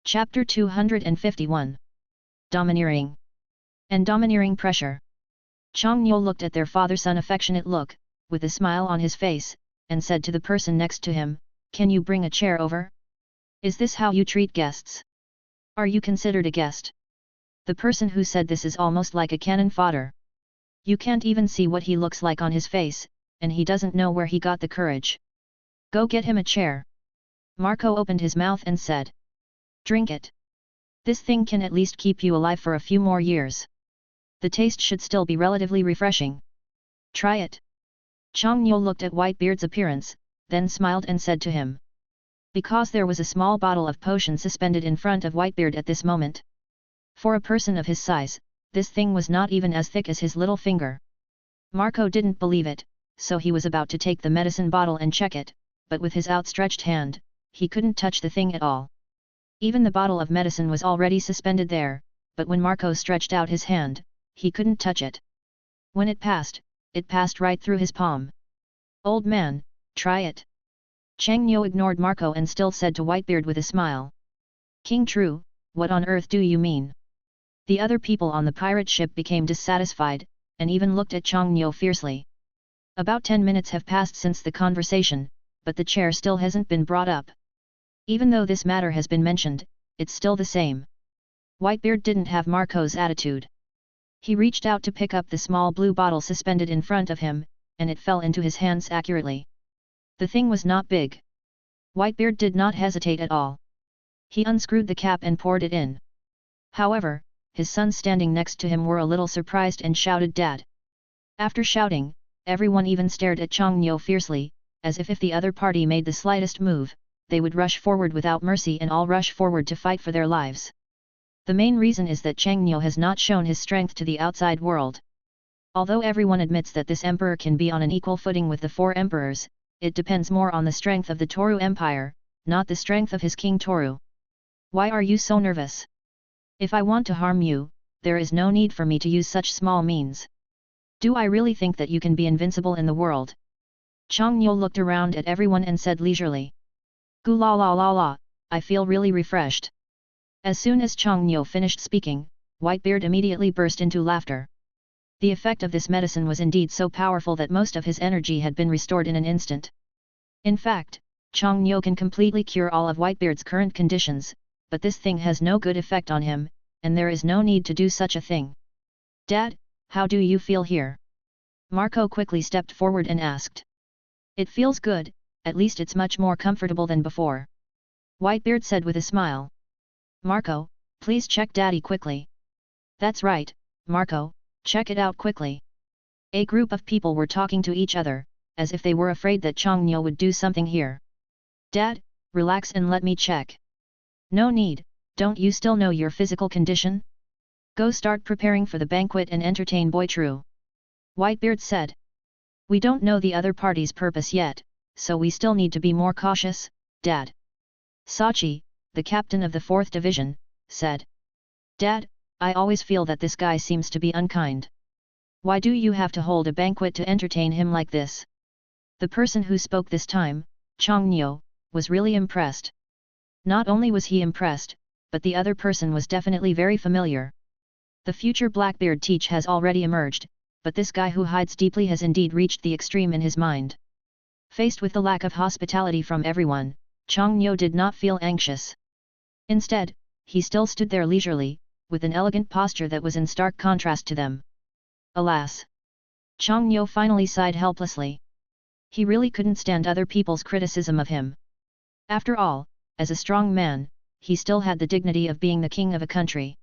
Chapter 251. Domineering and Domineering Pressure. Changniu looked at their father-son affectionate look, with a smile on his face, and said to the person next to him, "Can you bring a chair over? Is this how you treat guests? Are you considered a guest?" The person who said this is almost like a cannon fodder. You can't even see what he looks like on his face, and he doesn't know where he got the courage. "Go get him a chair." Marco opened his mouth and said, "Drink it. This thing can at least keep you alive for a few more years. The taste should still be relatively refreshing. Try it." Changniu looked at Whitebeard's appearance, then smiled and said to him. Because there was a small bottle of potion suspended in front of Whitebeard at this moment. For a person of his size, this thing was not even as thick as his little finger. Marco didn't believe it, so he was about to take the medicine bottle and check it, but with his outstretched hand, he couldn't touch the thing at all. Even the bottle of medicine was already suspended there, but when Marco stretched out his hand, he couldn't touch it. When it passed right through his palm. "Old man, try it." Changniu ignored Marco and still said to Whitebeard with a smile. "King True, what on earth do you mean?" The other people on the pirate ship became dissatisfied, and even looked at Changniu fiercely. About 10 minutes have passed since the conversation, but the chair still hasn't been brought up. Even though this matter has been mentioned, it's still the same. Whitebeard didn't have Marco's attitude. He reached out to pick up the small blue bottle suspended in front of him, and it fell into his hands accurately. The thing was not big. Whitebeard did not hesitate at all. He unscrewed the cap and poured it in. However, his sons standing next to him were a little surprised and shouted, "Dad!" After shouting, everyone even stared at Changniu fiercely, as if the other party made the slightest move, they would rush forward without mercy and all rush forward to fight for their lives. The main reason is that Changniu has not shown his strength to the outside world. Although everyone admits that this emperor can be on an equal footing with the 4 emperors, it depends more on the strength of the Toru Empire, not the strength of his King Toru. "Why are you so nervous? If I want to harm you, there is no need for me to use such small means. Do I really think that you can be invincible in the world?" Changniu looked around at everyone and said leisurely. "Gu la la la la, I feel really refreshed." As soon as Changniu finished speaking, Whitebeard immediately burst into laughter. The effect of this medicine was indeed so powerful that most of his energy had been restored in an instant. In fact, Changniu can completely cure all of Whitebeard's current conditions, but this thing has no good effect on him, and there is no need to do such a thing. "Dad, how do you feel here?" Marco quickly stepped forward and asked. "It feels good, at least it's much more comfortable than before," Whitebeard said with a smile. "Marco, please check Daddy quickly." "That's right, Marco, check it out quickly." A group of people were talking to each other, as if they were afraid that Changniu would do something here. "Dad, relax and let me check." "No need, don't you still know your physical condition? Go start preparing for the banquet and entertain Boy True," Whitebeard said. "We don't know the other party's purpose yet, so we still need to be more cautious, Dad." Sachi, the captain of the 4th Division, said. "Dad, I always feel that this guy seems to be unkind. Why do you have to hold a banquet to entertain him like this?" The person who spoke this time, Changniu, was really impressed. Not only was he impressed, but the other person was definitely very familiar. The future Blackbeard teach has already emerged, but this guy who hides deeply has indeed reached the extreme in his mind. Faced with the lack of hospitality from everyone, Changniu did not feel anxious. Instead, he still stood there leisurely, with an elegant posture that was in stark contrast to them. Alas! Changniu finally sighed helplessly. He really couldn't stand other people's criticism of him. After all, as a strong man, he still had the dignity of being the king of a country.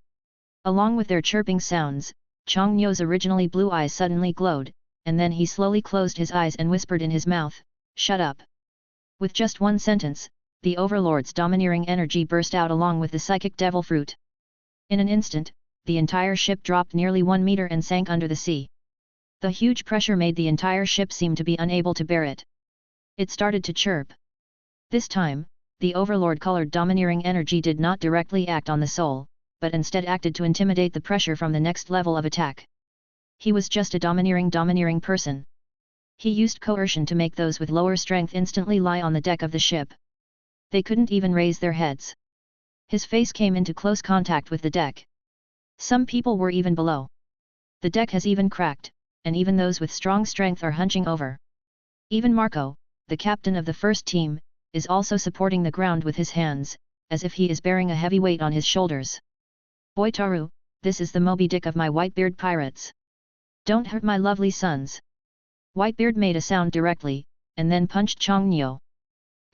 Along with their chirping sounds, Changniu's originally blue eyes suddenly glowed, and then he slowly closed his eyes and whispered in his mouth, "Shut up." With just one sentence, the overlord's domineering energy burst out along with the psychic devil fruit. In an instant, the entire ship dropped nearly 1 meter and sank under the sea. The huge pressure made the entire ship seem to be unable to bear it. It started to chirp. This time, the overlord-colored domineering energy did not directly act on the soul, but instead acted to intimidate the pressure from the next level of attack. He was just a domineering person. He used coercion to make those with lower strength instantly lie on the deck of the ship. They couldn't even raise their heads. His face came into close contact with the deck. Some people were even below. The deck has even cracked, and even those with strong strength are hunching over. Even Marco, the captain of the first team, is also supporting the ground with his hands, as if he is bearing a heavy weight on his shoulders. Boitaru, this is the Moby Dick of my Whitebeard pirates. Don't hurt my lovely sons. Whitebeard made a sound directly, and then punched Chongnyo.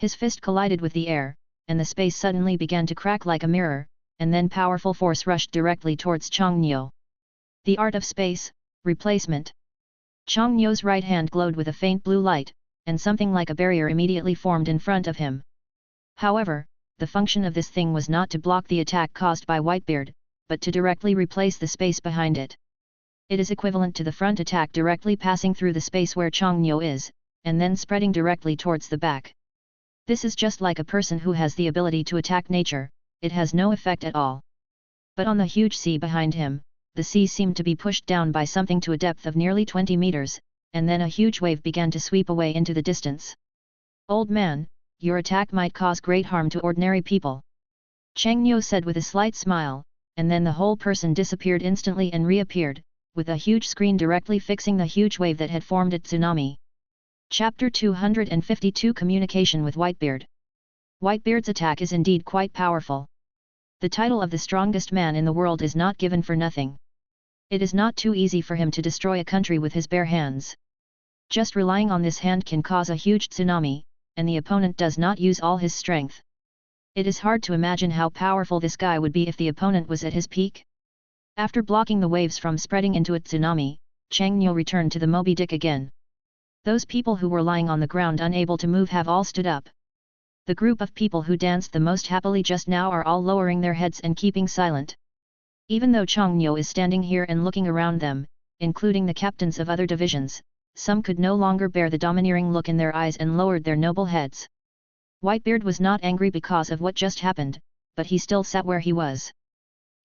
His fist collided with the air, and the space suddenly began to crack like a mirror, and then powerful force rushed directly towards Chongnyo. The art of space, replacement. Chongnyo's right hand glowed with a faint blue light, and something like a barrier immediately formed in front of him. However, the function of this thing was not to block the attack caused by Whitebeard, but to directly replace the space behind it. It is equivalent to the front attack directly passing through the space where Chongnyo is, and then spreading directly towards the back. This is just like a person who has the ability to attack nature, it has no effect at all. But on the huge sea behind him, the sea seemed to be pushed down by something to a depth of nearly 20 meters, and then a huge wave began to sweep away into the distance. Old man, your attack might cause great harm to ordinary people. Chongnyo said with a slight smile, and then the whole person disappeared instantly and reappeared, with a huge screen directly fixing the huge wave that had formed at tsunami. Chapter 252 Communication with Whitebeard. Whitebeard's attack is indeed quite powerful. The title of the strongest man in the world is not given for nothing. It is not too easy for him to destroy a country with his bare hands. Just relying on this hand can cause a huge tsunami, and the opponent does not use all his strength. It is hard to imagine how powerful this guy would be if the opponent was at his peak. After blocking the waves from spreading into a tsunami, Chongnyo returned to the Moby Dick again. Those people who were lying on the ground unable to move have all stood up. The group of people who danced the most happily just now are all lowering their heads and keeping silent. Even though Chongnyo is standing here and looking around them, including the captains of other divisions, some could no longer bear the domineering look in their eyes and lowered their noble heads. Whitebeard was not angry because of what just happened, but he still sat where he was.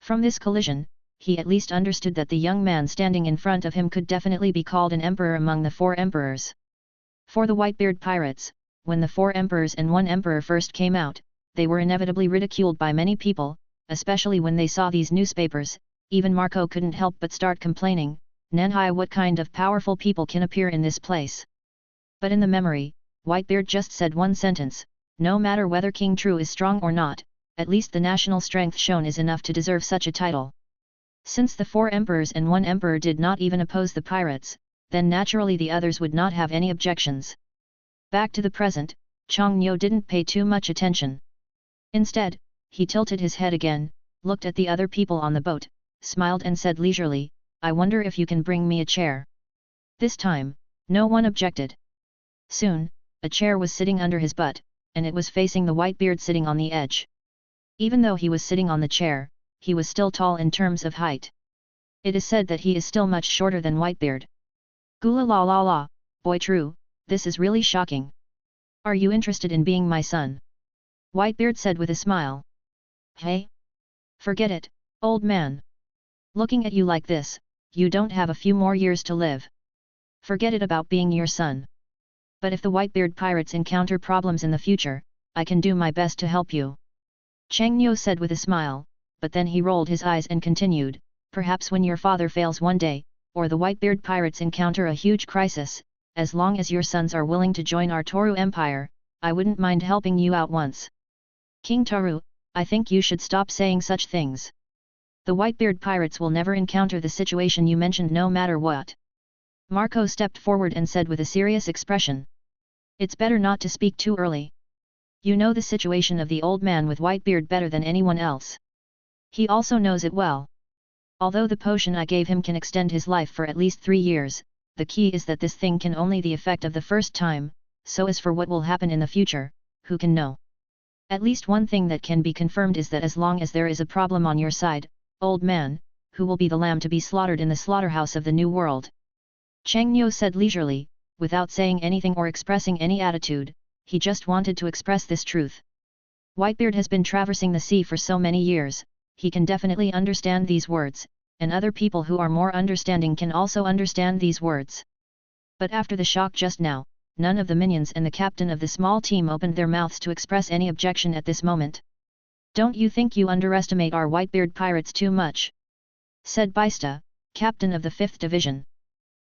From this collision, he at least understood that the young man standing in front of him could definitely be called an emperor among the 4 emperors. For the Whitebeard pirates, when the 4 emperors and 1 emperor first came out, they were inevitably ridiculed by many people, especially when they saw these newspapers. Even Marco couldn't help but start complaining, "Nanhai, what kind of powerful people can appear in this place?" But in the memory, Whitebeard just said one sentence, "No matter whether King True is strong or not, at least the national strength shown is enough to deserve such a title." Since the 4 emperors and 1 emperor did not even oppose the pirates, then naturally the others would not have any objections. Back to the present, Chongnyo didn't pay too much attention. Instead, he tilted his head again, looked at the other people on the boat, smiled and said leisurely, "I wonder if you can bring me a chair." This time, no one objected. Soon, a chair was sitting under his butt, and it was facing the Whitebeard sitting on the edge. Even though he was sitting on the chair, he was still tall in terms of height. It is said that he is still much shorter than Whitebeard. "Gula la la la, boy true, this is really shocking. Are you interested in being my son?" Whitebeard said with a smile. "Hey? Forget it, old man. Looking at you like this, you don't have a few more years to live. Forget it about being your son. But if the Whitebeard pirates encounter problems in the future, I can do my best to help you." Chongnyo said with a smile, but then he rolled his eyes and continued, "Perhaps when your father fails one day, or the Whitebeard pirates encounter a huge crisis, as long as your sons are willing to join our Toru Empire, I wouldn't mind helping you out once." "King Toru, I think you should stop saying such things. The Whitebeard pirates will never encounter the situation you mentioned no matter what." Marco stepped forward and said with a serious expression. "It's better not to speak too early. You know the situation of the old man with Whitebeard better than anyone else. He also knows it well. Although the potion I gave him can extend his life for at least 3 years, the key is that this thing can only the effect of the first time, so as for what will happen in the future, who can know? At least one thing that can be confirmed is that as long as there is a problem on your side, old man, who will be the lamb to be slaughtered in the slaughterhouse of the New World?" Chongnyo said leisurely, without saying anything or expressing any attitude, he just wanted to express this truth. Whitebeard has been traversing the sea for so many years, he can definitely understand these words, and other people who are more understanding can also understand these words. But after the shock just now, none of the minions and the captain of the small team opened their mouths to express any objection at this moment. Don't you think you underestimate our Whitebeard pirates too much? Said Baista, captain of the 5th Division.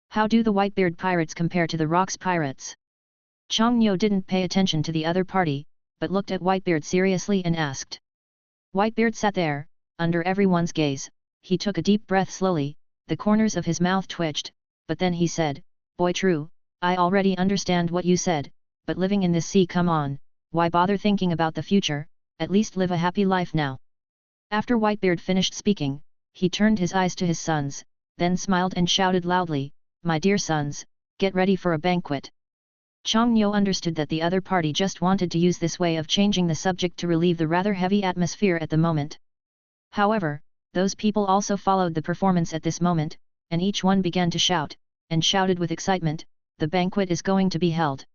How do the Whitebeard pirates compare to the Rocks pirates? Chongnyo didn't pay attention to the other party, but looked at Whitebeard seriously and asked. Whitebeard sat there, under everyone's gaze. He took a deep breath slowly, the corners of his mouth twitched, but then he said, Boy true, I already understand what you said, but living in this sea, come on, why bother thinking about the future, at least live a happy life now. After Whitebeard finished speaking, he turned his eyes to his sons, then smiled and shouted loudly, My dear sons, get ready for a banquet. Chongnyo understood that the other party just wanted to use this way of changing the subject to relieve the rather heavy atmosphere at the moment. However, those people also followed the performance at this moment, and each one began to shout, and shouted with excitement, the banquet is going to be held.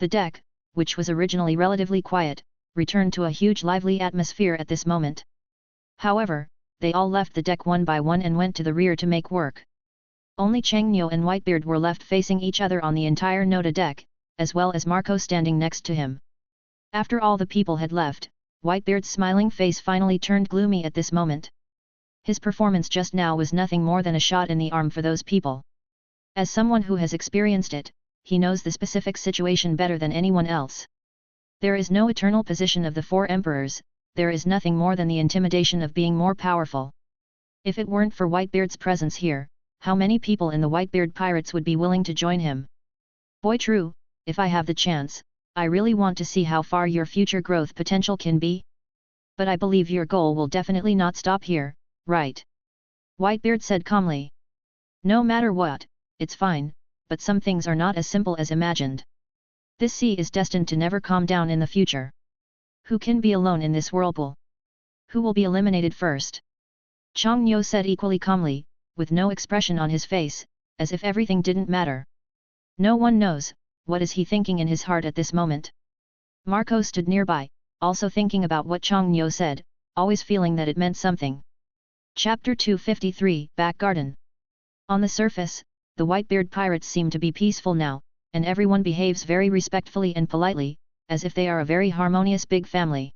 The deck, which was originally relatively quiet, returned to a huge lively atmosphere at this moment. However, they all left the deck one by one and went to the rear to make work. Only Chongnyo and Whitebeard were left facing each other on the entire Noda deck, as well as Marco standing next to him. After all the people had left, Whitebeard's smiling face finally turned gloomy at this moment. His performance just now was nothing more than a shot in the arm for those people. As someone who has experienced it, he knows the specific situation better than anyone else. There is no eternal position of the 4 emperors, there is nothing more than the intimidation of being more powerful. If it weren't for Whitebeard's presence here, how many people in the Whitebeard pirates would be willing to join him? Boy true, if I have the chance, I really want to see how far your future growth potential can be. But I believe your goal will definitely not stop here, right? Whitebeard said calmly. No matter what, it's fine, but some things are not as simple as imagined. This sea is destined to never calm down in the future. Who can be alone in this whirlpool? Who will be eliminated first? Chongnyo said equally calmly, with no expression on his face, as if everything didn't matter. No one knows, what is he thinking in his heart at this moment? Marco stood nearby, also thinking about what Chongnyo said, always feeling that it meant something. Chapter 253, Back Garden. On the surface, the Whitebeard pirates seem to be peaceful now, and everyone behaves very respectfully and politely, as if they are a very harmonious big family.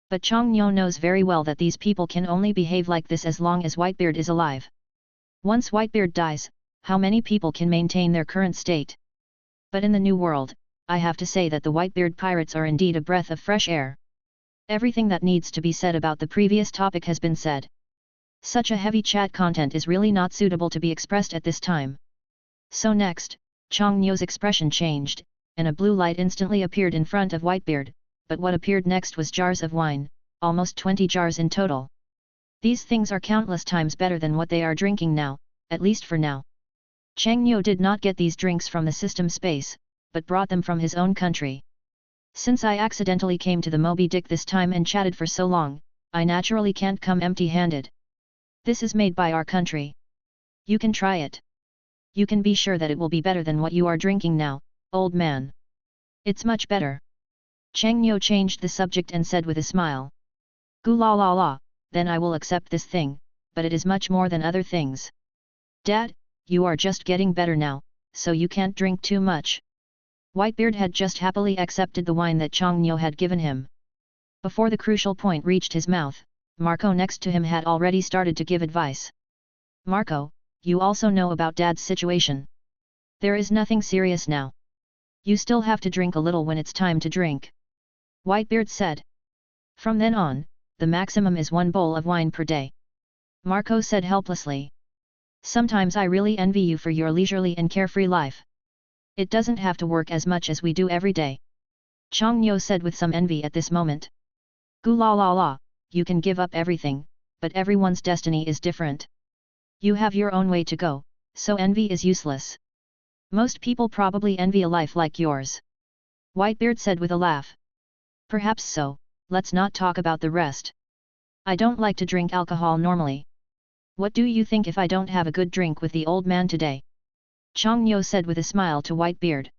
But Chongnyo knows very well that these people can only behave like this as long as Whitebeard is alive. Once Whitebeard dies, how many people can maintain their current state? But in the new world, I have to say that the Whitebeard pirates are indeed a breath of fresh air. Everything that needs to be said about the previous topic has been said. Such a heavy chat content is really not suitable to be expressed at this time. So next, Chongnyo's expression changed, and a blue light instantly appeared in front of Whitebeard, but what appeared next was jars of wine, almost 20 jars in total. These things are countless times better than what they are drinking now, at least for now. Chongnyo did not get these drinks from the system space, but brought them from his own country. Since I accidentally came to the Moby Dick this time and chatted for so long, I naturally can't come empty-handed. This is made by our country. You can try it. You can be sure that it will be better than what you are drinking now, old man. It's much better. Chongnyo changed the subject and said with a smile. Gu la la la, then I will accept this thing, but it is much more than other things. Dad, you are just getting better now, so you can't drink too much. Whitebeard had just happily accepted the wine that Chongnyo had given him. Before the crucial point reached his mouth, Marco next to him had already started to give advice. Marco, you also know about Dad's situation. There is nothing serious now. You still have to drink a little when it's time to drink. Whitebeard said. From then on, the maximum is 1 bowl of wine per day. Marco said helplessly. Sometimes I really envy you for your leisurely and carefree life. It doesn't have to work as much as we do every day. Chongnyo said with some envy at this moment. Gu la la la, you can give up everything, but everyone's destiny is different. You have your own way to go, so envy is useless. Most people probably envy a life like yours. Whitebeard said with a laugh. Perhaps so, let's not talk about the rest. I don't like to drink alcohol normally. What do you think if I don't have a good drink with the old man today? Chongnyo said with a smile to Whitebeard.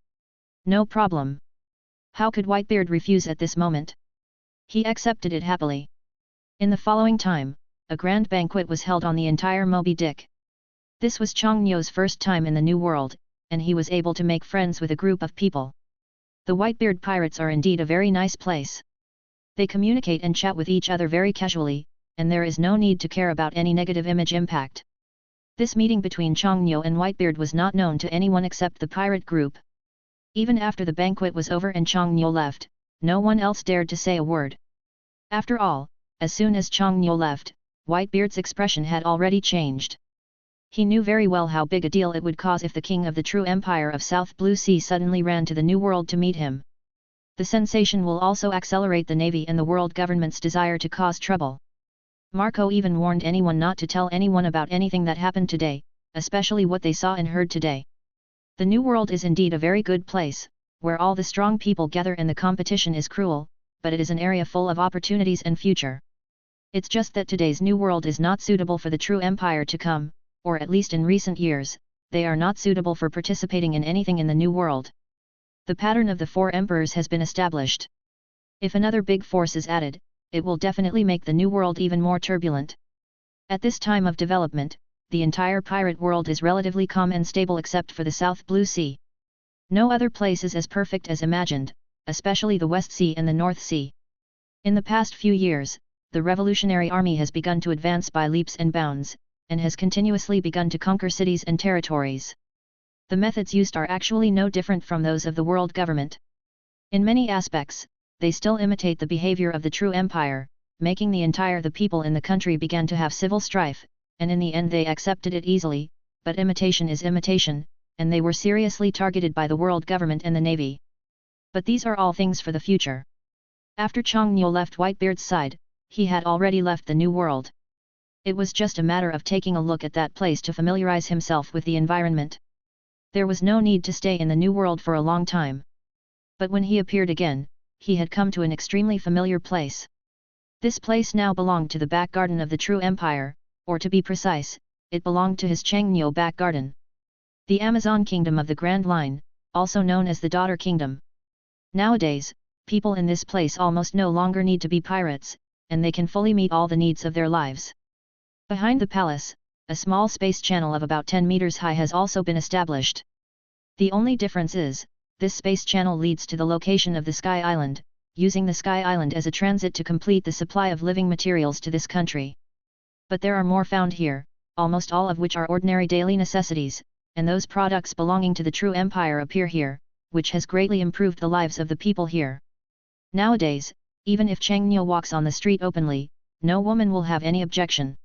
No problem. How could Whitebeard refuse at this moment? He accepted it happily. In the following time, a grand banquet was held on the entire Moby Dick. This was Chongnyo's first time in the New World, and he was able to make friends with a group of people. The Whitebeard pirates are indeed a very nice place. They communicate and chat with each other very casually, and there is no need to care about any negative image impact. This meeting between Chongnyo and Whitebeard was not known to anyone except the pirate group. Even after the banquet was over and Chongnyo left, no one else dared to say a word. After all, as soon as Chongnyo left, Whitebeard's expression had already changed. He knew very well how big a deal it would cause if the king of the true empire of South Blue Sea suddenly ran to the New World to meet him. The sensation will also accelerate the navy and the world government's desire to cause trouble. Marco even warned anyone not to tell anyone about anything that happened today, especially what they saw and heard today. The New World is indeed a very good place, where all the strong people gather and the competition is cruel, but it is an area full of opportunities and future. It's just that today's New World is not suitable for the true empire to come, or at least in recent years, they are not suitable for participating in anything in the New World. The pattern of the four emperors has been established. If another big force is added, it will definitely make the New World even more turbulent. At this time of development, the entire pirate world is relatively calm and stable except for the South Blue Sea. No other place is as perfect as imagined, especially the West Sea and the North Sea. In the past few years, the Revolutionary Army has begun to advance by leaps and bounds, and has continuously begun to conquer cities and territories. The methods used are actually no different from those of the world government. In many aspects, they still imitate the behavior of the true empire, making the people in the country began to have civil strife, and in the end they accepted it easily, but imitation is imitation, and they were seriously targeted by the world government and the navy. But these are all things for the future. After Chongnyo left Whitebeard's side, he had already left the New World. It was just a matter of taking a look at that place to familiarize himself with the environment. There was no need to stay in the New World for a long time. But when he appeared again, he had come to an extremely familiar place. This place now belonged to the back garden of the true empire, or to be precise, it belonged to his Chongnyo back garden. The Amazon Kingdom of the Grand Line, also known as the Daughter Kingdom. Nowadays, people in this place almost no longer need to be pirates, and they can fully meet all the needs of their lives. Behind the palace, a small space channel of about 10 meters high has also been established. The only difference is, this space channel leads to the location of the Sky Island, using the Sky Island as a transit to complete the supply of living materials to this country. But there are more found here, almost all of which are ordinary daily necessities, and those products belonging to the true empire appear here, which has greatly improved the lives of the people here. Nowadays, even if Chongnyo walks on the street openly, no woman will have any objection.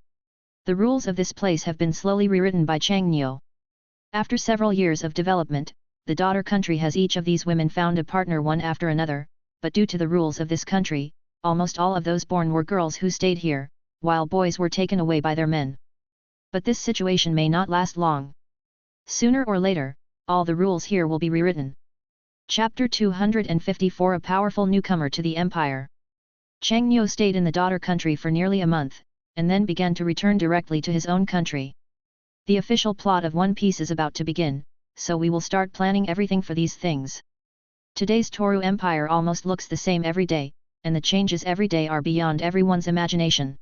The rules of this place have been slowly rewritten by Chongnyo. After several years of development, the daughter country has each of these women found a partner one after another, but due to the rules of this country, almost all of those born were girls who stayed here, while boys were taken away by their men. But this situation may not last long. Sooner or later, all the rules here will be rewritten. Chapter 254 A powerful newcomer to the empire. Chongnyo stayed in the daughter country for nearly a month, and then began to return directly to his own country. The official plot of One Piece is about to begin, so we will start planning everything for these things. Today's Toru Empire almost looks the same every day, and the changes every day are beyond everyone's imagination.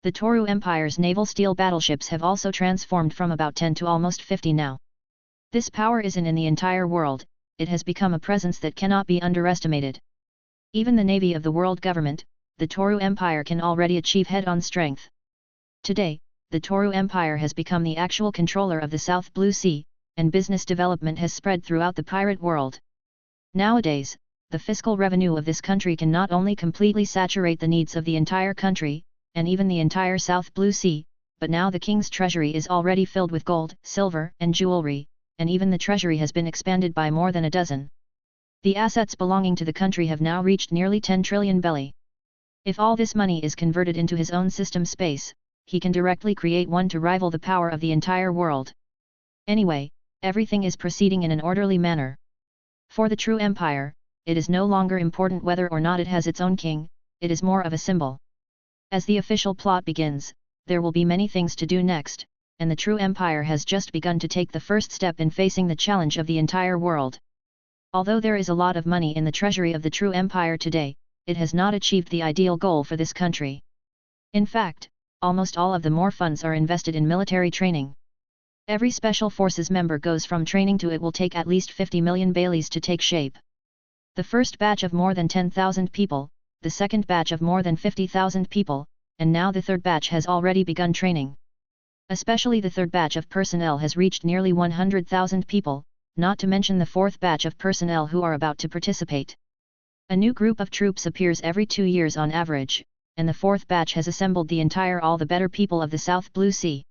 The Toru Empire's naval steel battleships have also transformed from about 10 to almost 50 now. This power isn't in the entire world, it has become a presence that cannot be underestimated. Even the navy of the world government, the Toru Empire can already achieve head-on strength. Today, the Toru Empire has become the actual controller of the South Blue Sea, and business development has spread throughout the pirate world. Nowadays, the fiscal revenue of this country can not only completely saturate the needs of the entire country, and even the entire South Blue Sea, but now the king's treasury is already filled with gold, silver, and jewelry, and even the treasury has been expanded by more than a dozen. The assets belonging to the country have now reached nearly 10 trillion belly. If all this money is converted into his own system space, he can directly create one to rival the power of the entire world. Anyway, everything is proceeding in an orderly manner. For the true empire, it is no longer important whether or not it has its own king, it is more of a symbol. As the official plot begins, there will be many things to do next, and the true empire has just begun to take the first step in facing the challenge of the entire world. Although there is a lot of money in the treasury of the true empire today, it has not achieved the ideal goal for this country. In fact, almost all of the more funds are invested in military training. Every special forces member goes from training to it will take at least 50 million baileys to take shape. The first batch of more than 10,000 people, the second batch of more than 50,000 people, and now the third batch has already begun training. Especially the third batch of personnel has reached nearly 100,000 people, not to mention the fourth batch of personnel who are about to participate. A new group of troops appears every 2 years on average, and the fourth batch has assembled the entire all the better people of the South Blue Sea.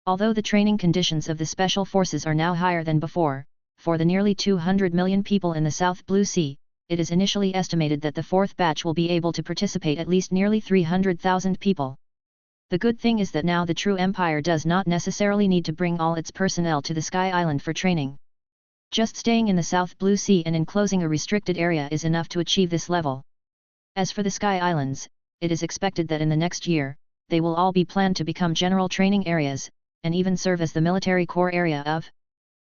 Although the training conditions of the special forces are now higher than before, for the nearly 200 million people in the South Blue Sea, it is initially estimated that the fourth batch will be able to participate at least nearly 300,000 people. The good thing is that now the true empire does not necessarily need to bring all its personnel to the Sky Island for training. Just staying in the South Blue Sea and enclosing a restricted area is enough to achieve this level. As for the Sky Islands, it is expected that in the next year, they will all be planned to become general training areas, and even serve as the military core area of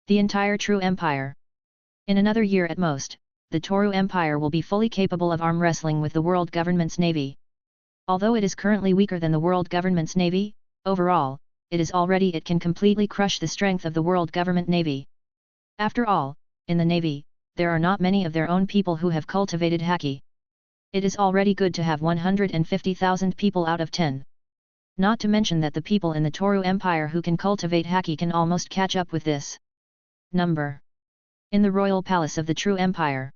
the entire true empire. In another year at most, the Toru Empire will be fully capable of arm wrestling with the world government's navy. Although it is currently weaker than the world government's navy, overall, it can completely crush the strength of the world government navy. After all, in the navy, there are not many of their own people who have cultivated haki. It is already good to have 150,000 people out of 10. Not to mention that the people in the Toru Empire who can cultivate haki can almost catch up with this number. In the royal palace of the true empire.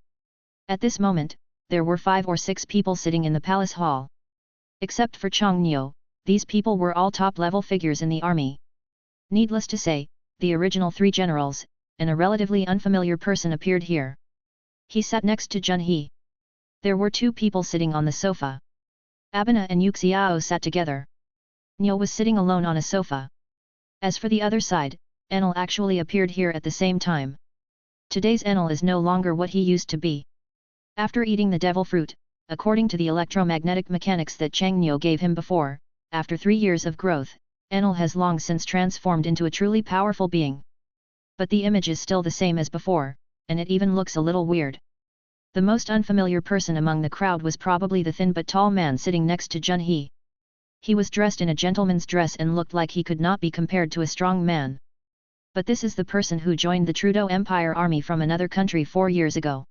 At this moment, there were 5 or 6 people sitting in the palace hall. Except for Chang Nyo, these people were all top-level figures in the army. Needless to say, the original 3 generals, and a relatively unfamiliar person appeared here. He sat next to Junhee. There were 2 people sitting on the sofa. Abina and Yuxiao sat together. Nyo was sitting alone on a sofa. As for the other side, Enel actually appeared here at the same time. Today's Enel is no longer what he used to be. After eating the devil fruit, according to the electromagnetic mechanics that Chang Nyo gave him before, after 3 years of growth, Enel has long since transformed into a truly powerful being. But the image is still the same as before, and it even looks a little weird. The most unfamiliar person among the crowd was probably the thin but tall man sitting next to Junhee. He was dressed in a gentleman's dress and looked like he could not be compared to a strong man. But this is the person who joined the Trudeau Empire army from another country 4 years ago.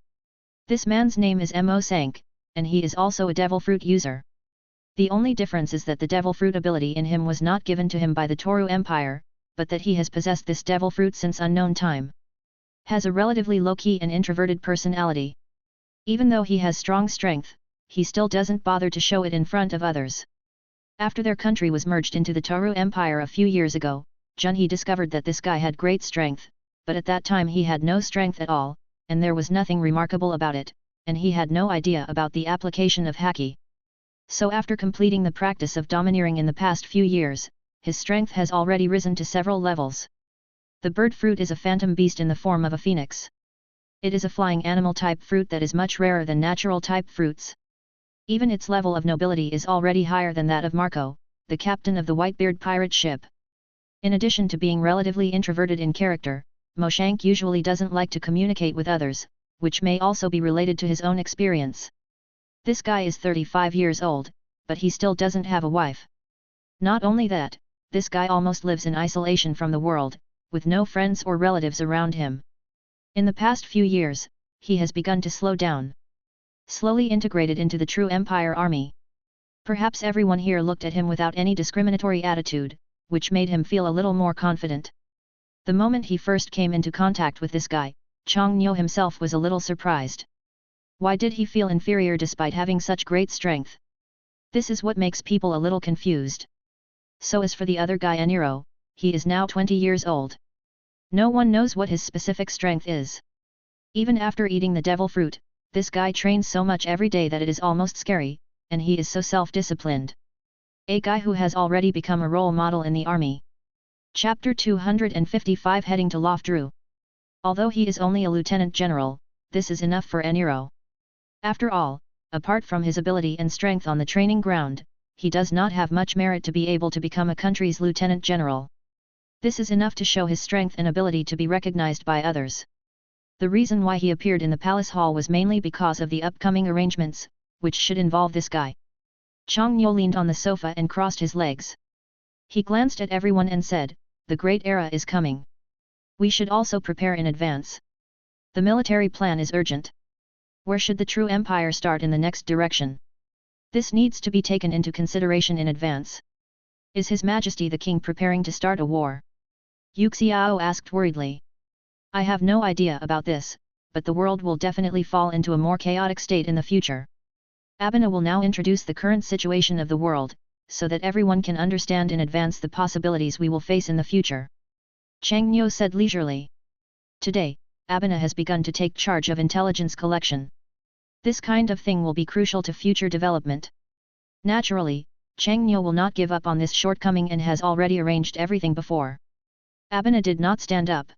This man's name is Mo Sank, and he is also a devil fruit user. The only difference is that the devil fruit ability in him was not given to him by the Toru Empire, but that he has possessed this devil fruit since unknown time. Has a relatively low-key and introverted personality. Even though he has strong strength, he still doesn't bother to show it in front of others. After their country was merged into the Toru Empire a few years ago, Junhee discovered that this guy had great strength, but at that time he had no strength at all, and there was nothing remarkable about it, and he had no idea about the application of haki. So after completing the practice of domineering in the past few years, his strength has already risen to several levels. The bird fruit is a phantom beast in the form of a phoenix. It is a flying animal type fruit that is much rarer than natural type fruits. Even its level of nobility is already higher than that of Marco, the captain of the Whitebeard pirate ship. In addition to being relatively introverted in character, Moshank usually doesn't like to communicate with others, which may also be related to his own experience. This guy is 35 years old, but he still doesn't have a wife. Not only that, this guy almost lives in isolation from the world, with no friends or relatives around him. In the past few years, he has begun to slow down. Slowly integrated into the true Empire army. Perhaps everyone here looked at him without any discriminatory attitude, which made him feel a little more confident. The moment he first came into contact with this guy, Chang Nyo himself was a little surprised. Why did he feel inferior despite having such great strength? This is what makes people a little confused. So as for the other guy Aniro, he is now 20 years old. No one knows what his specific strength is. Even after eating the devil fruit, this guy trains so much every day that it is almost scary, and he is so self-disciplined. A guy who has already become a role model in the army. Chapter 255 Heading to Loftru. Although he is only a lieutenant general, this is enough for Aniro. After all, apart from his ability and strength on the training ground, he does not have much merit to be able to become a country's lieutenant general. This is enough to show his strength and ability to be recognized by others. The reason why he appeared in the palace hall was mainly because of the upcoming arrangements, which should involve this guy. Chang Nyo leaned on the sofa and crossed his legs. He glanced at everyone and said, "The great era is coming. We should also prepare in advance. The military plan is urgent. Where should the true empire start in the next direction?" This needs to be taken into consideration in advance. Is His Majesty the King preparing to start a war? Yu Xiao asked worriedly. I have no idea about this, but the world will definitely fall into a more chaotic state in the future. Abena will now introduce the current situation of the world, so that everyone can understand in advance the possibilities we will face in the future. Chang Nyo said leisurely. Today, Abena has begun to take charge of intelligence collection. This kind of thing will be crucial to future development. Naturally, Chang Nyo will not give up on this shortcoming and has already arranged everything before. Abena did not stand up.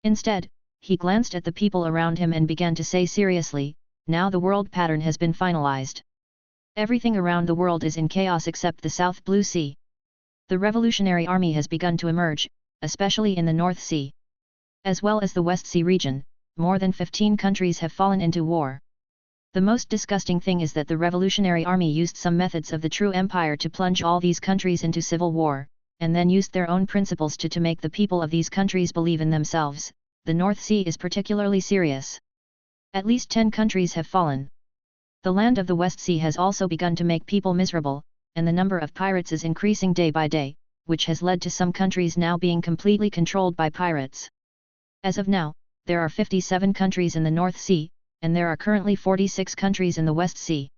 Instead, he glanced at the people around him and began to say seriously, now the world pattern has been finalized. Everything around the world is in chaos except the South Blue Sea. The Revolutionary Army has begun to emerge, especially in the North Sea. As well as the West Sea region, more than 15 countries have fallen into war. The most disgusting thing is that the Revolutionary Army used some methods of the true empire to plunge all these countries into civil war, and then used their own principles to make the people of these countries believe in themselves. The North Sea is particularly serious. At least 10 countries have fallen. The land of the West Sea has also begun to make people miserable, and the number of pirates is increasing day by day, which has led to some countries now being completely controlled by pirates. As of now, there are 57 countries in the North Sea, and there are currently 46 countries in the West Sea.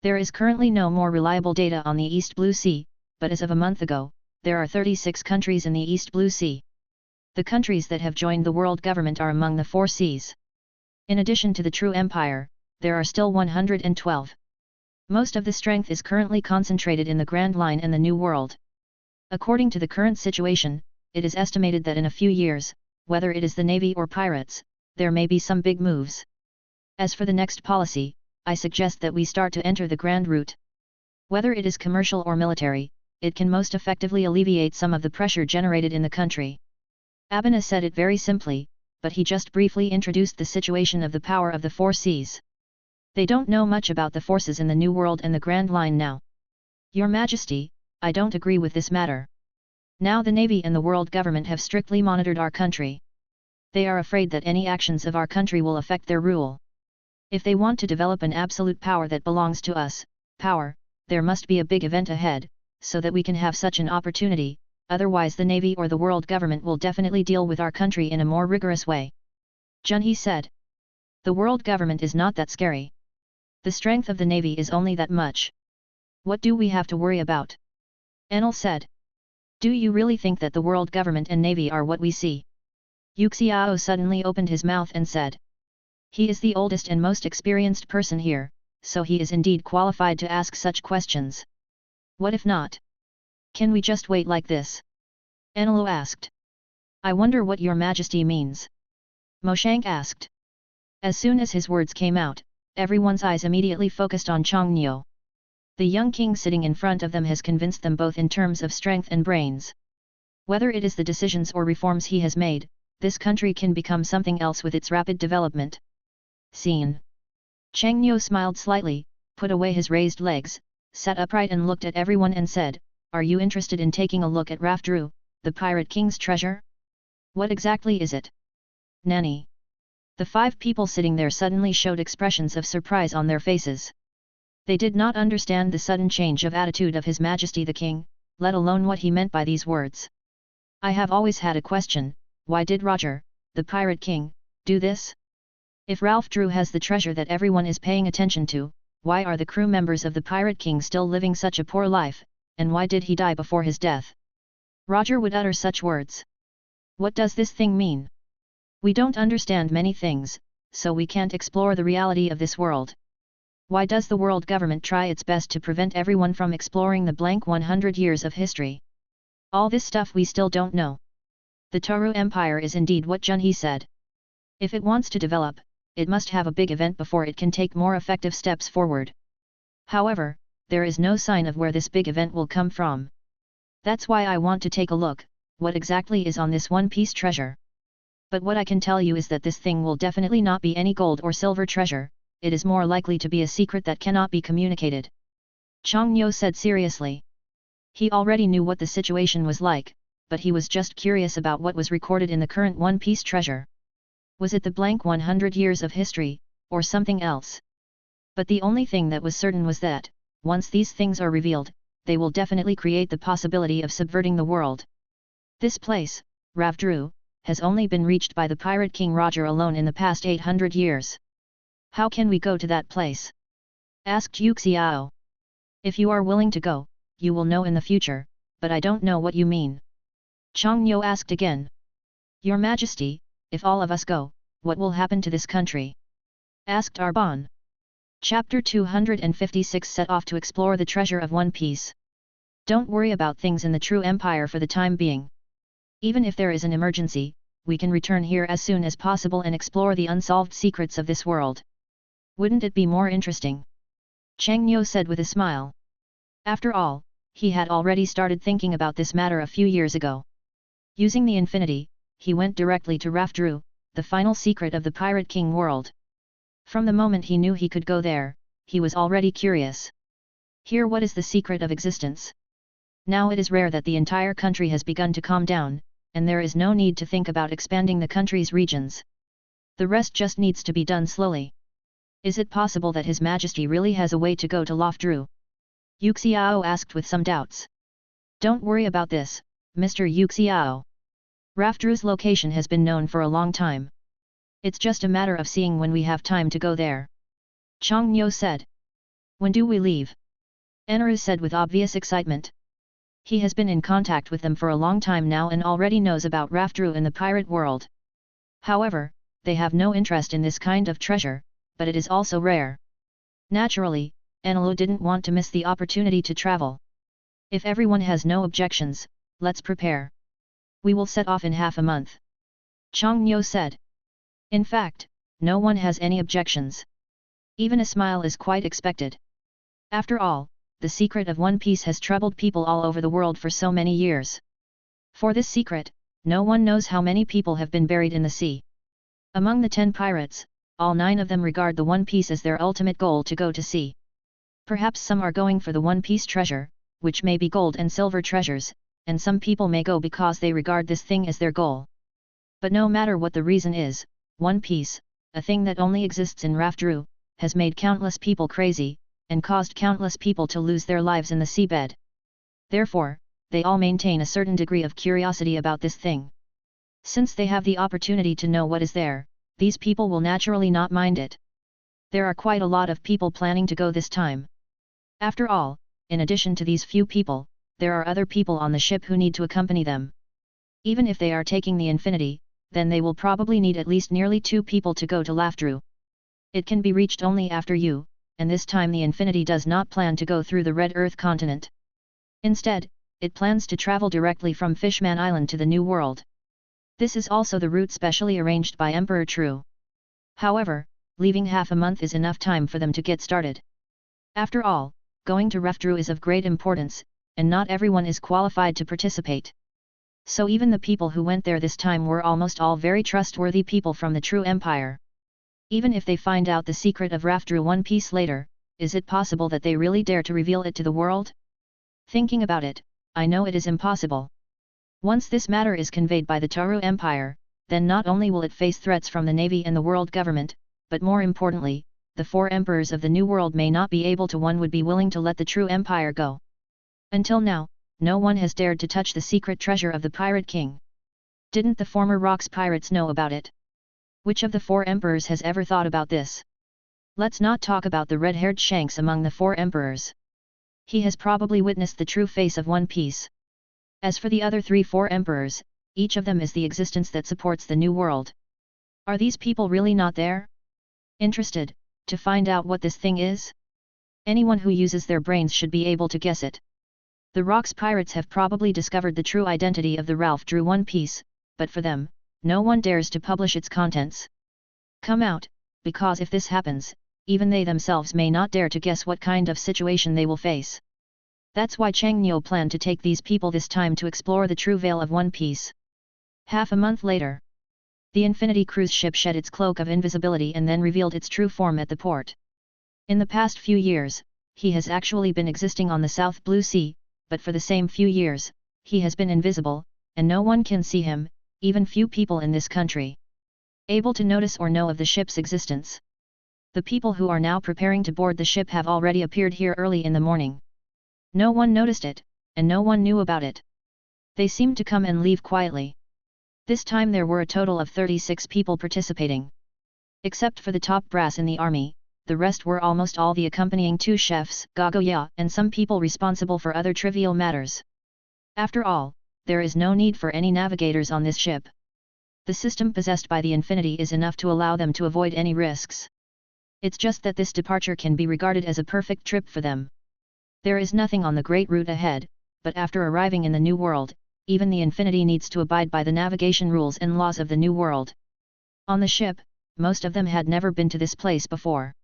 There is currently no more reliable data on the East Blue Sea, but as of a month ago, there are 36 countries in the East Blue Sea. The countries that have joined the world government are among the 4 seas. In addition to the true empire, there are still 112. Most of the strength is currently concentrated in the Grand Line and the New World. According to the current situation, it is estimated that in a few years, whether it is the Navy or pirates, there may be some big moves. As for the next policy, I suggest that we start to enter the Grand Route. Whether it is commercial or military, it can most effectively alleviate some of the pressure generated in the country. Abena said it very simply, but he just briefly introduced the situation of the power of the 4 seas. They don't know much about the forces in the New World and the Grand Line now. Your Majesty, I don't agree with this matter. Now the Navy and the world government have strictly monitored our country. They are afraid that any actions of our country will affect their rule. If they want to develop an absolute power that belongs to us, there must be a big event ahead, so that we can have such an opportunity, otherwise the Navy or the world government will definitely deal with our country in a more rigorous way. Junhee said. The world government is not that scary. The strength of the Navy is only that much. What do we have to worry about? Enel said. Do you really think that the world government and Navy are what we see? Yu Xiao suddenly opened his mouth and said. He is the oldest and most experienced person here, so he is indeed qualified to ask such questions. What if not? Can we just wait like this? Enelu asked. I wonder what your Majesty means. Moshank asked. As soon as his words came out, everyone's eyes immediately focused on Chang Nyo. The young king sitting in front of them has convinced them both in terms of strength and brains. Whether it is the decisions or reforms he has made, this country can become something else with its rapid development. Scene. Chang Nyo smiled slightly, put away his raised legs, sat upright and looked at everyone and said, Are you interested in taking a look at Rafdru, the Pirate King's treasure? What exactly is it? Nanny. The 5 people sitting there suddenly showed expressions of surprise on their faces. They did not understand the sudden change of attitude of His Majesty the King, let alone what he meant by these words. I have always had a question, why did Roger, the Pirate King, do this? If Rafdru has the treasure that everyone is paying attention to, why are the crew members of the Pirate King still living such a poor life, and why did he die before his death? Roger would utter such words. What does this thing mean? We don't understand many things, so we can't explore the reality of this world. Why does the world government try its best to prevent everyone from exploring the blank 100 years of history? All this stuff we still don't know. The Toru Empire is indeed what Junhee said. If it wants to develop, it must have a big event before it can take more effective steps forward. However, there is no sign of where this big event will come from. That's why I want to take a look, what exactly is on this one-piece treasure. But what I can tell you is that this thing will definitely not be any gold or silver treasure, it is more likely to be a secret that cannot be communicated. Chang Nyo said seriously. He already knew what the situation was like, but he was just curious about what was recorded in the current one-piece treasure. Was it the blank 100 years of history, or something else? But the only thing that was certain was that, once these things are revealed, they will definitely create the possibility of subverting the world. This place, Ravdru, has only been reached by the pirate king Roger alone in the past 800 years. How can we go to that place? Asked Yuxiao. If you are willing to go, you will know in the future, but I don't know what you mean. Changniu asked again. Your Majesty, if all of us go, what will happen to this country? Asked Arban. Chapter 256 set off to explore the treasure of One Piece. Don't worry about things in the true empire for the time being. Even if there is an emergency, we can return here as soon as possible and explore the unsolved secrets of this world. Wouldn't it be more interesting? Changniu said with a smile. After all, he had already started thinking about this matter a few years ago. Using the infinity, he went directly to Ravdru, the final secret of the Pirate King world. From the moment he knew he could go there, he was already curious. Here, what is the secret of existence? Now it is rare that the entire country has begun to calm down, and there is no need to think about expanding the country's regions. The rest just needs to be done slowly. Is it possible that His Majesty really has a way to go to Ravdru? Yuxiao asked with some doubts. Don't worry about this, Mr. Yuxiao. Ravdru's location has been known for a long time. It's just a matter of seeing when we have time to go there. Changniu said. When do we leave? Enru said with obvious excitement. He has been in contact with them for a long time now and already knows about Ravdru in the pirate world. However, they have no interest in this kind of treasure, but it is also rare. Naturally, Enelu didn't want to miss the opportunity to travel. If everyone has no objections, let's prepare. We will set off in half a month. Changniu said. In fact, no one has any objections. Even a smile is quite expected. After all, the secret of One Piece has troubled people all over the world for so many years. For this secret, no one knows how many people have been buried in the sea. Among the 10 pirates, all 9 of them regard the One Piece as their ultimate goal to go to sea. Perhaps some are going for the One Piece treasure, which may be gold and silver treasures, and some people may go because they regard this thing as their goal. But no matter what the reason is, One Piece, a thing that only exists in Ravdru, has made countless people crazy, and caused countless people to lose their lives in the seabed. Therefore, they all maintain a certain degree of curiosity about this thing. Since they have the opportunity to know what is there, these people will naturally not mind it. There are quite a lot of people planning to go this time. After all, in addition to these few people, there are other people on the ship who need to accompany them. Even if they are taking the infinity, then they will probably need at least nearly 2 people to go to Ravdru. It can be reached only after you, and this time the infinity does not plan to go through the Red Earth continent. Instead, it plans to travel directly from Fishman Island to the New World. This is also the route specially arranged by Emperor True. However, leaving half a month is enough time for them to get started. After all, going to Ravdru is of great importance, and not everyone is qualified to participate. So even the people who went there this time were almost all very trustworthy people from the True Empire. Even if they find out the secret of Ravdru One Piece later, is it possible that they really dare to reveal it to the world? Thinking about it, I know it is impossible. Once this matter is conveyed by the Taru Empire, then not only will it face threats from the Navy and the world government, but more importantly, the 4 emperors of the New World may not be able to would be willing to let the True Empire go. Until now, no one has dared to touch the secret treasure of the Pirate King. Didn't the former Rocks pirates know about it? Which of the 4 emperors has ever thought about this? Let's not talk about the red-haired Shanks among the 4 emperors. He has probably witnessed the true face of One Piece. As for the other 3-4 emperors, each of them is the existence that supports the New World. Are these people really not there? Interested, to find out what this thing is? Anyone who uses their brains should be able to guess it. The Rocks pirates have probably discovered the true identity of the Ravdru One Piece, but for them, no one dares to publish its contents. Come out, because if this happens, even they themselves may not dare to guess what kind of situation they will face. That's why Changniu planned to take these people this time to explore the true veil of One Piece. Half a month later, the Infinity cruise ship shed its cloak of invisibility and then revealed its true form at the port. In the past few years, he has actually been existing on the South Blue Sea, but for the same few years, he has been invisible, and no one can see him, even few people in this country able to notice or know of the ship's existence. The people who are now preparing to board the ship have already appeared here early in the morning. No one noticed it, and no one knew about it. They seemed to come and leave quietly. This time there were a total of 36 people participating. Except for the top brass in the army, the rest were almost all the accompanying 2 chefs, Gagoya, and some people responsible for other trivial matters. After all, there is no need for any navigators on this ship. The system possessed by the Infinity is enough to allow them to avoid any risks. It's just that this departure can be regarded as a perfect trip for them. There is nothing on the great route ahead, but after arriving in the New World, even the Infinity needs to abide by the navigation rules and laws of the New World. On the ship, most of them had never been to this place before.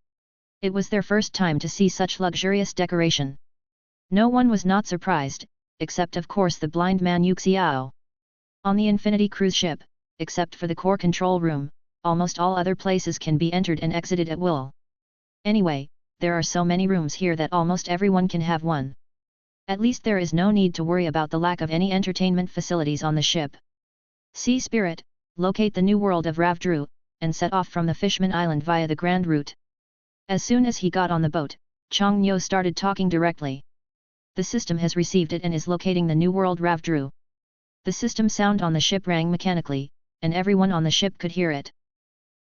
It was their first time to see such luxurious decoration. No one was not surprised, except of course the blind man Yuxiao. On the Infinity cruise ship, except for the core control room, almost all other places can be entered and exited at will. Anyway, there are so many rooms here that almost everyone can have one. At least there is no need to worry about the lack of any entertainment facilities on the ship. Sea Spirit, locate the New World of Ravdru, and set off from the Fishman Island via the Grand Route. As soon as he got on the boat, Chang Nyo started talking directly. The system has received it and is locating the New World Ravdru. The system sound on the ship rang mechanically, and everyone on the ship could hear it.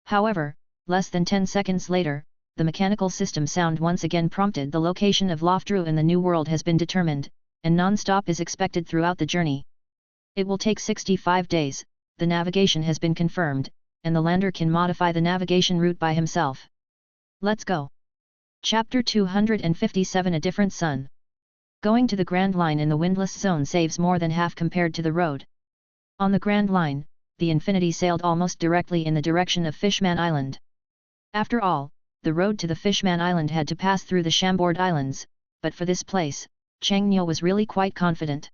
However, less than 10 seconds later, the mechanical system sound once again prompted the location of Lavdru in the New World has been determined, and non-stop is expected throughout the journey. It will take 65 days, the navigation has been confirmed, and the lander can modify the navigation route by himself. Let's go. Chapter 257 A Different Sun. Going to the Grand Line in the windless zone saves more than half compared to the road. On the Grand Line, the Infinity sailed almost directly in the direction of Fishman Island. After all, the road to the Fishman Island had to pass through the Chambord Islands, but for this place, Chang Nyo was really quite confident.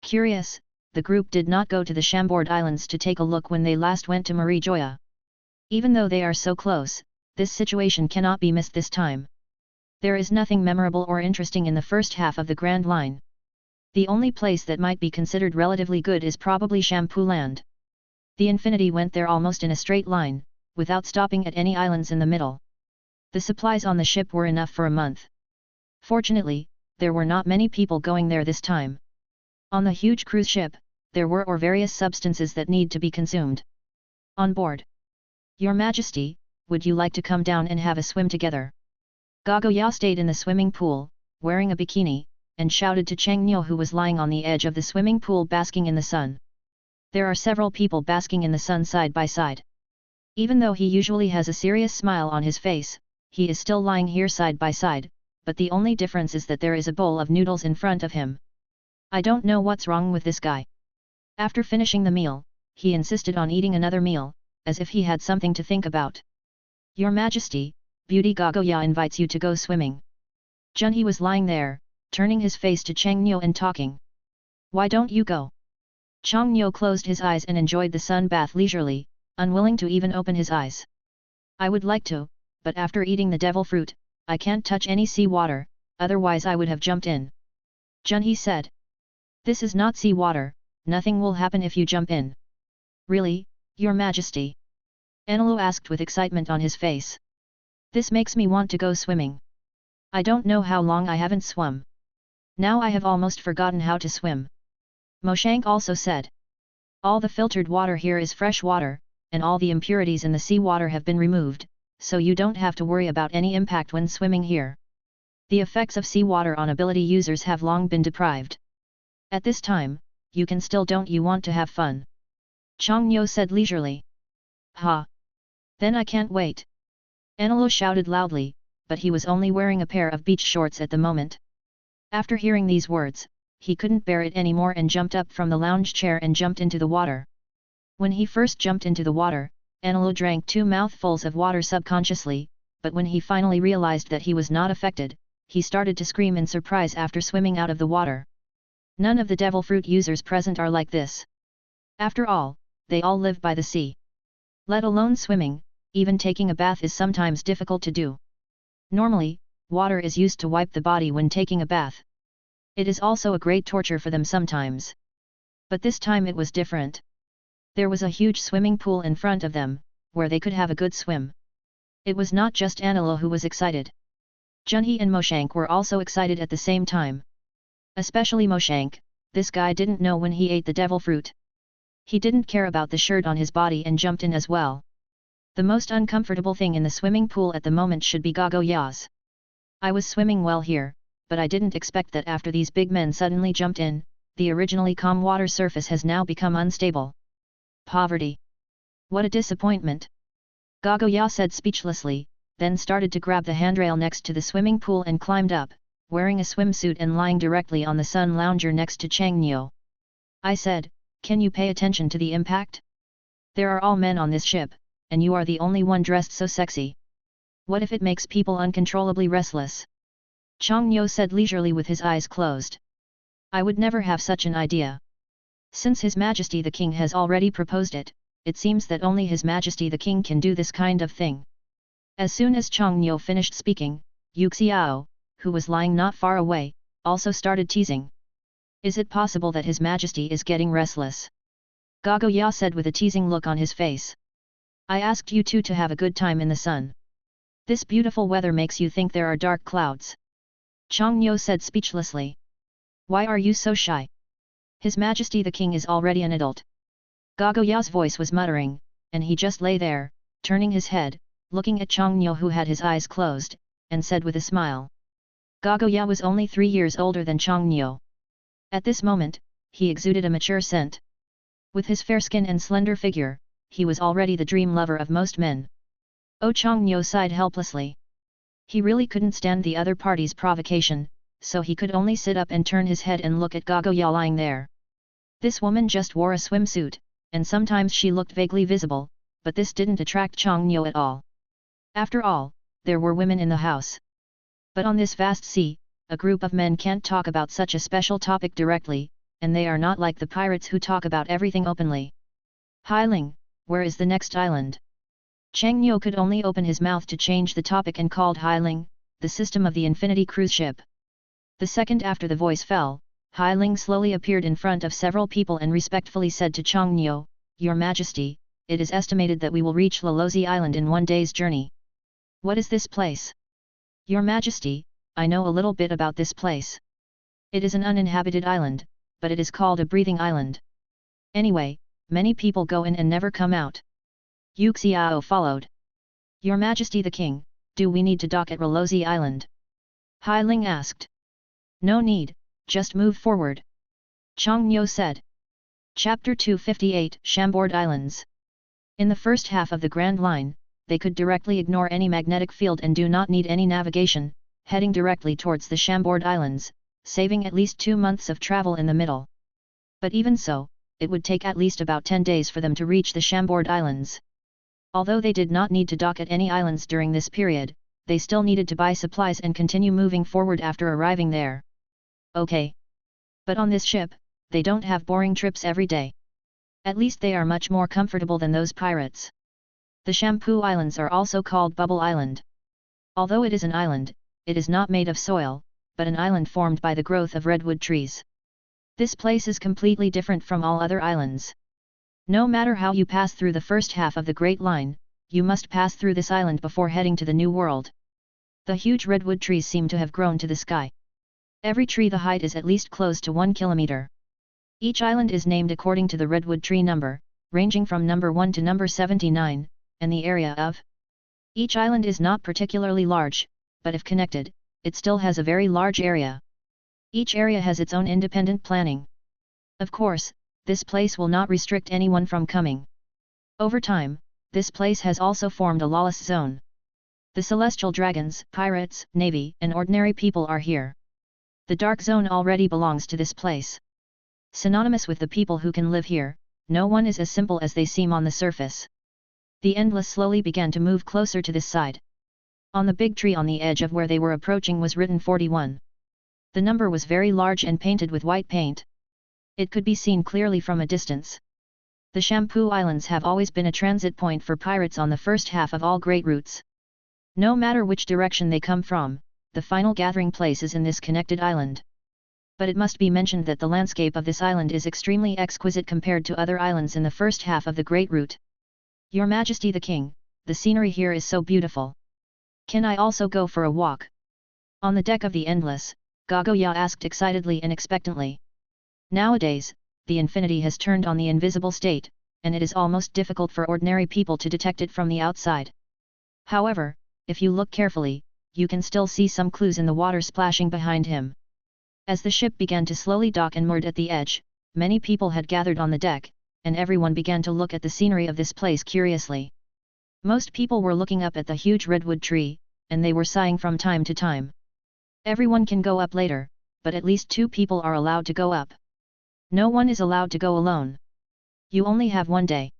Curious, the group did not go to the Chambord Islands to take a look when they last went to Marie Joya. Even though they are so close, this situation cannot be missed this time. There is nothing memorable or interesting in the first half of the Grand Line. The only place that might be considered relatively good is probably Shampoo Land. The Infinity went there almost in a straight line, without stopping at any islands in the middle. The supplies on the ship were enough for a month. Fortunately, there were not many people going there this time. On the huge cruise ship, there were various substances that need to be consumed. On board. Your Majesty, would you like to come down and have a swim together? Gagoya stayed in the swimming pool, wearing a bikini, and shouted to Chang Nyo who was lying on the edge of the swimming pool basking in the sun. There are several people basking in the sun side by side. Even though he usually has a serious smile on his face, he is still lying here side by side, but the only difference is that there is a bowl of noodles in front of him. I don't know what's wrong with this guy. After finishing the meal, he insisted on eating another meal, as if he had something to think about. Your Majesty, Beauty Gagoya invites you to go swimming. Junhee was lying there, turning his face to Chang Nyo and talking. Why don't you go? Chang Nyo closed his eyes and enjoyed the sun bath leisurely, unwilling to even open his eyes. I would like to, but after eating the devil fruit, I can't touch any sea water, otherwise I would have jumped in. Junhee said. This is not sea water, nothing will happen if you jump in. Really, Your Majesty? Enelu asked with excitement on his face. This makes me want to go swimming. I don't know how long I haven't swum. Now I have almost forgotten how to swim. Moshank also said. All the filtered water here is fresh water, and all the impurities in the sea water have been removed, so you don't have to worry about any impact when swimming here. The effects of seawater on ability users have long been deprived. At this time, you can still don't you want to have fun? Chang Nyo said leisurely. Ha! Then I can't wait. Enelu shouted loudly, but he was only wearing a pair of beach shorts at the moment. After hearing these words, he couldn't bear it anymore and jumped up from the lounge chair and jumped into the water. When he first jumped into the water, Enelu drank 2 mouthfuls of water subconsciously, but when he finally realized that he was not affected, he started to scream in surprise after swimming out of the water. None of the devil fruit users present are like this. After all, they all live by the sea. Let alone swimming, even taking a bath is sometimes difficult to do. Normally, water is used to wipe the body when taking a bath. It is also a great torture for them sometimes. But this time it was different. There was a huge swimming pool in front of them, where they could have a good swim. It was not just Anilo who was excited. Junhee and Moshank were also excited at the same time. Especially Moshank, this guy didn't know when he ate the devil fruit. He didn't care about the shirt on his body and jumped in as well. The most uncomfortable thing in the swimming pool at the moment should be Gago Ya's. I was swimming well here, but I didn't expect that after these big men suddenly jumped in, the originally calm water surface has now become unstable. Poverty. What a disappointment. Gago Ya said speechlessly, then started to grab the handrail next to the swimming pool and climbed up, wearing a swimsuit and lying directly on the sun lounger next to Chang Nyo. I said, can you pay attention to the impact? There are all men on this ship, and you are the only one dressed so sexy. What if it makes people uncontrollably restless? Chang Nyo said leisurely with his eyes closed. I would never have such an idea. Since His Majesty the King has already proposed it, it seems that only His Majesty the King can do this kind of thing. As soon as Chang Nyo finished speaking, Yu Xiao, who was lying not far away, also started teasing. Is it possible that His Majesty is getting restless? Gago Ya said with a teasing look on his face. I asked you two to have a good time in the sun. This beautiful weather makes you think there are dark clouds. Chang Nyo said speechlessly. Why are you so shy? His Majesty the King is already an adult. Gago Ya's voice was muttering, and he just lay there, turning his head, looking at Chang Nyo who had his eyes closed, and said with a smile. Gago Ya was only 3 years older than Chang Nyo. At this moment, he exuded a mature scent. With his fair skin and slender figure, he was already the dream lover of most men. Oh, Chang Nyo sighed helplessly. He really couldn't stand the other party's provocation, so he could only sit up and turn his head and look at Gago Ya lying there. This woman just wore a swimsuit, and sometimes she looked vaguely visible, but this didn't attract Chang Nyo at all. After all, there were women in the house. But on this vast sea, a group of men can't talk about such a special topic directly, and they are not like the pirates who talk about everything openly. Hailing, where is the next island? Chang Nyo could only open his mouth to change the topic and called Hailing, the system of the Infinity cruise ship. The second after the voice fell, Hailing slowly appeared in front of several people and respectfully said to Chang Nyo, Your Majesty, it is estimated that we will reach Lolozi Island in 1 day's journey. What is this place? Your Majesty, I know a little bit about this place. It is an uninhabited island, but it is called a breathing island. Anyway, many people go in and never come out. Yu Xiao followed. Your Majesty the King, do we need to dock at Lolozi Island? Hailing asked. No need, just move forward. Chang Nyo said. Chapter 258 Chambord Islands. In the first half of the Grand Line, they could directly ignore any magnetic field and do not need any navigation, heading directly towards the Chambord Islands, saving at least 2 months of travel in the middle. But even so, it would take at least about 10 days for them to reach the Chambord Islands. Although they did not need to dock at any islands during this period, they still needed to buy supplies and continue moving forward after arriving there. Okay. But on this ship, they don't have boring trips every day. At least they are much more comfortable than those pirates. The Shampoo Islands are also called Bubble Island. Although it is an island, it is not made of soil, but an island formed by the growth of redwood trees. This place is completely different from all other islands. No matter how you pass through the first half of the Great Line, you must pass through this island before heading to the New World. The huge redwood trees seem to have grown to the sky. Every tree the height is at least close to 1 kilometer. Each island is named according to the redwood tree number, ranging from number 1 to number 79, and the area of each island is not particularly large, but if connected, it still has a very large area. Each area has its own independent planning. Of course, this place will not restrict anyone from coming. Over time, this place has also formed a lawless zone. The celestial dragons, pirates, navy, and ordinary people are here. The dark zone already belongs to this place. Synonymous with the people who can live here, no one is as simple as they seem on the surface. The Endless slowly began to move closer to this side. On the big tree on the edge of where they were approaching was written 41. The number was very large and painted with white paint. It could be seen clearly from a distance. The Shampoo Islands have always been a transit point for pirates on the first half of all great routes. No matter which direction they come from, the final gathering place is in this connected island. But it must be mentioned that the landscape of this island is extremely exquisite compared to other islands in the first half of the Great Route. Your Majesty the King, the scenery here is so beautiful. Can I also go for a walk? On the deck of the Endless, Gagoya asked excitedly and expectantly. Nowadays, the infinity has turned on the invisible state, and it is almost difficult for ordinary people to detect it from the outside. However, if you look carefully, you can still see some clues in the water splashing behind him. As the ship began to slowly dock and moored at the edge, many people had gathered on the deck, and everyone began to look at the scenery of this place curiously. Most people were looking up at the huge redwood tree, and they were sighing from time to time. Everyone can go up later, but at least 2 people are allowed to go up. No one is allowed to go alone. You only have 1 day.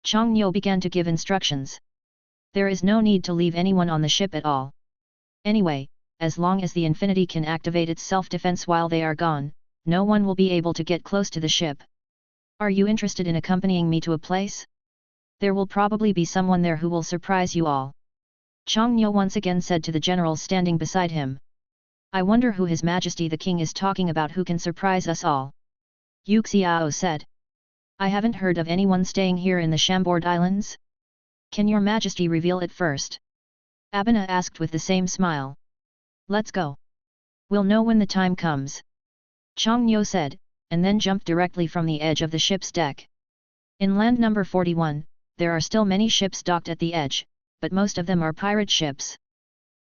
Chang Nyo began to give instructions. There is no need to leave anyone on the ship at all. Anyway, as long as the infinity can activate its self-defense while they are gone, no one will be able to get close to the ship. Are you interested in accompanying me to a place? There will probably be someone there who will surprise you all. Chang Nyo once again said to the generals standing beside him. I wonder who His Majesty the King is talking about who can surprise us all. Yu Xiao said. I haven't heard of anyone staying here in the Chambord Islands. Can your Majesty reveal it first? Abena asked with the same smile. Let's go. We'll know when the time comes. Chang Nyo said, and then jumped directly from the edge of the ship's deck. In land number 41, there are still many ships docked at the edge, but most of them are pirate ships.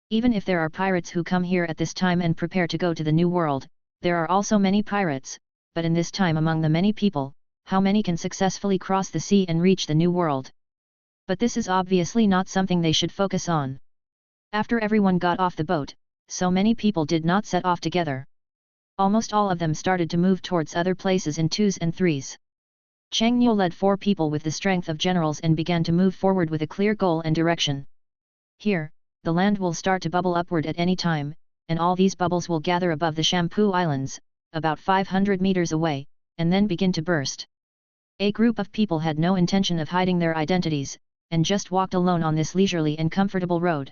Even if there are pirates who come here at this time and prepare to go to the New World, there are also many pirates, but in this time among the many people, how many can successfully cross the sea and reach the New World? But this is obviously not something they should focus on. After everyone got off the boat, so many people did not set off together. Almost all of them started to move towards other places in 2s and 3s. Chang Nyo led 4 people with the strength of generals and began to move forward with a clear goal and direction. Here, the land will start to bubble upward at any time, and all these bubbles will gather above the Shampoo Islands, about 500 meters away, and then begin to burst. A group of people had no intention of hiding their identities, and just walked alone on this leisurely and comfortable road.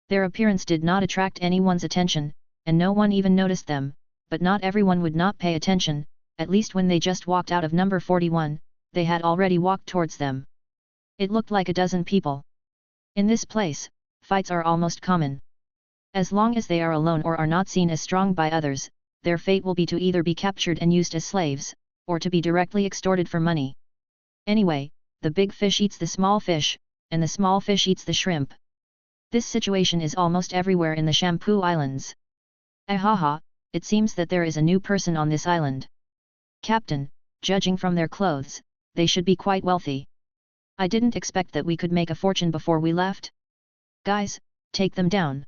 Their appearance did not attract anyone's attention, and no one even noticed them, but not everyone would not pay attention. At least when they just walked out of number 41, they had already walked towards them. It looked like a dozen people. In this place, fights are almost common. As long as they are alone or are not seen as strong by others, their fate will be to either be captured and used as slaves, or to be directly extorted for money. Anyway, the big fish eats the small fish, and the small fish eats the shrimp. This situation is almost everywhere in the Shampoo Islands. Ahaha, it seems that there is a new person on this island. Captain, judging from their clothes, they should be quite wealthy. I didn't expect that we could make a fortune before we left. Guys, take them down.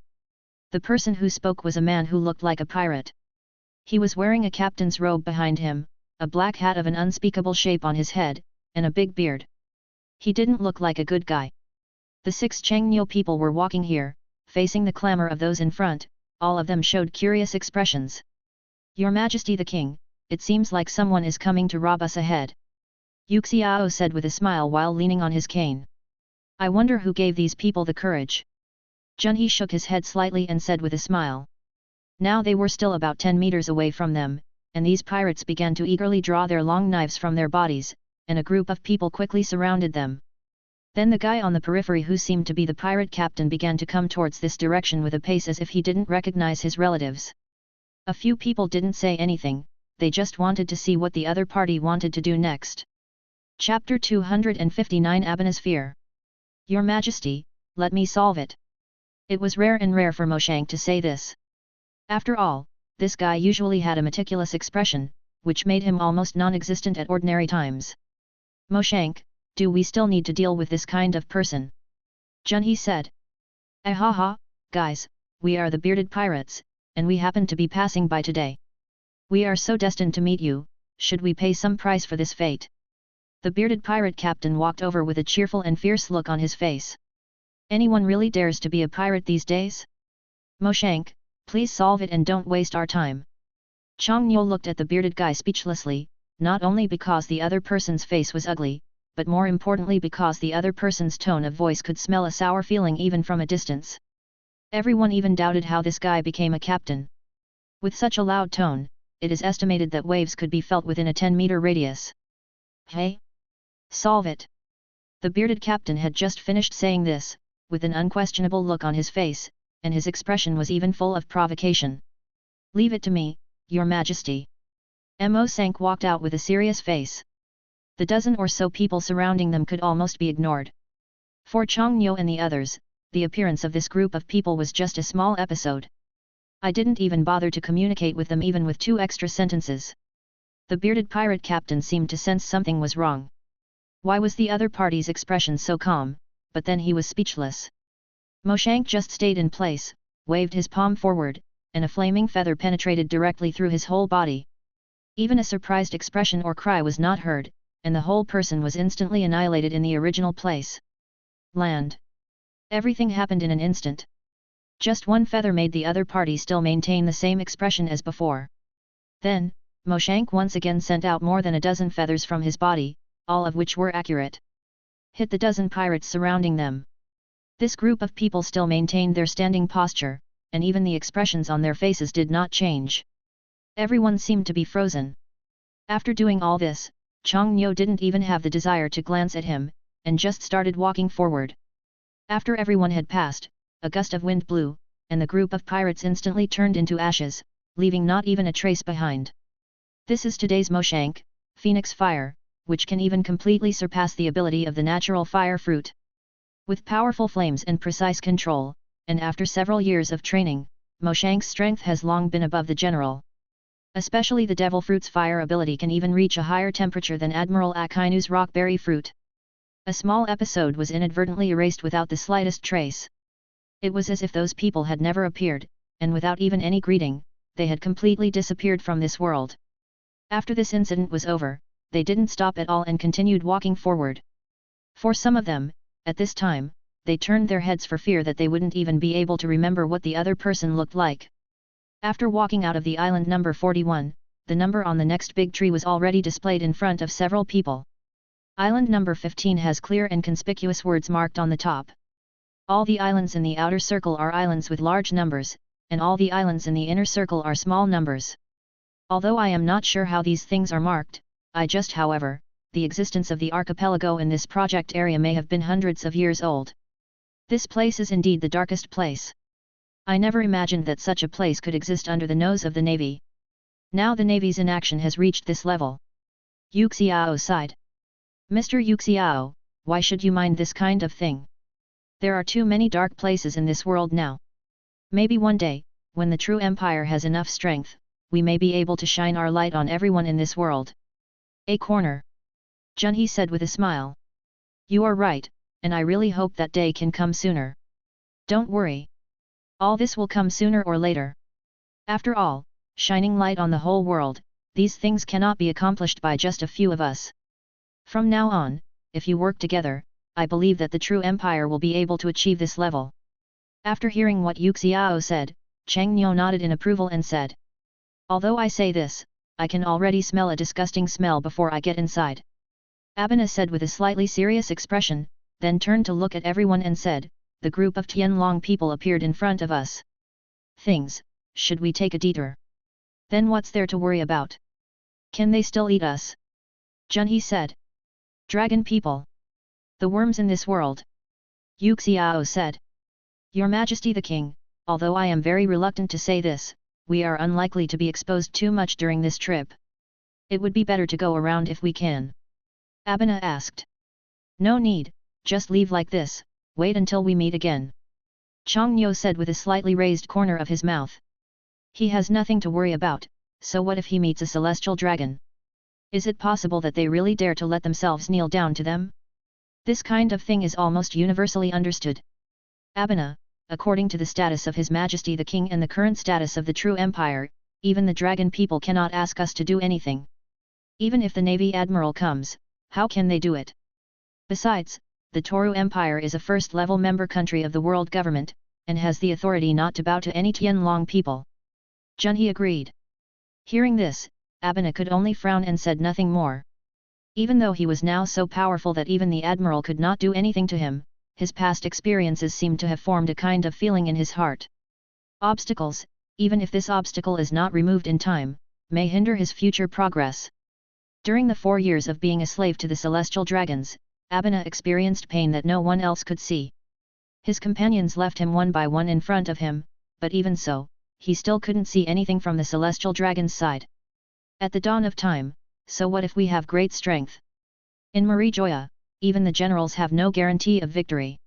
The person who spoke was a man who looked like a pirate. He was wearing a captain's robe behind him, a black hat of an unspeakable shape on his head, and a big beard. He didn't look like a good guy. The 6 Changnyo people were walking here, facing the clamor of those in front. All of them showed curious expressions. Your Majesty the King, it seems like someone is coming to rob us ahead. Yu Xiao said with a smile while leaning on his cane. I wonder who gave these people the courage. Junhee shook his head slightly and said with a smile. Now they were still about 10 meters away from them, and these pirates began to eagerly draw their long knives from their bodies, and a group of people quickly surrounded them. Then the guy on the periphery who seemed to be the pirate captain began to come towards this direction with a pace as if he didn't recognize his relatives. A few people didn't say anything, they just wanted to see what the other party wanted to do next. Chapter 259 Abena's Fear. Your Majesty, let me solve it. It was rare for Moshank to say this. After all, this guy usually had a meticulous expression, which made him almost non-existent at ordinary times. Moshank, do we still need to deal with this kind of person? Junhee said. Ahaha, guys, we are the bearded pirates, and we happen to be passing by today. We are so destined to meet you, should we pay some price for this fate? The bearded pirate captain walked over with a cheerful and fierce look on his face. Anyone really dares to be a pirate these days? Moshank, please solve it and don't waste our time. Chang Nyo looked at the bearded guy speechlessly, not only because the other person's face was ugly, but more importantly because the other person's tone of voice could smell a sour feeling even from a distance. Everyone even doubted how this guy became a captain. With such a loud tone, it is estimated that waves could be felt within a 10-meter radius. Hey? Solve it! The bearded captain had just finished saying this, with an unquestionable look on his face, and his expression was even full of provocation. "Leave it to me, your majesty." Mo Sank walked out with a serious face. The dozen or so people surrounding them could almost be ignored. For Chang Nyo and the others, the appearance of this group of people was just a small episode. "I didn't even bother to communicate with them even with 2 extra sentences." The bearded pirate captain seemed to sense something was wrong. Why was the other party's expression so calm, but then he was speechless. Mo Shank just stayed in place, waved his palm forward, and a flaming feather penetrated directly through his whole body. Even a surprised expression or cry was not heard, and the whole person was instantly annihilated in the original place. Land. Everything happened in an instant. Just one feather made the other party still maintain the same expression as before. Then, Mo Shank once again sent out more than a dozen feathers from his body, all of which were accurate. Hit the dozen pirates surrounding them. This group of people still maintained their standing posture, and even the expressions on their faces did not change. Everyone seemed to be frozen. After doing all this, Chang Nyo didn't even have the desire to glance at him, and just started walking forward. After everyone had passed, a gust of wind blew, and the group of pirates instantly turned into ashes, leaving not even a trace behind. This is today's Mo Shank, Phoenix Fire, which can even completely surpass the ability of the natural fire fruit. With powerful flames and precise control, and after several years of training, Mo Shank's strength has long been above the general. Especially the devil fruit's fire ability can even reach a higher temperature than Admiral Akainu's rockberry fruit. A small episode was inadvertently erased without the slightest trace. It was as if those people had never appeared, and without even any greeting, they had completely disappeared from this world. After this incident was over, they didn't stop at all and continued walking forward. For some of them, at this time, they turned their heads for fear that they wouldn't even be able to remember what the other person looked like. After walking out of the island number 41, the number on the next big tree was already displayed in front of several people. Island number 15 has clear and conspicuous words marked on the top. All the islands in the outer circle are islands with large numbers, and all the islands in the inner circle are small numbers. Although I am not sure how these things are marked, however, the existence of the archipelago in this project area may have been hundreds of years old. This place is indeed the darkest place. I never imagined that such a place could exist under the nose of the Navy. Now the Navy's inaction has reached this level. Yu Xiao sighed. Mr. Yu Xiao, why should you mind this kind of thing? There are too many dark places in this world now. Maybe one day, when the true empire has enough strength, we may be able to shine our light on everyone in this world. A corner. Junhee said with a smile. You are right, and I really hope that day can come sooner. Don't worry. All this will come sooner or later. After all, shining light on the whole world, these things cannot be accomplished by just a few of us. From now on, if you work together, I believe that the true empire will be able to achieve this level. After hearing what Yu Xiao said, Chang Nyo nodded in approval and said. Although I say this, I can already smell a disgusting smell before I get inside. Abena said with a slightly serious expression, then turned to look at everyone and said, the group of Tianlong people appeared in front of us. Things, should we take a detour? Then what's there to worry about? Can they still eat us? Junhee said. Dragon people. The worms in this world. Yu Xiao said. Your Majesty the King, although I am very reluctant to say this, we are unlikely to be exposed too much during this trip. It would be better to go around if we can. Abena asked. No need, just leave like this, wait until we meet again. Chang Nyo said with a slightly raised corner of his mouth. He has nothing to worry about, so what if he meets a celestial dragon? Is it possible that they really dare to let themselves kneel down to them? This kind of thing is almost universally understood. Abena, according to the status of His Majesty the King and the current status of the true empire, even the dragon people cannot ask us to do anything. Even if the Navy Admiral comes, how can they do it? Besides, the Toru Empire is a first-level member country of the world government, and has the authority not to bow to any Tianlong people. Junhee agreed. Hearing this, Abena could only frown and said nothing more. Even though he was now so powerful that even the Admiral could not do anything to him, his past experiences seemed to have formed a kind of feeling in his heart. Obstacles, even if this obstacle is not removed in time, may hinder his future progress. During the 4 years of being a slave to the celestial dragons, Abena experienced pain that no one else could see. His companions left him one by one in front of him, but even so, he still couldn't see anything from the celestial dragon's side. At the dawn of time, so what if we have great strength? In Marie Joya, even the generals have no guarantee of victory.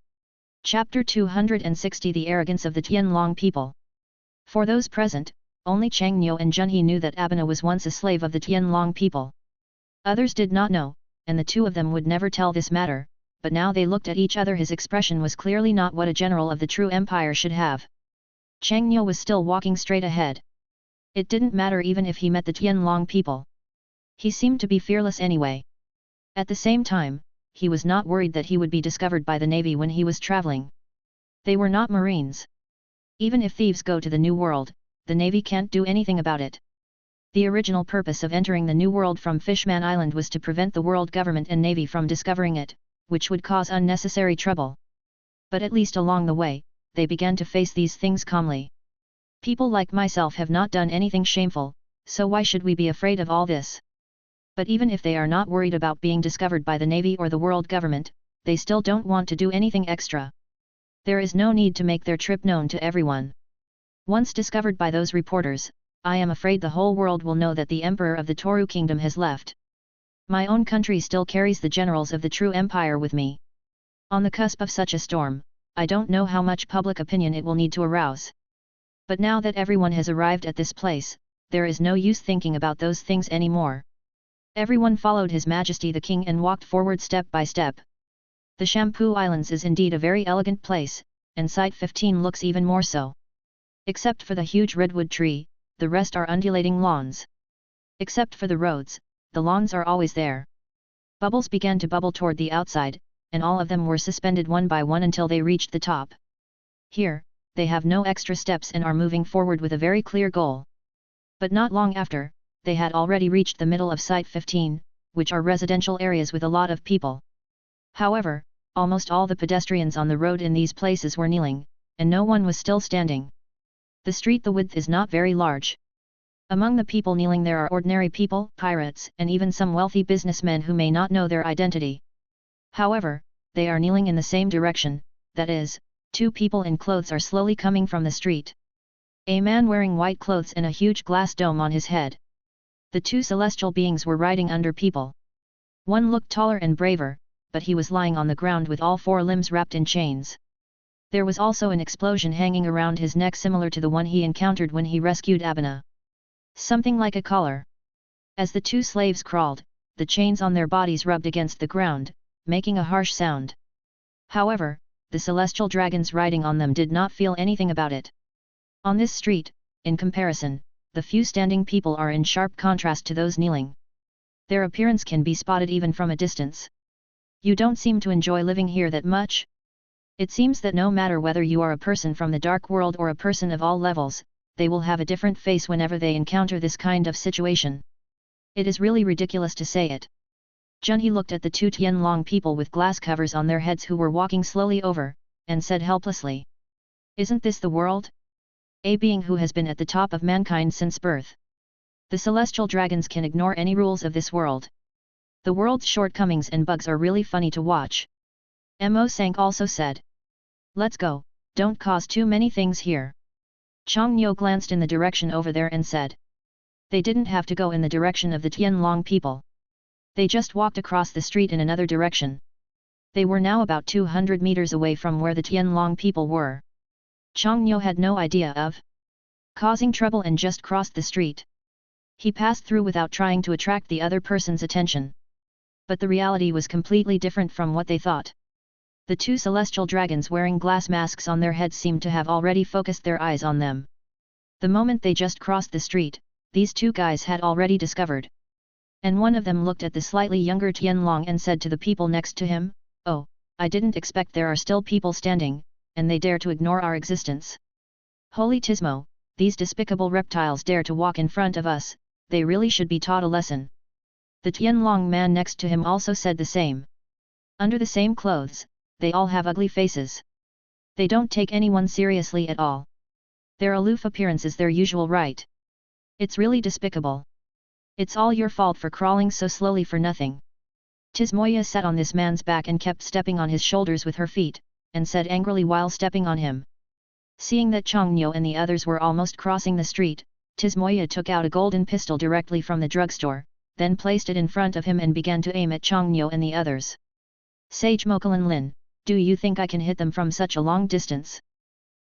Chapter 260 The Arrogance of the Tianlong People. For those present, only Chang Niu and Junhe knew that Abena was once a slave of the Tianlong people. Others did not know, and the two of them would never tell this matter, but now they looked at each other. His expression was clearly not what a general of the true empire should have. Chang Niu was still walking straight ahead. It didn't matter even if he met the Tianlong people. He seemed to be fearless anyway. At the same time, he was not worried that he would be discovered by the navy when he was traveling. They were not marines. Even if thieves go to the New World, the navy can't do anything about it. The original purpose of entering the New World from Fishman Island was to prevent the world government and navy from discovering it, which would cause unnecessary trouble. But at least along the way, they began to face these things calmly. People like myself have not done anything shameful, so why should we be afraid of all this? But even if they are not worried about being discovered by the navy or the world government, they still don't want to do anything extra. There is no need to make their trip known to everyone. Once discovered by those reporters, I am afraid the whole world will know that the emperor of the Toru kingdom has left. My own country still carries the generals of the true empire with me. On the cusp of such a storm, I don't know how much public opinion it will need to arouse. But now that everyone has arrived at this place, there is no use thinking about those things anymore. Everyone followed His Majesty the King and walked forward step by step. The Shampoo Islands is indeed a very elegant place, and Site 15 looks even more so. Except for the huge redwood tree, the rest are undulating lawns. Except for the roads, the lawns are always there. Bubbles began to bubble toward the outside, and all of them were suspended one by one until they reached the top. Here, they have no extra steps and are moving forward with a very clear goal. But not long after, they had already reached the middle of Site 15, which are residential areas with a lot of people. However, almost all the pedestrians on the road in these places were kneeling, and no one was still standing. The width is not very large. Among the people kneeling there are ordinary people, pirates, and even some wealthy businessmen who may not know their identity. However, they are kneeling in the same direction, that is, two people in clothes are slowly coming from the street. A man wearing white clothes and a huge glass dome on his head. The two celestial beings were riding under people. One looked taller and braver, but he was lying on the ground with all four limbs wrapped in chains. There was also an explosion hanging around his neck similar to the one he encountered when he rescued Abena. Something like a collar. As the two slaves crawled, the chains on their bodies rubbed against the ground, making a harsh sound. However, the celestial dragons riding on them did not feel anything about it. On this street, in comparison, the few standing people are in sharp contrast to those kneeling. Their appearance can be spotted even from a distance. You don't seem to enjoy living here that much? It seems that no matter whether you are a person from the dark world or a person of all levels, they will have a different face whenever they encounter this kind of situation. It is really ridiculous to say it. Junhe looked at the two Tianlong people with glass covers on their heads who were walking slowly over, and said helplessly. Isn't this the world? A being who has been at the top of mankind since birth. The celestial dragons can ignore any rules of this world. The world's shortcomings and bugs are really funny to watch. Mo Sank also said. Let's go, don't cause too many things here. Chang Niu glanced in the direction over there and said. They didn't have to go in the direction of the Tianlong people. They just walked across the street in another direction. They were now about 200 meters away from where the Tianlong people were. Chang Niu had no idea of causing trouble and just crossed the street. He passed through without trying to attract the other person's attention. But the reality was completely different from what they thought. The two celestial dragons wearing glass masks on their heads seemed to have already focused their eyes on them. The moment they just crossed the street, these two guys had already discovered. And one of them looked at the slightly younger Tianlong and said to the people next to him, Oh, I didn't expect there are still people standing, and they dare to ignore our existence. Holy Tismo, these despicable reptiles dare to walk in front of us, they really should be taught a lesson. The Tianlong man next to him also said the same. Under the same clothes, they all have ugly faces. They don't take anyone seriously at all. Their aloof appearance is their usual right. It's really despicable. It's all your fault for crawling so slowly for nothing. Tismoya sat on this man's back and kept stepping on his shoulders with her feet, and said angrily while stepping on him. Seeing that Chongnyo and the others were almost crossing the street, Tismoya took out a golden pistol directly from the drugstore, then placed it in front of him and began to aim at Chongnyo and the others. "Sage Mokulan Lin, do you think I can hit them from such a long distance?"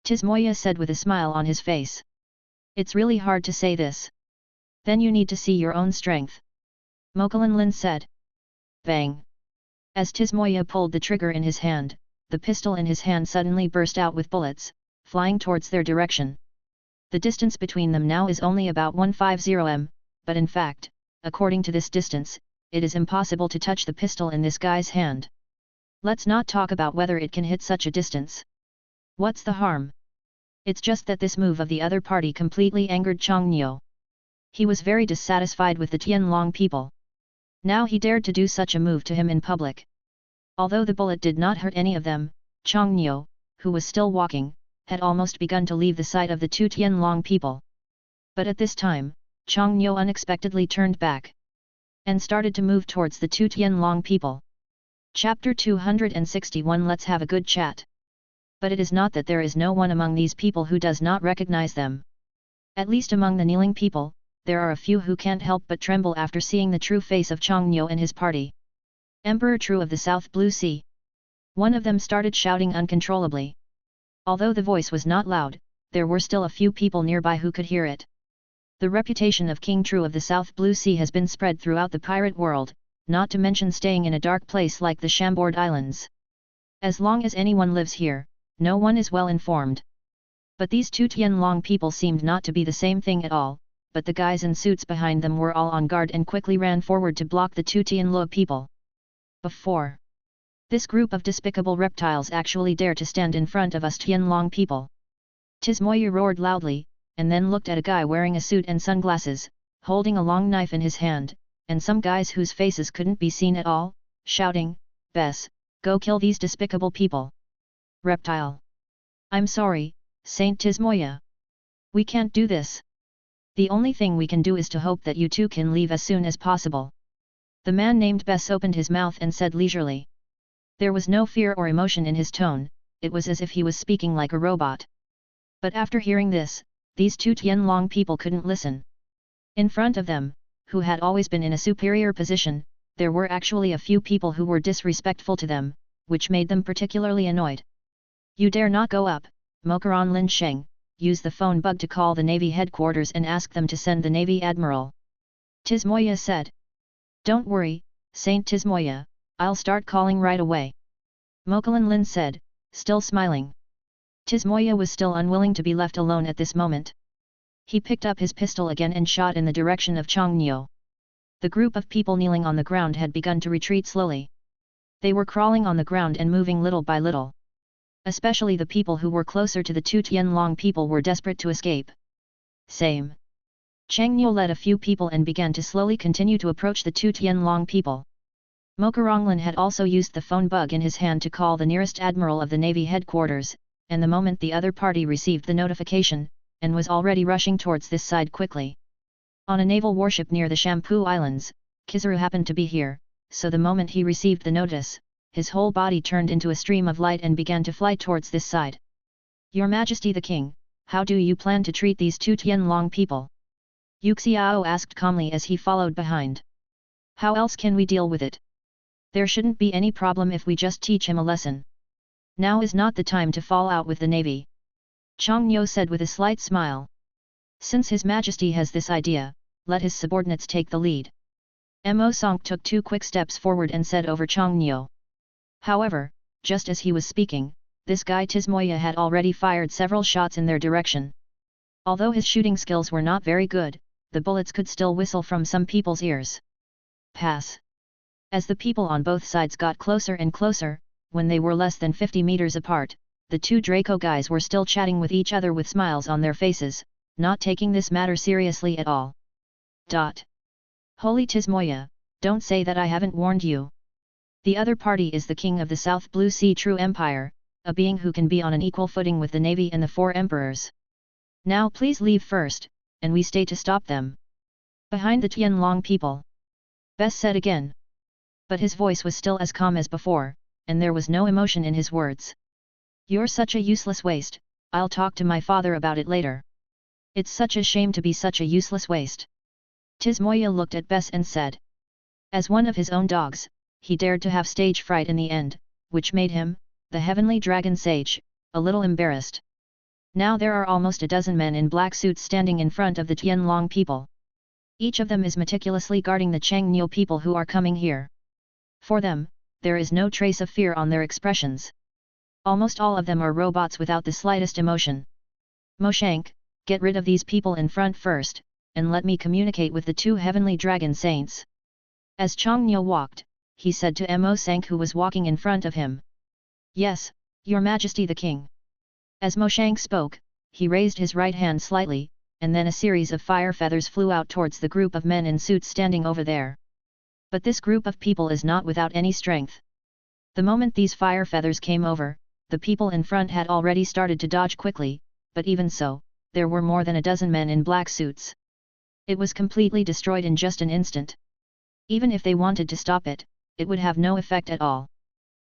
Tismoya said with a smile on his face. "It's really hard to say this. Then you need to see your own strength." Mokulan Lin said. Bang! As Tismoya pulled the trigger in his hand, the pistol in his hand suddenly burst out with bullets, flying towards their direction. The distance between them now is only about 150 m, but in fact, according to this distance, it is impossible to touch the pistol in this guy's hand. Let's not talk about whether it can hit such a distance. What's the harm? It's just that this move of the other party completely angered Chongnyo. He was very dissatisfied with the Tianlong people. Now he dared to do such a move to him in public. Although the bullet did not hurt any of them, Chongnyo, who was still walking, had almost begun to leave the sight of the two Tianlong people. But at this time, Chongnyo unexpectedly turned back and started to move towards the two Tianlong people. Chapter 261. Let's have a good chat. But it is not that there is no one among these people who does not recognize them. At least among the kneeling people, there are a few who can't help but tremble after seeing the true face of Chongnyo and his party. "Emperor True of the South Blue Sea!" One of them started shouting uncontrollably. Although the voice was not loud, there were still a few people nearby who could hear it. The reputation of King True of the South Blue Sea has been spread throughout the pirate world, not to mention staying in a dark place like the Chambord Islands. As long as anyone lives here, no one is well informed. But these two Tianlong people seemed not to be the same thing at all, but the guys in suits behind them were all on guard and quickly ran forward to block the two Tianluo people. Before this group of despicable reptiles actually dare to stand in front of us Tianlong people. Tismoya roared loudly, and then looked at a guy wearing a suit and sunglasses, holding a long knife in his hand, and some guys whose faces couldn't be seen at all, shouting, "Bess, go kill these despicable people." "Reptile! I'm sorry, Saint Tismoya. We can't do this. The only thing we can do is to hope that you two can leave as soon as possible." The man named Bess opened his mouth and said leisurely. There was no fear or emotion in his tone, it was as if he was speaking like a robot. But after hearing this, these two Tianlong people couldn't listen. In front of them, who had always been in a superior position, there were actually a few people who were disrespectful to them, which made them particularly annoyed. "You dare not go up, Mokaran Lin Sheng, use the phone bug to call the Navy headquarters and ask them to send the Navy Admiral," Tismoya said. "Don't worry, Saint Tismoya, I'll start calling right away," Mokulan Lin said, still smiling. Tismoya was still unwilling to be left alone at this moment. He picked up his pistol again and shot in the direction of Chongnyo. The group of people kneeling on the ground had begun to retreat slowly. They were crawling on the ground and moving little by little. Especially the people who were closer to the two Tianlong people were desperate to escape. Same. Chongnyo led a few people and began to slowly continue to approach the two Tianlong people. Mokaranglin had also used the phone bug in his hand to call the nearest admiral of the Navy headquarters, and the moment the other party received the notification, and was already rushing towards this side quickly. On a naval warship near the Shampoo Islands, Kizaru happened to be here, so the moment he received the notice, his whole body turned into a stream of light and began to fly towards this side. "Your Majesty the King, how do you plan to treat these two Tianlong people?" Yuxiao asked calmly as he followed behind. "How else can we deal with it? There shouldn't be any problem if we just teach him a lesson. Now is not the time to fall out with the Navy," Chongnyo said with a slight smile. "Since His Majesty has this idea, let his subordinates take the lead." Mo Song took 2 quick steps forward and said over Chongnyo. However, just as he was speaking, this guy Tismoya had already fired several shots in their direction. Although his shooting skills were not very good, the bullets could still whistle from some people's ears. Pass. As the people on both sides got closer and closer, when they were less than 50 meters apart, the two Draco guys were still chatting with each other with smiles on their faces, not taking this matter seriously at all. "Holy Tismoya, don't say that I haven't warned you. The other party is the King of the South Blue Sea True Empire, a being who can be on an equal footing with the Navy and the 4 emperors. Now please leave first, and we stay to stop them." Behind the Tianlong people, Bess said again. But his voice was still as calm as before, and there was no emotion in his words. You're such a useless waste, I'll talk to my father about it later. It's such a shame to be such a useless waste. Tismoya looked at Bess and said. As one of his own dogs, he dared to have stage fright in the end, which made him, the heavenly dragon sage, a little embarrassed. Now there are almost a dozen men in black suits standing in front of the Tianlong people. Each of them is meticulously guarding the Changniu people who are coming here. For them, there is no trace of fear on their expressions. Almost all of them are robots without the slightest emotion. Mo Shank, get rid of these people in front first, and let me communicate with the two heavenly dragon saints. As Changniu walked, he said to Mo Shank who was walking in front of him. Yes, Your Majesty the King. As Mo Shank spoke, he raised his right hand slightly, and then a series of fire feathers flew out towards the group of men in suits standing over there. But this group of people is not without any strength. The moment these fire feathers came over, the people in front had already started to dodge quickly, but even so, there were more than a dozen men in black suits. It was completely destroyed in just an instant. Even if they wanted to stop it, it would have no effect at all.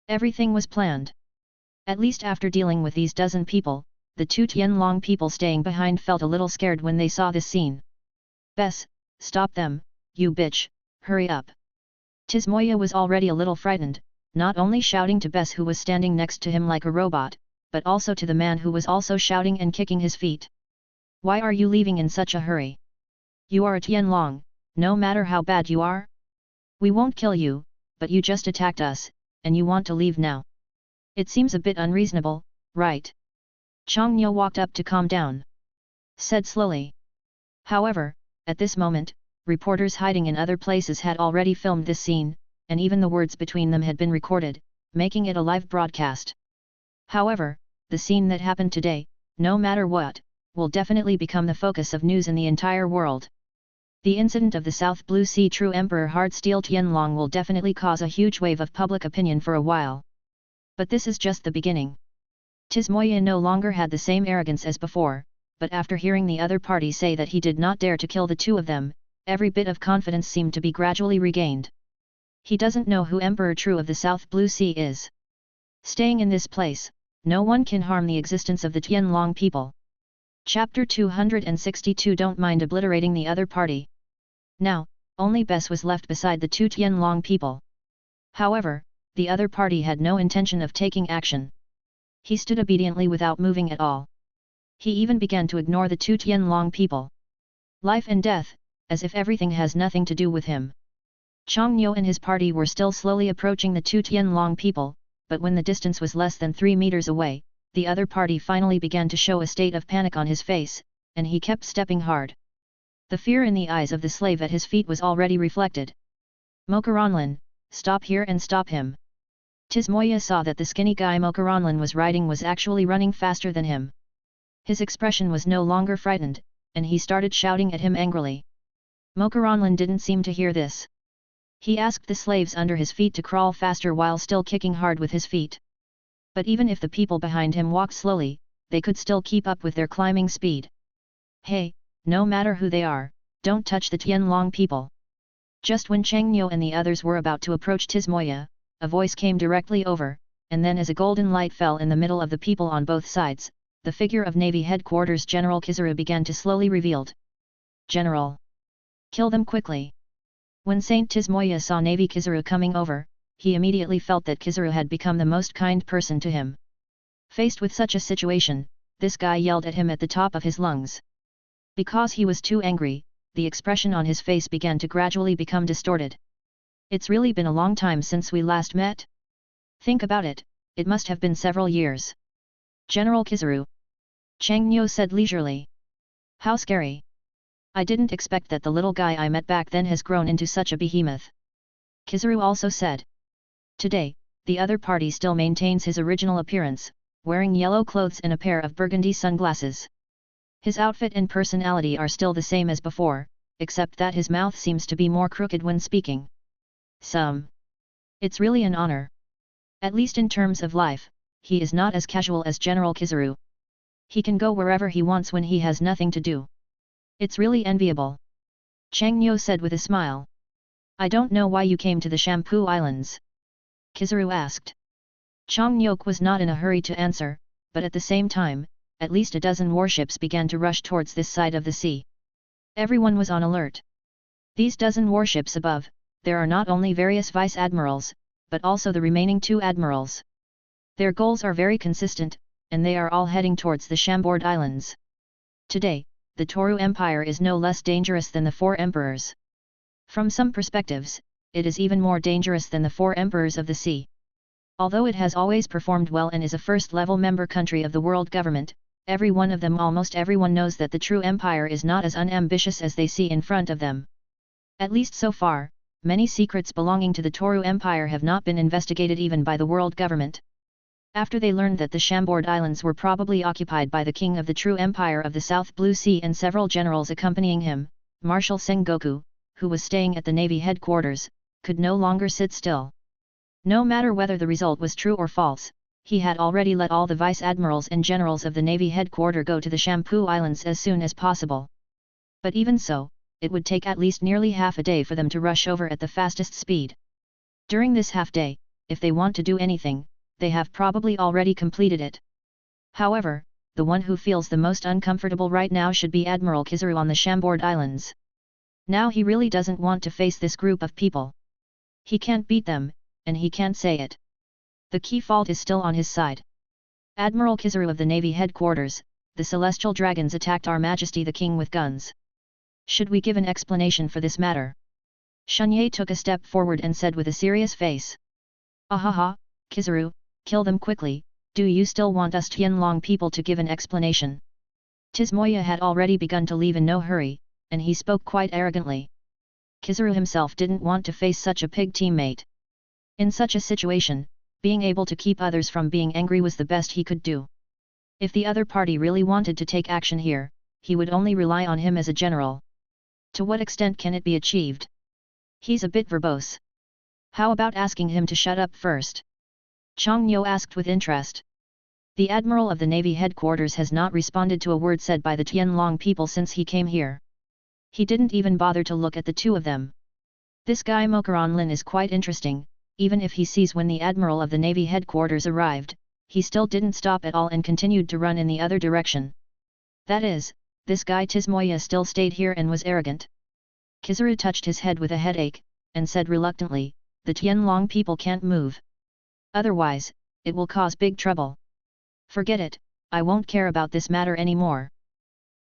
Everything was planned. At least after dealing with these dozen people, the two Tianlong people staying behind felt a little scared when they saw this scene. Bess, stop them, you bitch, hurry up. Tismoya was already a little frightened, not only shouting to Bess who was standing next to him like a robot, but also to the man who was also shouting and kicking his feet. Why are you leaving in such a hurry? You are a Tianlong, no matter how bad you are? We won't kill you, but you just attacked us, and you want to leave now. It seems a bit unreasonable, right? Changniu walked up to calm down. Said slowly. However, at this moment, reporters hiding in other places had already filmed this scene, and even the words between them had been recorded, making it a live broadcast. However, the scene that happened today, no matter what, will definitely become the focus of news in the entire world. The incident of the South Blue Sea True Emperor Hard Steel Tianlong will definitely cause a huge wave of public opinion for a while. But this is just the beginning. Tismoya no longer had the same arrogance as before, but after hearing the other party say that he did not dare to kill the two of them, every bit of confidence seemed to be gradually regained. He doesn't know who Emperor True of the South Blue Sea is. Staying in this place, no one can harm the existence of the Tianlong people. Chapter 262 Don't mind obliterating the other party. Now, only Bess was left beside the two Tianlong people. However, the other party had no intention of taking action. He stood obediently without moving at all. He even began to ignore the two Tianlong people. Life and death, as if everything has nothing to do with him. Changniu and his party were still slowly approaching the two Tianlong people, but when the distance was less than 3 meters away, the other party finally began to show a state of panic on his face, and he kept stepping hard. The fear in the eyes of the slave at his feet was already reflected. Mokaranlin, stop here and stop him. Tismoya saw that the skinny guy Mokaranlin was riding was actually running faster than him. His expression was no longer frightened, and he started shouting at him angrily. Mokaranlin didn't seem to hear this. He asked the slaves under his feet to crawl faster while still kicking hard with his feet. But even if the people behind him walked slowly, they could still keep up with their climbing speed. Hey, no matter who they are, don't touch the Tianlong people. Just when Changniu and the others were about to approach Tismoya, a voice came directly over, and then as a golden light fell in the middle of the people on both sides, the figure of Navy Headquarters General Kizaru began to slowly revealed. General! Kill them quickly! When Saint Tismoya saw Navy Kizaru coming over, he immediately felt that Kizaru had become the most kind person to him. Faced with such a situation, this guy yelled at him at the top of his lungs. Because he was too angry, the expression on his face began to gradually become distorted. It's really been a long time since we last met? Think about it, it must have been several years. General Kizaru. Changniu said leisurely. How scary. I didn't expect that the little guy I met back then has grown into such a behemoth. Kizaru also said. Today, the other party still maintains his original appearance, wearing yellow clothes and a pair of burgundy sunglasses. His outfit and personality are still the same as before, except that his mouth seems to be more crooked when speaking. It's really an honor. At least in terms of life, he is not as casual as General Kizaru. He can go wherever he wants when he has nothing to do. It's really enviable. Changniu said with a smile. I don't know why you came to the Shampoo Islands. Kizaru asked. Changniu was not in a hurry to answer, but at the same time, at least a dozen warships began to rush towards this side of the sea. Everyone was on alert. These dozen warships above, there are not only various vice-admirals, but also the remaining 2 admirals. Their goals are very consistent, and they are all heading towards the Chambord Islands. Today, the Toru Empire is no less dangerous than the 4 emperors. From some perspectives, it is even more dangerous than the 4 emperors of the sea. Although it has always performed well and is a first-level member country of the world government, every one of them, almost everyone, knows that the true empire is not as unambitious as they see in front of them. At least so far, many secrets belonging to the Toru Empire have not been investigated even by the world government. After they learned that the Chambord Islands were probably occupied by the king of the true empire of the South Blue Sea and several generals accompanying him, Marshal Sengoku, who was staying at the Navy headquarters, could no longer sit still. No matter whether the result was true or false, he had already let all the vice-admirals and generals of the Navy headquarters go to the Shampoo Islands as soon as possible. But even so, it would take at least nearly half a day for them to rush over at the fastest speed. During this half day, if they want to do anything, they have probably already completed it. However, the one who feels the most uncomfortable right now should be Admiral Kizaru on the Chambord Islands. Now he really doesn't want to face this group of people. He can't beat them, and he can't say it. The key fault is still on his side. Admiral Kizaru of the Navy headquarters, the Celestial Dragons attacked Our Majesty the King with guns. Should we give an explanation for this matter? Shunye took a step forward and said with a serious face. Ahaha, Kizaru, kill them quickly. Do you still want us Tianlong people to give an explanation? Tismoya had already begun to leave in no hurry, and he spoke quite arrogantly. Kizaru himself didn't want to face such a pig teammate. In such a situation, being able to keep others from being angry was the best he could do. If the other party really wanted to take action here, he would only rely on him as a general. To what extent can it be achieved? He's a bit verbose. How about asking him to shut up first? Chang Nyo asked with interest. The Admiral of the Navy headquarters has not responded to a word said by the Tianlong people since he came here. He didn't even bother to look at the 2 of them. This guy Mokaran Lin is quite interesting. Even if he sees when the Admiral of the Navy headquarters arrived, he still didn't stop at all and continued to run in the other direction. That is, this guy Tismoya still stayed here and was arrogant. Kizaru touched his head with a headache, and said reluctantly, the Tianlong people can't move. Otherwise, it will cause big trouble. Forget it, I won't care about this matter anymore.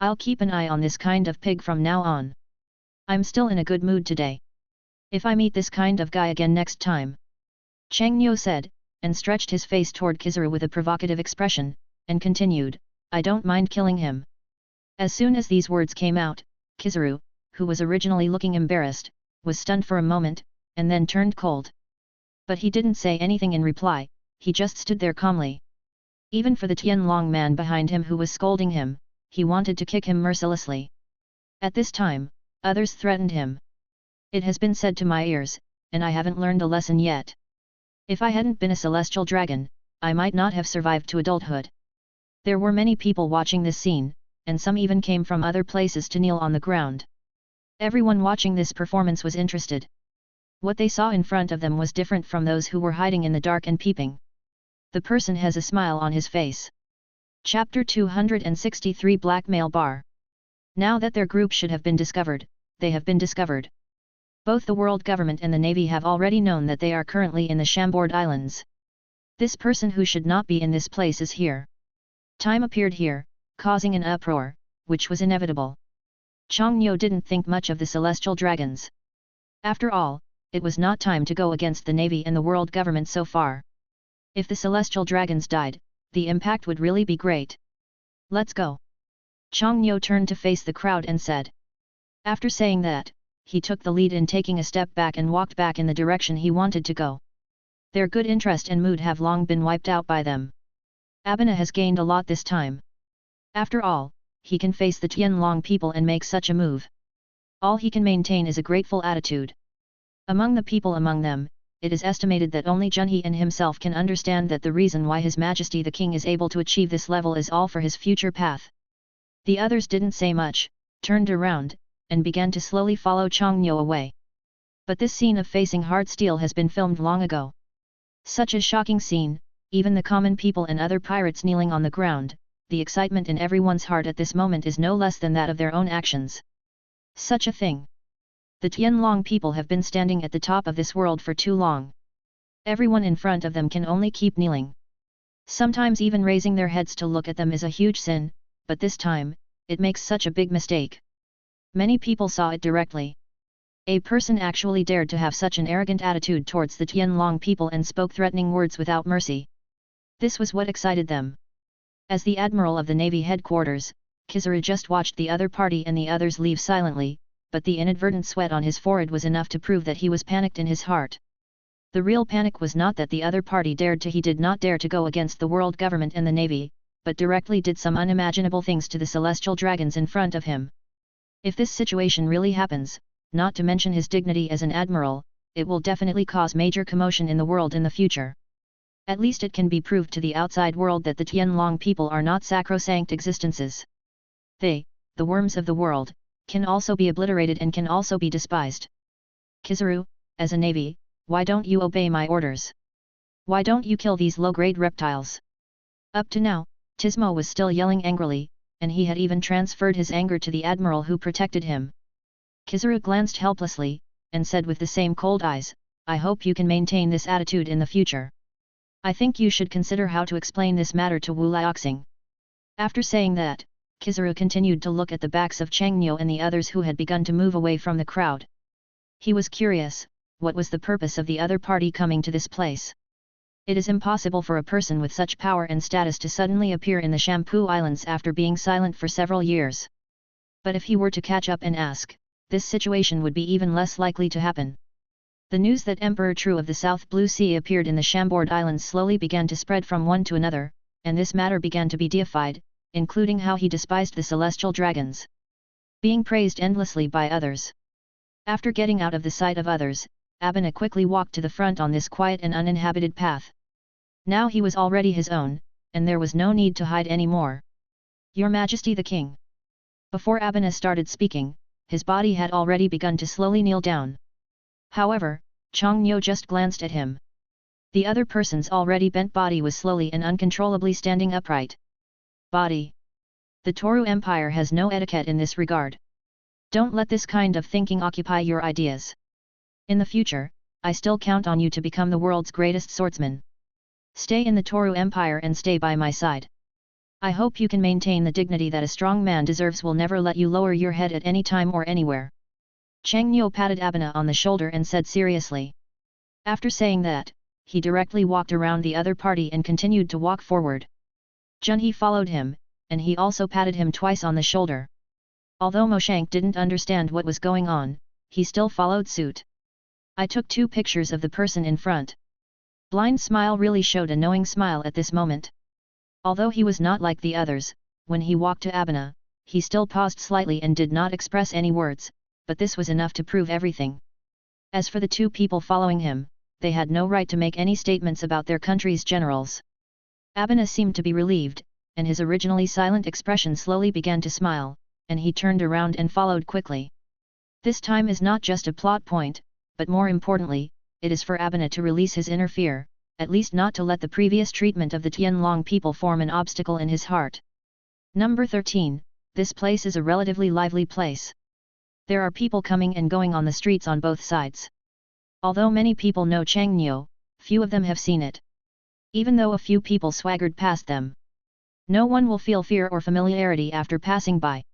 I'll keep an eye on this kind of pig from now on. I'm still in a good mood today. If I meet this kind of guy again next time. Chang Nyo said, and stretched his face toward Kizaru with a provocative expression, and continued, I don't mind killing him. As soon as these words came out, Kizaru, who was originally looking embarrassed, was stunned for a moment, and then turned cold. But he didn't say anything in reply, he just stood there calmly. Even for the Tianlong man behind him who was scolding him, he wanted to kick him mercilessly. At this time, others threatened him. It has been said to my ears, and I haven't learned a lesson yet. If I hadn't been a celestial dragon, I might not have survived to adulthood. There were many people watching this scene, and some even came from other places to kneel on the ground. Everyone watching this performance was interested. What they saw in front of them was different from those who were hiding in the dark and peeping. The person has a smile on his face. Chapter 263 Blackmail Bar. Now that their group should have been discovered, they have been discovered. Both the world government and the Navy have already known that they are currently in the Chambord Islands. This person who should not be in this place is here. Time appeared here, causing an uproar, which was inevitable. Chang Nyo didn't think much of the celestial dragons. After all, it was not time to go against the Navy and the world government so far. If the celestial dragons died, the impact would really be great. Let's go. Chang Nyo turned to face the crowd and said. After saying that, he took the lead in taking a step back and walked back in the direction he wanted to go. Their good interest and mood have long been wiped out by them. Abena has gained a lot this time. After all, he can face the Tianlong people and make such a move. All he can maintain is a grateful attitude. Among the people among them, it is estimated that only Junhe and himself can understand that the reason why His Majesty the King is able to achieve this level is all for his future path. The others didn't say much, turned around, and began to slowly follow Chang Nyo away. But this scene of facing hard steel has been filmed long ago. Such a shocking scene, even the common people and other pirates kneeling on the ground, the excitement in everyone's heart at this moment is no less than that of their own actions. Such a thing. The Tianlong people have been standing at the top of this world for too long. Everyone in front of them can only keep kneeling. Sometimes even raising their heads to look at them is a huge sin, but this time, it makes such a big mistake. Many people saw it directly. A person actually dared to have such an arrogant attitude towards the Tianlong people and spoke threatening words without mercy. This was what excited them. As the admiral of the Navy headquarters, Kizaru just watched the other party and the others leave silently, but the inadvertent sweat on his forehead was enough to prove that he was panicked in his heart. The real panic was not that the other party he did not dare to go against the world government and the Navy, but directly did some unimaginable things to the celestial dragons in front of him. If this situation really happens, not to mention his dignity as an admiral, it will definitely cause major commotion in the world in the future. At least it can be proved to the outside world that the Tianlong people are not sacrosanct existences. They, the worms of the world, can also be obliterated and can also be despised. Kizaru, as a navy, why don't you obey my orders? Why don't you kill these low-grade reptiles? Up to now, Tismo was still yelling angrily, and he had even transferred his anger to the admiral who protected him. Kizaru glanced helplessly, and said with the same cold eyes, I hope you can maintain this attitude in the future. I think you should consider how to explain this matter to Wu Liaoxing. After saying that, Kizaru continued to look at the backs of Changniu and the others who had begun to move away from the crowd. He was curious, what was the purpose of the other party coming to this place? It is impossible for a person with such power and status to suddenly appear in the Shampoo Islands after being silent for several years. But if he were to catch up and ask, this situation would be even less likely to happen. The news that Emperor True of the South Blue Sea appeared in the Chambord Islands slowly began to spread from one to another, and this matter began to be deified, including how he despised the celestial dragons. Being praised endlessly by others. After getting out of the sight of others, Abena quickly walked to the front on this quiet and uninhabited path. Now he was already his own, and there was no need to hide any more. Your Majesty the King. Before Abena started speaking, his body had already begun to slowly kneel down. However, Changniu just glanced at him. The other person's already bent body was slowly and uncontrollably standing upright. Body. The Toru Empire has no etiquette in this regard. Don't let this kind of thinking occupy your ideas. In the future, I still count on you to become the world's greatest swordsman. Stay in the Toru Empire and stay by my side. I hope you can maintain the dignity that a strong man deserves. Will never let you lower your head at any time or anywhere. Changniu patted Abena on the shoulder and said seriously. After saying that, he directly walked around the other party and continued to walk forward. Junhe followed him, and he also patted him twice on the shoulder. Although Moshank didn't understand what was going on, he still followed suit. I took 2 pictures of the person in front. Blind Smile really showed a knowing smile at this moment. Although he was not like the others, when he walked to Abena, he still paused slightly and did not express any words, but this was enough to prove everything. As for the 2 people following him, they had no right to make any statements about their country's generals. Abena seemed to be relieved, and his originally silent expression slowly began to smile, and he turned around and followed quickly. This time is not just a plot point, but more importantly, it is for Abena to release his inner fear, at least not to let the previous treatment of the Tianlong people form an obstacle in his heart. Number 13, this place is a relatively lively place. There are people coming and going on the streets on both sides. Although many people know Changniu, few of them have seen it. Even though a few people swaggered past them, no one will feel fear or familiarity after passing by.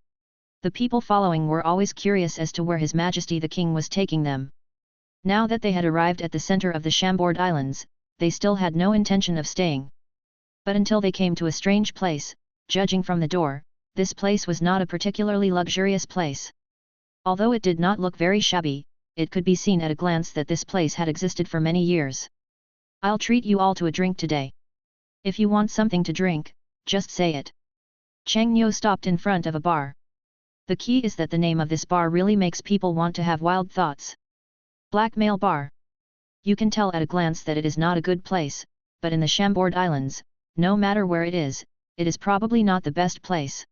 The people following were always curious as to where His Majesty the King was taking them. Now that they had arrived at the center of the Chambord Islands, they still had no intention of staying. But until they came to a strange place, judging from the door, this place was not a particularly luxurious place. Although it did not look very shabby, it could be seen at a glance that this place had existed for many years. I'll treat you all to a drink today. If you want something to drink, just say it. Changniu stopped in front of a bar. The key is that the name of this bar really makes people want to have wild thoughts. Blackmail bar. You can tell at a glance that it is not a good place, but in the Chambord Islands, no matter where it is probably not the best place.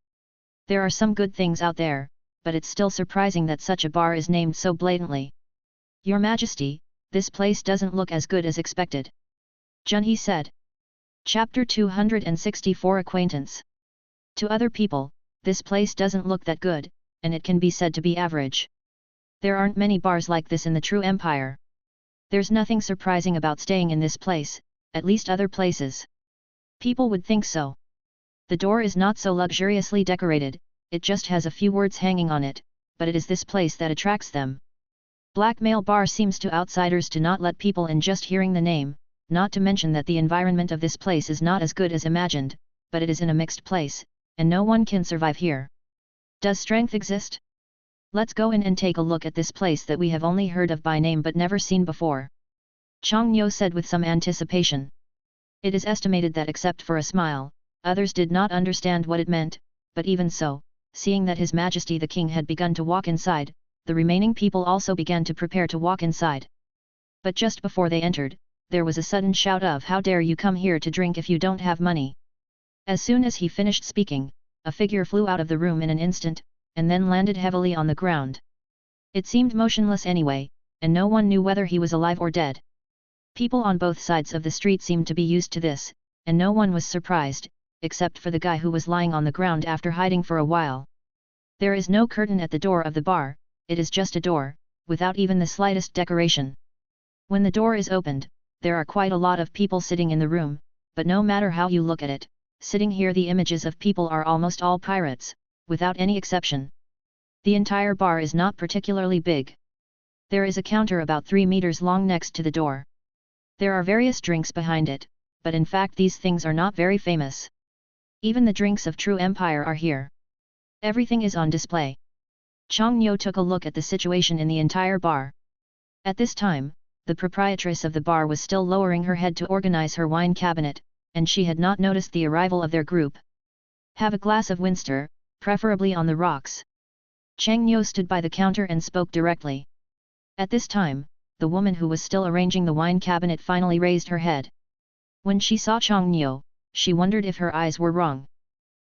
There are some good things out there, but it's still surprising that such a bar is named so blatantly. Your Majesty, this place doesn't look as good as expected. Junhe said. Chapter 264 Acquaintance. To other people, this place doesn't look that good, and it can be said to be average. There aren't many bars like this in the true empire. There's nothing surprising about staying in this place, at least other places. People would think so. The door is not so luxuriously decorated, it just has a few words hanging on it, but it is this place that attracts them. Blackmail Bar seems to outsiders to not let people in just hearing the name, not to mention that the environment of this place is not as good as imagined, but it is in a mixed place, and no one can survive here. Does strength exist? Let's go in and take a look at this place that we have only heard of by name but never seen before. Chang Nyo said with some anticipation. It is estimated that except for a smile, others did not understand what it meant, but even so, seeing that His Majesty the King had begun to walk inside, the remaining people also began to prepare to walk inside. But just before they entered, there was a sudden shout of "How dare you come here to drink if you don't have money?" As soon as he finished speaking, a figure flew out of the room in an instant, and then landed heavily on the ground. It seemed motionless anyway, and no one knew whether he was alive or dead. People on both sides of the street seemed to be used to this, and no one was surprised, except for the guy who was lying on the ground after hiding for a while. There is no curtain at the door of the bar, it is just a door, without even the slightest decoration. When the door is opened, there are quite a lot of people sitting in the room, but no matter how you look at it, sitting here the images of people are almost all pirates, without any exception. The entire bar is not particularly big. There is a counter about 3 meters long next to the door. There are various drinks behind it, but in fact these things are not very famous. Even the drinks of true empire are here. Everything is on display. Chang Nyo took a look at the situation in the entire bar. At this time, the proprietress of the bar was still lowering her head to organize her wine cabinet, and she had not noticed the arrival of their group. "Have a glass of Winster, preferably on the rocks." Chang Nyo stood by the counter and spoke directly. At this time, the woman who was still arranging the wine cabinet finally raised her head. When she saw Chang Nyo, she wondered if her eyes were wrong.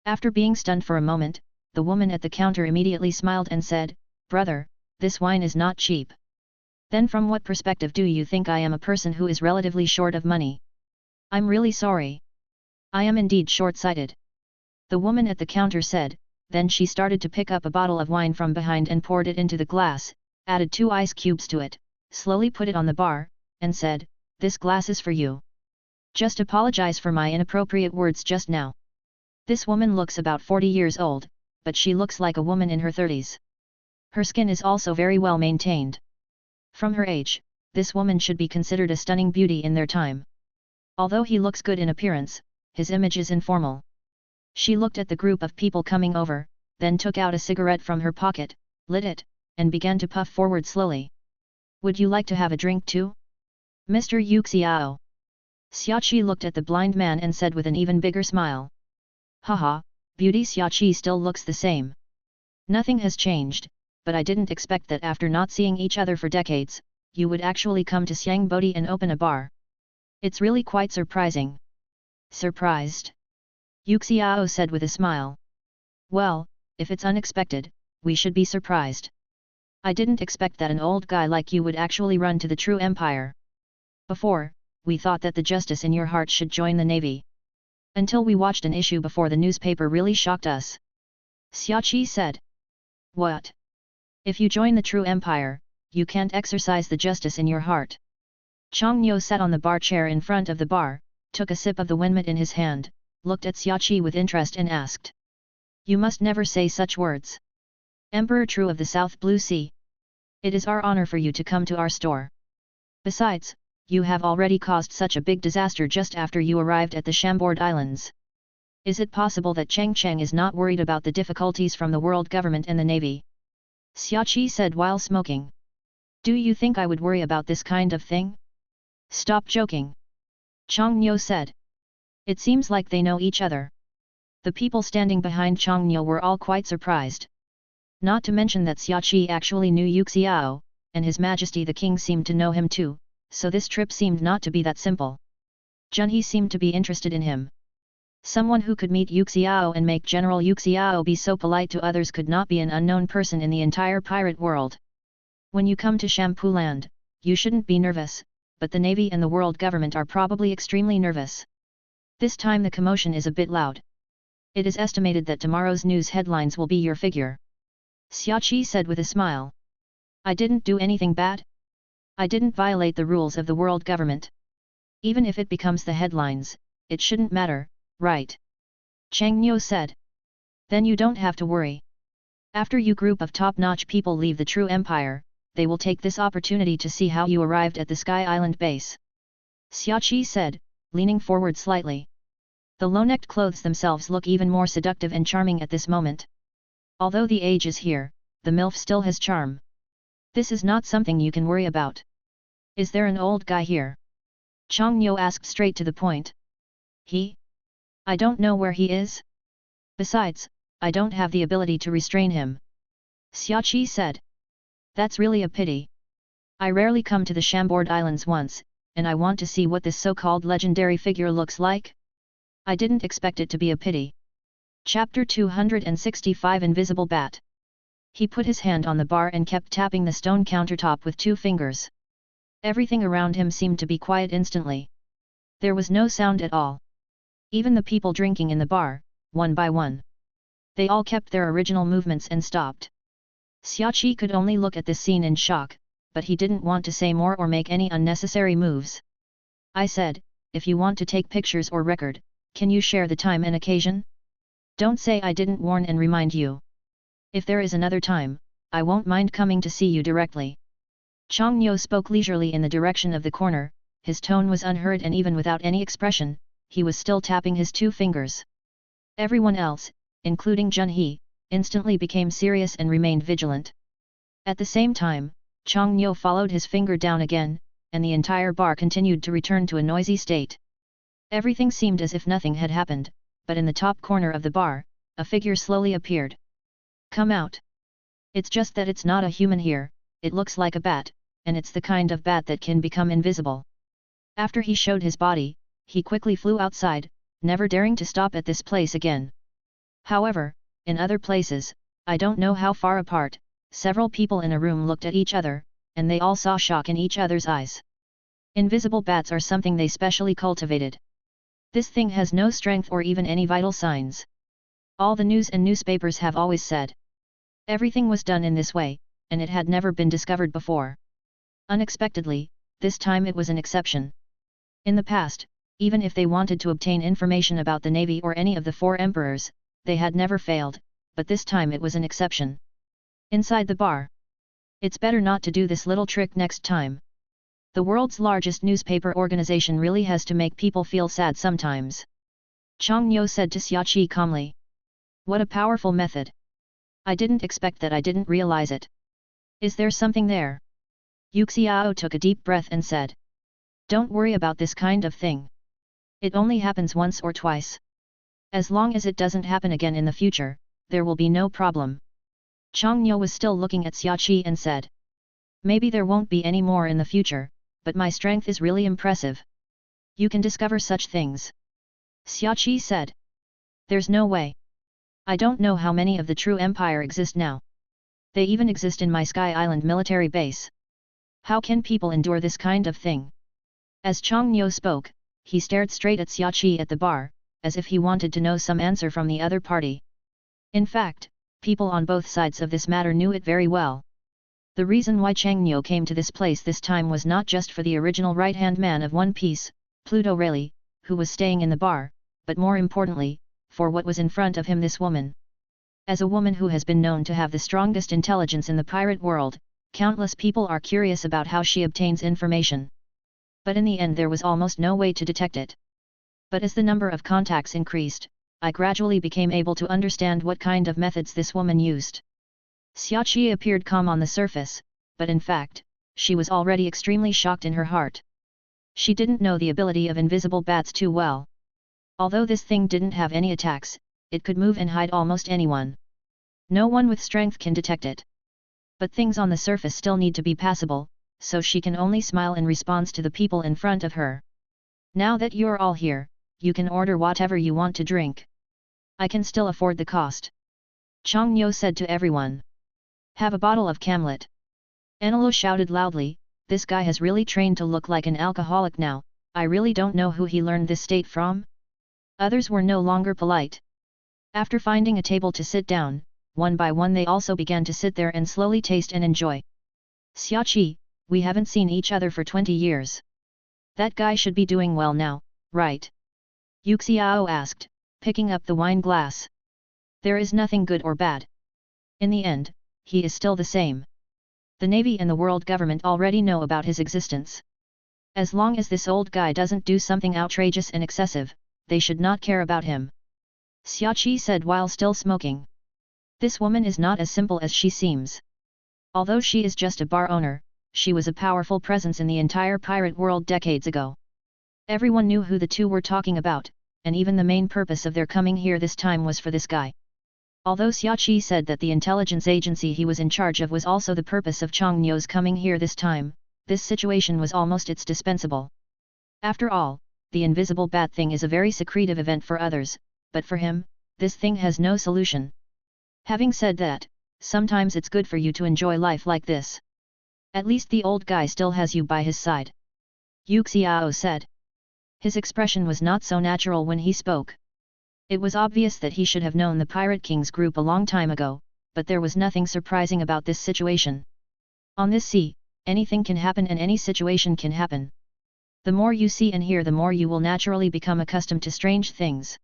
After being stunned for a moment, the woman at the counter immediately smiled and said, "Brother, this wine is not cheap. Then from what perspective do you think I am a person who is relatively short of money? I'm really sorry. I am indeed short-sighted." The woman at the counter said, then she started to pick up a bottle of wine from behind and poured it into the glass, added 2 ice cubes to it, slowly put it on the bar, and said, "This glass is for you. Just apologize for my inappropriate words just now." This woman looks about 40 years old, but she looks like a woman in her 30s. Her skin is also very well maintained. From her age, this woman should be considered a stunning beauty in their time. Although he looks good in appearance, his image is informal. She looked at the group of people coming over, then took out a cigarette from her pocket, lit it, and began to puff forward slowly. "Would you like to have a drink too, Mr. Yuxiao?" Xiaoqi looked at the blind man and said with an even bigger smile. "Haha, beauty Xiaoqi still looks the same. Nothing has changed, but I didn't expect that after not seeing each other for decades, you would actually come to Xiangbodi and open a bar. It's really quite surprising." "Surprised?" Yuxiao said with a smile. "Well, if it's unexpected, we should be surprised. I didn't expect that an old guy like you would actually run to the true empire. Before, we thought that the justice in your heart should join the navy. Until we watched an issue before the newspaper really shocked us." Xiaoqi said. "What? If you join the true empire, you can't exercise the justice in your heart?" Chang Nyo sat on the bar chair in front of the bar, took a sip of the winmit in his hand, looked at Xiaoqi with interest and asked. "You must never say such words. Emperor True of the South Blue Sea. It is our honor for you to come to our store. Besides, you have already caused such a big disaster just after you arrived at the Chambord Islands. Is it possible that Cheng Cheng is not worried about the difficulties from the world government and the navy?" Xiaoqi said while smoking. "Do you think I would worry about this kind of thing? Stop joking," Chang Nyo said. "It seems like they know each other." The people standing behind Chang Nyo were all quite surprised. Not to mention that Xiaoqi actually knew Yuxiao, and His Majesty the King seemed to know him too, so this trip seemed not to be that simple. Junhe seemed to be interested in him. Someone who could meet Yuxiao and make General Yuxiao be so polite to others could not be an unknown person in the entire pirate world. When you come to Shampooland, you shouldn't be nervous, but the Navy and the world government are probably extremely nervous. This time the commotion is a bit loud. It is estimated that tomorrow's news headlines will be your figure. Xiaoqi said with a smile. I didn't do anything bad. I didn't violate the rules of the world government. Even if it becomes the headlines, it shouldn't matter, right? Chang Niu said. Then you don't have to worry. After you group of top-notch people leave the true empire, they will take this opportunity to see how you arrived at the Sky Island base. Xiaoqi said, leaning forward slightly. The low-necked clothes themselves look even more seductive and charming at this moment. Although the age is here, the MILF still has charm. This is not something you can worry about. Is there an old guy here? Chang Niu asked straight to the point. He? I don't know where he is. Besides, I don't have the ability to restrain him. Xiaoqi said. That's really a pity. I rarely come to the Chambord Islands once, and I want to see what this so-called legendary figure looks like. I didn't expect it to be a pity. Chapter 265 Invisible Bat. He put his hand on the bar and kept tapping the stone countertop with 2 fingers. Everything around him seemed to be quiet instantly. There was no sound at all. Even the people drinking in the bar, one by one. They all kept their original movements and stopped. Xiaoqi could only look at this scene in shock, but he didn't want to say more or make any unnecessary moves. I said, if you want to take pictures or record, can you share the time and occasion? Don't say I didn't warn and remind you. If there is another time, I won't mind coming to see you directly. Chang Niu spoke leisurely in the direction of the corner, his tone was unhurried and even without any expression, he was still tapping his 2 fingers. Everyone else, including Junhe, instantly became serious and remained vigilant. At the same time, Chang Niu followed his finger down again, and the entire bar continued to return to a noisy state. Everything seemed as if nothing had happened, but in the top corner of the bar, a figure slowly appeared. Come out. It's just that it's not a human here, it looks like a bat, and it's the kind of bat that can become invisible. After he showed his body, he quickly flew outside, never daring to stop at this place again. However, in other places, I don't know how far apart, several people in a room looked at each other, and they all saw shock in each other's eyes. Invisible bats are something they specially cultivated. This thing has no strength or even any vital signs. All the news and newspapers have always said. Everything was done in this way, and it had never been discovered before. Unexpectedly, this time it was an exception. In the past, even if they wanted to obtain information about the navy or any of the 4 emperors, they had never failed, but this time it was an exception. Inside the bar. It's better not to do this little trick next time. The world's largest newspaper organization really has to make people feel sad sometimes. Chang Niu said to Xiaoqi calmly. What a powerful method. I didn't expect that, I didn't realize it. Is there something there? Yuxiao took a deep breath and said. Don't worry about this kind of thing. It only happens once or twice. As long as it doesn't happen again in the future, there will be no problem. Chang Niu was still looking at Xiaoqi and said. Maybe there won't be any more in the future, but my strength is really impressive. You can discover such things. Xiaoqi said. There's no way. I don't know how many of the true empire exist now. They even exist in my Sky Island military base. How can people endure this kind of thing? As Chang Niu spoke, he stared straight at Xiaoqi at the bar, as if he wanted to know some answer from the other party. In fact, people on both sides of this matter knew it very well. The reason why Chang Niu came to this place this time was not just for the original right-hand man of One Piece, Pluto Rayleigh, who was staying in the bar, but more importantly, for what was in front of him, this woman. As a woman who has been known to have the strongest intelligence in the pirate world, countless people are curious about how she obtains information. But in the end there was almost no way to detect it. But as the number of contacts increased, I gradually became able to understand what kind of methods this woman used. Xiaoqi appeared calm on the surface, but in fact, she was already extremely shocked in her heart. She didn't know the ability of invisible bats too well. Although this thing didn't have any attacks, it could move and hide almost anyone. No one with strength can detect it. But things on the surface still need to be passable, so she can only smile in response to the people in front of her. Now that you're all here, you can order whatever you want to drink. I can still afford the cost. Chang Niu said to everyone. Have a bottle of Camlet. Enelo shouted loudly, this guy has really trained to look like an alcoholic now, I really don't know who he learned this state from. Others were no longer polite. After finding a table to sit down, one by one they also began to sit there and slowly taste and enjoy. Xiaoqi, we haven't seen each other for 20 years. That guy should be doing well now, right? Yuxiao asked, picking up the wine glass. There is nothing good or bad. In the end, he is still the same. The Navy and the world government already know about his existence. As long as this old guy doesn't do something outrageous and excessive, they should not care about him. Xiaoqi said while still smoking. This woman is not as simple as she seems. Although she is just a bar owner, she was a powerful presence in the entire pirate world decades ago. Everyone knew who the two were talking about, and even the main purpose of their coming here this time was for this guy. Although Xiaoqi said that the intelligence agency he was in charge of was also the purpose of Chongnyo's coming here this time, this situation was almost its dispensable. After all, the invisible bat thing is a very secretive event for others, but for him, this thing has no solution. Having said that, sometimes it's good for you to enjoy life like this. At least the old guy still has you by his side. Yuxiao said. His expression was not so natural when he spoke. It was obvious that he should have known the Pirate King's group a long time ago, but there was nothing surprising about this situation. On this sea, anything can happen and any situation can happen. The more you see and hear, the more you will naturally become accustomed to strange things.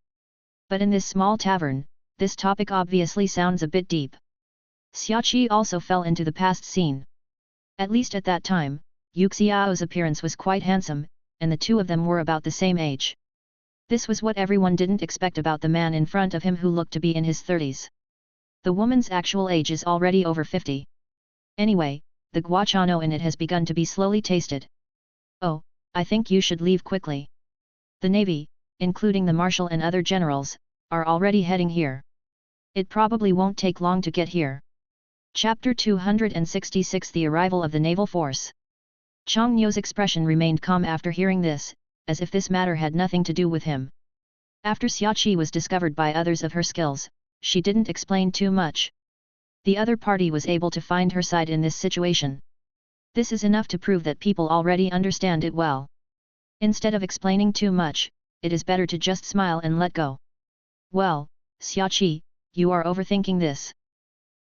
But in this small tavern, this topic obviously sounds a bit deep. Xiaoqi also fell into the past scene. At least at that time, Yuxiao's appearance was quite handsome, and the two of them were about the same age. This was what everyone didn't expect about the man in front of him who looked to be in his 30s. The woman's actual age is already over 50. Anyway, the guachano in it has begun to be slowly tasted. Oh, I think you should leave quickly. The Navy, including the Marshal and other generals, are already heading here. It probably won't take long to get here. Chapter 266 The Arrival of the Naval Force. Chongnyo's expression remained calm after hearing this, as if this matter had nothing to do with him. After Xiaoqi was discovered by others of her skills, she didn't explain too much. The other party was able to find her side in this situation. This is enough to prove that people already understand it well. Instead of explaining too much, it is better to just smile and let go. Well, Xiaoqi, you are overthinking this.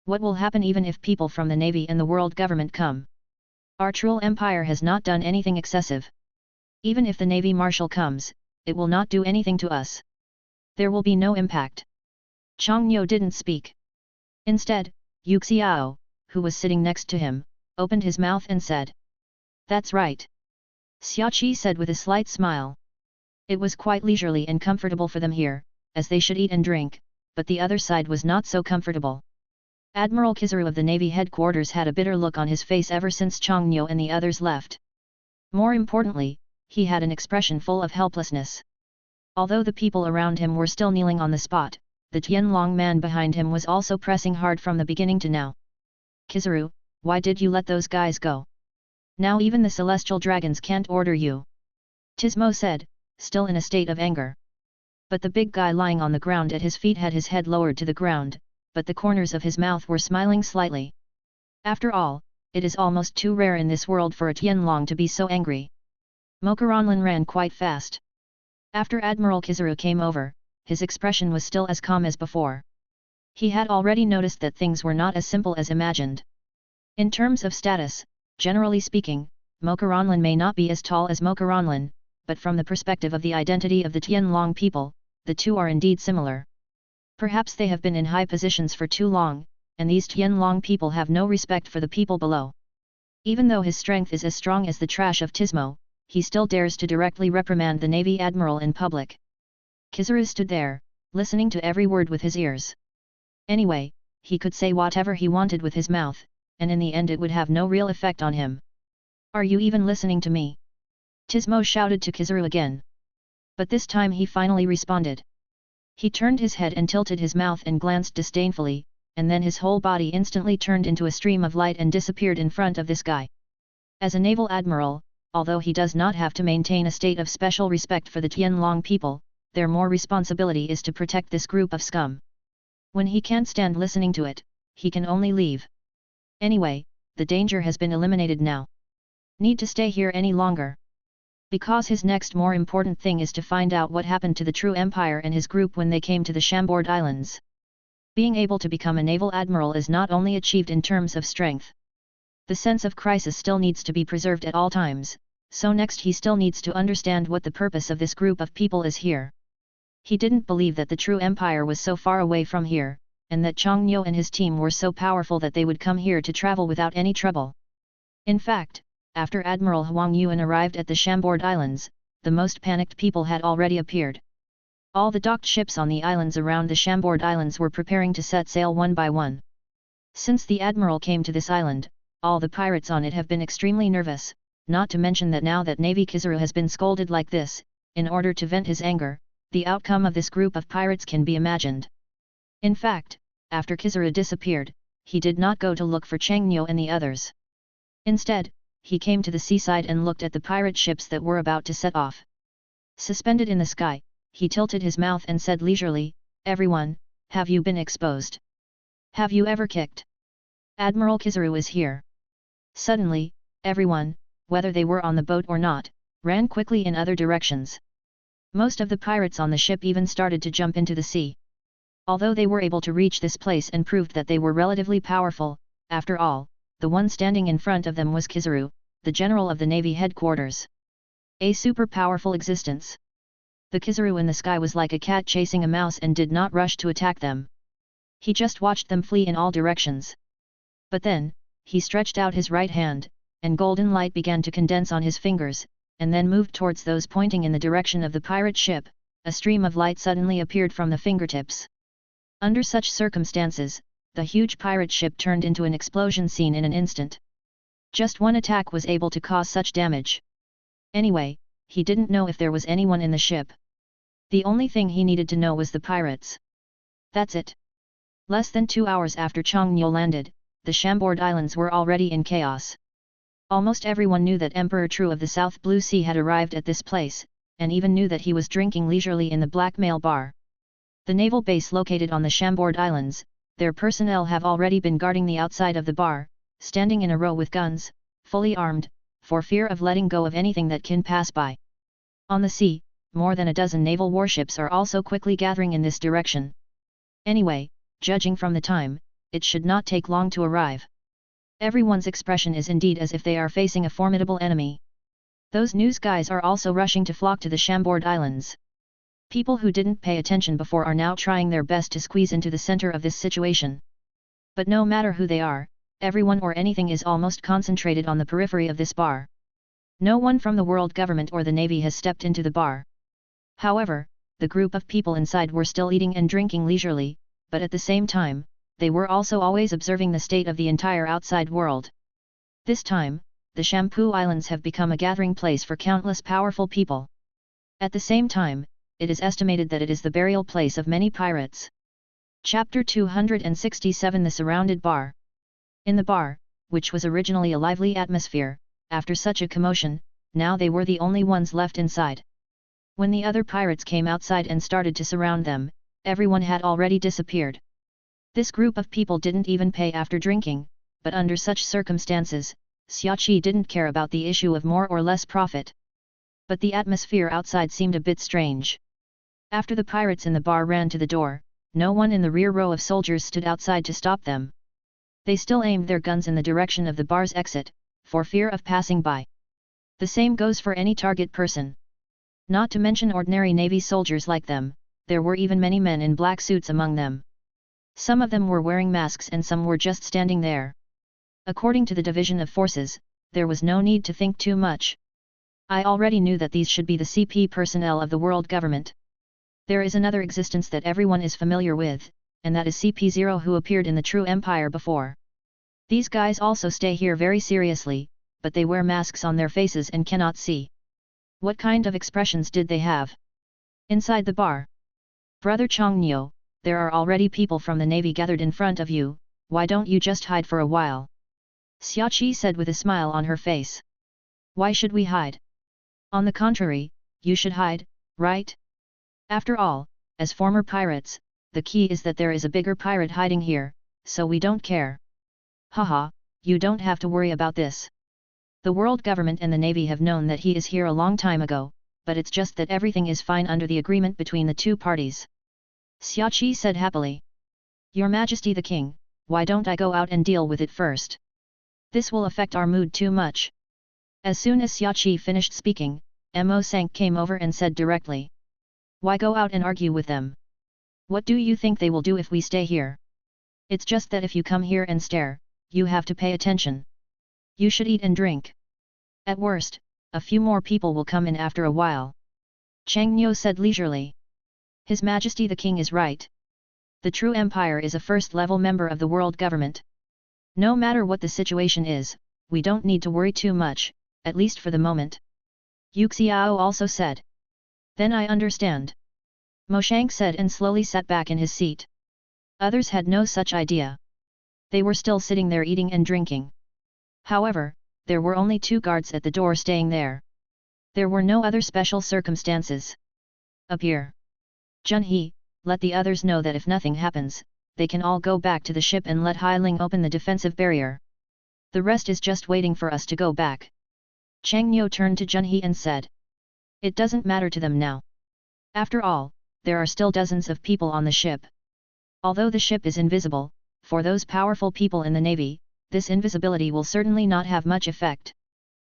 What will happen even if people from the Navy and the world government come? Our Truel Empire has not done anything excessive. Even if the Navy Marshal comes, it will not do anything to us. There will be no impact. Chongnyo didn't speak. Instead, Yuxiao, who was sitting next to him, opened his mouth and said. That's right. Xiaoqi said with a slight smile. It was quite leisurely and comfortable for them here, as they should eat and drink, but the other side was not so comfortable. Admiral Kizaru of the Navy headquarters had a bitter look on his face ever since Chongnyo and the others left. More importantly, he had an expression full of helplessness. Although the people around him were still kneeling on the spot, the Tianlong man behind him was also pressing hard from the beginning to now. Kizaru, why did you let those guys go? Now even the celestial dragons can't order you. Tismo said, still in a state of anger. But the big guy lying on the ground at his feet had his head lowered to the ground, but the corners of his mouth were smiling slightly. After all, it is almost too rare in this world for a Tianlong to be so angry. Mokuranlin ran quite fast. After Admiral Kizaru came over, his expression was still as calm as before. He had already noticed that things were not as simple as imagined. In terms of status, generally speaking, Mokuranlin may not be as tall as Mokuranlin, but from the perspective of the identity of the Tianlong people, the two are indeed similar. Perhaps they have been in high positions for too long, and these Tianlong people have no respect for the people below. Even though his strength is as strong as the trash of Tismo, he still dares to directly reprimand the Navy Admiral in public. Kizaru stood there, listening to every word with his ears. Anyway, he could say whatever he wanted with his mouth, and in the end it would have no real effect on him. Are you even listening to me? Tismo shouted to Kizaru again. But this time he finally responded. He turned his head and tilted his mouth and glanced disdainfully, and then his whole body instantly turned into a stream of light and disappeared in front of this guy. As a naval admiral, although he does not have to maintain a state of special respect for the Tianlong people, their more responsibility is to protect this group of scum. When he can't stand listening to it, he can only leave. Anyway, the danger has been eliminated now. Need to stay here any longer? Because his next more important thing is to find out what happened to the true Empire and his group when they came to the Chambord Islands. Being able to become a naval admiral is not only achieved in terms of strength. The sense of crisis still needs to be preserved at all times, so next he still needs to understand what the purpose of this group of people is here. He didn't believe that the true Empire was so far away from here, and that Chongnyo and his team were so powerful that they would come here to travel without any trouble. In fact, after Admiral Huang Yuan arrived at the Chambord Islands, the most panicked people had already appeared. All the docked ships on the islands around the Chambord Islands were preparing to set sail one by one. Since the Admiral came to this island, all the pirates on it have been extremely nervous, not to mention that now that Navy Kizaru has been scolded like this, in order to vent his anger, the outcome of this group of pirates can be imagined. In fact, after Kizaru disappeared, he did not go to look for Chongnyo and the others. Instead, he came to the seaside and looked at the pirate ships that were about to set off. Suspended in the sky, he tilted his mouth and said leisurely, "Everyone, have you been exposed? Have you ever kicked? Admiral Kizaru is here." Suddenly, everyone, whether they were on the boat or not, ran quickly in other directions. Most of the pirates on the ship even started to jump into the sea. Although they were able to reach this place and proved that they were relatively powerful, after all, the one standing in front of them was Kizaru, the general of the Navy headquarters. A super powerful existence. The Kizaru in the sky was like a cat chasing a mouse and did not rush to attack them. He just watched them flee in all directions. But then, he stretched out his right hand, and golden light began to condense on his fingers, and then moved towards those pointing in the direction of the pirate ship. A stream of light suddenly appeared from the fingertips. Under such circumstances, the huge pirate ship turned into an explosion scene in an instant. Just one attack was able to cause such damage. Anyway, he didn't know if there was anyone in the ship. The only thing he needed to know was the pirates. That's it. Less than 2 hours after Chongnyo landed, the Chambord Islands were already in chaos. Almost everyone knew that Emperor True of the South Blue Sea had arrived at this place, and even knew that he was drinking leisurely in the blackmail bar. The naval base located on the Chambord Islands, their personnel have already been guarding the outside of the bar, standing in a row with guns, fully armed, for fear of letting go of anything that can pass by. On the sea, more than a dozen naval warships are also quickly gathering in this direction. Anyway, judging from the time, it should not take long to arrive. Everyone's expression is indeed as if they are facing a formidable enemy. Those news guys are also rushing to flock to the Chambord Islands. People who didn't pay attention before are now trying their best to squeeze into the center of this situation. But no matter who they are, everyone or anything is almost concentrated on the periphery of this bar. No one from the world government or the Navy has stepped into the bar. However, the group of people inside were still eating and drinking leisurely, but at the same time, they were also always observing the state of the entire outside world. This time, the Shampoo Islands have become a gathering place for countless powerful people. At the same time, it is estimated that it is the burial place of many pirates. Chapter 267 The Surrounded Bar. In the bar, which was originally a lively atmosphere, after such a commotion, now they were the only ones left inside. When the other pirates came outside and started to surround them, everyone had already disappeared. This group of people didn't even pay after drinking, but under such circumstances, Xiaoqi didn't care about the issue of more or less profit. But the atmosphere outside seemed a bit strange. After the pirates in the bar ran to the door, no one in the rear row of soldiers stood outside to stop them. They still aimed their guns in the direction of the bar's exit, for fear of passing by. The same goes for any target person. Not to mention ordinary Navy soldiers like them, there were even many men in black suits among them. Some of them were wearing masks and some were just standing there. According to the division of forces, there was no need to think too much. I already knew that these should be the CP personnel of the world government. There is another existence that everyone is familiar with, and that is CP0 who appeared in the True Empire before. These guys also stay here very seriously, but they wear masks on their faces and cannot see. What kind of expressions did they have? Inside the bar. Brother Chongnyo, there are already people from the Navy gathered in front of you, why don't you just hide for a while? Xiaoqi said with a smile on her face. Why should we hide? On the contrary, you should hide, right? After all, as former pirates, the key is that there is a bigger pirate hiding here, so we don't care. Haha, you don't have to worry about this. The world government and the navy have known that he is here a long time ago, but it's just that everything is fine under the agreement between the two parties. Xiaqi said happily. Your Majesty the King, why don't I go out and deal with it first? This will affect our mood too much. As soon as Xiaqi finished speaking, Mo Sank came over and said directly. Why go out and argue with them? What do you think they will do if we stay here? It's just that if you come here and stare, you have to pay attention. You should eat and drink. At worst, a few more people will come in after a while. Chang Nyo said leisurely. His Majesty the King is right. The true empire is a first-level member of the world government. No matter what the situation is, we don't need to worry too much, at least for the moment. Yu Xiao also said. Then I understand. Mo Shank said and slowly sat back in his seat. Others had no such idea. They were still sitting there eating and drinking. However, there were only 2 guards at the door staying there. There were no other special circumstances. Appear. Junhee, let the others know that if nothing happens, they can all go back to the ship and let Hailing open the defensive barrier. The rest is just waiting for us to go back. Chang Nyo turned to Junhee and said. It doesn't matter to them now. After all, there are still dozens of people on the ship. Although the ship is invisible, for those powerful people in the navy, this invisibility will certainly not have much effect.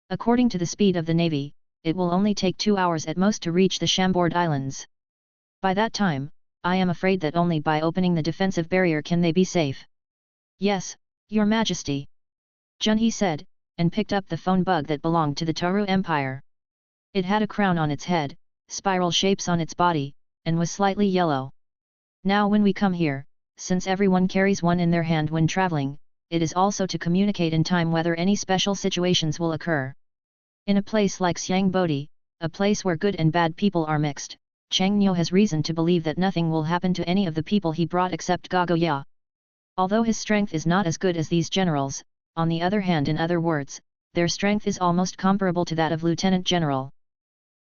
According to the speed of the navy, it will only take 2 hours at most to reach the Chambord Islands. By that time, I am afraid that only by opening the defensive barrier can they be safe. Yes, Your Majesty. Junhee said, and picked up the phone bug that belonged to the Taru Empire. It had a crown on its head, spiral shapes on its body, and was slightly yellow. Now when we come here, since everyone carries one in their hand when traveling, it is also to communicate in time whether any special situations will occur. In a place like Xiang Bodhi, a place where good and bad people are mixed, Chang Nyo has reason to believe that nothing will happen to any of the people he brought except Gago Ya. Although his strength is not as good as these generals, on the other hand, in other words, their strength is almost comparable to that of Lieutenant General.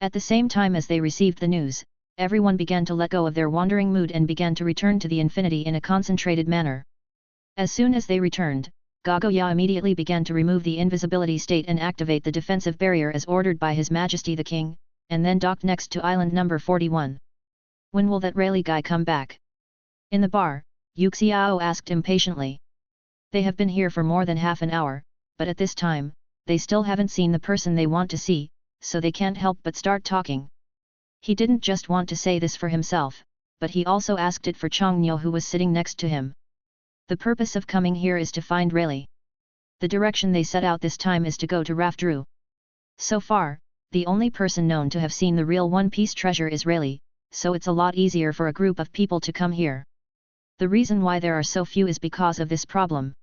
At the same time as they received the news, everyone began to let go of their wandering mood and began to return to the infinity in a concentrated manner. As soon as they returned, Gago Ya immediately began to remove the invisibility state and activate the defensive barrier as ordered by His Majesty the King, and then docked next to island number 41. When will that Rayleigh guy come back? In the bar, Yu Xiao asked impatiently. They have been here for more than half an hour, but at this time, they still haven't seen the person they want to see, so they can't help but start talking. He didn't just want to say this for himself, but he also asked it for Chang Nyo, who was sitting next to him. The purpose of coming here is to find Rayleigh. The direction they set out this time is to go to Rafdru. So far, the only person known to have seen the real One Piece treasure is Rayleigh, so it's a lot easier for a group of people to come here. The reason why there are so few is because of this problem.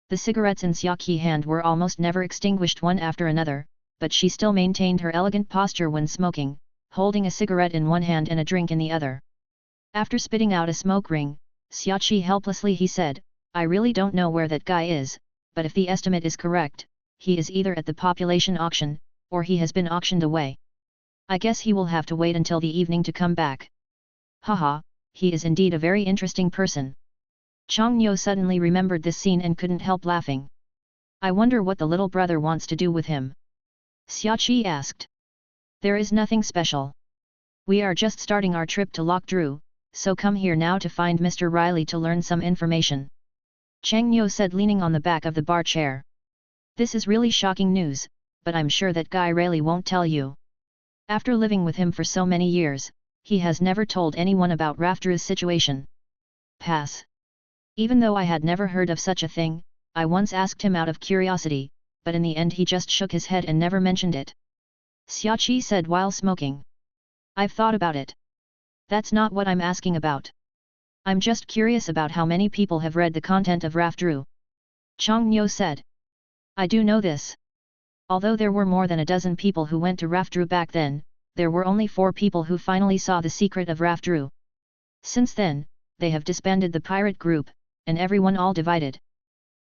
The cigarettes in Xiaqi's hand were almost never extinguished one after another, but she still maintained her elegant posture when smoking, holding a cigarette in one hand and a drink in the other. After spitting out a smoke ring, Xiaqi helplessly he said, I really don't know where that guy is, but if the estimate is correct, he is either at the population auction, or he has been auctioned away. I guess he will have to wait until the evening to come back. Haha, he is indeed a very interesting person. Chang Nyo suddenly remembered this scene and couldn't help laughing. I wonder what the little brother wants to do with him. Xiaqi asked. There is nothing special. We are just starting our trip to Lokdru, so come here now to find Mr. Riley to learn some information. Chang Nyo said, leaning on the back of the bar chair. This is really shocking news, but I'm sure that Guy Rayleigh won't tell you. After living with him for so many years, he has never told anyone about Rafdru's situation. Pass. Even though I had never heard of such a thing, I once asked him out of curiosity, but in the end he just shook his head and never mentioned it. Xiaqi said while smoking. I've thought about it. That's not what I'm asking about. I'm just curious about how many people have read the content of Rafdru. Chang Nyo said. I do know this. Although there were more than a dozen people who went to Rafdru back then, there were only 4 people who finally saw the secret of Rafdru. Since then, they have disbanded the pirate group, and everyone all divided.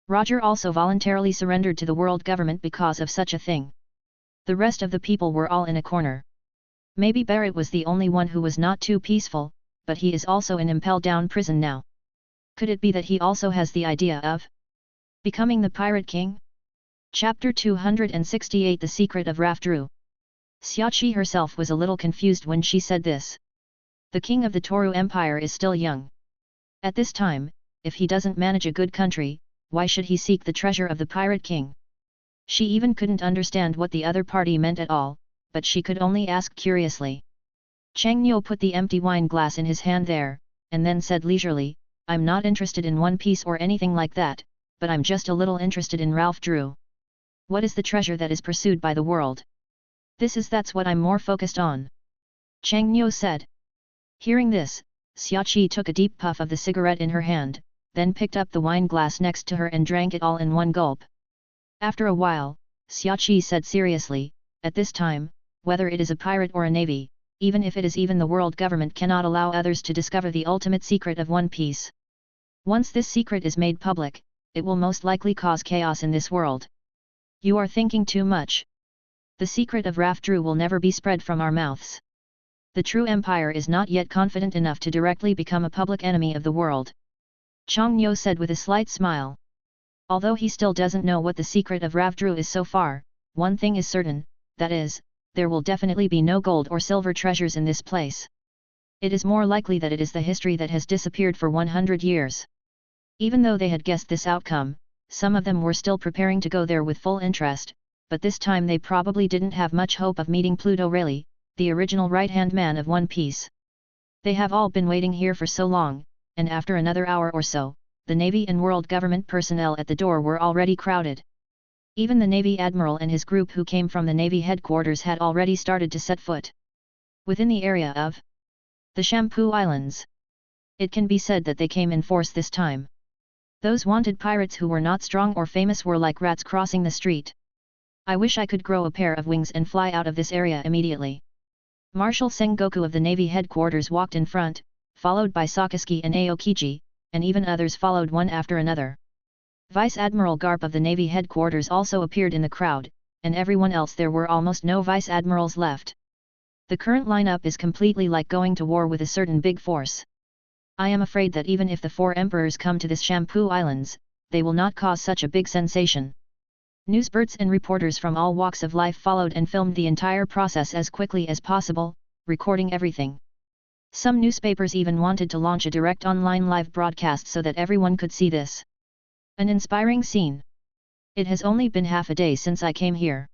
Roger also voluntarily surrendered to the world government because of such a thing. The rest of the people were all in a corner. Maybe Barrett was the only one who was not too peaceful, but he is also in Impel Down prison now. Could it be that he also has the idea of becoming the Pirate King? Chapter 268 The Secret of Rafdru. Xiaoqi herself was a little confused when she said this. The king of the Toru Empire is still young. At this time, if he doesn't manage a good country, why should he seek the treasure of the pirate king? She even couldn't understand what the other party meant at all, but she could only ask curiously. Chang Niu put the empty wine glass in his hand there, and then said leisurely, I'm not interested in One Piece or anything like that, but I'm just a little interested in Rafdru. What is the treasure that is pursued by the world? That's what I'm more focused on. Chang Niu said. Hearing this, Xiaoqi took a deep puff of the cigarette in her hand, then picked up the wine glass next to her and drank it all in one gulp. After a while, Xiaoqi said seriously, at this time, whether it is a pirate or a navy, even if it is even the world government cannot allow others to discover the ultimate secret of One Piece. Once this secret is made public, it will most likely cause chaos in this world. You are thinking too much. The secret of Rafdru will never be spread from our mouths. The true empire is not yet confident enough to directly become a public enemy of the world. Chang Niu said with a slight smile. Although he still doesn't know what the secret of Rafdru is so far, one thing is certain, that is, there will definitely be no gold or silver treasures in this place. It is more likely that it is the history that has disappeared for 100 years. Even though they had guessed this outcome, some of them were still preparing to go there with full interest, but this time they probably didn't have much hope of meeting Pluto Rayleigh, the original right-hand man of One Piece. They have all been waiting here for so long, and after another hour or so, the Navy and world government personnel at the door were already crowded. Even the Navy Admiral and his group who came from the Navy headquarters had already started to set foot within the area of the Shampoo Islands. It can be said that they came in force this time. Those wanted pirates who were not strong or famous were like rats crossing the street. I wish I could grow a pair of wings and fly out of this area immediately. Marshal Sengoku of the Navy headquarters walked in front, followed by Sakisuke and Aokiji, and even others followed one after another. Vice Admiral Garp of the Navy headquarters also appeared in the crowd, and everyone else there were almost no vice admirals left. The current lineup is completely like going to war with a certain big force. I am afraid that even if the 4 emperors come to this Shampoo Islands, they will not cause such a big sensation. Newsbirds and reporters from all walks of life followed and filmed the entire process as quickly as possible, recording everything. Some newspapers even wanted to launch a direct online live broadcast so that everyone could see this. An inspiring scene. It has only been half a day since I came here.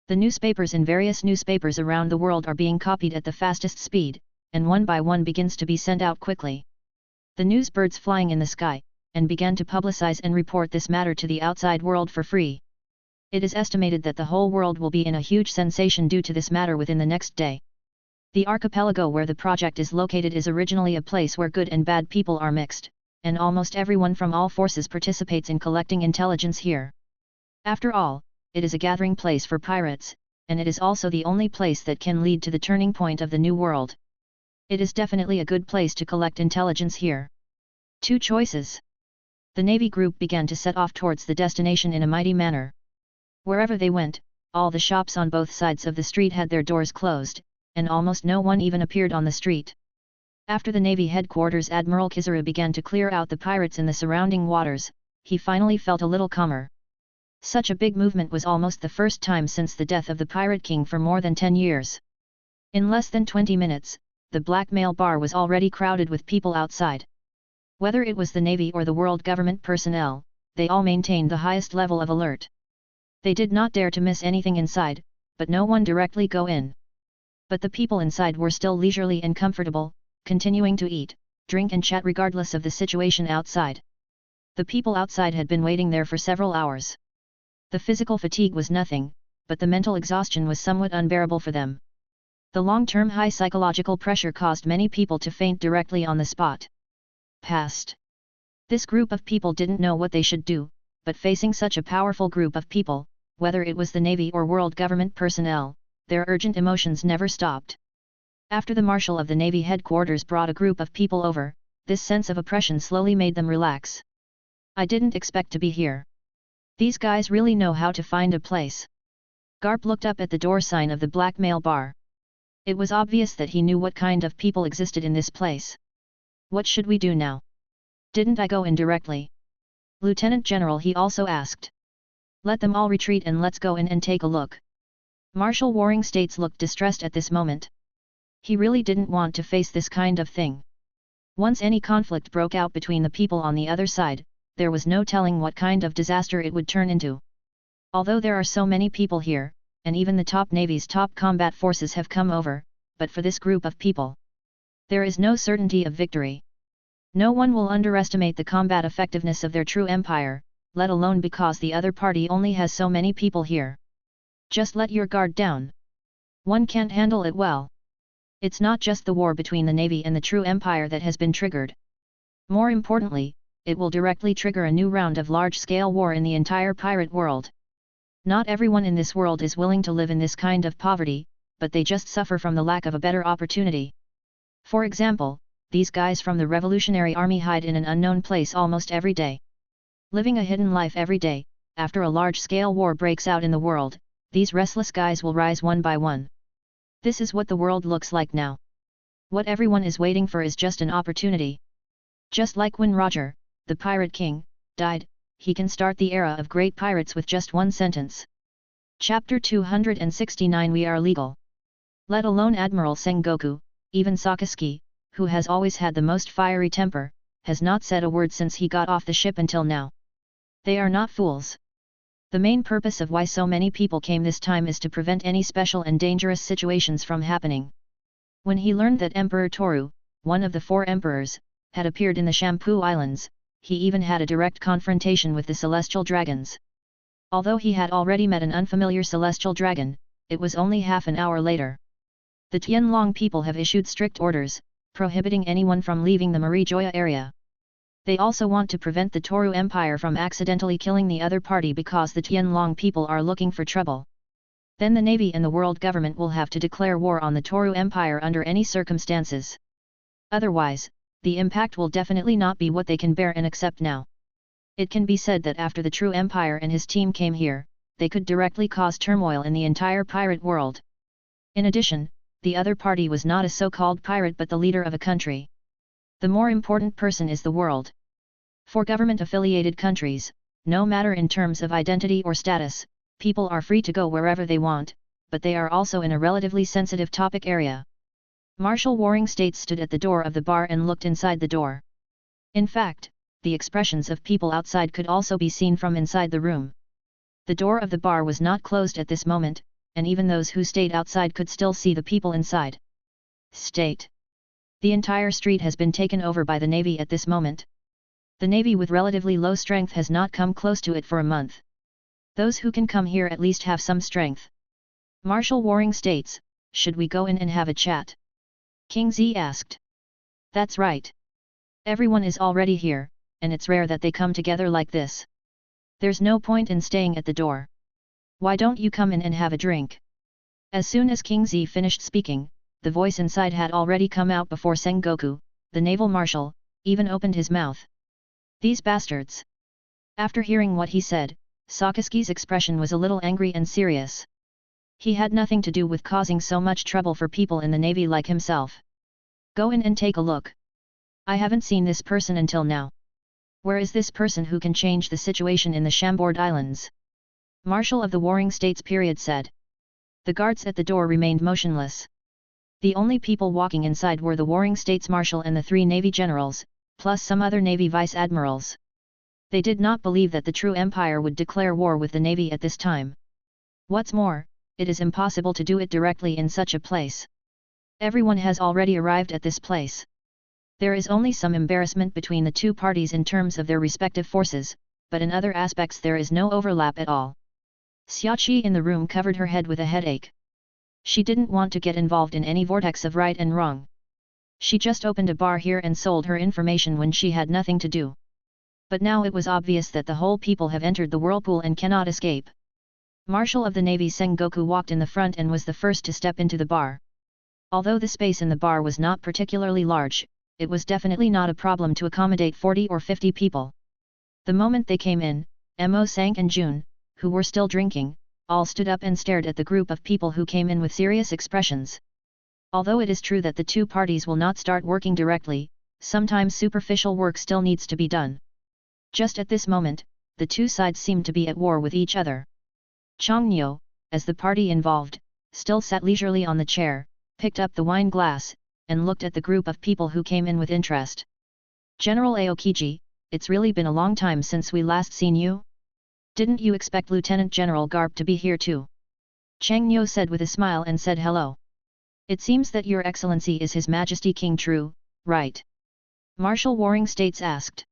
The newspapers in various newspapers around the world are being copied at the fastest speed, and one by one begins to be sent out quickly. The newsbirds flying in the sky, and began to publicize and report this matter to the outside world for free. It is estimated that the whole world will be in a huge sensation due to this matter within the next day. The archipelago where the project is located is originally a place where good and bad people are mixed, and almost everyone from all forces participates in collecting intelligence here. After all, it is a gathering place for pirates, and it is also the only place that can lead to the turning point of the new world. It is definitely a good place to collect intelligence here. 2 choices. The Navy group began to set off towards the destination in a mighty manner. Wherever they went, all the shops on both sides of the street had their doors closed, and almost no one even appeared on the street. After the Navy headquarters Admiral Kizaru began to clear out the pirates in the surrounding waters, he finally felt a little calmer. Such a big movement was almost the first time since the death of the Pirate King for more than 10 years. In less than 20 minutes, the blackmail bar was already crowded with people outside. Whether it was the Navy or the world government personnel, they all maintained the highest level of alert. They did not dare to miss anything inside, but no one directly go in. But the people inside were still leisurely and comfortable, continuing to eat, drink and chat regardless of the situation outside. The people outside had been waiting there for several hours. The physical fatigue was nothing, but the mental exhaustion was somewhat unbearable for them. The long-term high psychological pressure caused many people to faint directly on the spot. Past. This group of people didn't know what they should do, but facing such a powerful group of people, whether it was the Navy or world government personnel, their urgent emotions never stopped. After the Marshal of the Navy headquarters brought a group of people over, this sense of oppression slowly made them relax. I didn't expect to be here. These guys really know how to find a place. Garp looked up at the door sign of the blackmail bar. It was obvious that he knew what kind of people existed in this place. What should we do now? Didn't I go in directly? Lieutenant General he also asked. Let them all retreat and let's go in and take a look. Marshal Warring States looked distressed at this moment. He really didn't want to face this kind of thing. Once any conflict broke out between the people on the other side, there was no telling what kind of disaster it would turn into. Although there are so many people here, and even the top navy's top combat forces have come over, but for this group of people, there is no certainty of victory. No one will underestimate the combat effectiveness of their true empire, let alone because the other party only has so many people here. Just let your guard down. One can't handle it well. It's not just the war between the navy and the true empire that has been triggered. More importantly, it will directly trigger a new round of large-scale war in the entire pirate world. Not everyone in this world is willing to live in this kind of poverty, but they just suffer from the lack of a better opportunity. For example, these guys from the Revolutionary Army hide in an unknown place almost every day. Living a hidden life every day, after a large-scale war breaks out in the world, these restless guys will rise one by one. This is what the world looks like now. What everyone is waiting for is just an opportunity. Just like when Roger, the Pirate King, died, he can start the era of great pirates with just one sentence. Chapter 269 We are legal. Let alone Admiral Sengoku, even Sakazuki, who has always had the most fiery temper, has not said a word since he got off the ship until now. They are not fools. The main purpose of why so many people came this time is to prevent any special and dangerous situations from happening. When he learned that Emperor Toru, one of the 4 emperors, had appeared in the Shampoo Islands, he even had a direct confrontation with the Celestial Dragons. Although he had already met an unfamiliar Celestial Dragon, it was only half an hour later. The Tianlong people have issued strict orders, prohibiting anyone from leaving the Marijoya area. They also want to prevent the Toru Empire from accidentally killing the other party because the Tianlong people are looking for trouble. Then the Navy and the world government will have to declare war on the Toru Empire under any circumstances. Otherwise, the impact will definitely not be what they can bear and accept now. It can be said that after the True Empire and his team came here, they could directly cause turmoil in the entire pirate world. In addition, the other party was not a so-called pirate but the leader of a country. The more important person is the world. For government-affiliated countries, no matter in terms of identity or status, people are free to go wherever they want, but they are also in a relatively sensitive topic area. Marshal Warring States stood at the door of the bar and looked inside the door. In fact, the expressions of people outside could also be seen from inside the room. The door of the bar was not closed at this moment, and even those who stayed outside could still see the people inside. State. The entire street has been taken over by the Navy at this moment. The Navy with relatively low strength has not come close to it for a month. Those who can come here at least have some strength. Marshal Warring States, should we go in and have a chat? King Z asked. That's right. Everyone is already here, and it's rare that they come together like this. There's no point in staying at the door. Why don't you come in and have a drink? As soon as King Z finished speaking, the voice inside had already come out before Sengoku, the naval marshal, even opened his mouth. These bastards! After hearing what he said, Sakazuki's expression was a little angry and serious. He had nothing to do with causing so much trouble for people in the Navy like himself. Go in and take a look. I haven't seen this person until now. Where is this person who can change the situation in the Chambord Islands? Marshal of the Warring States period said. The guards at the door remained motionless. The only people walking inside were the Warring States Marshal and the 3 Navy generals, plus some other Navy vice admirals. They did not believe that the true empire would declare war with the Navy at this time. What's more, it is impossible to do it directly in such a place. Everyone has already arrived at this place. There is only some embarrassment between the two parties in terms of their respective forces, but in other aspects there is no overlap at all. Xiaoqi in the room covered her head with a headache. She didn't want to get involved in any vortex of right and wrong. She just opened a bar here and sold her information when she had nothing to do. But now it was obvious that the whole people have entered the whirlpool and cannot escape. Marshal of the Navy Sengoku walked in the front and was the first to step into the bar. Although the space in the bar was not particularly large, it was definitely not a problem to accommodate 40 or 50 people. The moment they came in, Mo Sang and Jun, who were still drinking, all stood up and stared at the group of people who came in with serious expressions. Although it is true that the two parties will not start working directly, sometimes superficial work still needs to be done. Just at this moment, the two sides seemed to be at war with each other. Chang Nyo, as the party involved, still sat leisurely on the chair, picked up the wine glass, and looked at the group of people who came in with interest. General Aokiji, it's really been a long time since we last seen you? Didn't you expect Lieutenant General Garp to be here too? Chang Nyo said with a smile and said hello. It seems that your excellency is His Majesty King True, right? Marshal Warring States asked.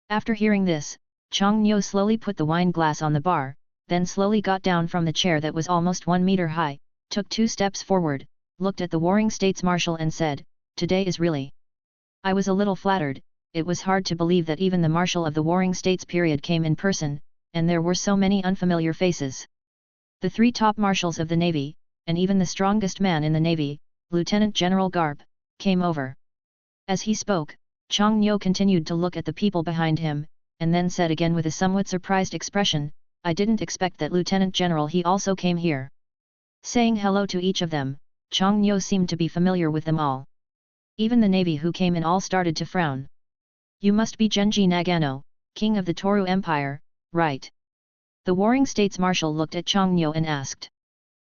After hearing this, Chang Nyo slowly put the wine glass on the bar, then slowly got down from the chair that was almost 1 meter high, took 2 steps forward, looked at the Warring States Marshal and said, "Today is really..." I was a little flattered. It was hard to believe that even the Marshal of the Warring States period came in person, and there were so many unfamiliar faces. The 3 top marshals of the Navy, and even the strongest man in the Navy, Lieutenant General Garp, came over. As he spoke, Chang Nyo continued to look at the people behind him, and then said again with a somewhat surprised expression, "I didn't expect that Lieutenant General he also came here." Saying hello to each of them, Chang Nyo seemed to be familiar with them all. Even the Navy who came in all started to frown. "You must be Genji Nagano, king of the Toru Empire, right?" The Warring States Marshal looked at Chang Nyo and asked.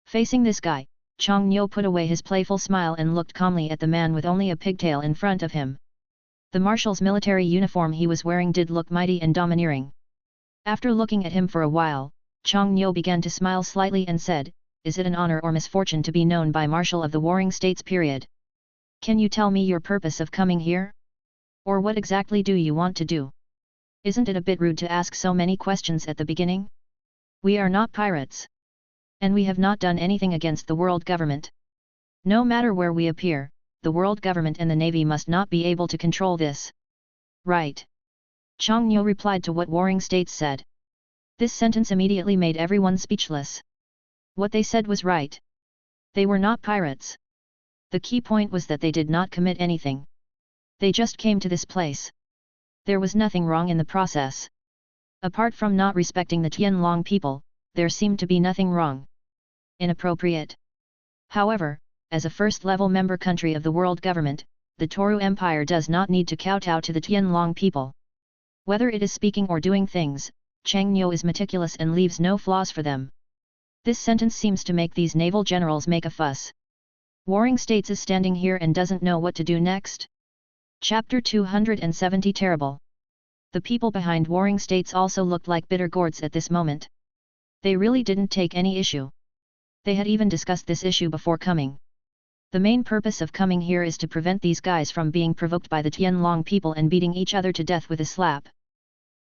Facing this guy, Chang Nyo put away his playful smile and looked calmly at the man with only a pigtail in front of him. The Marshal's military uniform he was wearing did look mighty and domineering. After looking at him for a while, Chang Nyo began to smile slightly and said, "Is it an honor or misfortune to be known by Marshal of the Warring States period? Can you tell me your purpose of coming here? Or what exactly do you want to do? Isn't it a bit rude to ask so many questions at the beginning? We are not pirates. And we have not done anything against the world government. No matter where we appear, the world government and the Navy must not be able to control this." "Right." Chang Nyo replied to what Warring States said. This sentence immediately made everyone speechless. What they said was right. They were not pirates. The key point was that they did not commit anything. They just came to this place. There was nothing wrong in the process. Apart from not respecting the Tianlong people, there seemed to be nothing wrong. Inappropriate. However, as a first-level member country of the world government, the Toru Empire does not need to kowtow to the Tianlong people. Whether it is speaking or doing things, Chang Nyo is meticulous and leaves no flaws for them. This sentence seems to make these naval generals make a fuss. Warring States is standing here and doesn't know what to do next. Chapter 270 Terrible. The people behind Warring States also looked like bitter gourds at this moment. They really didn't take any issue. They had even discussed this issue before coming. The main purpose of coming here is to prevent these guys from being provoked by the Tianlong people and beating each other to death with a slap.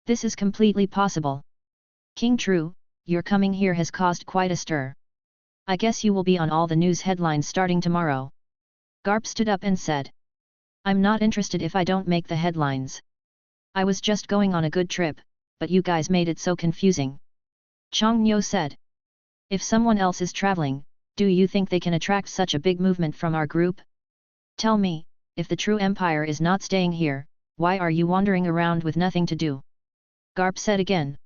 This is completely possible. King True, your coming here has caused quite a stir. I guess you will be on all the news headlines starting tomorrow. Garp stood up and said. "I'm not interested if I don't make the headlines. I was just going on a good trip, but you guys made it so confusing." Chang Nyo said. "If someone else is traveling, do you think they can attract such a big movement from our group? Tell me, if the true empire is not staying here, why are you wandering around with nothing to do?" Garp said again.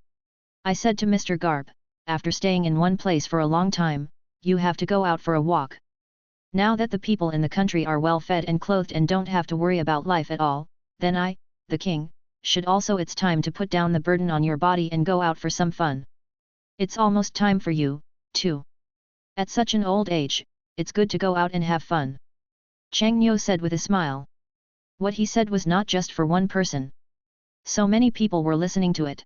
"I said to Mr. Garp, after staying in one place for a long time, you have to go out for a walk. Now that the people in the country are well fed and clothed and don't have to worry about life at all, then I, the king, should also it's time to put down the burden on your body and go out for some fun. It's almost time for you, too. At such an old age, it's good to go out and have fun." Chang Nyo said with a smile. What he said was not just for one person. So many people were listening to it.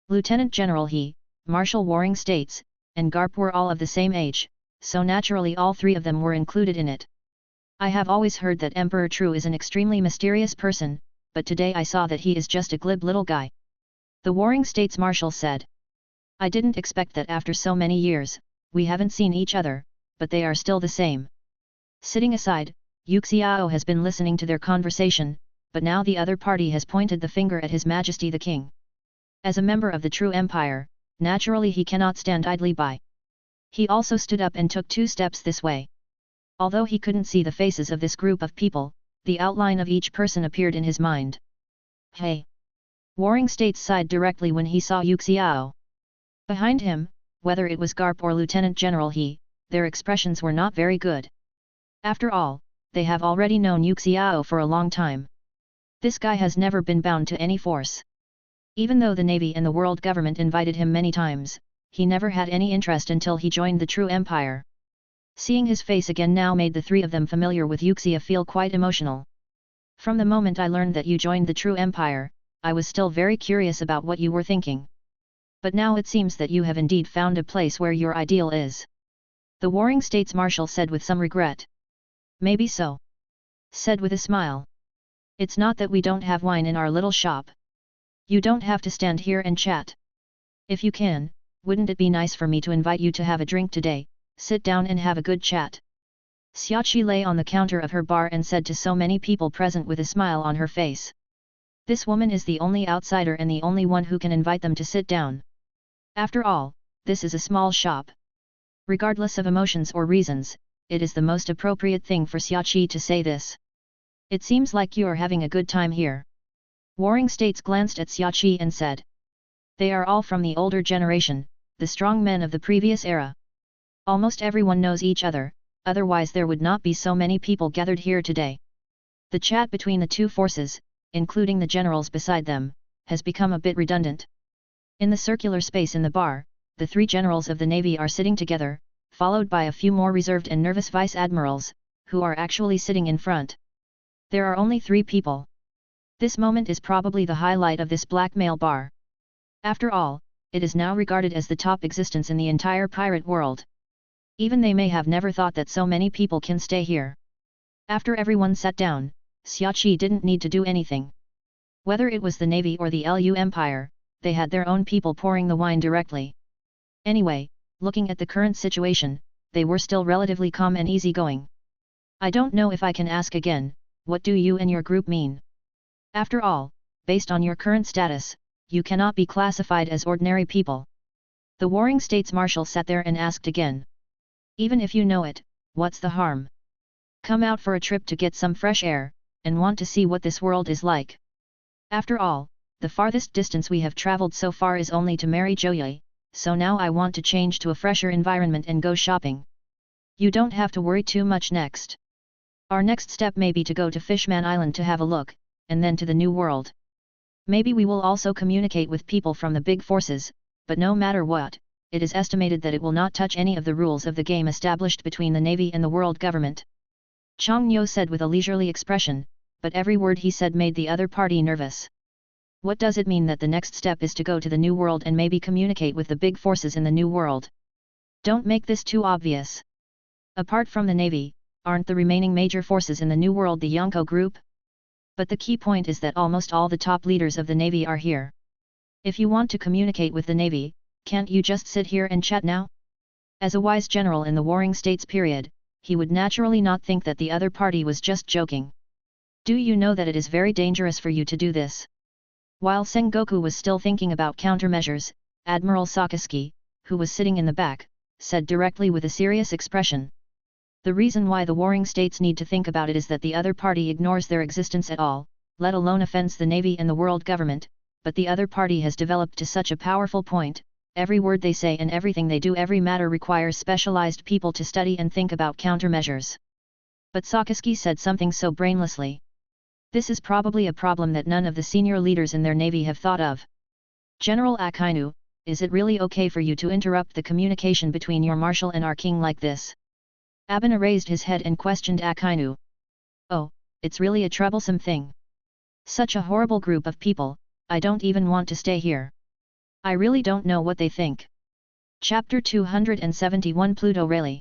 Lieutenant General He, Marshal Warring States, and Garp were all of the same age, so naturally all 3 of them were included in it. "I have always heard that Emperor True is an extremely mysterious person, but today I saw that he is just a glib little guy," the Warring States Marshal said. "I didn't expect that after so many years, we haven't seen each other, but they are still the same." Sitting aside, Yuxiao has been listening to their conversation, but now the other party has pointed the finger at His Majesty the King. As a member of the true empire, naturally he cannot stand idly by. He also stood up and took 2 steps this way. Although he couldn't see the faces of this group of people, the outline of each person appeared in his mind. "Hey!" Warring States sighed directly when he saw Yuxiao. Behind him, whether it was Garp or Lieutenant General He, their expressions were not very good. After all, they have already known Yuxiao for a long time. This guy has never been bound to any force. Even though the Navy and the world government invited him many times, he never had any interest until he joined the true empire. Seeing his face again now made the three of them familiar with Yuxia feel quite emotional. From the moment I learned that you joined the true empire, I was still very curious about what you were thinking. But now it seems that you have indeed found a place where your ideal is. The Warring States Marshal said with some regret. Maybe so. Said with a smile. It's not that we don't have wine in our little shop. You don't have to stand here and chat. If you can, wouldn't it be nice for me to invite you to have a drink today, sit down and have a good chat? Xiaoqi lay on the counter of her bar and said to so many people present with a smile on her face. This woman is the only outsider and the only one who can invite them to sit down. After all, this is a small shop. Regardless of emotions or reasons, it is the most appropriate thing for Xiaoqi to say this. It seems like you are having a good time here. Warring States glanced at Xiaoqi and said. They are all from the older generation, the strong men of the previous era. Almost everyone knows each other, otherwise there would not be so many people gathered here today. The chat between the two forces, including the generals beside them, has become a bit redundant. In the circular space in the bar, the three generals of the Navy are sitting together, followed by a few more reserved and nervous vice admirals, who are actually sitting in front. There are only 3 people. This moment is probably the highlight of this blackmail bar. After all, it is now regarded as the top existence in the entire pirate world. Even they may have never thought that so many people can stay here. After everyone sat down, Xiaoqi didn't need to do anything. Whether it was the Navy or the Lu Empire, they had their own people pouring the wine directly. Anyway, looking at the current situation, they were still relatively calm and easygoing. I don't know if I can ask again, what do you and your group mean? After all, based on your current status, you cannot be classified as ordinary people. The Warring States Marshal sat there and asked again. Even if you know it, what's the harm? Come out for a trip to get some fresh air, and want to see what this world is like. After all, the farthest distance we have traveled so far is only to marry Zhouyi, so now I want to change to a fresher environment and go shopping. You don't have to worry too much next. Our next step may be to go to Fishman Island to have a look, and then to the New World. Maybe we will also communicate with people from the big forces, but no matter what, it is estimated that it will not touch any of the rules of the game established between the Navy and the world government. Chang Nyo said with a leisurely expression, but every word he said made the other party nervous. What does it mean that the next step is to go to the New World and maybe communicate with the big forces in the New World? Don't make this too obvious. Apart from the Navy, aren't the remaining major forces in the New World the Yonko group? But the key point is that almost all the top leaders of the Navy are here. If you want to communicate with the Navy, can't you just sit here and chat now? As a wise general in the Warring States period, he would naturally not think that the other party was just joking. Do you know that it is very dangerous for you to do this? While Sengoku was still thinking about countermeasures, Admiral Sakazuki, who was sitting in the back, said directly with a serious expression. The reason why the Warring States need to think about it is that the other party ignores their existence at all, let alone offends the Navy and the world government, but the other party has developed to such a powerful point, every word they say and everything they do, every matter requires specialized people to study and think about countermeasures. But Sakazuki said something so brainlessly. This is probably a problem that none of the senior leaders in their navy have thought of. General Akainu, is it really okay for you to interrupt the communication between your marshal and our king like this? Abuna raised his head and questioned Akainu. Oh, it's really a troublesome thing. Such a horrible group of people, I don't even want to stay here. I really don't know what they think. Chapter 271 Pluto Rayleigh.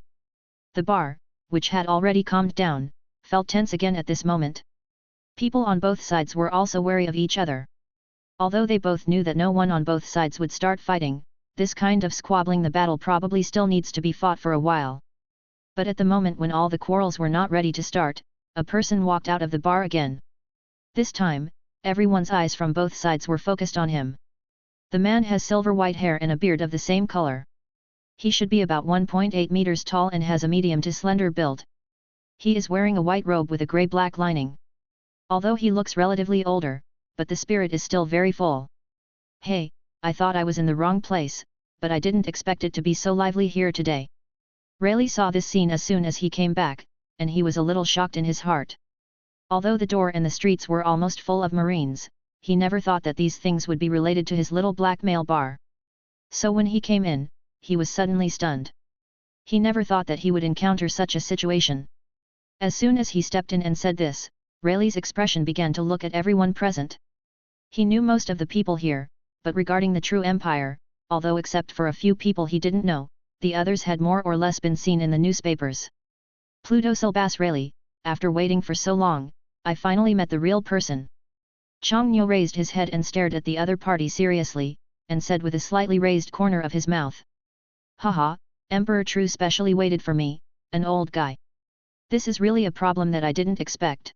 The bar, which had already calmed down, felt tense again at this moment. People on both sides were also wary of each other. Although they both knew that no one on both sides would start fighting, this kind of squabbling the battle probably still needs to be fought for a while. But at the moment when all the quarrels were not ready to start, a person walked out of the bar again. This time, everyone's eyes from both sides were focused on him. The man has silver white hair and a beard of the same color. He should be about 1.8 meters tall and has a medium to slender build. He is wearing a white robe with a grey-black lining. Although he looks relatively older, but the spirit is still very full. Hey, I thought I was in the wrong place, but I didn't expect it to be so lively here today. Rayleigh saw this scene as soon as he came back, and he was a little shocked in his heart. Although the door and the streets were almost full of Marines, he never thought that these things would be related to his little blackmail bar. So when he came in, he was suddenly stunned. He never thought that he would encounter such a situation. As soon as he stepped in and said this, Rayleigh's expression began to look at everyone present. He knew most of the people here, but regarding the true empire, although except for a few people he didn't know, the others had more or less been seen in the newspapers. Pluto Silbas Rayleigh, after waiting for so long, I finally met the real person. Chongnyo raised his head and stared at the other party seriously, and said with a slightly raised corner of his mouth. Haha, Emperor True specially waited for me, an old guy. This is really a problem that I didn't expect.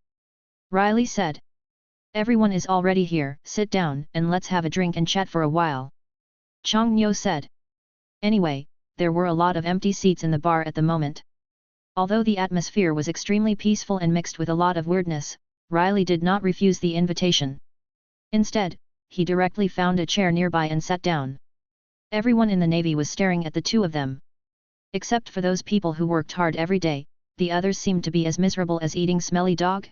Riley said. Everyone is already here, sit down and let's have a drink and chat for a while. Chongnyo said. Anyway, there were a lot of empty seats in the bar at the moment. Although the atmosphere was extremely peaceful and mixed with a lot of weirdness, Riley did not refuse the invitation. Instead, he directly found a chair nearby and sat down. Everyone in the Navy was staring at the two of them. Except for those people who worked hard every day, the others seemed to be as miserable as eating smelly dog.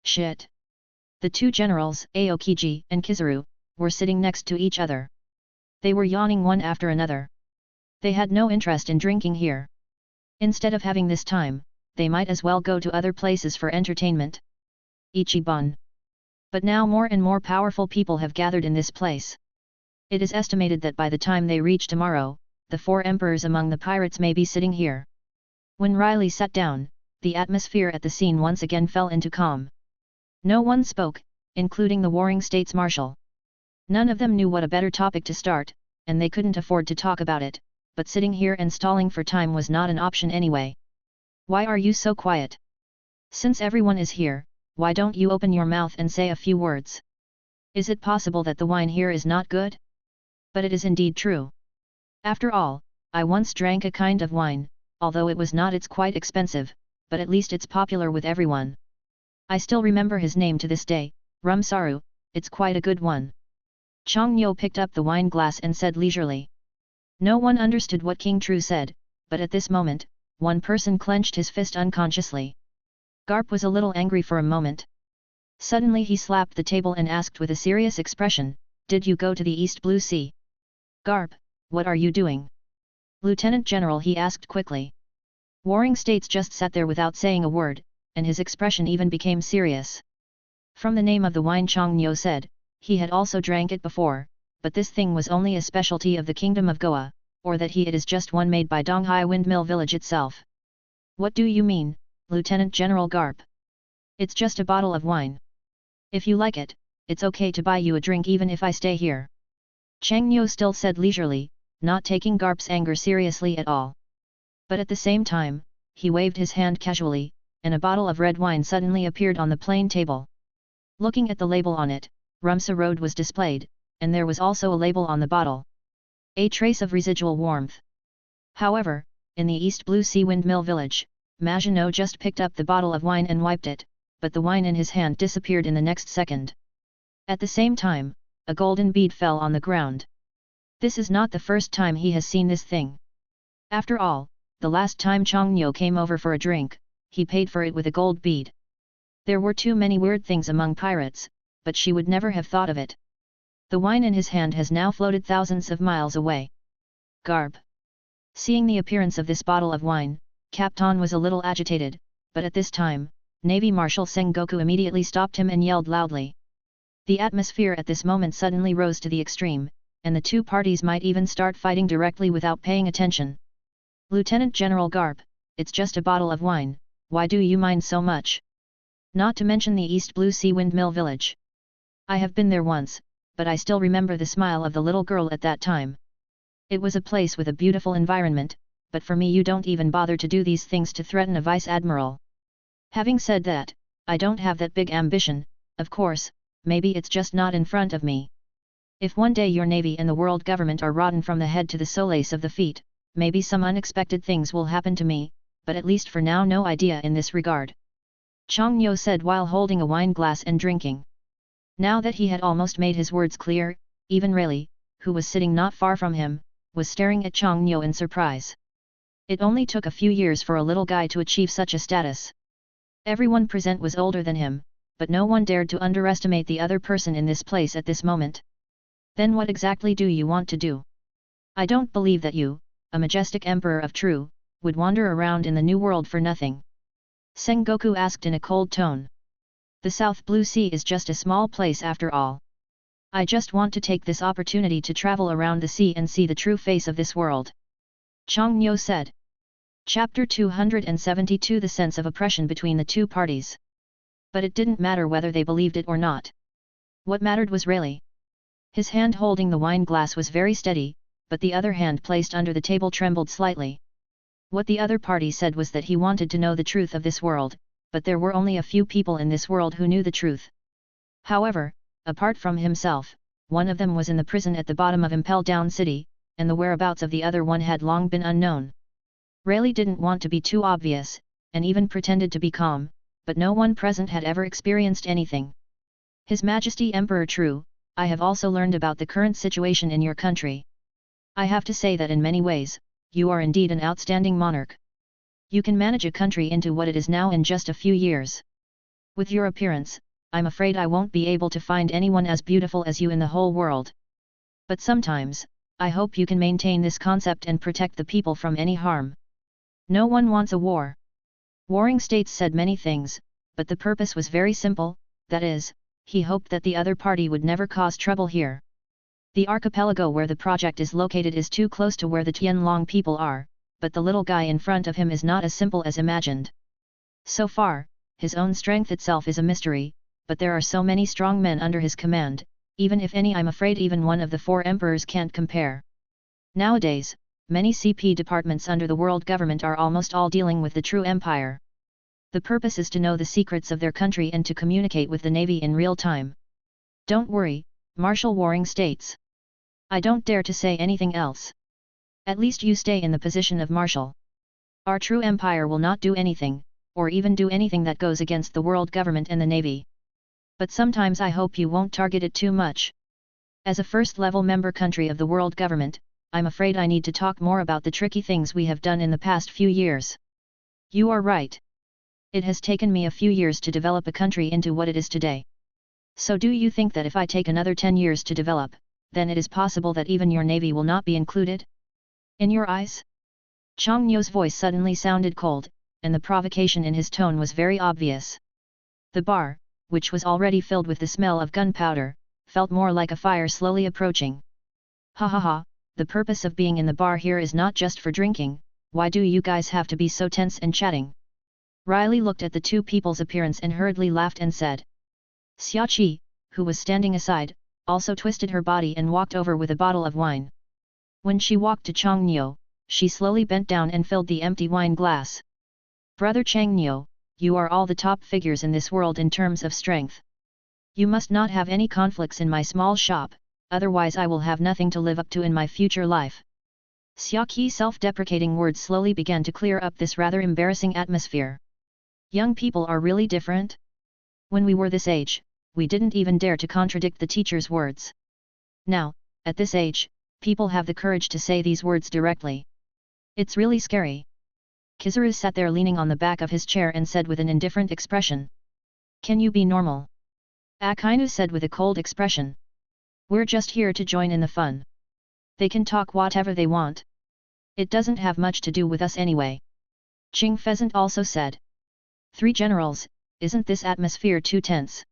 Shit. The two generals, Aokiji and Kizaru, were sitting next to each other. They were yawning one after another. They had no interest in drinking here. Instead of having this time, they might as well go to other places for entertainment. Ichiban. But now more and more powerful people have gathered in this place. It is estimated that by the time they reach tomorrow, the 4 emperors among the pirates may be sitting here. When Riley sat down, the atmosphere at the scene once again fell into calm. No one spoke, including the warring states marshal. None of them knew what a better topic to start, and they couldn't afford to talk about it, but sitting here and stalling for time was not an option anyway. Why are you so quiet? Since everyone is here, why don't you open your mouth and say a few words? Is it possible that the wine here is not good? But it is indeed true. After all, I once drank a kind of wine, although it was not it's quite expensive, but at least it's popular with everyone. I still remember his name to this day, Rumsaru, it's quite a good one. Chongnyo picked up the wine glass and said leisurely. No one understood what King Tru said, but at this moment, one person clenched his fist unconsciously. Garp was a little angry for a moment. Suddenly he slapped the table and asked with a serious expression, "Did you go to the East Blue Sea?" "Garp, what are you doing?" "Lieutenant General," he asked quickly. Warring States just sat there without saying a word, and his expression even became serious. From the name of the wine, Chongnyo said, he had also drank it before, but this thing was only a specialty of the Kingdom of Goa, or that it is just one made by Donghai Windmill Village itself. "What do you mean, Lieutenant General Garp? It's just a bottle of wine. If you like it, it's okay to buy you a drink even if I stay here." Chongnyo still said leisurely, not taking Garp's anger seriously at all. But at the same time, he waved his hand casually, and a bottle of red wine suddenly appeared on the plain table. Looking at the label on it, Rumsa Road was displayed, and there was also a label on the bottle. A trace of residual warmth. However, in the East Blue Sea Windmill Village, Maginot just picked up the bottle of wine and wiped it, but the wine in his hand disappeared in the next second. At the same time, a golden bead fell on the ground. This is not the first time he has seen this thing. After all, the last time Chongnyo came over for a drink, he paid for it with a gold bead. There were too many weird things among pirates, but she would never have thought of it. The wine in his hand has now floated thousands of miles away. Garp. Seeing the appearance of this bottle of wine, Captain was a little agitated, but at this time, Navy Marshal Sengoku immediately stopped him and yelled loudly. The atmosphere at this moment suddenly rose to the extreme, and the two parties might even start fighting directly without paying attention. "Lieutenant General Garp, it's just a bottle of wine, why do you mind so much? Not to mention the East Blue Sea Windmill Village. I have been there once, but I still remember the smile of the little girl at that time. It was a place with a beautiful environment, but for me you don't even bother to do these things to threaten a vice admiral. Having said that, I don't have that big ambition, of course, maybe it's just not in front of me. If one day your navy and the world government are rotten from the head to the soles of the feet, maybe some unexpected things will happen to me, but at least for now no idea in this regard." Chongnyo said while holding a wine glass and drinking. Now that he had almost made his words clear, even Rayleigh, who was sitting not far from him, was staring at Chongnyo in surprise. It only took a few years for a little guy to achieve such a status. Everyone present was older than him, but no one dared to underestimate the other person in this place at this moment. Then what exactly do you want to do? I don't believe that you, a majestic emperor of True, would wander around in the new world for nothing. Sengoku asked in a cold tone. The South Blue Sea is just a small place after all. I just want to take this opportunity to travel around the sea and see the true face of this world. Chongnyo said. Chapter 272 The sense of oppression between the two parties. But it didn't matter whether they believed it or not. What mattered was Rayleigh. His hand holding the wine glass was very steady, but the other hand placed under the table trembled slightly. What the other party said was that he wanted to know the truth of this world, but there were only a few people in this world who knew the truth. However, apart from himself, one of them was in the prison at the bottom of Impel Down City, and the whereabouts of the other one had long been unknown. Rayleigh didn't want to be too obvious, and even pretended to be calm, but no one present had ever experienced anything. His Majesty Emperor True, I have also learned about the current situation in your country. I have to say that in many ways, you are indeed an outstanding monarch. You can manage a country into what it is now in just a few years. With your appearance, I'm afraid I won't be able to find anyone as beautiful as you in the whole world. But sometimes, I hope you can maintain this concept and protect the people from any harm. No one wants a war. Warring states said many things, but the purpose was very simple, that is, he hoped that the other party would never cause trouble here. The archipelago where the project is located is too close to where the Tianlong people are, but the little guy in front of him is not as simple as imagined. So far, his own strength itself is a mystery, but there are so many strong men under his command, even if any I'm afraid even one of the four emperors can't compare. Nowadays, many CP departments under the world government are almost all dealing with the true empire. The purpose is to know the secrets of their country and to communicate with the navy in real time. Don't worry, Marshal Warring states. I don't dare to say anything else. At least you stay in the position of Marshal. Our true empire will not do anything, or even do anything that goes against the world government and the navy. But sometimes I hope you won't target it too much. As a first-level member country of the world government, I'm afraid I need to talk more about the tricky things we have done in the past few years. You are right. It has taken me a few years to develop a country into what it is today. So do you think that if I take another 10 years to develop, then it is possible that even your navy will not be included? In your eyes? Chongnyo's voice suddenly sounded cold, and the provocation in his tone was very obvious. The bar, which was already filled with the smell of gunpowder, felt more like a fire slowly approaching. Ha ha ha, the purpose of being in the bar here is not just for drinking, why do you guys have to be so tense and chatting? Riley looked at the two people's appearance and hurriedly laughed and said. Xiaoqi, who was standing aside, also twisted her body and walked over with a bottle of wine. When she walked to Chongnyo, she slowly bent down and filled the empty wine glass. Brother Chongnyo, you are all the top figures in this world in terms of strength. You must not have any conflicts in my small shop, otherwise I will have nothing to live up to in my future life. Xiaoqi's self-deprecating words slowly began to clear up this rather embarrassing atmosphere. Young people are really different? When we were this age, we didn't even dare to contradict the teacher's words. Now, at this age, people have the courage to say these words directly. It's really scary. Kizaru sat there leaning on the back of his chair and said with an indifferent expression. Can you be normal? Akainu said with a cold expression. We're just here to join in the fun. They can talk whatever they want. It doesn't have much to do with us anyway. Qing Pheasant also said. Three generals, isn't this atmosphere too tense?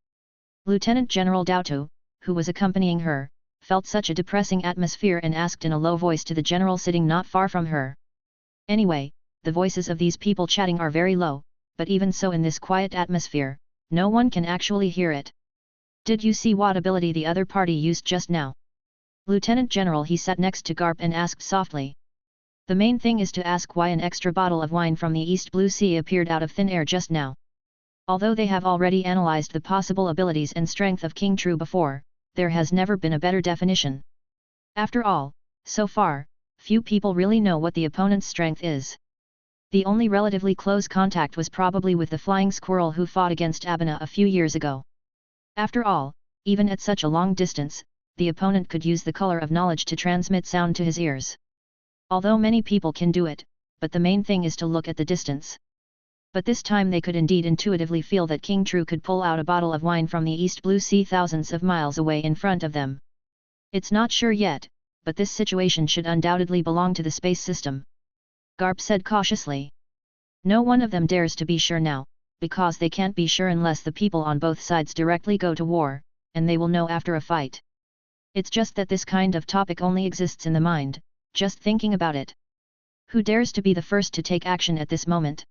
Lieutenant General Daotu, who was accompanying her, felt such a depressing atmosphere and asked in a low voice to the general sitting not far from her. Anyway, the voices of these people chatting are very low, but even so in this quiet atmosphere, no one can actually hear it. Did you see what ability the other party used just now? Lieutenant General he sat next to Garp and asked softly. The main thing is to ask why an extra bottle of wine from the East Blue Sea appeared out of thin air just now. Although they have already analyzed the possible abilities and strength of King True before, there has never been a better definition. After all, so far, few people really know what the opponent's strength is. The only relatively close contact was probably with the flying squirrel who fought against Abena a few years ago. After all, even at such a long distance, the opponent could use the color of knowledge to transmit sound to his ears. Although many people can do it, but the main thing is to look at the distance. But this time they could indeed intuitively feel that King Tru could pull out a bottle of wine from the East Blue Sea thousands of miles away in front of them. It's not sure yet, but this situation should undoubtedly belong to the space system, Garp said cautiously. No one of them dares to be sure now, because they can't be sure unless the people on both sides directly go to war, and they will know after a fight. It's just that this kind of topic only exists in the mind, just thinking about it. Who dares to be the first to take action at this moment?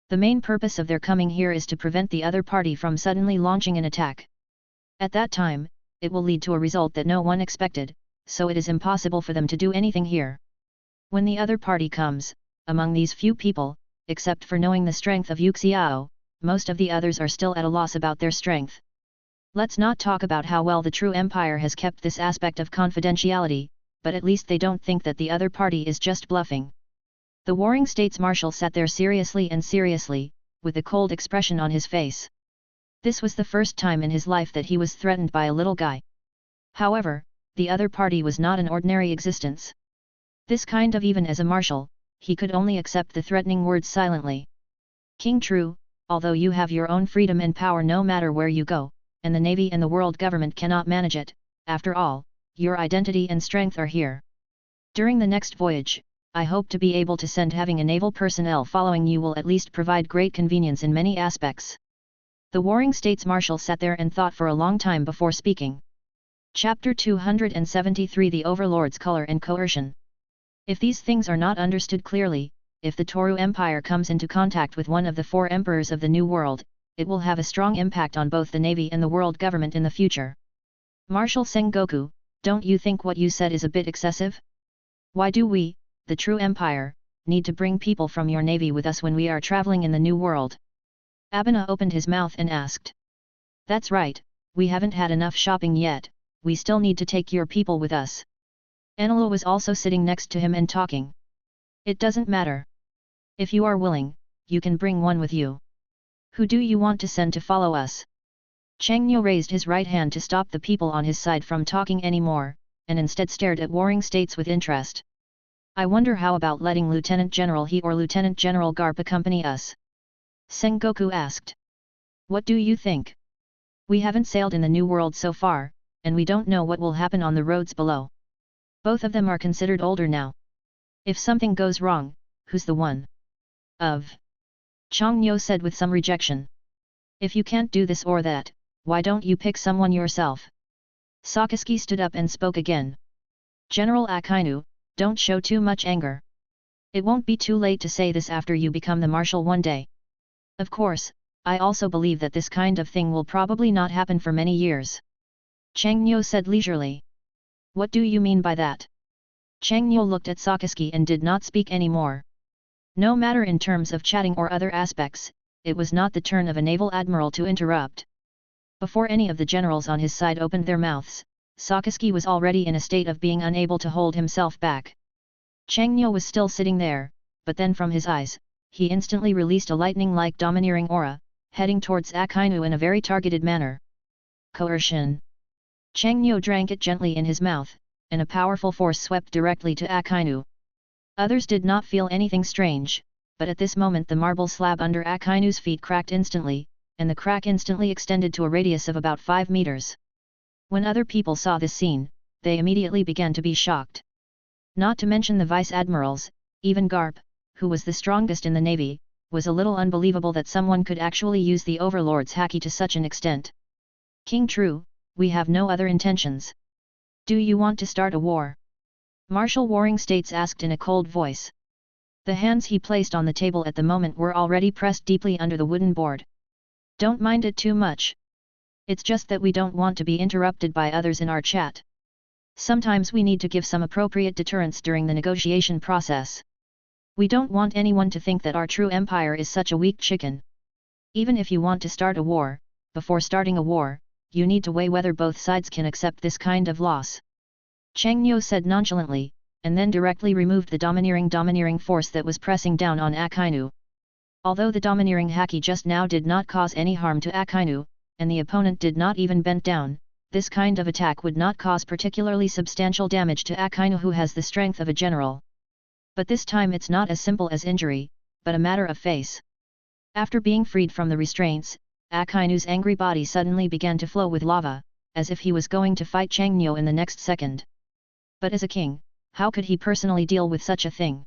The main purpose of their coming here is to prevent the other party from suddenly launching an attack. At that time, it will lead to a result that no one expected, so it is impossible for them to do anything here. When the other party comes, among these few people, except for knowing the strength of Yuxiao, most of the others are still at a loss about their strength. Let's not talk about how well the true empire has kept this aspect of confidentiality, but at least they don't think that the other party is just bluffing. The Warring States Marshal sat there seriously, with a cold expression on his face. This was the first time in his life that he was threatened by a little guy. However, the other party was not an ordinary existence. This kind of, even as a marshal, he could only accept the threatening words silently. King Tru, although you have your own freedom and power no matter where you go, and the Navy and the world government cannot manage it, after all, your identity and strength are here. During the next voyage, I hope to be able to send having a naval personnel following you will at least provide great convenience in many aspects. The Warring States Marshal sat there and thought for a long time before speaking. Chapter 273 The Overlord's Color and Coercion. If these things are not understood clearly, if the Toru Empire comes into contact with one of the four emperors of the New World, it will have a strong impact on both the Navy and the world government in the future. Marshal Sengoku, don't you think what you said is a bit excessive? Why do we, the true empire, need to bring people from your navy with us when we are traveling in the New World? Abena opened his mouth and asked. That's right, we haven't had enough shopping yet, we still need to take your people with us. Enelo was also sitting next to him and talking. It doesn't matter. If you are willing, you can bring one with you. Who do you want to send to follow us? Changyo raised his right hand to stop the people on his side from talking anymore, and instead stared at Warring States with interest. I wonder how about letting Lieutenant General He or Lieutenant General Garp accompany us? Sengoku asked. What do you think? We haven't sailed in the New World so far, and we don't know what will happen on the roads below. Both of them are considered older now. If something goes wrong, who's the one? Changyo said with some rejection. If you can't do this or that, why don't you pick someone yourself? Sakazuki stood up and spoke again. General Akainu, don't show too much anger. It won't be too late to say this after you become the marshal one day. Of course, I also believe that this kind of thing will probably not happen for many years. Changyo said leisurely. What do you mean by that? Changyo looked at Sakazuki and did not speak anymore. No matter in terms of chatting or other aspects, it was not the turn of a naval admiral to interrupt. Before any of the generals on his side opened their mouths, Sakazuki was already in a state of being unable to hold himself back. Changyo was still sitting there, but then from his eyes, he instantly released a lightning-like domineering aura, heading towards Akainu in a very targeted manner. Coercion. Changyo drank it gently in his mouth, and a powerful force swept directly to Akainu. Others did not feel anything strange, but at this moment the marble slab under Akainu's feet cracked instantly, and the crack instantly extended to a radius of about 5 meters. When other people saw this scene, they immediately began to be shocked. Not to mention the vice-admirals, even Garp, who was the strongest in the navy, was a little unbelievable that someone could actually use the Overlord's haki to such an extent. King Tru, we have no other intentions. Do you want to start a war? Marshal Warring States asked in a cold voice. The hands he placed on the table at the moment were already pressed deeply under the wooden board. Don't mind it too much. It's just that we don't want to be interrupted by others in our chat. Sometimes we need to give some appropriate deterrence during the negotiation process. We don't want anyone to think that our true empire is such a weak chicken. Even if you want to start a war, before starting a war, you need to weigh whether both sides can accept this kind of loss. Changyo said nonchalantly, and then directly removed the domineering force that was pressing down on Akainu. Although the domineering haki just now did not cause any harm to Akainu, and the opponent did not even bent down, this kind of attack would not cause particularly substantial damage to Akainu, who has the strength of a general. But this time it's not as simple as injury, but a matter of face. After being freed from the restraints, Akainu's angry body suddenly began to flow with lava, as if he was going to fight Changnyo in the next second. But as a king, how could he personally deal with such a thing?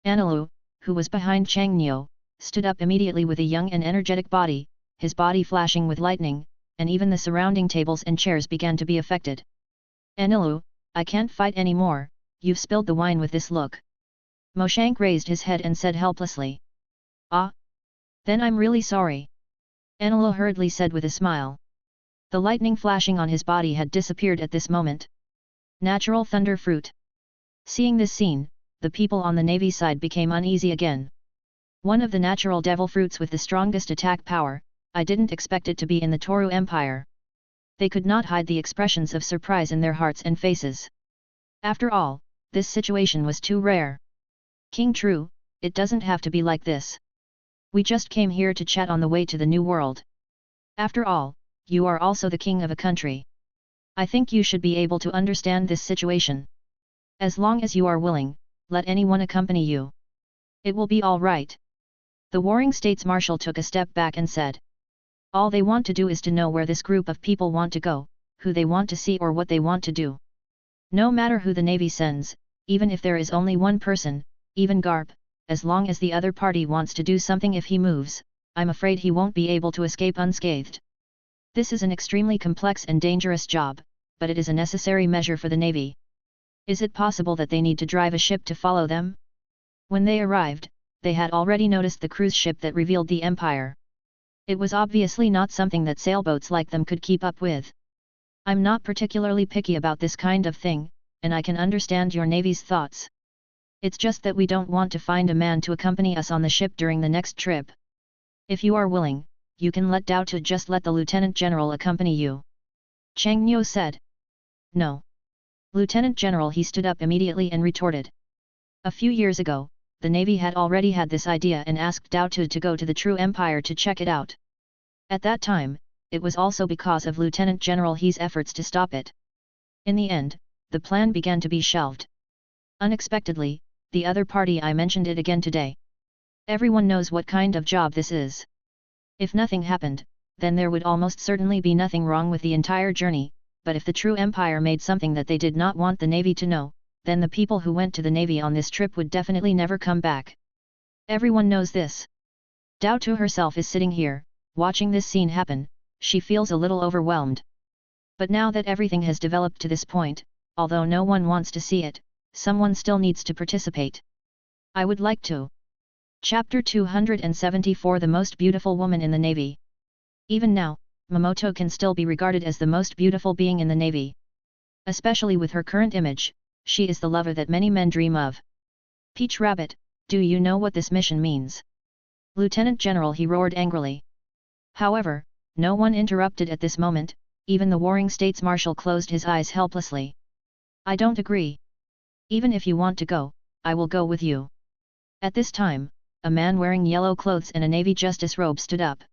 Anilu, who was behind Changnyo, stood up immediately with a young and energetic body, his body flashing with lightning, and even the surrounding tables and chairs began to be affected. Anilu, I can't fight anymore, you've spilled the wine with this look. Moshank raised his head and said helplessly. Ah? Then I'm really sorry. Anilu hurriedly said with a smile. The lightning flashing on his body had disappeared at this moment. Natural thunder fruit. Seeing this scene, the people on the navy side became uneasy again. One of the natural devil fruits with the strongest attack power, I didn't expect it to be in the Toru Empire. They could not hide the expressions of surprise in their hearts and faces. After all, this situation was too rare. King True, it doesn't have to be like this. We just came here to chat on the way to the new world. After all, you are also the king of a country. I think you should be able to understand this situation. As long as you are willing, let anyone accompany you. It will be all right. The warring states marshal took a step back and said. All they want to do is to know where this group of people want to go, who they want to see or what they want to do. No matter who the navy sends, even if there is only one person, even Garp, as long as the other party wants to do something if he moves, I'm afraid he won't be able to escape unscathed. This is an extremely complex and dangerous job, but it is a necessary measure for the navy. Is it possible that they need to drive a ship to follow them? When they arrived, they had already noticed the cruise ship that revealed the empire. It was obviously not something that sailboats like them could keep up with. I'm not particularly picky about this kind of thing, and I can understand your navy's thoughts. It's just that we don't want to find a man to accompany us on the ship during the next trip. If you are willing, you can let Dao to just let the Lieutenant General accompany you. Changnyo said. No. Lieutenant General, he stood up immediately and retorted. A few years ago, the Navy had already had this idea and asked Dao to go to the True Empire to check it out. At that time, it was also because of Lieutenant General He's efforts to stop it. In the end, the plan began to be shelved. Unexpectedly, the other party, I mentioned it again today. Everyone knows what kind of job this is. If nothing happened, then there would almost certainly be nothing wrong with the entire journey, but if the True Empire made something that they did not want the Navy to know, then the people who went to the Navy on this trip would definitely never come back. Everyone knows this. Dao Tu herself is sitting here, watching this scene happen, she feels a little overwhelmed. But now that everything has developed to this point, although no one wants to see it, someone still needs to participate. I would like to. Chapter 274 The Most Beautiful Woman in the Navy. Even now, Momoto can still be regarded as the most beautiful being in the Navy. Especially with her current image, she is the lover that many men dream of. Peach Rabbit, do you know what this mission means? Lieutenant General, he roared angrily. However, no one interrupted at this moment, even the warring states marshal closed his eyes helplessly. I don't agree. Even if you want to go, I will go with you. At this time, a man wearing yellow clothes and a navy justice robe stood up.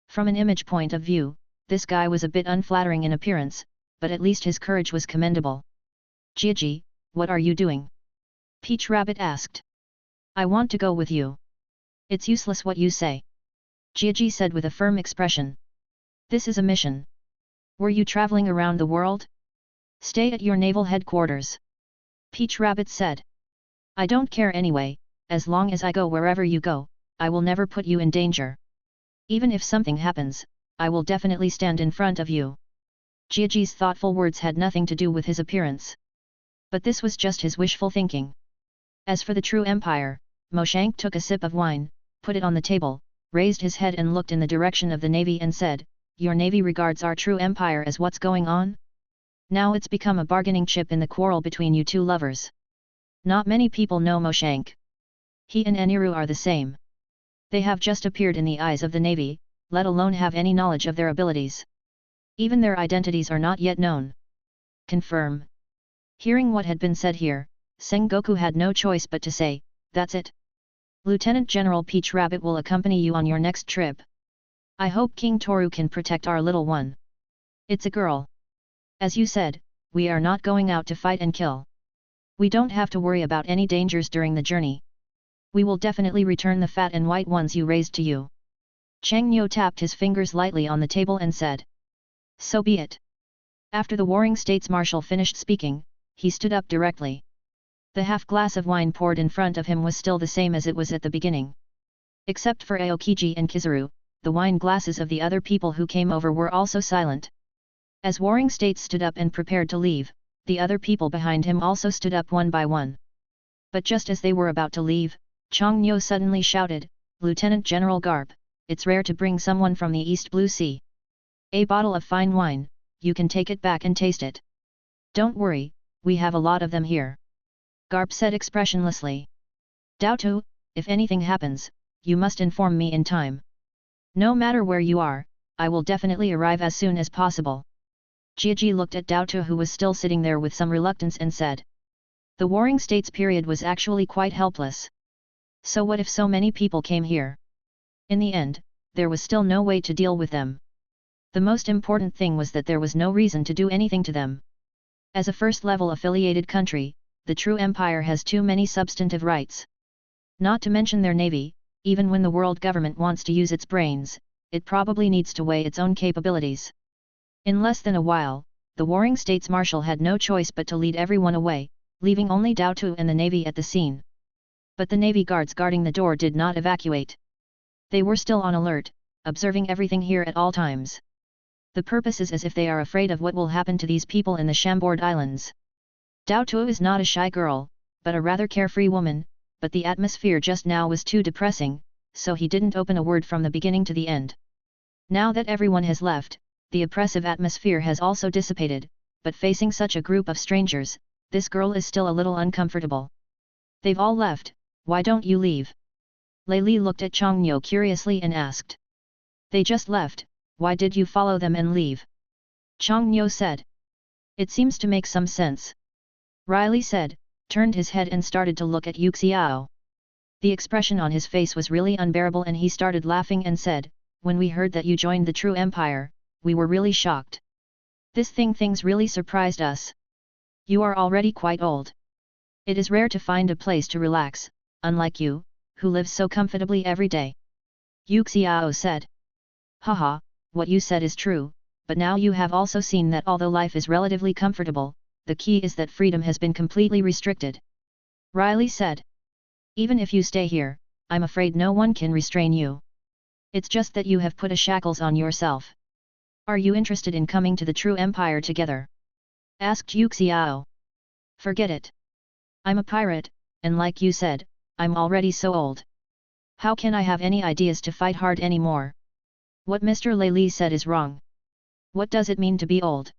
From an image point of view, this guy was a bit unflattering in appearance, but at least his courage was commendable. Gigi, what are you doing? Peach Rabbit asked. I want to go with you. It's useless what you say. Gigi said with a firm expression. This is a mission. Were you traveling around the world? Stay at your naval headquarters. Peach Rabbit said. I don't care anyway, as long as I go wherever you go, I will never put you in danger. Even if something happens, I will definitely stand in front of you. Gigi's thoughtful words had nothing to do with his appearance. But this was just his wishful thinking. As for the True Empire, Moshank took a sip of wine, put it on the table, raised his head and looked in the direction of the Navy and said, Your Navy regards our True Empire as what's going on? Now it's become a bargaining chip in the quarrel between you two lovers. Not many people know Moshank. He and Aniru are the same. They have just appeared in the eyes of the Navy, let alone have any knowledge of their abilities. Even their identities are not yet known. Confirm. Hearing what had been said here, Sengoku had no choice but to say, that's it. Lieutenant General Peach Rabbit will accompany you on your next trip. I hope King Toru can protect our little one. It's a girl. As you said, we are not going out to fight and kill. We don't have to worry about any dangers during the journey. We will definitely return the fat and white ones you raised to you. Chang Nyo tapped his fingers lightly on the table and said, "So be it." After the warring states marshal finished speaking, he stood up directly. The half glass of wine poured in front of him was still the same as it was at the beginning. Except for Aokiji and Kizaru, the wine glasses of the other people who came over were also silent. As warring states stood up and prepared to leave, the other people behind him also stood up one by one. But just as they were about to leave, Chang Nyo suddenly shouted, "Lieutenant General Garp, it's rare to bring someone from the East Blue Sea. A bottle of fine wine, you can take it back and taste it. Don't worry, we have a lot of them here." Garp said expressionlessly. "Daotu, if anything happens, you must inform me in time. No matter where you are, I will definitely arrive as soon as possible." Jiaji looked at Daotu, who was still sitting there with some reluctance, and said, "The warring states period was actually quite helpless. So what if so many people came here? In the end, there was still no way to deal with them. The most important thing was that there was no reason to do anything to them. As a first-level affiliated country, the true empire has too many substantive rights. Not to mention their navy, even when the world government wants to use its brains, it probably needs to weigh its own capabilities." In less than a while, the warring states marshal had no choice but to lead everyone away, leaving only Daotu and the navy at the scene. But the navy guards guarding the door did not evacuate. They were still on alert, observing everything here at all times. The purpose is as if they are afraid of what will happen to these people in the Chambord Islands. Daotu is not a shy girl, but a rather carefree woman, but the atmosphere just now was too depressing, so he didn't open a word from the beginning to the end. Now that everyone has left, the oppressive atmosphere has also dissipated, but facing such a group of strangers, this girl is still a little uncomfortable. "They've all left, why don't you leave?" Lei Li looked at Chang Nyo curiously and asked. "They just left, why did you follow them and leave?" Chang Nyo said. "It seems to make some sense." Riley said, turned his head and started to look at Yuxiao. The expression on his face was really unbearable and he started laughing and said, "When we heard that you joined the True Empire, we were really shocked. Things really surprised us. You are already quite old. It is rare to find a place to relax, unlike you, who live so comfortably every day." Yuxiao said. "Haha, what you said is true, but now you have also seen that although life is relatively comfortable, the key is that freedom has been completely restricted." Riley said. "Even if you stay here, I'm afraid no one can restrain you. It's just that you have put a shackles on yourself. Are you interested in coming to the True Empire together?" asked Yuxiao. "Forget it. I'm a pirate, and like you said, I'm already so old. How can I have any ideas to fight hard anymore? What Mr. Lei Li said is wrong. What does it mean to be old?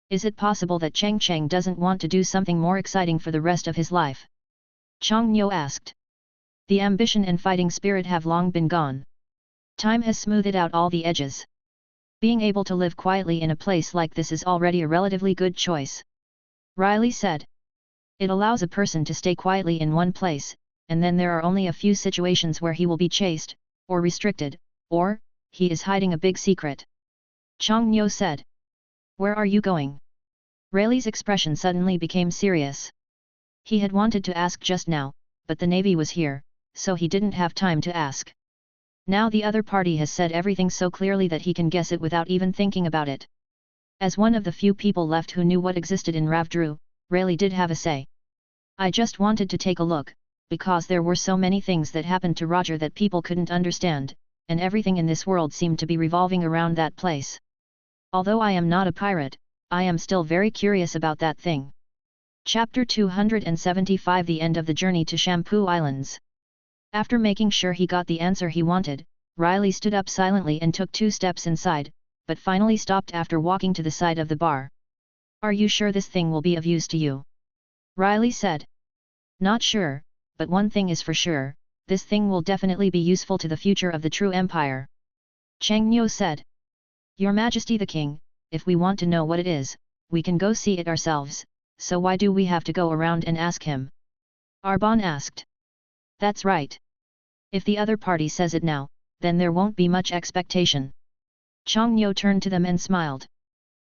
Is it possible that Cheng Cheng doesn't want to do something more exciting for the rest of his life?" Chang Nyo asked. "The ambition and fighting spirit have long been gone. Time has smoothed out all the edges. Being able to live quietly in a place like this is already a relatively good choice." Riley said. "It allows a person to stay quietly in one place, and then there are only a few situations where he will be chased, or restricted, or, he is hiding a big secret." Chang Nyo said. "Where are you going?" Riley's expression suddenly became serious. He had wanted to ask just now, but the navy was here, so he didn't have time to ask. Now the other party has said everything so clearly that he can guess it without even thinking about it. As one of the few people left who knew what existed in Ravdru, Riley did have a say. "I just wanted to take a look, because there were so many things that happened to Roger that people couldn't understand, and everything in this world seemed to be revolving around that place. Although I am not a pirate, I am still very curious about that thing." Chapter 275 The End of the Journey to Shampoo Islands. After making sure he got the answer he wanted, Riley stood up silently and took 2 steps inside, but finally stopped after walking to the side of the bar. "Are you sure this thing will be of use to you?" Riley said. "Not sure, but one thing is for sure, this thing will definitely be useful to the future of the True Empire." Chang Nyo said. "Your Majesty the King, if we want to know what it is, we can go see it ourselves, so why do we have to go around and ask him?" Arbon asked. "That's right. If the other party says it now, then there won't be much expectation." Chang Nyo turned to them and smiled.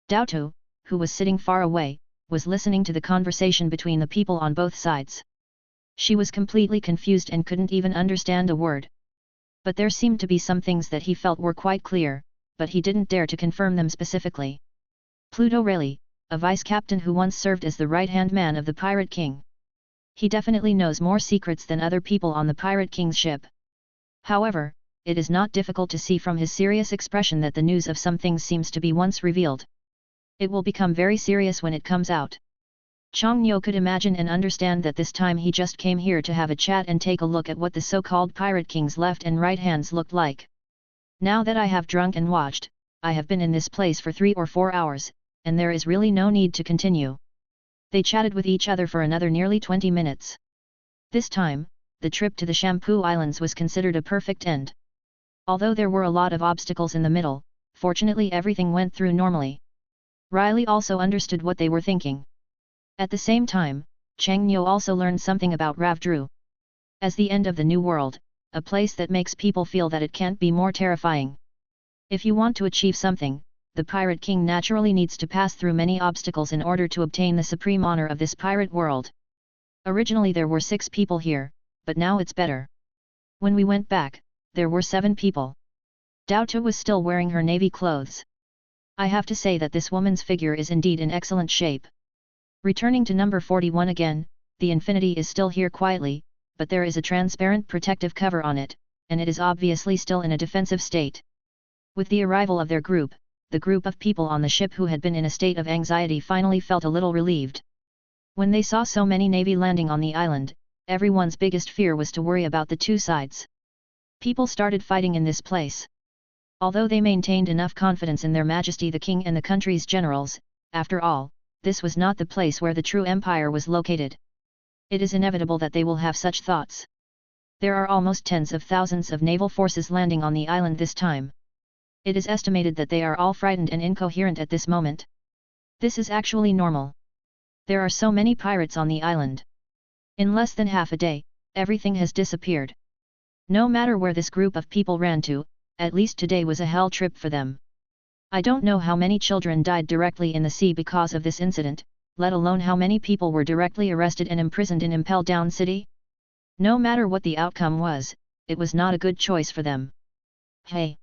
Daotu, who was sitting far away, was listening to the conversation between the people on both sides. She was completely confused and couldn't even understand a word. But there seemed to be some things that he felt were quite clear, but he didn't dare to confirm them specifically. Pluto Rayleigh, a vice-captain who once served as the right-hand man of the Pirate King. He definitely knows more secrets than other people on the Pirate King's ship. However, it is not difficult to see from his serious expression that the news of some things seems to be once revealed. It will become very serious when it comes out. Chang Nyo could imagine and understand that this time he just came here to have a chat and take a look at what the so-called Pirate King's left and right hands looked like. Now that I have drunk and watched, I have been in this place for 3 or 4 hours, and there is really no need to continue. They chatted with each other for another nearly 20 minutes. This time, the trip to the Shampoo Islands was considered a perfect end. Although there were a lot of obstacles in the middle, fortunately everything went through normally. Riley also understood what they were thinking. At the same time, Chang Nyo also learned something about Ravdru. As the end of the new world, a place that makes people feel that it can't be more terrifying. If you want to achieve something, the Pirate King naturally needs to pass through many obstacles in order to obtain the supreme honor of this pirate world. Originally there were 6 people here, but now it's better. When we went back, there were 7 people. Dao Tu was still wearing her navy clothes. I have to say that this woman's figure is indeed in excellent shape. Returning to number 41 again, the Infinity is still here quietly, but there is a transparent protective cover on it, and it is obviously still in a defensive state. With the arrival of their group, the group of people on the ship who had been in a state of anxiety finally felt a little relieved. When they saw so many navy landing on the island, everyone's biggest fear was to worry about the 2 sides. People started fighting in this place. Although they maintained enough confidence in their Majesty the King and the country's generals, after all, this was not the place where the true empire was located. It is inevitable that they will have such thoughts. There are almost tens of thousands of naval forces landing on the island this time. It is estimated that they are all frightened and incoherent at this moment. This is actually normal. There are so many pirates on the island. In less than half a day, everything has disappeared. No matter where this group of people ran to, at least today was a hell trip for them. I don't know how many children died directly in the sea because of this incident, let alone how many people were directly arrested and imprisoned in Impel Down City. No matter what the outcome was, it was not a good choice for them. Hey!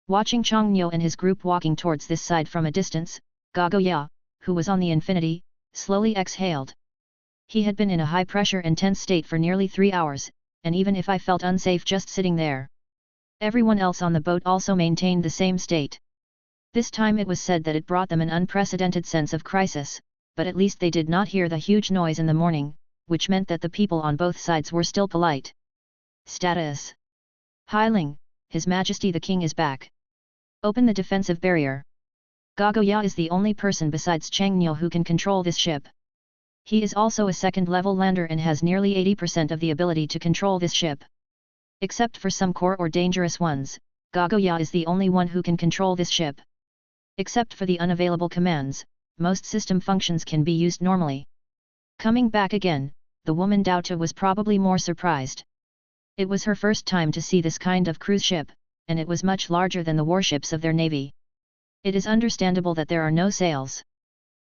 Watching Chang Nyo and his group walking towards this side from a distance, Gagoya, who was on the Infinity, slowly exhaled. He had been in a high-pressure and tense state for nearly 3 hours, and even if I felt unsafe just sitting there. Everyone else on the boat also maintained the same state. This time it was said that it brought them an unprecedented sense of crisis, but at least they did not hear the huge noise in the morning, which meant that the people on both sides were still polite. Status: Hai Ling, His Majesty the King is back. Open the defensive barrier. Gagoya is the only person besides Chang Nyo who can control this ship. He is also a second-level lander and has nearly 80% of the ability to control this ship. Except for some core or dangerous ones, Gagoya is the only one who can control this ship. Except for the unavailable commands, most system functions can be used normally. Coming back again, the woman Dao Tu was probably more surprised. It was her first time to see this kind of cruise ship, and it was much larger than the warships of their navy. It is understandable that there are no sails.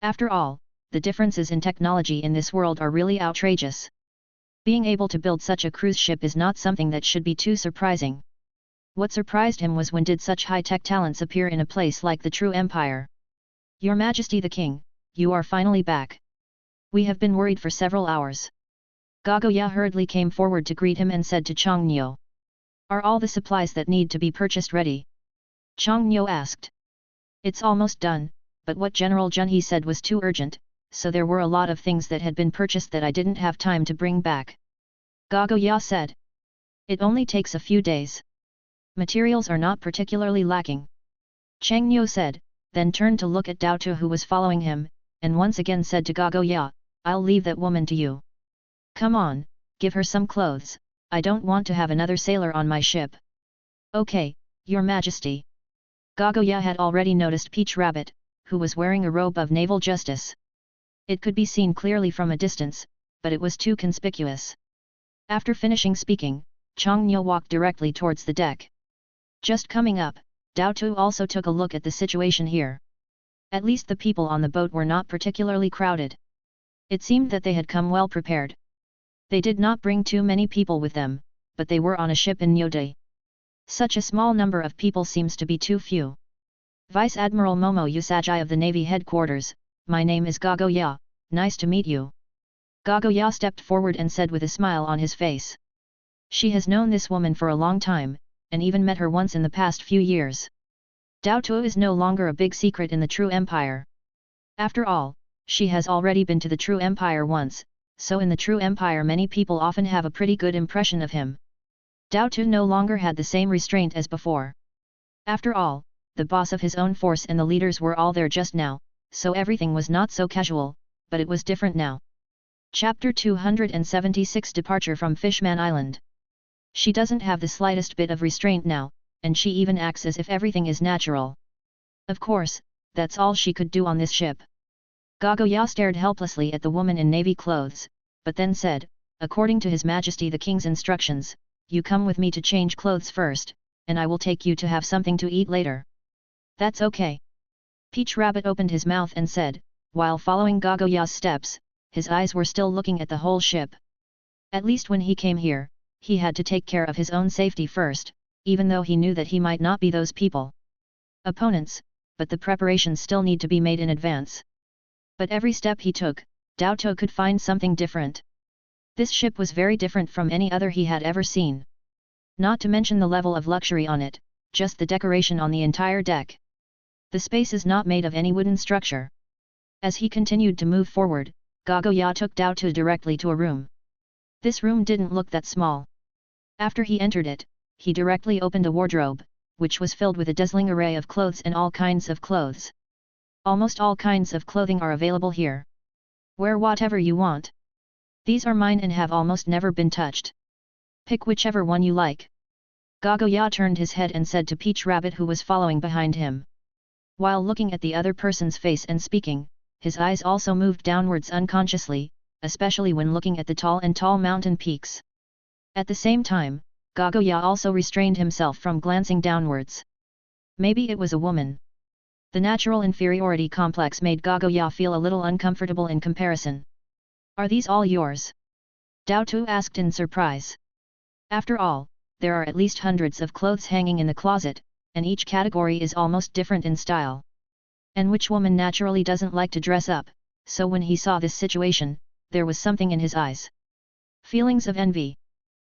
After all, the differences in technology in this world are really outrageous. Being able to build such a cruise ship is not something that should be too surprising. What surprised him was when did such high-tech talents appear in a place like the True Empire. Your Majesty the King, you are finally back. We have been worried for several hours. Gagoya hurriedly came forward to greet him and said to Chang Nyo. Are all the supplies that need to be purchased ready? Chang Nyo asked. It's almost done, but what General Junhee said was too urgent, so there were a lot of things that had been purchased that I didn't have time to bring back. Gagoya said. It only takes a few days. Materials are not particularly lacking. Chang Nyo said, then turned to look at Dao Tu who was following him, and once again said to Gagoya, I'll leave that woman to you. Come on, give her some clothes, I don't want to have another sailor on my ship. Okay, Your Majesty. Gagoya had already noticed Peach Rabbit, who was wearing a robe of naval justice. It could be seen clearly from a distance, but it was too conspicuous. After finishing speaking, Chang Nyo walked directly towards the deck. Just coming up, Dao Tu also took a look at the situation here. At least the people on the boat were not particularly crowded. It seemed that they had come well prepared. They did not bring too many people with them, but they were on a ship in Nyodai. Such a small number of people seems to be too few. Vice Admiral Momo Usagi of the Navy headquarters, my name is Gagoya, nice to meet you. Gagoya stepped forward and said with a smile on his face. She has known this woman for a long time, and even met her once in the past few years. Dao Tuo is no longer a big secret in the True Empire. After all, she has already been to the True Empire once, so in the True Empire many people often have a pretty good impression of him. Dao Tuo no longer had the same restraint as before. After all, the boss of his own force and the leaders were all there just now, so everything was not so casual, but it was different now. Chapter 276 Departure from Fishman Island. She doesn't have the slightest bit of restraint now, and she even acts as if everything is natural. Of course, that's all she could do on this ship. Gagoya stared helplessly at the woman in navy clothes, but then said, according to His Majesty the King's instructions, you come with me to change clothes first, and I will take you to have something to eat later. That's okay. Peach Rabbit opened his mouth and said, while following Gagoya's steps, his eyes were still looking at the whole ship. At least when he came here, he had to take care of his own safety first, even though he knew that he might not be those people. Opponents, but the preparations still need to be made in advance. But every step he took, Dao Tuo could find something different. This ship was very different from any other he had ever seen. Not to mention the level of luxury on it, just the decoration on the entire deck. The space is not made of any wooden structure. As he continued to move forward, Gagoya took Dao Tuo directly to a room. This room didn't look that small. After he entered it, he directly opened a wardrobe, which was filled with a dazzling array of clothes and all kinds of clothes. Almost all kinds of clothing are available here. Wear whatever you want. These are mine and have almost never been touched. Pick whichever one you like. Gagoya turned his head and said to Peach Rabbit who was following behind him. While looking at the other person's face and speaking, his eyes also moved downwards unconsciously, especially when looking at the tall mountain peaks. At the same time, Gagoya also restrained himself from glancing downwards. Maybe it was a woman. The natural inferiority complex made Gagoya feel a little uncomfortable in comparison. Are these all yours? Dao Tuo asked in surprise. After all, there are at least hundreds of clothes hanging in the closet, and each category is almost different in style. And which woman naturally doesn't like to dress up, so when he saw this situation, there was something in his eyes. Feelings of envy.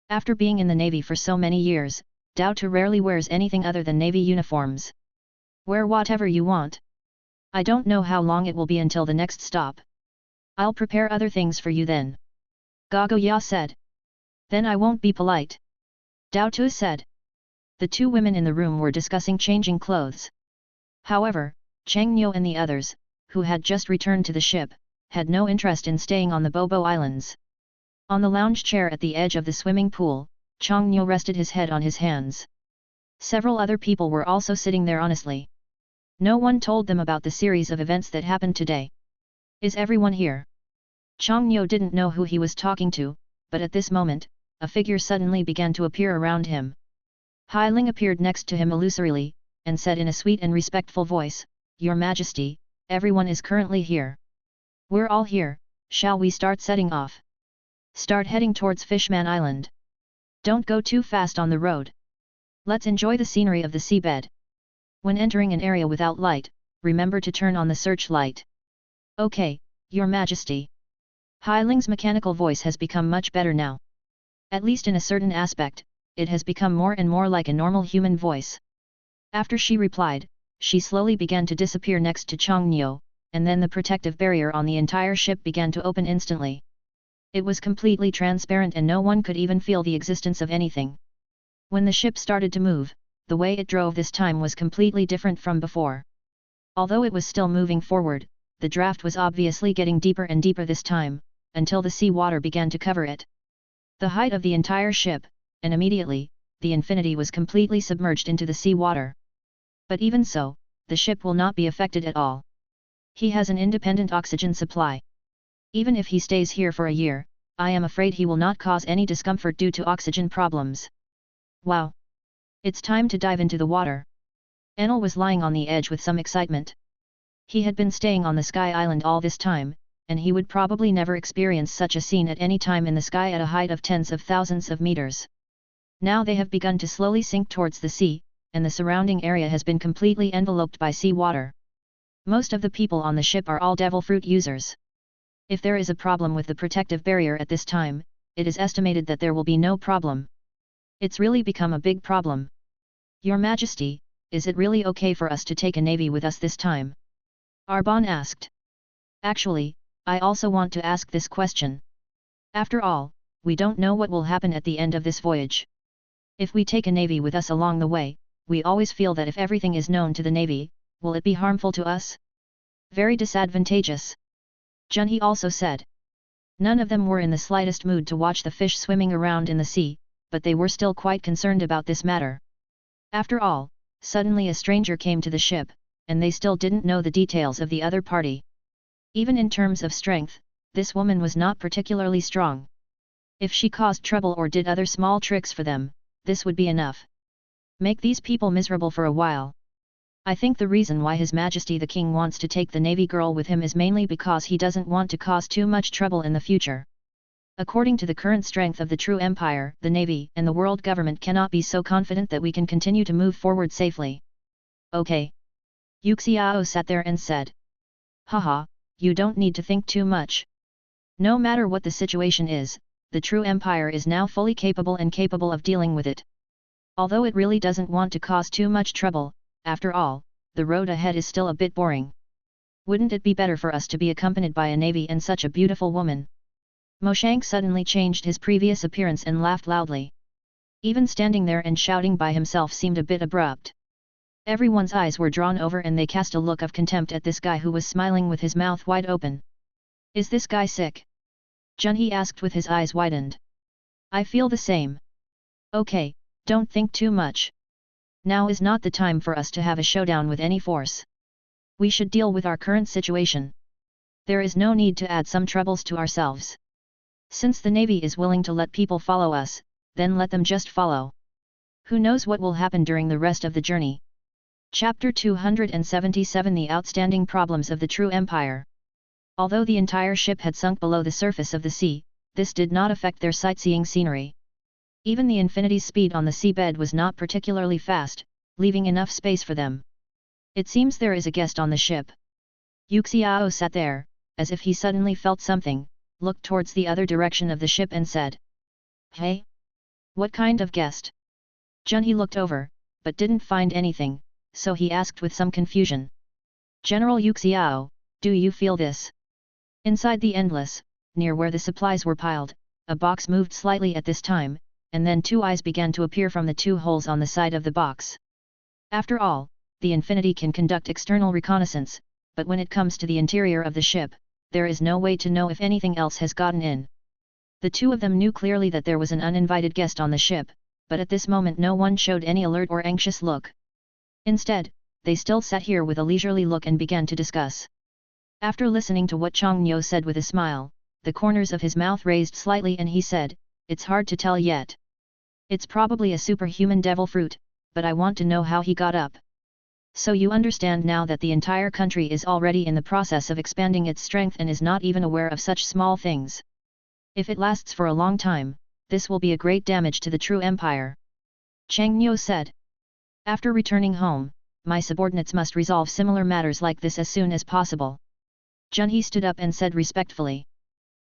After being in the Navy for so many years, Dao Tuo rarely wears anything other than Navy uniforms. Wear whatever you want. I don't know how long it will be until the next stop. I'll prepare other things for you then. Gagoya said. Then I won't be polite. Dao Tuo said. The two women in the room were discussing changing clothes. However, Chang Niu and the others, who had just returned to the ship, had no interest in staying on the Bobo Islands. On the lounge chair at the edge of the swimming pool, Chang Niu rested his head on his hands. Several other people were also sitting there honestly. No one told them about the series of events that happened today. Is everyone here? Chang Niu didn't know who he was talking to, but at this moment, a figure suddenly began to appear around him. Hai Ling appeared next to him illusorily, and said in a sweet and respectful voice, Your Majesty, everyone is currently here. We're all here, shall we start setting off? Start heading towards Fishman Island. Don't go too fast on the road. Let's enjoy the scenery of the seabed. When entering an area without light, remember to turn on the searchlight. Okay, Your Majesty. Hai Ling's mechanical voice has become much better now. At least in a certain aspect, it has become more and more like a normal human voice. After she replied, she slowly began to disappear next to Chang Niu, and then the protective barrier on the entire ship began to open instantly. It was completely transparent and no one could even feel the existence of anything. When the ship started to move, the way it drove this time was completely different from before. Although it was still moving forward, the draft was obviously getting deeper and deeper this time, until the sea water began to cover it. The height of the entire ship, and immediately, the infinity was completely submerged into the sea water. But even so, the ship will not be affected at all. He has an independent oxygen supply. Even if he stays here for a year, I am afraid he will not cause any discomfort due to oxygen problems. Wow! It's time to dive into the water. Enel was lying on the edge with some excitement. He had been staying on the Sky Island all this time, and he would probably never experience such a scene at any time in the sky at a height of tens of thousands of meters. Now they have begun to slowly sink towards the sea, and the surrounding area has been completely enveloped by sea water. Most of the people on the ship are all devil fruit users. If there is a problem with the protective barrier at this time, it is estimated that there will be no problem. It's really become a big problem. Your Majesty, is it really okay for us to take a navy with us this time? Arbon asked. Actually, I also want to ask this question. After all, we don't know what will happen at the end of this voyage. If we take a navy with us along the way, we always feel that if everything is known to the navy, will it be harmful to us? Very disadvantageous. Junhee also said. None of them were in the slightest mood to watch the fish swimming around in the sea, but they were still quite concerned about this matter. After all, suddenly a stranger came to the ship, and they still didn't know the details of the other party. Even in terms of strength, this woman was not particularly strong. If she caused trouble or did other small tricks for them, this would be enough. Make these people miserable for a while. I think the reason why His Majesty the King wants to take the Navy girl with him is mainly because he doesn't want to cause too much trouble in the future. According to the current strength of the true empire, the Navy and the world government cannot be so confident that we can continue to move forward safely. Okay. Yuxiao sat there and said. Haha, you don't need to think too much. No matter what the situation is, the true empire is now fully capable of dealing with it. Although it really doesn't want to cause too much trouble, after all, the road ahead is still a bit boring. Wouldn't it be better for us to be accompanied by a navy and such a beautiful woman? Moshank suddenly changed his previous appearance and laughed loudly. Even standing there and shouting by himself seemed a bit abrupt. Everyone's eyes were drawn over and they cast a look of contempt at this guy who was smiling with his mouth wide open. Is this guy sick? Junhee asked with his eyes widened. I feel the same. Okay, don't think too much. Now is not the time for us to have a showdown with any force. We should deal with our current situation. There is no need to add some troubles to ourselves. Since the Navy is willing to let people follow us, then let them just follow. Who knows what will happen during the rest of the journey? Chapter 277 The Outstanding Problems of the True Empire. Although the entire ship had sunk below the surface of the sea, this did not affect their sightseeing scenery. Even the Infinity's speed on the seabed was not particularly fast, leaving enough space for them. It seems there is a guest on the ship. Yuxiao sat there, as if he suddenly felt something, looked towards the other direction of the ship and said. Hey? What kind of guest? Junhee looked over, but didn't find anything, so he asked with some confusion. General Yuxiao, do you feel this? Inside the Endless, near where the supplies were piled, a box moved slightly at this time, and then two eyes began to appear from the two holes on the side of the box. After all, the Infinity can conduct external reconnaissance, but when it comes to the interior of the ship, there is no way to know if anything else has gotten in. The two of them knew clearly that there was an uninvited guest on the ship, but at this moment no one showed any alert or anxious look. Instead, they still sat here with a leisurely look and began to discuss. After listening to what Chongnyo said with a smile, the corners of his mouth raised slightly and he said, It's hard to tell yet. It's probably a superhuman devil fruit, but I want to know how he got up. So you understand now that the entire country is already in the process of expanding its strength and is not even aware of such small things. If it lasts for a long time, this will be a great damage to the true empire. Chongnyo said. After returning home, my subordinates must resolve similar matters like this as soon as possible. Junhee stood up and said respectfully.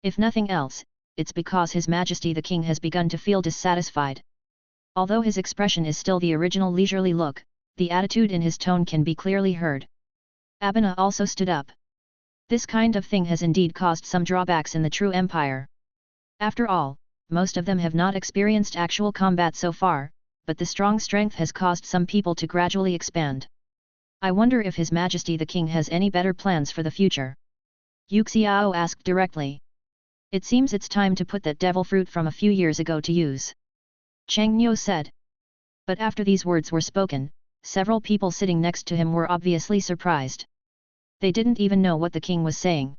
If nothing else, it's because His Majesty the King has begun to feel dissatisfied. Although his expression is still the original leisurely look, the attitude in his tone can be clearly heard. Abena also stood up. This kind of thing has indeed caused some drawbacks in the true empire. After all, most of them have not experienced actual combat so far, but the strong strength has caused some people to gradually expand. I wonder if His Majesty the King has any better plans for the future. Yuxiao asked directly. It seems it's time to put that devil fruit from a few years ago to use. Chongnyo said. But after these words were spoken, several people sitting next to him were obviously surprised. They didn't even know what the king was saying.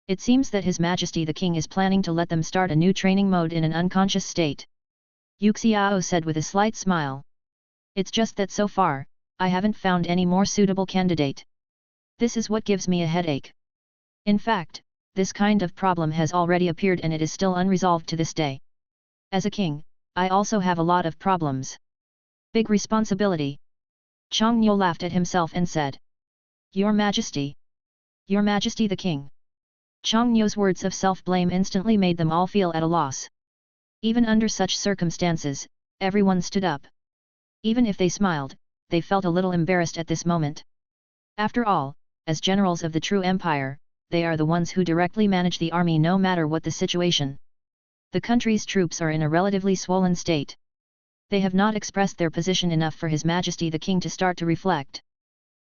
It seems that His Majesty the King is planning to let them start a new training mode in an unconscious state. Yuxiao said with a slight smile. It's just that so far, I haven't found any more suitable candidate. This is what gives me a headache. In fact, this kind of problem has already appeared and it is still unresolved to this day. As a king, I also have a lot of problems. Big responsibility. Chang Niu laughed at himself and said. Your Majesty. Your Majesty the King. Chang Niu's words of self-blame instantly made them all feel at a loss. Even under such circumstances, everyone stood up. Even if they smiled, they felt a little embarrassed at this moment. After all, as generals of the true empire, they are the ones who directly manage the army no matter what the situation. The country's troops are in a relatively swollen state. They have not expressed their position enough for His Majesty the King to start to reflect.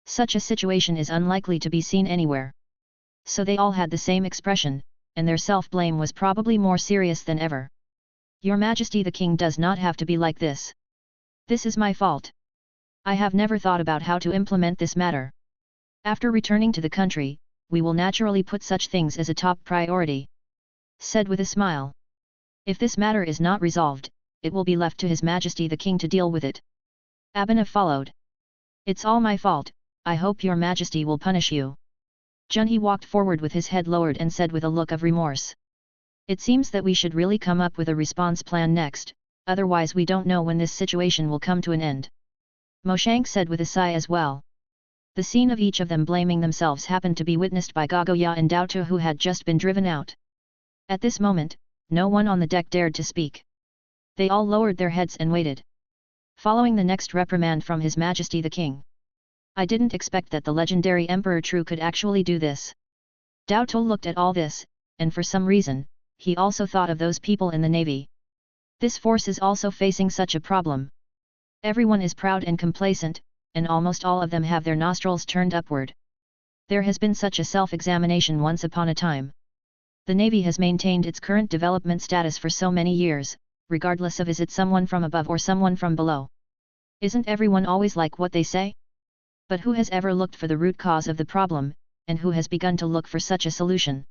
Such a situation is unlikely to be seen anywhere. So they all had the same expression, and their self-blame was probably more serious than ever. Your Majesty the King does not have to be like this. This is my fault. I have never thought about how to implement this matter. After returning to the country, we will naturally put such things as a top priority. Said with a smile. If this matter is not resolved, it will be left to His Majesty the King to deal with it. Abhinav followed. It's all my fault, I hope your Majesty will punish you. Junhee walked forward with his head lowered and said with a look of remorse. It seems that we should really come up with a response plan next, otherwise we don't know when this situation will come to an end. Mo Shank said with a sigh as well. The scene of each of them blaming themselves happened to be witnessed by Gagoya and Dao Tu, who had just been driven out. At this moment, no one on the deck dared to speak. They all lowered their heads and waited. Following the next reprimand from His Majesty the King. I didn't expect that the legendary Emperor True could actually do this. Dao Tu looked at all this, and for some reason, he also thought of those people in the navy. This force is also facing such a problem. Everyone is proud and complacent, and almost all of them have their nostrils turned upward. There has been such a self-examination once upon a time. The Navy has maintained its current development status for so many years, regardless of is it someone from above or someone from below. Isn't everyone always like what they say? But who has ever looked for the root cause of the problem, and who has begun to look for such a solution?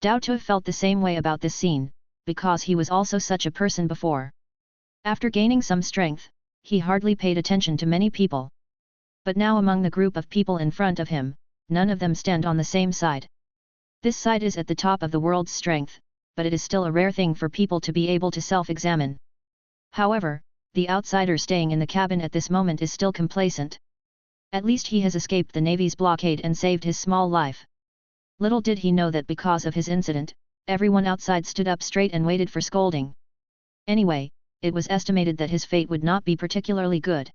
Dao Tu felt the same way about this scene, because he was also such a person before. After gaining some strength, he hardly paid attention to many people. But now among the group of people in front of him, none of them stand on the same side. This side is at the top of the world's strength, but it is still a rare thing for people to be able to self-examine. However, the outsider staying in the cabin at this moment is still complacent. At least he has escaped the Navy's blockade and saved his small life. Little did he know that because of his incident, everyone outside stood up straight and waited for scolding. Anyway, it was estimated that his fate would not be particularly good.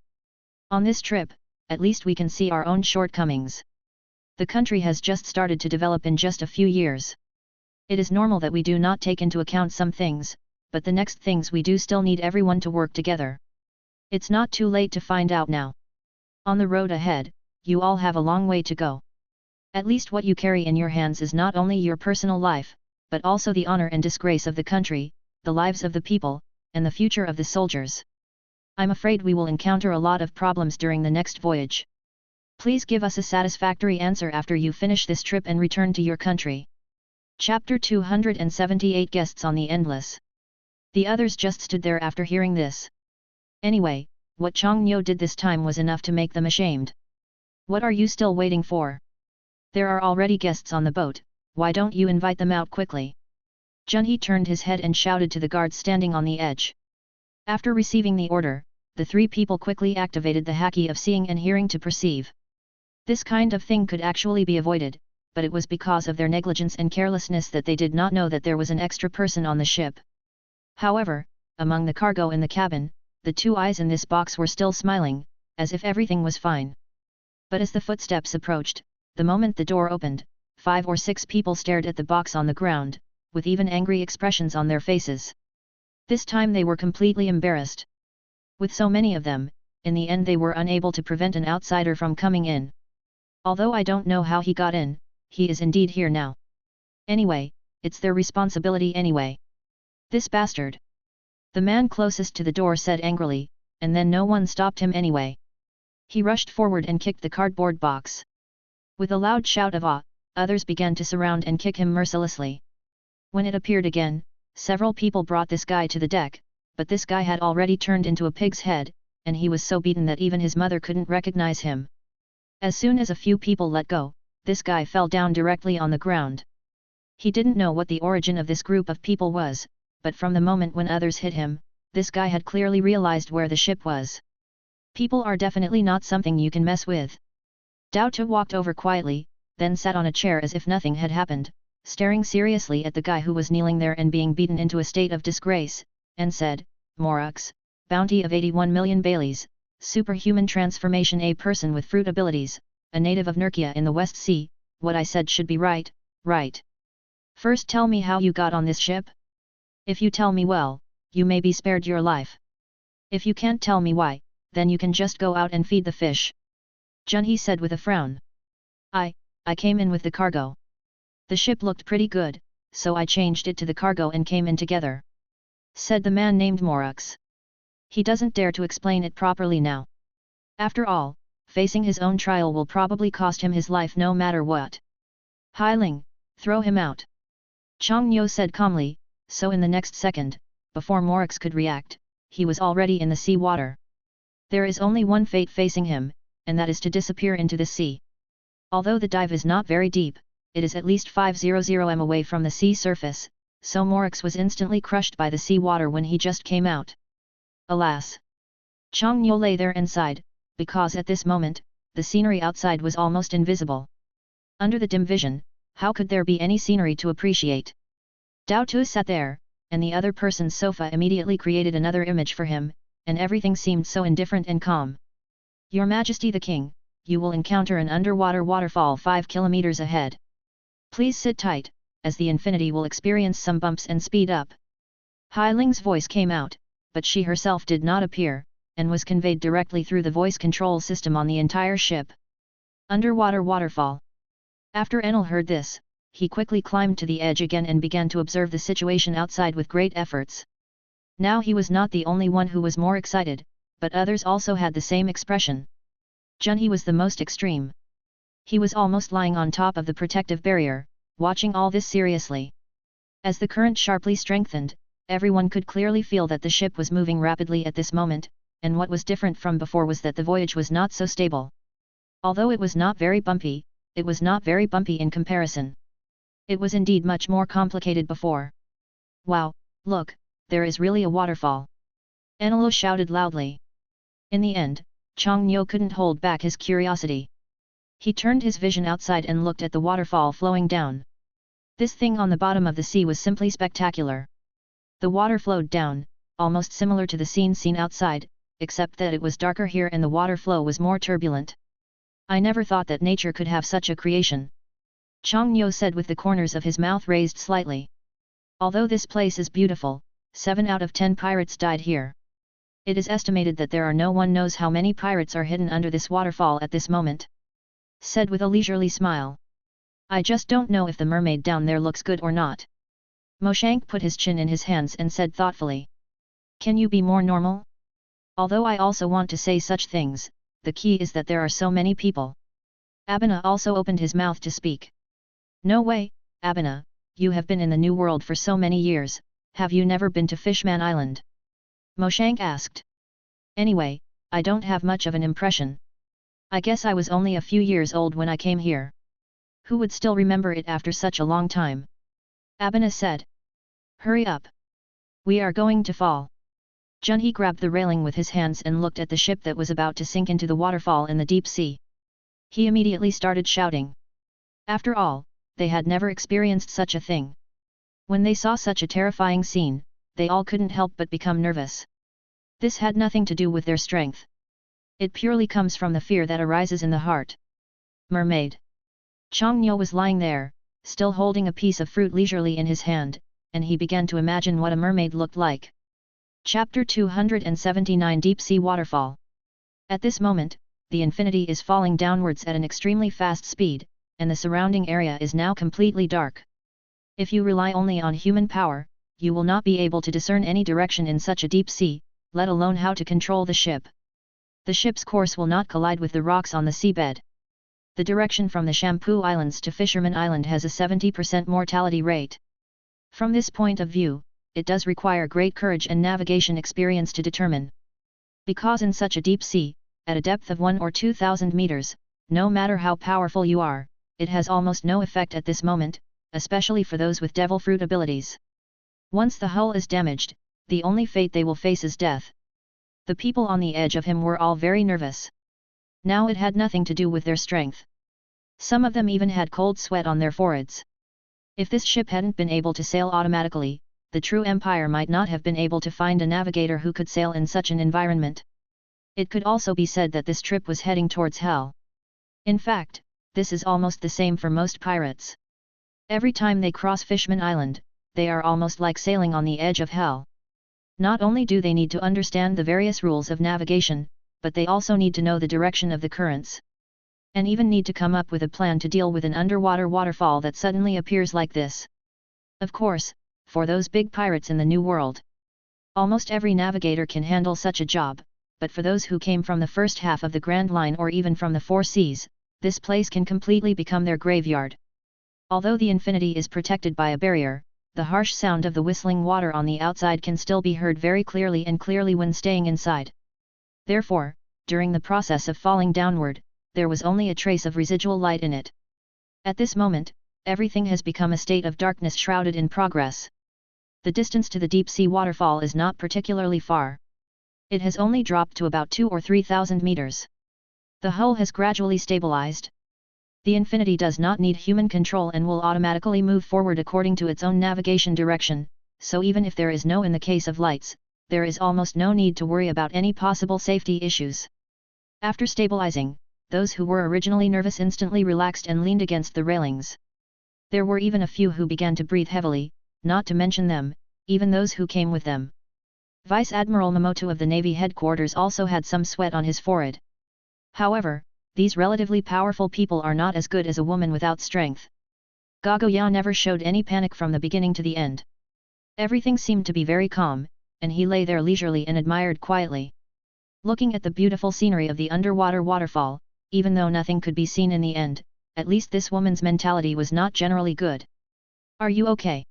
On this trip, at least we can see our own shortcomings. The country has just started to develop in just a few years. It is normal that we do not take into account some things, but the next things we do still need everyone to work together. It's not too late to find out now. On the road ahead, you all have a long way to go. At least what you carry in your hands is not only your personal life, but also the honor and disgrace of the country, the lives of the people, and the future of the soldiers. I'm afraid we will encounter a lot of problems during the next voyage. Please give us a satisfactory answer after you finish this trip and return to your country. Chapter 278 Guests on the Endless. The others just stood there after hearing this. Anyway, what Chang Niu did this time was enough to make them ashamed. What are you still waiting for? There are already guests on the boat, why don't you invite them out quickly? Junhee turned his head and shouted to the guards standing on the edge. After receiving the order, the three people quickly activated the haki of seeing and hearing to perceive. This kind of thing could actually be avoided, but it was because of their negligence and carelessness that they did not know that there was an extra person on the ship. However, among the cargo in the cabin, the two eyes in this box were still smiling, as if everything was fine. But as the footsteps approached, the moment the door opened, 5 or 6 people stared at the box on the ground, with even angry expressions on their faces. This time they were completely embarrassed. With so many of them, in the end they were unable to prevent an outsider from coming in. Although I don't know how he got in, he is indeed here now. Anyway, it's their responsibility anyway. This bastard! The man closest to the door said angrily, and then no one stopped him anyway. He rushed forward and kicked the cardboard box. With a loud shout of awe, others began to surround and kick him mercilessly. When it appeared again, several people brought this guy to the deck, but this guy had already turned into a pig's head, and he was so beaten that even his mother couldn't recognize him. As soon as a few people let go, this guy fell down directly on the ground. He didn't know what the origin of this group of people was, but from the moment when others hit him, this guy had clearly realized where the ship was. People are definitely not something you can mess with. Dao Tu walked over quietly, then sat on a chair as if nothing had happened, staring seriously at the guy who was kneeling there and being beaten into a state of disgrace, and said, Morux, bounty of 81 million Baileys, superhuman transformation, a person with fruit abilities, a native of Nurkia in the West Sea, what I said should be right, right. First tell me how you got on this ship? If you tell me well, you may be spared your life. If you can't tell me why, then you can just go out and feed the fish. Junhee said with a frown. I came in with the cargo. The ship looked pretty good, so I changed it to the cargo and came in together. Said the man named Morux. He doesn't dare to explain it properly now. After all, facing his own trial will probably cost him his life no matter what. Hailing, throw him out. Chang Nyo said calmly, so in the next second, before Morux could react, he was already in the sea water. There is only one fate facing him, and that is to disappear into the sea. Although the dive is not very deep, it is at least 500 m away from the sea surface, so Morux was instantly crushed by the sea water when he just came out. Alas! Chang Nyo lay there and sighed, because at this moment, the scenery outside was almost invisible. Under the dim vision, how could there be any scenery to appreciate? Dao Tu sat there, and the other person's sofa immediately created another image for him, and everything seemed so indifferent and calm. Your Majesty the King, you will encounter an underwater waterfall 5 kilometers ahead. Please sit tight, as the Infinity will experience some bumps and speed up. Hai Ling's voice came out, but she herself did not appear, and was conveyed directly through the voice control system on the entire ship. Underwater waterfall. After Enel heard this, he quickly climbed to the edge again and began to observe the situation outside with great efforts. Now he was not the only one who was more excited, but others also had the same expression. Junhee was the most extreme. He was almost lying on top of the protective barrier, watching all this seriously. As the current sharply strengthened, everyone could clearly feel that the ship was moving rapidly at this moment, and what was different from before was that the voyage was not so stable. Although it was not very bumpy, it was not very bumpy in comparison. It was indeed much more complicated before. Wow, look, there is really a waterfall. Enelo shouted loudly. In the end, Chang Nyo couldn't hold back his curiosity. He turned his vision outside and looked at the waterfall flowing down. This thing on the bottom of the sea was simply spectacular. The water flowed down, almost similar to the scene seen outside, except that it was darker here and the water flow was more turbulent. I never thought that nature could have such a creation. Chang Nyo said with the corners of his mouth raised slightly. Although this place is beautiful, 7 out of 10 pirates died here. It is estimated that there are no one knows how many pirates are hidden under this waterfall at this moment. Said with a leisurely smile. I just don't know if the mermaid down there looks good or not. Moshank put his chin in his hands and said thoughtfully. Can you be more normal? Although I also want to say such things, the key is that there are so many people. Abena also opened his mouth to speak. No way, Abena, you have been in the New World for so many years, have you never been to Fishman Island? Moshank asked. Anyway, I don't have much of an impression. I guess I was only a few years old when I came here. Who would still remember it after such a long time? Abena said. Hurry up. We are going to fall. Junhee grabbed the railing with his hands and looked at the ship that was about to sink into the waterfall in the deep sea. He immediately started shouting. After all, they had never experienced such a thing. When they saw such a terrifying scene, they all couldn't help but become nervous. This had nothing to do with their strength. It purely comes from the fear that arises in the heart. Mermaid. Chang Nyo was lying there, still holding a piece of fruit leisurely in his hand, and he began to imagine what a mermaid looked like. Chapter 279 Deep Sea Waterfall. At this moment, the infinity is falling downwards at an extremely fast speed, and the surrounding area is now completely dark. If you rely only on human power, you will not be able to discern any direction in such a deep sea, let alone how to control the ship. The ship's course will not collide with the rocks on the seabed. The direction from the Shampoo Islands to Fisherman Island has a 70% mortality rate. From this point of view, it does require great courage and navigation experience to determine. Because in such a deep sea, at a depth of 1 or 2,000 meters, no matter how powerful you are, it has almost no effect at this moment, especially for those with devil fruit abilities. Once the hull is damaged, the only fate they will face is death. The people on the edge of him were all very nervous. Now it had nothing to do with their strength. Some of them even had cold sweat on their foreheads. If this ship hadn't been able to sail automatically, the true empire might not have been able to find a navigator who could sail in such an environment. It could also be said that this trip was heading towards hell. In fact, this is almost the same for most pirates. Every time they cross Fishman Island, they are almost like sailing on the edge of hell. Not only do they need to understand the various rules of navigation, but they also need to know the direction of the currents. And even need to come up with a plan to deal with an underwater waterfall that suddenly appears like this. Of course, for those big pirates in the New World, almost every navigator can handle such a job, but for those who came from the first half of the Grand Line or even from the Four Seas, this place can completely become their graveyard. Although the infinity is protected by a barrier, the harsh sound of the whistling water on the outside can still be heard very clearly when staying inside. Therefore, during the process of falling downward, there was only a trace of residual light in it. At this moment, everything has become a state of darkness shrouded in progress. The distance to the deep-sea waterfall is not particularly far. It has only dropped to about 2,000 or 3,000 meters. The hull has gradually stabilized. The infinity does not need human control and will automatically move forward according to its own navigation direction, so even if there is no in the case of lights, there is almost no need to worry about any possible safety issues. After stabilizing, those who were originally nervous instantly relaxed and leaned against the railings. There were even a few who began to breathe heavily, not to mention them, even those who came with them. Vice Admiral Momoto of the Navy headquarters also had some sweat on his forehead. However, these relatively powerful people are not as good as a woman without strength. Gagoya never showed any panic from the beginning to the end. Everything seemed to be very calm, and he lay there leisurely and admired quietly. Looking at the beautiful scenery of the underwater waterfall, even though nothing could be seen in the end, at least this woman's mentality was not generally good. "Are you okay?"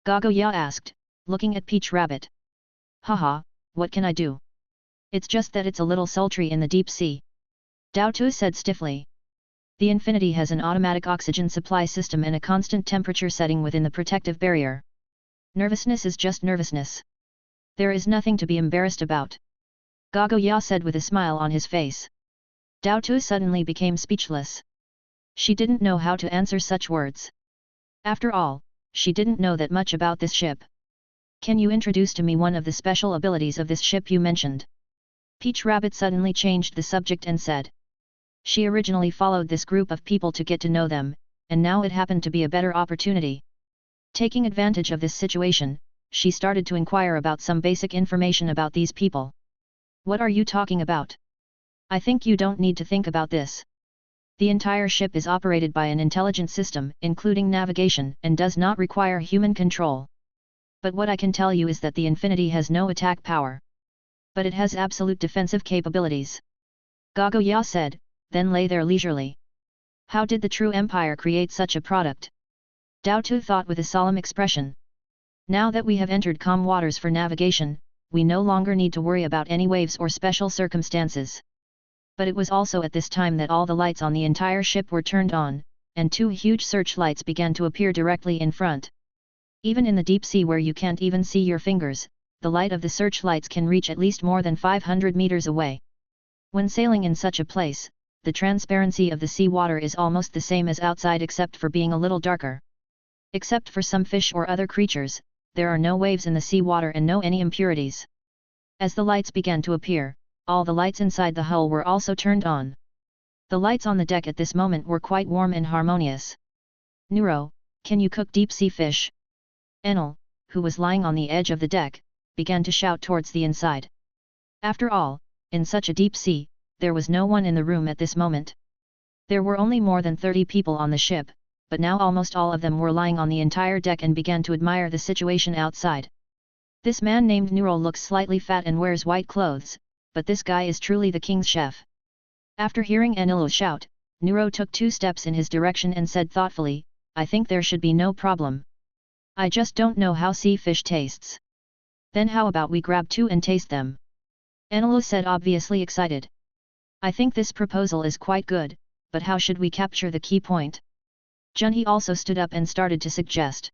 Gagoya asked, looking at Peach Rabbit. "Haha, what can I do? It's just that it's a little sultry in the deep sea," Dao Tu said stiffly. The Infinity has an automatic oxygen supply system and a constant temperature setting within the protective barrier. Nervousness is just nervousness. There is nothing to be embarrassed about, Gagoya said with a smile on his face. Dao Tu suddenly became speechless. She didn't know how to answer such words. After all, she didn't know that much about this ship. "Can you introduce to me one of the special abilities of this ship you mentioned?" Peach Rabbit suddenly changed the subject and said. She originally followed this group of people to get to know them, and now it happened to be a better opportunity. Taking advantage of this situation, she started to inquire about some basic information about these people. "What are you talking about? I think you don't need to think about this. The entire ship is operated by an intelligent system, including navigation, and does not require human control. But what I can tell you is that the Infinity has no attack power. But it has absolute defensive capabilities," Gagoya said, then lay there leisurely. How did the true empire create such a product? Dao Tu thought with a solemn expression. Now that we have entered calm waters for navigation, we no longer need to worry about any waves or special circumstances. But it was also at this time that all the lights on the entire ship were turned on, and two huge searchlights began to appear directly in front. Even in the deep sea where you can't even see your fingers, the light of the searchlights can reach at least more than 500 meters away. When sailing in such a place, the transparency of the sea water is almost the same as outside except for being a little darker. Except for some fish or other creatures, there are no waves in the sea water and no any impurities. As the lights began to appear, all the lights inside the hull were also turned on. The lights on the deck at this moment were quite warm and harmonious. "Nero, can you cook deep sea fish?" Enel, who was lying on the edge of the deck, began to shout towards the inside. After all, in such a deep sea, there was no one in the room at this moment. There were only more than 30 people on the ship, but now almost all of them were lying on the entire deck and began to admire the situation outside. This man named Nero looks slightly fat and wears white clothes, but this guy is truly the king's chef. After hearing Enilo's shout, Nero took 2 steps in his direction and said thoughtfully, "I think there should be no problem. I just don't know how sea fish tastes. Then how about we grab 2 and taste them?" Enilo said, obviously excited. "I think this proposal is quite good, but how should we capture the key point?" Junhee also stood up and started to suggest.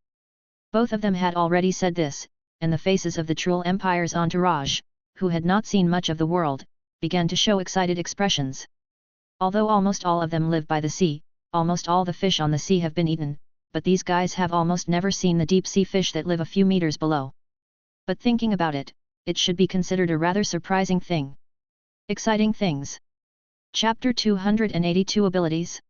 Both of them had already said this, and the faces of the Truel Empire's entourage, who had not seen much of the world, began to show excited expressions. Although almost all of them live by the sea, almost all the fish on the sea have been eaten, but these guys have almost never seen the deep-sea fish that live a few meters below. But thinking about it, it should be considered a rather surprising thing. Exciting things. Chapter 282 Abilities.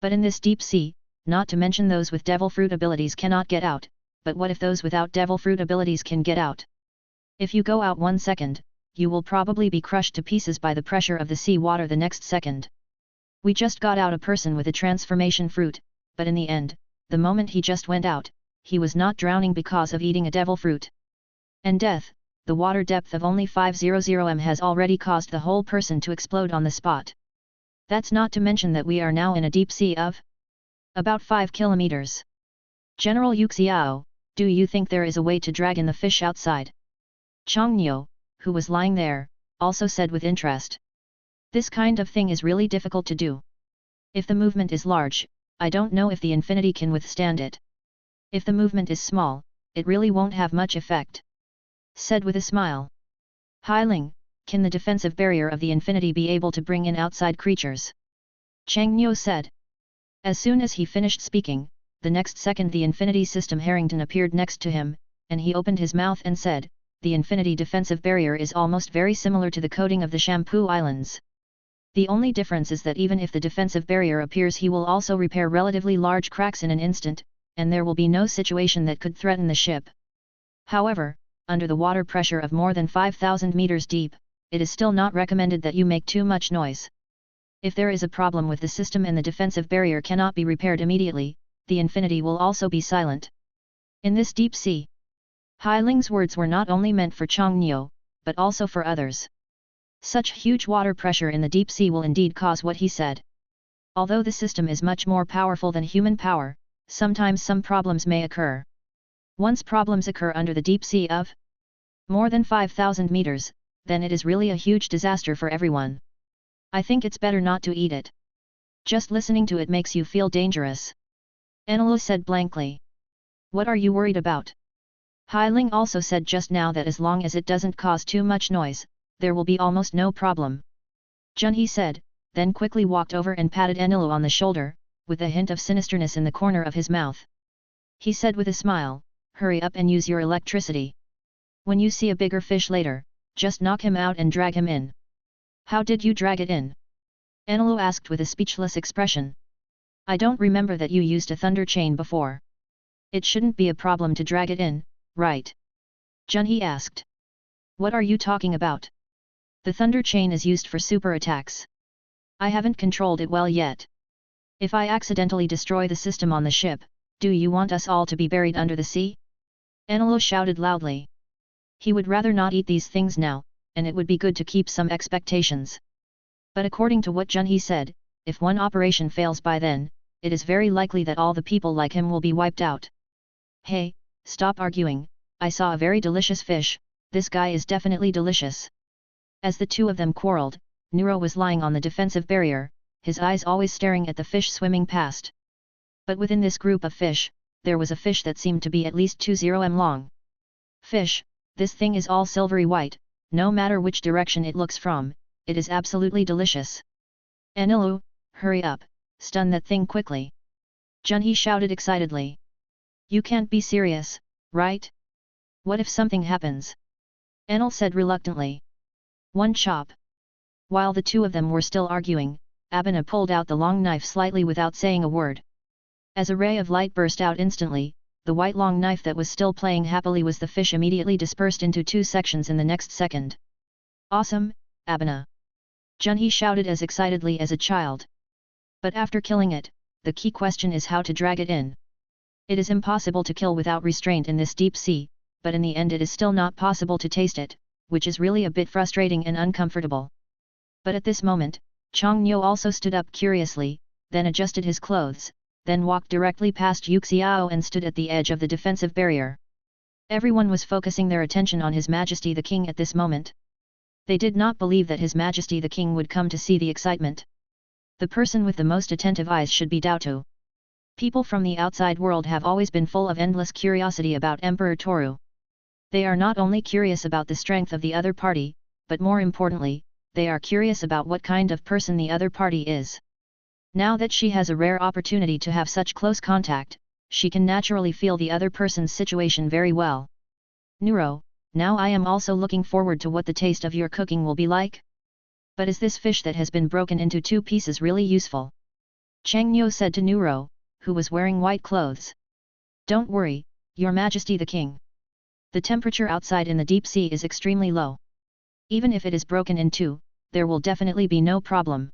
But in this deep sea, not to mention those with devil fruit abilities cannot get out, but what if those without devil fruit abilities can get out? If you go out 1 second, you will probably be crushed to pieces by the pressure of the sea water the next second. We just got out a person with a transformation fruit, but in the end, the moment he just went out, he was not drowning because of eating a devil fruit. And death, the water depth of only 500 m has already caused the whole person to explode on the spot. That's not to mention that we are now in a deep sea of about 5 kilometers. General Yuxiao, do you think there is a way to drag in the fish outside? Chang Niu, who was lying there, also said with interest. This kind of thing is really difficult to do. If the movement is large, I don't know if the infinity can withstand it. If the movement is small, it really won't have much effect. Said with a smile. Hailing, can the defensive barrier of the infinity be able to bring in outside creatures? Chang Niu said. As soon as he finished speaking, the next second the infinity system Harrington appeared next to him, and he opened his mouth and said, the infinity defensive barrier is almost very similar to the coating of the Shampoo Islands. The only difference is that even if the defensive barrier appears, he will also repair relatively large cracks in an instant, and there will be no situation that could threaten the ship. However, under the water pressure of more than 5,000 meters deep, it is still not recommended that you make too much noise. If there is a problem with the system and the defensive barrier cannot be repaired immediately, the infinity will also be silent. In this deep sea, Hailing's words were not only meant for Chang Niu, but also for others. Such huge water pressure in the deep sea will indeed cause what he said. Although the system is much more powerful than human power, sometimes some problems may occur. Once problems occur under the deep sea of more than 5,000 meters, then it is really a huge disaster for everyone. I think it's better not to eat it. Just listening to it makes you feel dangerous. Enelu said blankly. What are you worried about? Hailing also said just now that as long as it doesn't cause too much noise, there will be almost no problem. Junhee said, then quickly walked over and patted Enelu on the shoulder, with a hint of sinisterness in the corner of his mouth. He said with a smile, hurry up and use your electricity. When you see a bigger fish later, just knock him out and drag him in. How did you drag it in? Enelu asked with a speechless expression. I don't remember that you used a thunder chain before. It shouldn't be a problem to drag it in, right? Junhee asked. What are you talking about? The thunder chain is used for super attacks. I haven't controlled it well yet. If I accidentally destroy the system on the ship, do you want us all to be buried under the sea? Enelu shouted loudly. He would rather not eat these things now, and it would be good to keep some expectations. But according to what Junhee said, if one operation fails by then, it is very likely that all the people like him will be wiped out. Hey, stop arguing, I saw a very delicious fish, this guy is definitely delicious. As the two of them quarreled, Nero was lying on the defensive barrier, his eyes always staring at the fish swimming past. But within this group of fish, there was a fish that seemed to be at least 20 m long. Fish, this thing is all silvery white, no matter which direction it looks from, it is absolutely delicious. Enelu, hurry up, stun that thing quickly. Junhee shouted excitedly. You can't be serious, right? What if something happens? Enel said reluctantly. One chop. While the two of them were still arguing, Abena pulled out the long knife slightly without saying a word. As a ray of light burst out instantly, the white long knife that was still playing happily with the fish immediately dispersed into 2 sections in the next second. Awesome, Abena! Junhee shouted as excitedly as a child. But after killing it, the key question is how to drag it in. It is impossible to kill without restraint in this deep sea, but in the end it is still not possible to taste it, which is really a bit frustrating and uncomfortable. But at this moment, Chang Niu also stood up curiously, then adjusted his clothes, then walked directly past Yuxiao and stood at the edge of the defensive barrier. Everyone was focusing their attention on His Majesty the King at this moment. They did not believe that His Majesty the King would come to see the excitement. The person with the most attentive eyes should be Daotu. People from the outside world have always been full of endless curiosity about Emperor Toru. They are not only curious about the strength of the other party, but more importantly, they are curious about what kind of person the other party is. Now that she has a rare opportunity to have such close contact, she can naturally feel the other person's situation very well. Nuro, now I am also looking forward to what the taste of your cooking will be like. But is this fish that has been broken into 2 pieces really useful? Changnyo said to Nuro, who was wearing white clothes. Don't worry, Your Majesty the King. The temperature outside in the deep sea is extremely low. Even if it is broken in 2, there will definitely be no problem.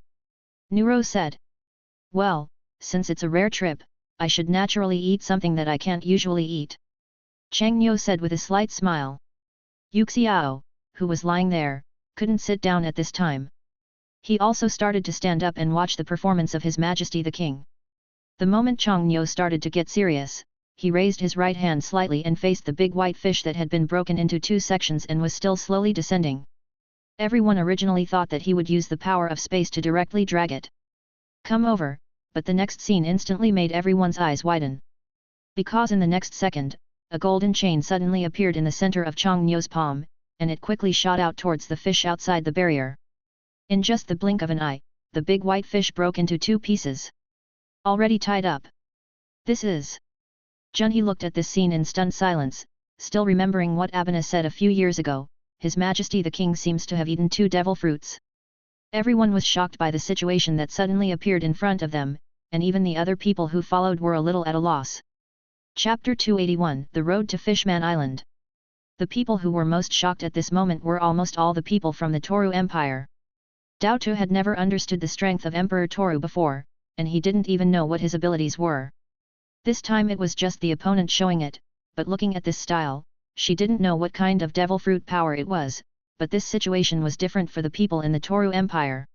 Nuro said. Well, since it's a rare trip, I should naturally eat something that I can't usually eat. Changnyo said with a slight smile. Yuxiao, who was lying there, couldn't sit down at this time. He also started to stand up and watch the performance of His Majesty the King. The moment Changnyo started to get serious, he raised his right hand slightly and faced the big white fish that had been broken into 2 sections and was still slowly descending. Everyone originally thought that he would use the power of space to directly drag it. Come over, but the next scene instantly made everyone's eyes widen. Because in the next second, a golden chain suddenly appeared in the center of Changnyo's palm, and it quickly shot out towards the fish outside the barrier. In just the blink of an eye, the big white fish broke into 2 pieces. Already tied up. This is... Junhee looked at this scene in stunned silence, still remembering what Abena said a few years ago, His Majesty the King seems to have eaten 2 devil fruits. Everyone was shocked by the situation that suddenly appeared in front of them, and even the other people who followed were a little at a loss. Chapter 281 The Road to Fishman Island. The people who were most shocked at this moment were almost all the people from the Toru Empire. Dao Tu had never understood the strength of Emperor Toru before, and he didn't even know what his abilities were. This time it was just the opponent showing it, but looking at this style, she didn't know what kind of devil fruit power it was, but this situation was different for the people in the Toru Empire.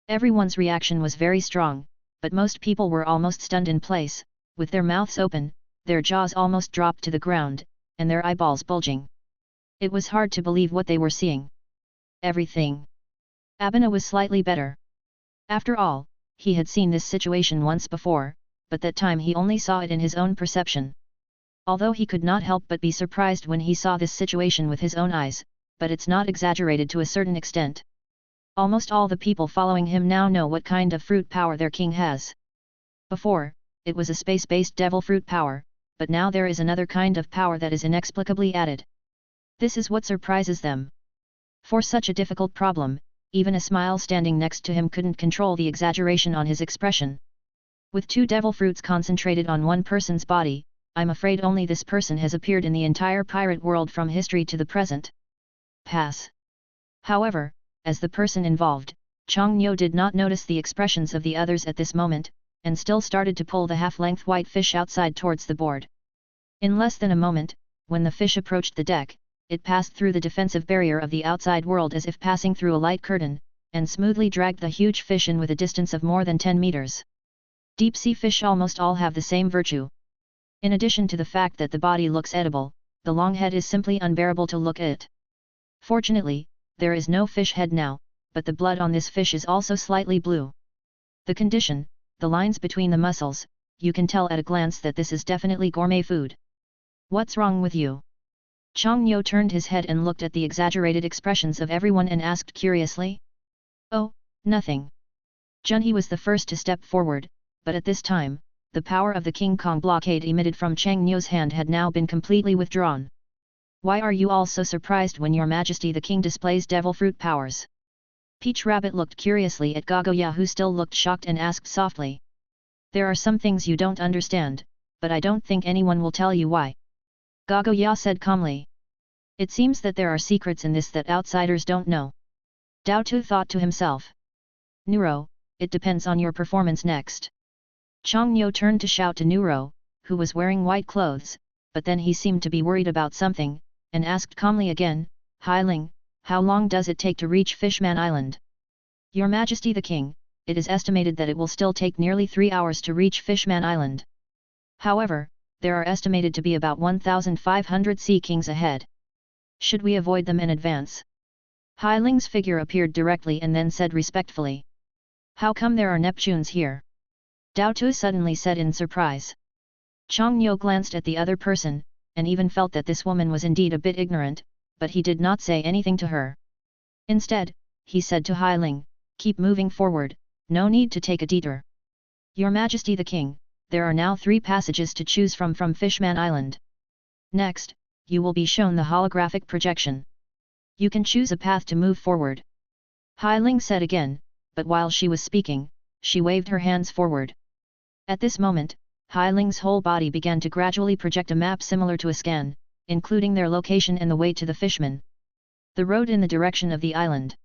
Everyone's reaction was very strong, but most people were almost stunned in place, with their mouths open, their jaws almost dropped to the ground, and their eyeballs bulging. It was hard to believe what they were seeing. Everything. Abena was slightly better. After all, he had seen this situation once before, but that time he only saw it in his own perception. Although he could not help but be surprised when he saw this situation with his own eyes, but it's not exaggerated to a certain extent. Almost all the people following him now know what kind of fruit power their king has. Before, it was a space-based devil fruit power, but now there is another kind of power that is inexplicably added. This is what surprises them. For such a difficult problem, even a smile standing next to him couldn't control the exaggeration on his expression. With 2 devil fruits concentrated on one person's body, I'm afraid only this person has appeared in the entire pirate world from history to the present. Pass. However, as the person involved, Changnyo did not notice the expressions of the others at this moment, and still started to pull the half-length white fish outside towards the board. In less than a moment, when the fish approached the deck, it passed through the defensive barrier of the outside world as if passing through a light curtain, and smoothly dragged the huge fish in with a distance of more than 10 meters. Deep-sea fish almost all have the same virtue. In addition to the fact that the body looks edible, the long head is simply unbearable to look at. Fortunately, there is no fish head now, but the blood on this fish is also slightly blue. The condition, the lines between the muscles, you can tell at a glance that this is definitely gourmet food. What's wrong with you? Changnyo turned his head and looked at the exaggerated expressions of everyone and asked curiously. Oh, nothing. Junhee was the first to step forward, but at this time, the power of the King Kong blockade emitted from Changnyo's hand had now been completely withdrawn. Why are you all so surprised when Your Majesty the King displays devil fruit powers? Peach Rabbit looked curiously at Gagoya, who still looked shocked, and asked softly. There are some things you don't understand, but I don't think anyone will tell you why. Gagoya said calmly. It seems that there are secrets in this that outsiders don't know. Dao Tu thought to himself. Nuro, it depends on your performance next. Changnyo turned to shout to Nuro, who was wearing white clothes, but then he seemed to be worried about something, and asked calmly again, Hai Ling, how long does it take to reach Fishman Island? Your Majesty the King, it is estimated that it will still take nearly 3 hours to reach Fishman Island. However, there are estimated to be about 1,500 sea kings ahead. Should we avoid them in advance? Hai Ling's figure appeared directly and then said respectfully. How come there are Neptunes here? Dao Tu suddenly said in surprise. Changnyo glanced at the other person, and even felt that this woman was indeed a bit ignorant, but he did not say anything to her. Instead, he said to Hai Ling, "Keep moving forward, no need to take a detour. Your Majesty the King, there are now 3 passages to choose from Fishman Island. Next, you will be shown the holographic projection. You can choose a path to move forward." Hai Ling said again, but while she was speaking, she waved her hands forward. At this moment, Hai Ling's whole body began to gradually project a map similar to a scan, including their location and the way to the fishmen. The road in the direction of the island.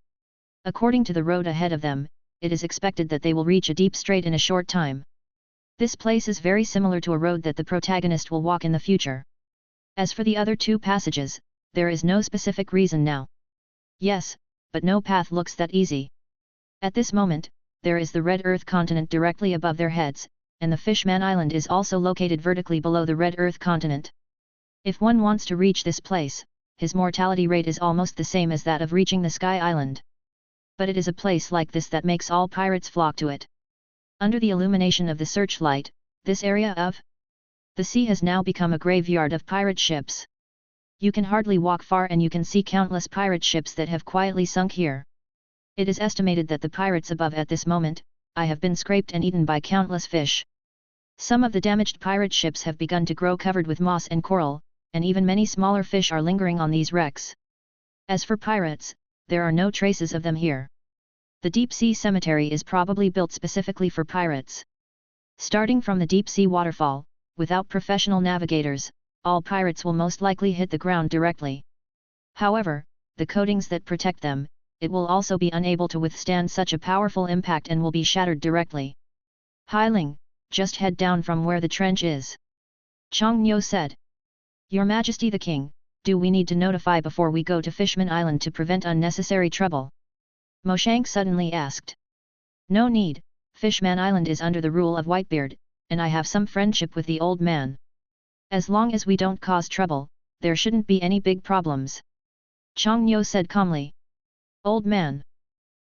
According to the road ahead of them, it is expected that they will reach a deep strait in a short time. This place is very similar to a road that the protagonist will walk in the future. As for the other 2 passages, there is no specific reason now. Yes, but no path looks that easy. At this moment, there is the Red Earth continent directly above their heads, and the Fishman Island is also located vertically below the Red Earth continent. If one wants to reach this place, his mortality rate is almost the same as that of reaching the Sky Island. But it is a place like this that makes all pirates flock to it. Under the illumination of the searchlight, this area of the sea has now become a graveyard of pirate ships. You can hardly walk far and you can see countless pirate ships that have quietly sunk here. It is estimated that the pirates above at this moment, have been scraped and eaten by countless fish. Some of the damaged pirate ships have begun to grow covered with moss and coral, and even many smaller fish are lingering on these wrecks. As for pirates, there are no traces of them here. The deep-sea cemetery is probably built specifically for pirates. Starting from the deep-sea waterfall, without professional navigators, all pirates will most likely hit the ground directly. However, the coatings that protect them, it will also be unable to withstand such a powerful impact and will be shattered directly. Hai Ling, just head down from where the trench is. Chang Nyo said. Your Majesty the King, do we need to notify before we go to Fishman Island to prevent unnecessary trouble? Mo Shank suddenly asked. No need, Fishman Island is under the rule of Whitebeard, and I have some friendship with the old man. As long as we don't cause trouble, there shouldn't be any big problems. Chang Nyo said calmly. Old man.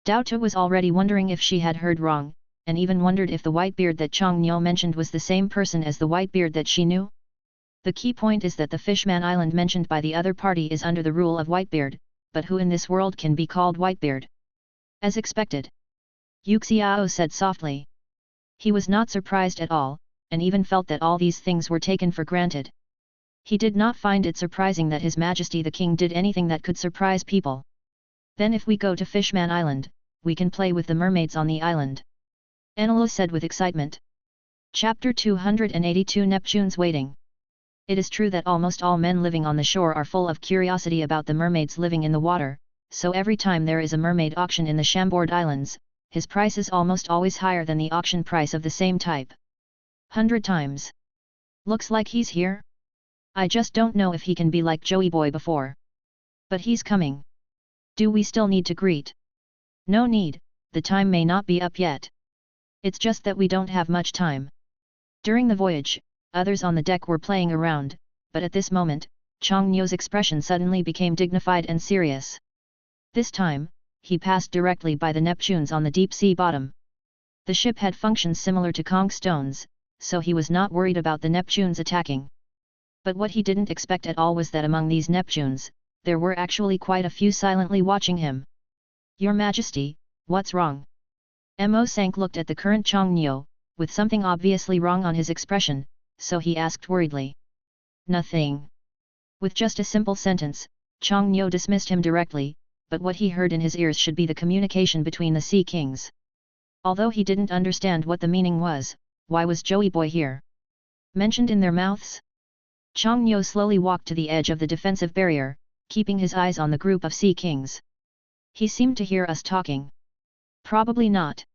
Dao Tu was already wondering if she had heard wrong, and even wondered if the Whitebeard that Chang Nyo mentioned was the same person as the Whitebeard that she knew. The key point is that the Fishman Island mentioned by the other party is under the rule of Whitebeard, but who in this world can be called Whitebeard? As expected. Yuxiao said softly. He was not surprised at all, and even felt that all these things were taken for granted. He did not find it surprising that His Majesty the King did anything that could surprise people. Then if we go to Fishman Island, we can play with the mermaids on the island. Enelo said with excitement. Chapter 282 Neptune's Waiting. It is true that almost all men living on the shore are full of curiosity about the mermaids living in the water, so every time there is a mermaid auction in the Chambord Islands, his price is almost always higher than the auction price of the same type. 100 times. Looks like he's here? I just don't know if he can be like Joey Boy before. But he's coming. Do we still need to greet? No need, the time may not be up yet. It's just that we don't have much time. During the voyage, others on the deck were playing around, but at this moment, Chang Nyo's expression suddenly became dignified and serious. This time, he passed directly by the Neptunes on the deep sea bottom. The ship had functions similar to conch stones, so he was not worried about the Neptunes attacking. But what he didn't expect at all was that among these Neptunes, there were actually quite a few silently watching him. Your Majesty, what's wrong? Mo Sank looked at the current Chang Nyo, with something obviously wrong on his expression, so he asked worriedly. Nothing. With just a simple sentence, Chang Nyo dismissed him directly, but what he heard in his ears should be the communication between the Sea Kings. Although he didn't understand what the meaning was, why was Joey Boy here? Mentioned in their mouths? Chang Nyo slowly walked to the edge of the defensive barrier, keeping his eyes on the group of Sea Kings. He seemed to hear us talking. Probably not.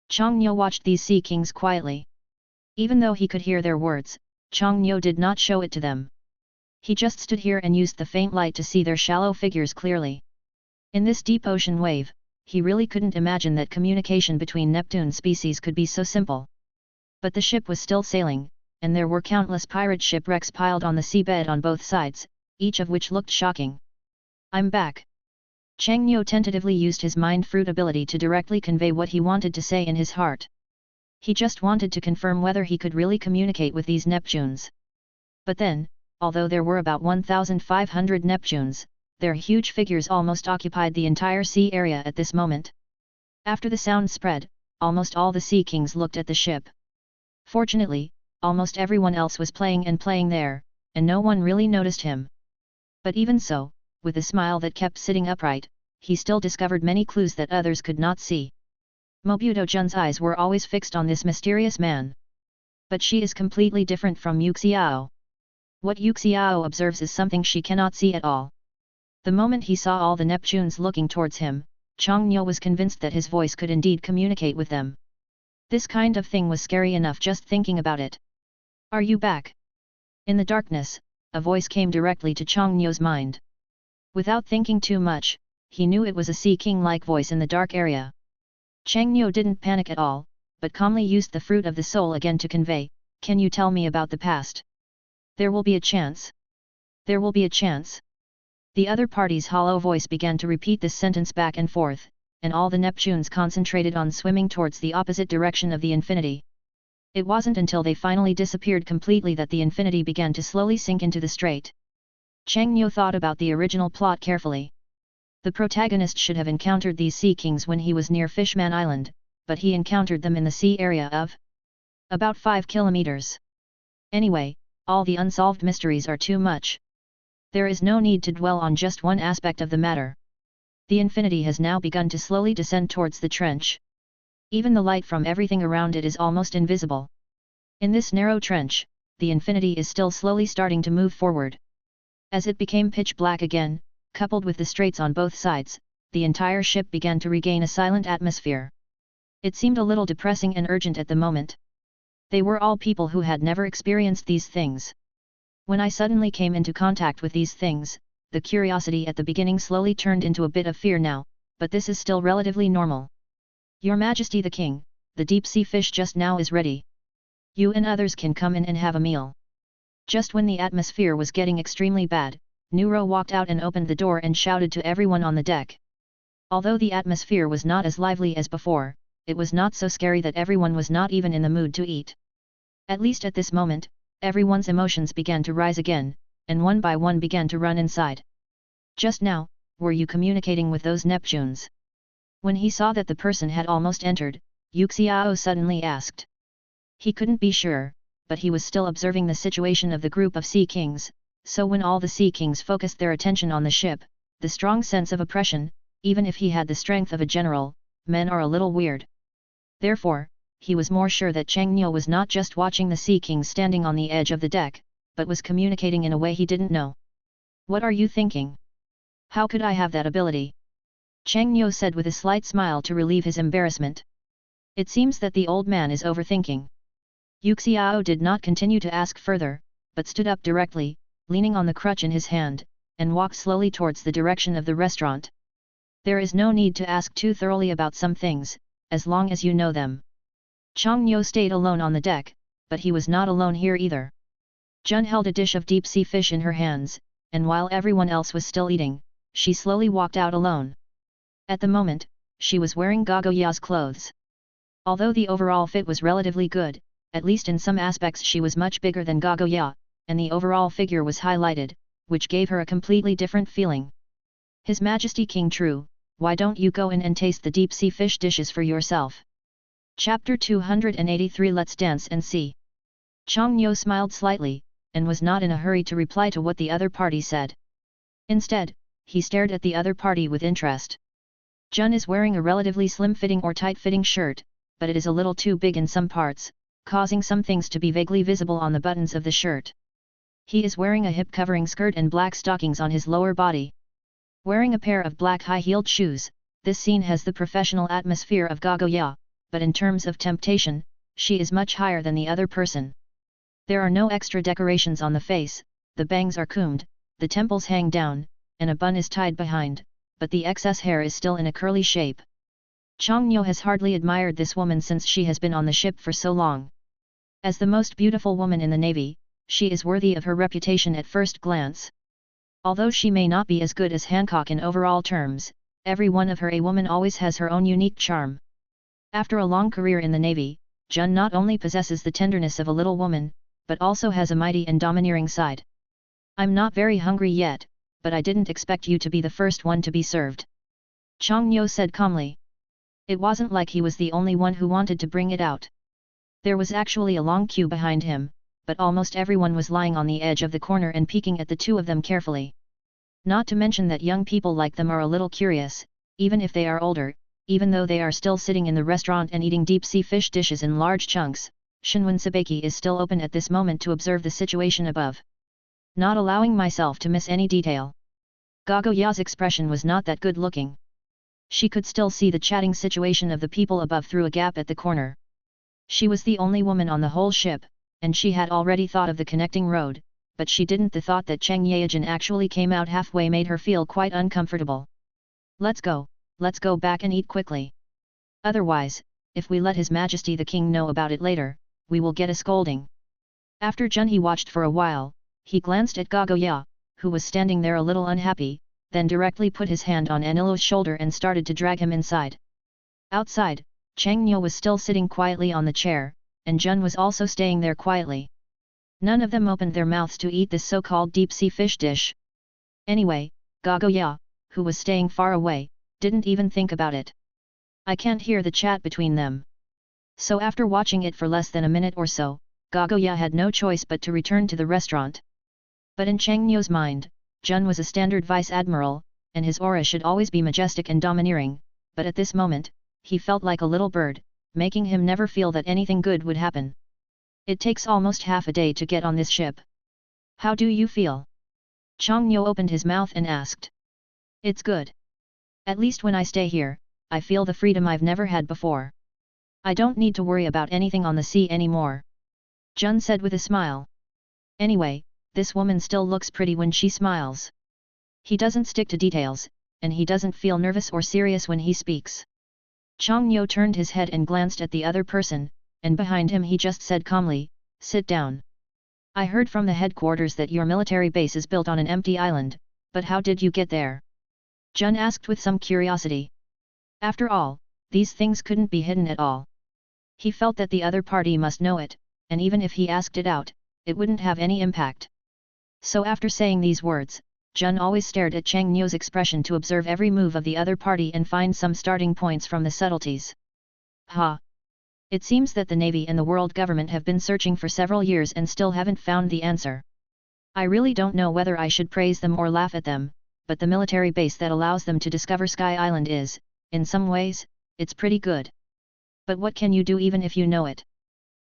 Chang Nyo watched these Sea Kings quietly. Even though he could hear their words, Chang Nyo did not show it to them. He just stood here and used the faint light to see their shallow figures clearly. In this deep ocean wave, he really couldn't imagine that communication between Neptune species could be so simple. But the ship was still sailing, and there were countless pirate shipwrecks piled on the seabed on both sides, each of which looked shocking. I'm back. Chang Nyo tentatively used his mind fruit ability to directly convey what he wanted to say in his heart. He just wanted to confirm whether he could really communicate with these Neptunes. But then, although there were about 1,500 Neptunes, their huge figures almost occupied the entire sea area at this moment. After the sound spread, almost all the Sea Kings looked at the ship. Fortunately, almost everyone else was playing there, and no one really noticed him. But even so, with a smile that kept sitting upright, he still discovered many clues that others could not see. Mobuto Jun's eyes were always fixed on this mysterious man. But she is completely different from Yuxiao. What Yuxiao observes is something she cannot see at all. The moment he saw all the Neptunes looking towards him, Changniu was convinced that his voice could indeed communicate with them. This kind of thing was scary enough just thinking about it. Are you back? In the darkness, a voice came directly to Changniu's mind. Without thinking too much, he knew it was a Sea King-like voice in the dark area. Changniu didn't panic at all, but calmly used the fruit of the soul again to convey, "Can you tell me about the past? There will be a chance. There will be a chance." The other party's hollow voice began to repeat this sentence back and forth, and all the Neptunes concentrated on swimming towards the opposite direction of the infinity. It wasn't until they finally disappeared completely that the infinity began to slowly sink into the strait. Changniu thought about the original plot carefully. The protagonist should have encountered these Sea Kings when he was near Fishman Island, but he encountered them in the sea area of about 5 kilometers. Anyway, all the unsolved mysteries are too much. There is no need to dwell on just one aspect of the matter. The infinity has now begun to slowly descend towards the trench. Even the light from everything around it is almost invisible. In this narrow trench, the infinity is still slowly starting to move forward. As it became pitch black again, coupled with the straits on both sides, the entire ship began to regain a silent atmosphere. It seemed a little depressing and urgent at the moment. They were all people who had never experienced these things. When I suddenly came into contact with these things, the curiosity at the beginning slowly turned into a bit of fear now, but this is still relatively normal. Your Majesty the King, the deep-sea fish just now is ready. You and others can come in and have a meal. Just when the atmosphere was getting extremely bad, Nuro walked out and opened the door and shouted to everyone on the deck. Although the atmosphere was not as lively as before, it was not so scary that everyone was not even in the mood to eat. At least at this moment, everyone's emotions began to rise again, and one by one began to run inside. Just now, were you communicating with those Neptunes? When he saw that the person had almost entered, Yuxiao suddenly asked. He couldn't be sure, but he was still observing the situation of the group of Sea Kings, so when all the Sea Kings focused their attention on the ship, the strong sense of oppression, even if he had the strength of a general, men are a little weird. Therefore, he was more sure that Changniu was not just watching the Sea Kings standing on the edge of the deck, but was communicating in a way he didn't know. What are you thinking? How could I have that ability? Changniu said with a slight smile to relieve his embarrassment. It seems that the old man is overthinking. Yuxiao did not continue to ask further, but stood up directly, leaning on the crutch in his hand, and walked slowly towards the direction of the restaurant. There is no need to ask too thoroughly about some things, as long as you know them. Changniu stayed alone on the deck, but he was not alone here either. Jun held a dish of deep-sea fish in her hands, and while everyone else was still eating, she slowly walked out alone. At the moment, she was wearing Gagoya's clothes. Although the overall fit was relatively good, at least in some aspects she was much bigger than Gagoya, and the overall figure was highlighted, which gave her a completely different feeling. His Majesty King True, why don't you go in and taste the deep-sea fish dishes for yourself? Chapter 283 Let's dance and see. Changniu smiled slightly, and was not in a hurry to reply to what the other party said. Instead, he stared at the other party with interest. Jun is wearing a relatively slim-fitting or tight-fitting shirt, but it is a little too big in some parts, causing some things to be vaguely visible on the buttons of the shirt. He is wearing a hip-covering skirt and black stockings on his lower body. Wearing a pair of black high-heeled shoes, this scene has the professional atmosphere of Gagoya, but in terms of temptation, she is much higher than the other person. There are no extra decorations on the face, the bangs are combed, the temples hang down, and a bun is tied behind, but the excess hair is still in a curly shape. Changniu has hardly admired this woman since she has been on the ship for so long. As the most beautiful woman in the Navy, she is worthy of her reputation at first glance. Although she may not be as good as Hancock in overall terms, every one of her a woman always has her own unique charm. After a long career in the Navy, Jun not only possesses the tenderness of a little woman, but also has a mighty and domineering side. I'm not very hungry yet, but I didn't expect you to be the first one to be served. Chang Nyo said calmly. It wasn't like he was the only one who wanted to bring it out. There was actually a long queue behind him, but almost everyone was lying on the edge of the corner and peeking at the two of them carefully. Not to mention that young people like them are a little curious, even if they are older, even though they are still sitting in the restaurant and eating deep-sea fish dishes in large chunks. Shinwan Sabeki is still open at this moment to observe the situation above. Not allowing myself to miss any detail. Gago Ya's expression was not that good looking. She could still see the chatting situation of the people above through a gap at the corner. She was the only woman on the whole ship, and she had already thought of the connecting road, but she didn't. The thought that Cheng Yejin actually came out halfway made her feel quite uncomfortable. Let's go back and eat quickly. Otherwise, if we let His Majesty the King know about it later, we will get a scolding. After Junhee watched for a while, he glanced at Gago Ya, who was standing there a little unhappy, then directly put his hand on Anilo's shoulder and started to drag him inside. Outside, Chang Nyo was still sitting quietly on the chair, and Jun was also staying there quietly. None of them opened their mouths to eat this so-called deep-sea fish dish. Anyway, Gago Ya, who was staying far away, didn't even think about it. I can't hear the chat between them. So after watching it for less than a minute or so, Gago Ya had no choice but to return to the restaurant. But in Chang Nyo's mind, Jun was a standard vice admiral, and his aura should always be majestic and domineering, but at this moment, he felt like a little bird, making him never feel that anything good would happen. It takes almost half a day to get on this ship. How do you feel? Chang Nyo opened his mouth and asked. It's good. At least when I stay here, I feel the freedom I've never had before. I don't need to worry about anything on the sea anymore. Jun said with a smile. Anyway, this woman still looks pretty when she smiles. He doesn't stick to details, and he doesn't feel nervous or serious when he speaks. Chang Nyo turned his head and glanced at the other person, and behind him he just said calmly, sit down. I heard from the headquarters that your military base is built on an empty island, but how did you get there? Jun asked with some curiosity. After all, these things couldn't be hidden at all. He felt that the other party must know it, and even if he asked it out, it wouldn't have any impact. So after saying these words, Jun always stared at Chang Nyo's expression to observe every move of the other party and find some starting points from the subtleties. Ha! It seems that the Navy and the world government have been searching for several years and still haven't found the answer. I really don't know whether I should praise them or laugh at them, but the military base that allows them to discover Sky Island is, in some ways, it's pretty good. But what can you do even if you know it?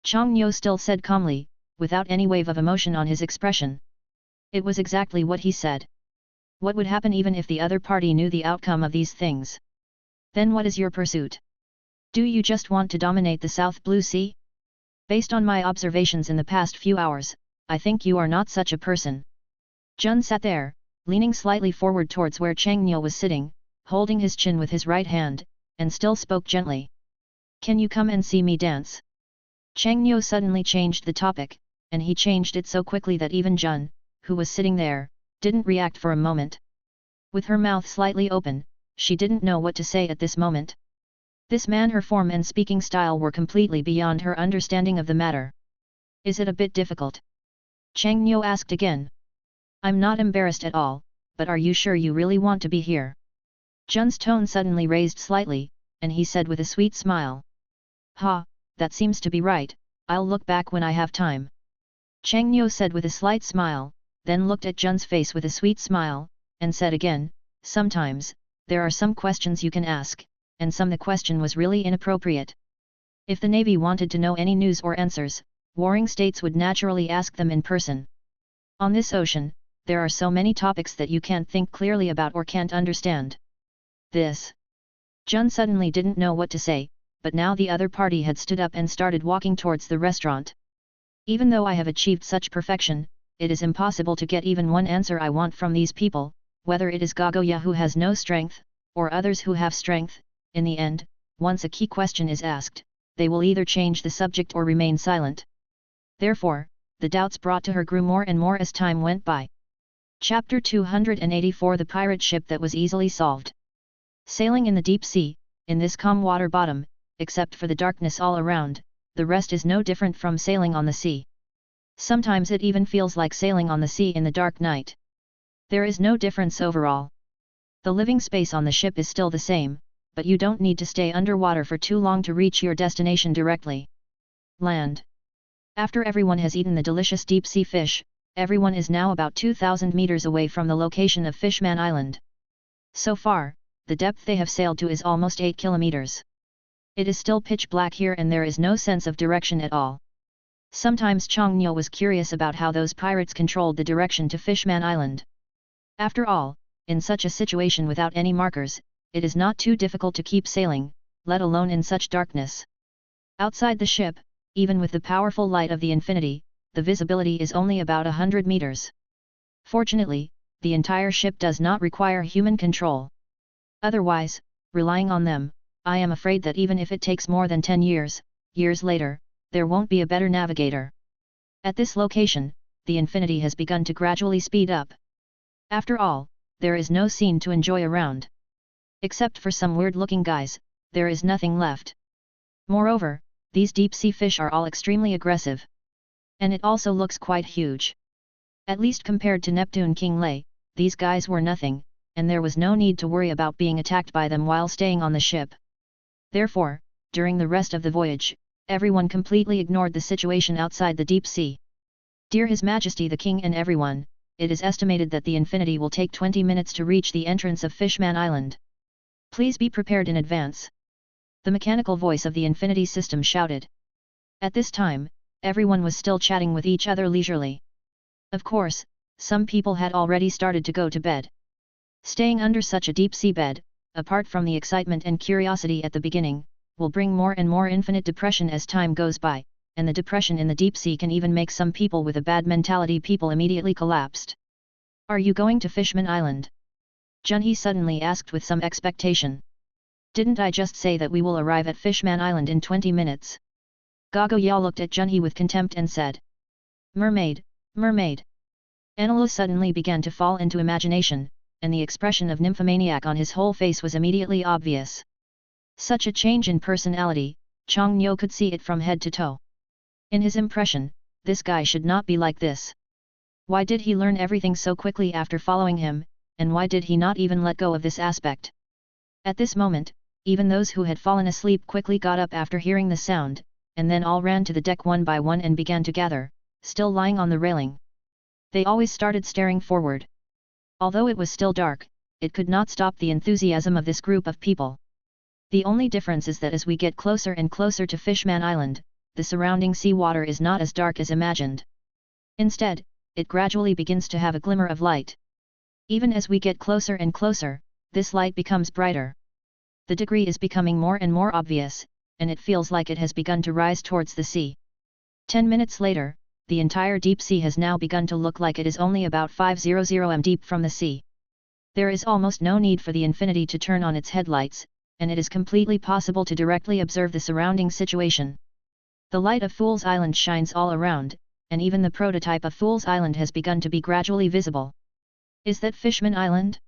Chang Nyo still said calmly, without any wave of emotion on his expression. It was exactly what he said. What would happen even if the other party knew the outcome of these things? Then what is your pursuit? Do you just want to dominate the South Blue Sea? Based on my observations in the past few hours, I think you are not such a person. Jun sat there, leaning slightly forward towards where Chang Nyo was sitting, holding his chin with his right hand, and still spoke gently. Can you come and see me dance? Chang Nyo suddenly changed the topic, and he changed it so quickly that even Jun, who was sitting there, didn't react for a moment. With her mouth slightly open, she didn't know what to say at this moment. This man, her form and speaking style were completely beyond her understanding of the matter. Is it a bit difficult? Chang Nyo asked again. I'm not embarrassed at all, but are you sure you really want to be here? Jun's tone suddenly raised slightly, and he said with a sweet smile. Ha, that seems to be right, I'll look back when I have time. Chang Nyo said with a slight smile, then looked at Jun's face with a sweet smile, and said again, sometimes, there are some questions you can ask, and some the question was really inappropriate. If the Navy wanted to know any news or answers, warring states would naturally ask them in person. On this ocean, there are so many topics that you can't think clearly about or can't understand. This. Jun suddenly didn't know what to say, but now the other party had stood up and started walking towards the restaurant. Even though I have achieved such perfection, it is impossible to get even one answer I want from these people, whether it is Gagoya who has no strength, or others who have strength. In the end, once a key question is asked, they will either change the subject or remain silent. Therefore, the doubts brought to her grew more and more as time went by. Chapter 284 The pirate ship that was easily solved. Sailing in the deep sea, in this calm water bottom, except for the darkness all around, the rest is no different from sailing on the sea. Sometimes it even feels like sailing on the sea in the dark night. There is no difference overall. The living space on the ship is still the same, but you don't need to stay underwater for too long to reach your destination directly. Land. After everyone has eaten the delicious deep-sea fish, everyone is now about 2,000 meters away from the location of Fishman Island. So far, the depth they have sailed to is almost 8 kilometers. It is still pitch black here and there is no sense of direction at all. Sometimes Chang Nyo was curious about how those pirates controlled the direction to Fishman Island. After all, in such a situation without any markers, it is not too difficult to keep sailing, let alone in such darkness. Outside the ship, even with the powerful light of the infinity, the visibility is only about 100 meters. Fortunately, the entire ship does not require human control. Otherwise, relying on them, I am afraid that even if it takes more than 10 years later, there won't be a better navigator. At this location, the infinity has begun to gradually speed up. After all, there is no scene to enjoy around. Except for some weird-looking guys, there is nothing left. Moreover, these deep-sea fish are all extremely aggressive. And it also looks quite huge. At least compared to Neptune King Lei, these guys were nothing, and there was no need to worry about being attacked by them while staying on the ship. Therefore, during the rest of the voyage, everyone completely ignored the situation outside the deep sea. Dear His Majesty the King and everyone, it is estimated that the infinity will take 20 minutes to reach the entrance of Fishman Island. Please be prepared in advance. The mechanical voice of the infinity system shouted. At this time, everyone was still chatting with each other leisurely. Of course, some people had already started to go to bed. Staying under such a deep sea bed, apart from the excitement and curiosity at the beginning, will bring more and more infinite depression as time goes by, and the depression in the deep sea can even make some people with a bad mentality people immediately collapsed. Are you going to Fishman Island? Junhee suddenly asked with some expectation. Didn't I just say that we will arrive at Fishman Island in 20 minutes? Gago Yao looked at Junhee with contempt and said. Mermaid, mermaid. Enelu suddenly began to fall into imagination, and the expression of nymphomaniac on his whole face was immediately obvious. Such a change in personality, Chang Nyo could see it from head to toe. In his impression, this guy should not be like this. Why did he learn everything so quickly after following him, and why did he not even let go of this aspect? At this moment, even those who had fallen asleep quickly got up after hearing the sound, and then all ran to the deck one by one and began to gather, still lying on the railing. They always started staring forward. Although it was still dark, it could not stop the enthusiasm of this group of people. The only difference is that as we get closer and closer to Fishman Island, the surrounding sea water is not as dark as imagined. Instead, it gradually begins to have a glimmer of light. Even as we get closer and closer, this light becomes brighter. The degree is becoming more and more obvious, and it feels like it has begun to rise towards the sea. 10 minutes later, the entire deep sea has now begun to look like it is only about 500 m deep from the sea. There is almost no need for the infinity to turn on its headlights, and it is completely possible to directly observe the surrounding situation. The light of Fool's Island shines all around, and even the prototype of Fool's Island has begun to be gradually visible. Is that Fishman Island?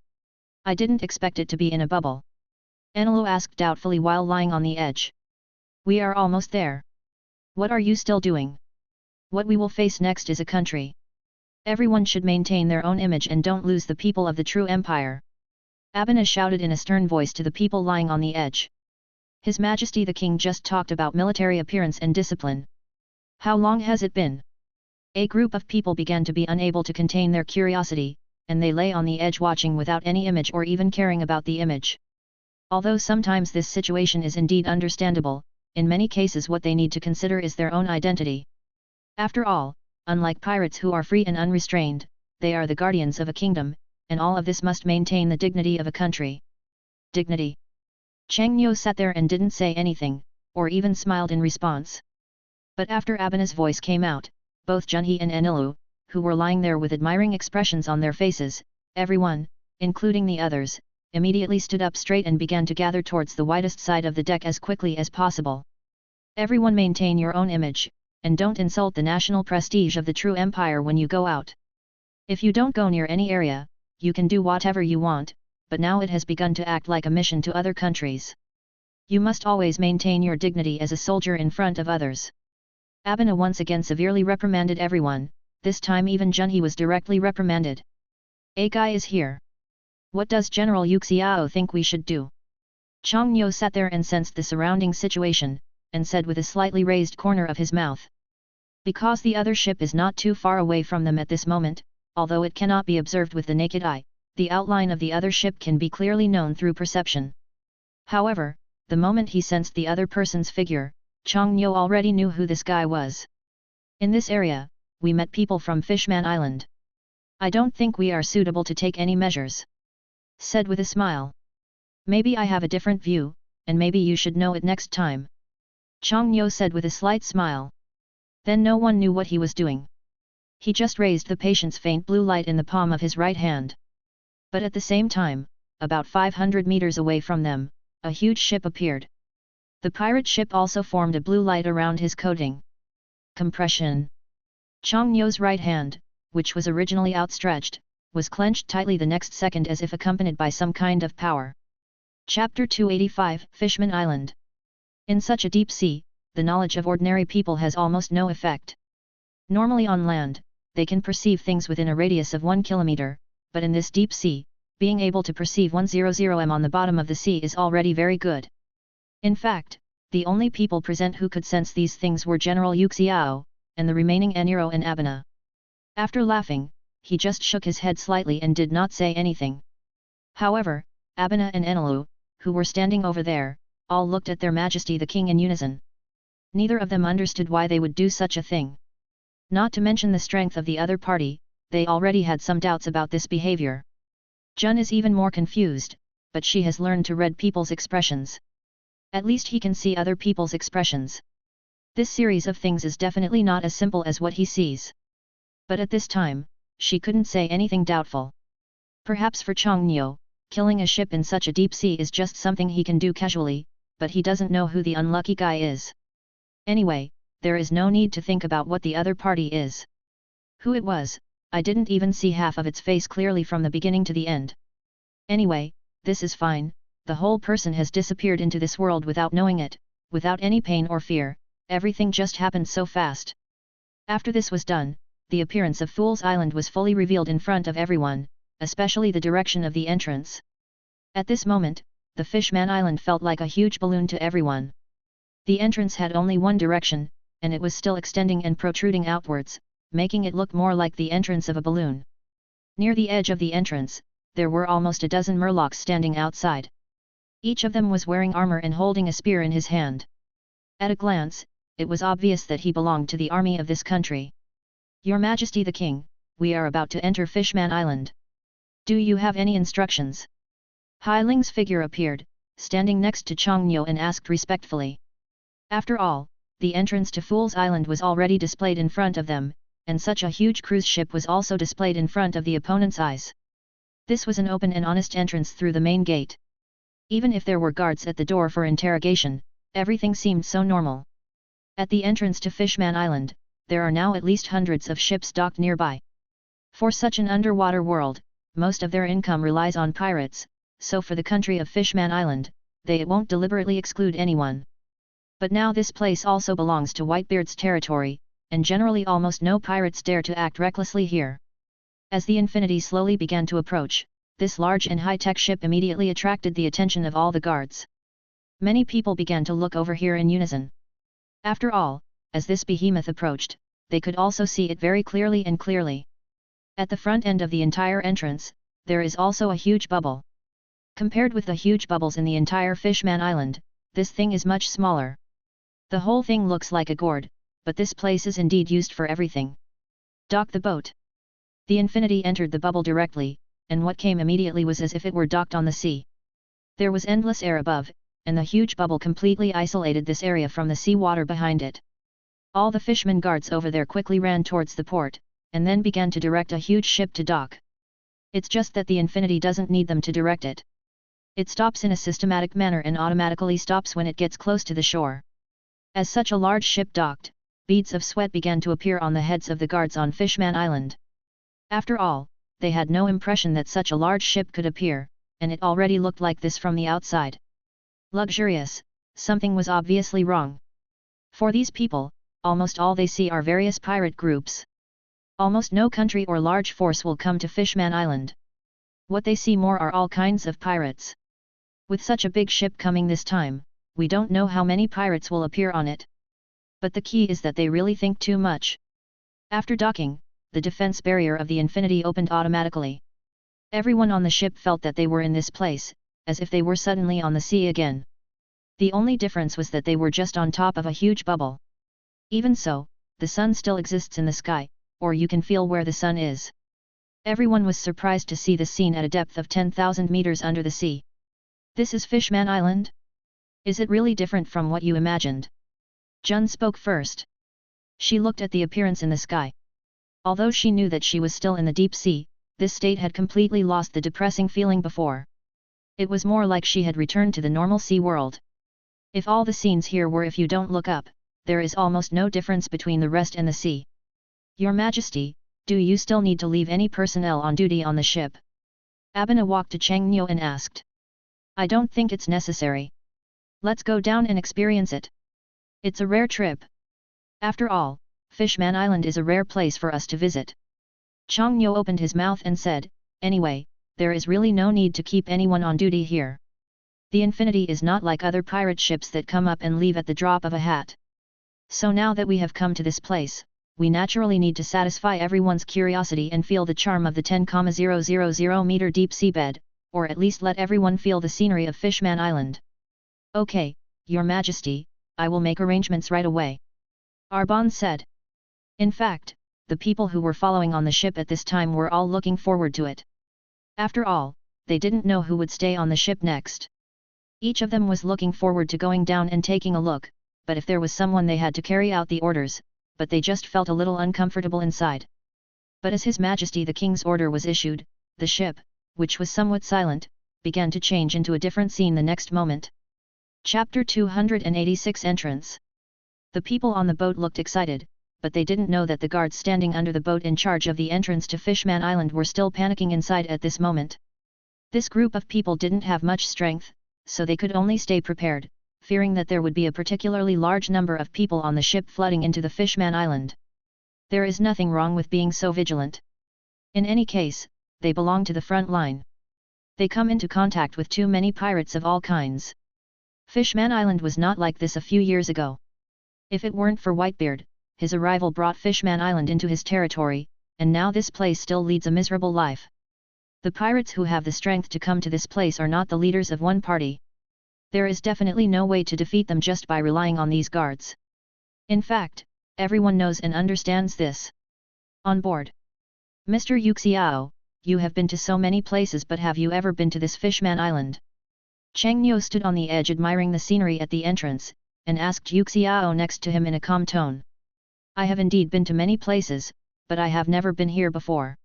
I didn't expect it to be in a bubble. Enelu asked doubtfully while lying on the edge. We are almost there. What are you still doing? What we will face next is a country. Everyone should maintain their own image and don't lose the people of the true empire. Abena shouted in a stern voice to the people lying on the edge. His Majesty the King just talked about military appearance and discipline. How long has it been? A group of people began to be unable to contain their curiosity, and they lay on the edge watching without any image or even caring about the image. Although sometimes this situation is indeed understandable, in many cases what they need to consider is their own identity. After all, unlike pirates who are free and unrestrained, they are the guardians of a kingdom, and all of this must maintain the dignity of a country. Dignity. Chang Nyo sat there and didn't say anything, or even smiled in response. But after Abena's voice came out, both Junhee and Enelu, who were lying there with admiring expressions on their faces, everyone, including the others, immediately stood up straight and began to gather towards the widest side of the deck as quickly as possible. Everyone maintain your own image, and don't insult the national prestige of the true empire when you go out. If you don't go near any area, you can do whatever you want, but now it has begun to act like a mission to other countries. You must always maintain your dignity as a soldier in front of others. Abena once again severely reprimanded everyone, this time even Junhee was directly reprimanded. A guy is here. What does General Yuxiao think we should do? Chang Nyo sat there and sensed the surrounding situation, and said with a slightly raised corner of his mouth. Because the other ship is not too far away from them at this moment, although it cannot be observed with the naked eye, the outline of the other ship can be clearly known through perception. However, the moment he sensed the other person's figure, Chang Nyo already knew who this guy was. In this area, we met people from Fishman Island. I don't think we are suitable to take any measures. Said with a smile. Maybe I have a different view, and maybe you should know it next time. Chang Nyo said with a slight smile. Then no one knew what he was doing. He just raised the patient's faint blue light in the palm of his right hand. But at the same time, about 500 meters away from them, a huge ship appeared. The pirate ship also formed a blue light around his coating. Compression. Chang Nyo's right hand, which was originally outstretched, was clenched tightly the next second as if accompanied by some kind of power. Chapter 285, Fishman Island. In such a deep sea, the knowledge of ordinary people has almost no effect. Normally on land, they can perceive things within a radius of 1 kilometer, but in this deep sea, being able to perceive 100 m on the bottom of the sea is already very good. In fact, the only people present who could sense these things were General Yuxiao, and the remaining Eniro and Abena. After laughing, he just shook his head slightly and did not say anything. However, Abena and Enelu, who were standing over there, all looked at their Majesty the King in unison. Neither of them understood why they would do such a thing. Not to mention the strength of the other party, they already had some doubts about this behavior. Jun is even more confused, but she has learned to read people's expressions. At least he can see other people's expressions. This series of things is definitely not as simple as what he sees. But at this time, she couldn't say anything doubtful. Perhaps for Chang Nyo, killing a ship in such a deep sea is just something he can do casually, but he doesn't know who the unlucky guy is. Anyway, there is no need to think about what the other party is. Who it was, I didn't even see half of its face clearly from the beginning to the end. Anyway, this is fine, the whole person has disappeared into this world without knowing it, without any pain or fear, everything just happened so fast. After this was done, the appearance of Fool's Island was fully revealed in front of everyone, especially the direction of the entrance. At this moment, the Fishman Island felt like a huge balloon to everyone. The entrance had only one direction, and it was still extending and protruding outwards, making it look more like the entrance of a balloon. Near the edge of the entrance, there were almost a dozen murlocs standing outside. Each of them was wearing armor and holding a spear in his hand. At a glance, it was obvious that he belonged to the army of this country. Your Majesty the King, we are about to enter Fishman Island. Do you have any instructions? Hai Ling's figure appeared, standing next to Chang Nyo and asked respectfully. After all, the entrance to Fool's Island was already displayed in front of them, and such a huge cruise ship was also displayed in front of the opponent's eyes. This was an open and honest entrance through the main gate. Even if there were guards at the door for interrogation, everything seemed so normal. At the entrance to Fishman Island, there are now at least hundreds of ships docked nearby. For such an underwater world, most of their income relies on pirates, so for the country of Fishman Island, they won't deliberately exclude anyone. But now this place also belongs to Whitebeard's territory, and generally almost no pirates dare to act recklessly here. As the Infinity slowly began to approach, this large and high-tech ship immediately attracted the attention of all the guards. Many people began to look over here in unison. After all, as this behemoth approached, they could also see it very clearly and clearly. At the front end of the entire entrance, there is also a huge bubble. Compared with the huge bubbles in the entire Fishman Island, this thing is much smaller. The whole thing looks like a gourd, but this place is indeed used for everything. Dock the boat. The Infinity entered the bubble directly, and what came immediately was as if it were docked on the sea. There was endless air above, and the huge bubble completely isolated this area from the sea water behind it. All the fishman guards over there quickly ran towards the port, and then began to direct a huge ship to dock. It's just that the Infinity doesn't need them to direct it. It stops in a systematic manner and automatically stops when it gets close to the shore. As such a large ship docked, beads of sweat began to appear on the heads of the guards on Fishman Island. After all, they had no impression that such a large ship could appear, and it already looked like this from the outside. Luxurious, something was obviously wrong. For these people, almost all they see are various pirate groups. Almost no country or large force will come to Fishman Island. What they see more are all kinds of pirates. With such a big ship coming this time, we don't know how many pirates will appear on it. But the key is that they really think too much. After docking, the defense barrier of the Infinity opened automatically. Everyone on the ship felt that they were in this place, as if they were suddenly on the sea again. The only difference was that they were just on top of a huge bubble. Even so, the sun still exists in the sky, or you can feel where the sun is. Everyone was surprised to see the scene at a depth of 10,000 meters under the sea. This is Fishman Island? Is it really different from what you imagined? Jun spoke first. She looked at the appearance in the sky. Although she knew that she was still in the deep sea, this state had completely lost the depressing feeling before. It was more like she had returned to the normal sea world. If all the scenes here were if you don't look up, there is almost no difference between the rest and the sea. Your Majesty, do you still need to leave any personnel on duty on the ship? Abena walked to Chang Nyo and asked. I don't think it's necessary. Let's go down and experience it. It's a rare trip. After all, Fishman Island is a rare place for us to visit. Chang Nyo opened his mouth and said, anyway, there is really no need to keep anyone on duty here. The Infinity is not like other pirate ships that come up and leave at the drop of a hat. So now that we have come to this place, we naturally need to satisfy everyone's curiosity and feel the charm of the 10,000 meter deep seabed, or at least let everyone feel the scenery of Fishman Island. Okay, Your Majesty, I will make arrangements right away. Arbon said. In fact, the people who were following on the ship at this time were all looking forward to it. After all, they didn't know who would stay on the ship next. Each of them was looking forward to going down and taking a look, but if there was someone they had to carry out the orders, but they just felt a little uncomfortable inside. But as His Majesty the King's order was issued, the ship, which was somewhat silent, began to change into a different scene the next moment. Chapter 286 Entrance. The people on the boat looked excited, but they didn't know that the guards standing under the boat in charge of the entrance to Fishman Island were still panicking inside at this moment. This group of people didn't have much strength, so they could only stay prepared, fearing that there would be a particularly large number of people on the ship flooding into the Fishman Island. There is nothing wrong with being so vigilant. In any case, they belong to the front line. They come into contact with too many pirates of all kinds. Fishman Island was not like this a few years ago. If it weren't for Whitebeard, his arrival brought Fishman Island into his territory, and now this place still leads a miserable life. The pirates who have the strength to come to this place are not the leaders of one party. There is definitely no way to defeat them just by relying on these guards. In fact, everyone knows and understands this. On board. Mr. Yuxiao, you have been to so many places, but have you ever been to this Fishman Island? Chang Nyo stood on the edge admiring the scenery at the entrance, and asked Yuxiao next to him in a calm tone. I have indeed been to many places, but I have never been here before.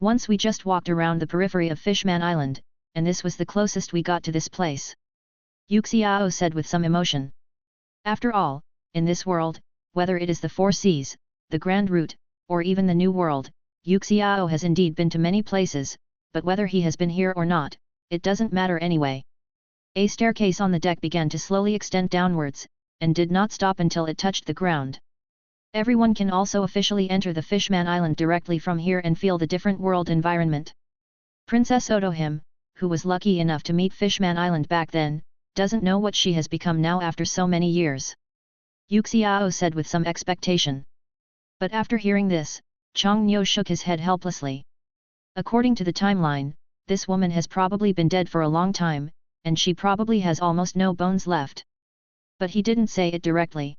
Once we just walked around the periphery of Fishman Island, and this was the closest we got to this place. Yuxiao said with some emotion. After all, in this world, whether it is the Four Seas, the Grand Route, or even the New World, Yuxiao has indeed been to many places, but whether he has been here or not, it doesn't matter anyway. A staircase on the deck began to slowly extend downwards, and did not stop until it touched the ground. Everyone can also officially enter the Fishman Island directly from here and feel the different world environment. Princess Otohim, who was lucky enough to meet Fishman Island back then, doesn't know what she has become now after so many years. Yuxiao said with some expectation. But after hearing this, Chang Nyo shook his head helplessly. According to the timeline, this woman has probably been dead for a long time, and she probably has almost no bones left. But he didn't say it directly.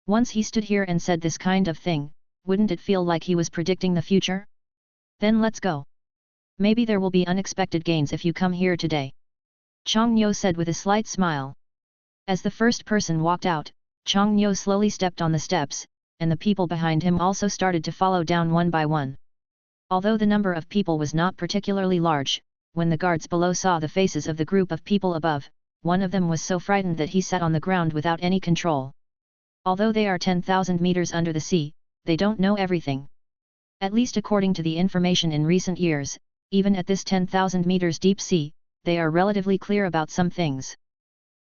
Once he stood here and said this kind of thing, wouldn't it feel like he was predicting the future? Then let's go. Maybe there will be unexpected gains if you come here today. Chang Nyo said with a slight smile. As the first person walked out, Chang Nyo slowly stepped on the steps, and the people behind him also started to follow down one by one. Although the number of people was not particularly large, when the guards below saw the faces of the group of people above, one of them was so frightened that he sat on the ground without any control. Although they are 10,000 meters under the sea, they don't know everything. At least according to the information in recent years, even at this 10,000 meters deep sea, they are relatively clear about some things.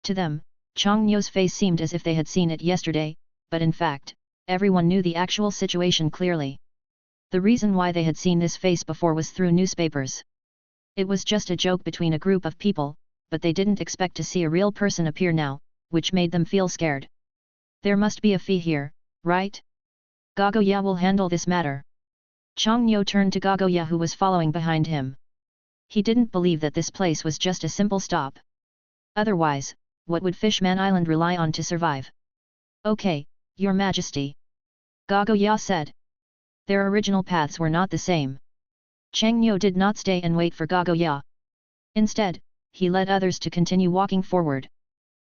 To them, Chang Nyo's face seemed as if they had seen it yesterday, but in fact, everyone knew the actual situation clearly. The reason why they had seen this face before was through newspapers. It was just a joke between a group of people, but they didn't expect to see a real person appear now, which made them feel scared. There must be a fee here, right? Gagoya will handle this matter. Chongnyo turned to Gagoya who was following behind him. He didn't believe that this place was just a simple stop. Otherwise, what would Fishman Island rely on to survive? Okay, Your Majesty. Gagoya said. Their original paths were not the same. Chongnyo did not stay and wait for Gagoya. Instead, he led others to continue walking forward.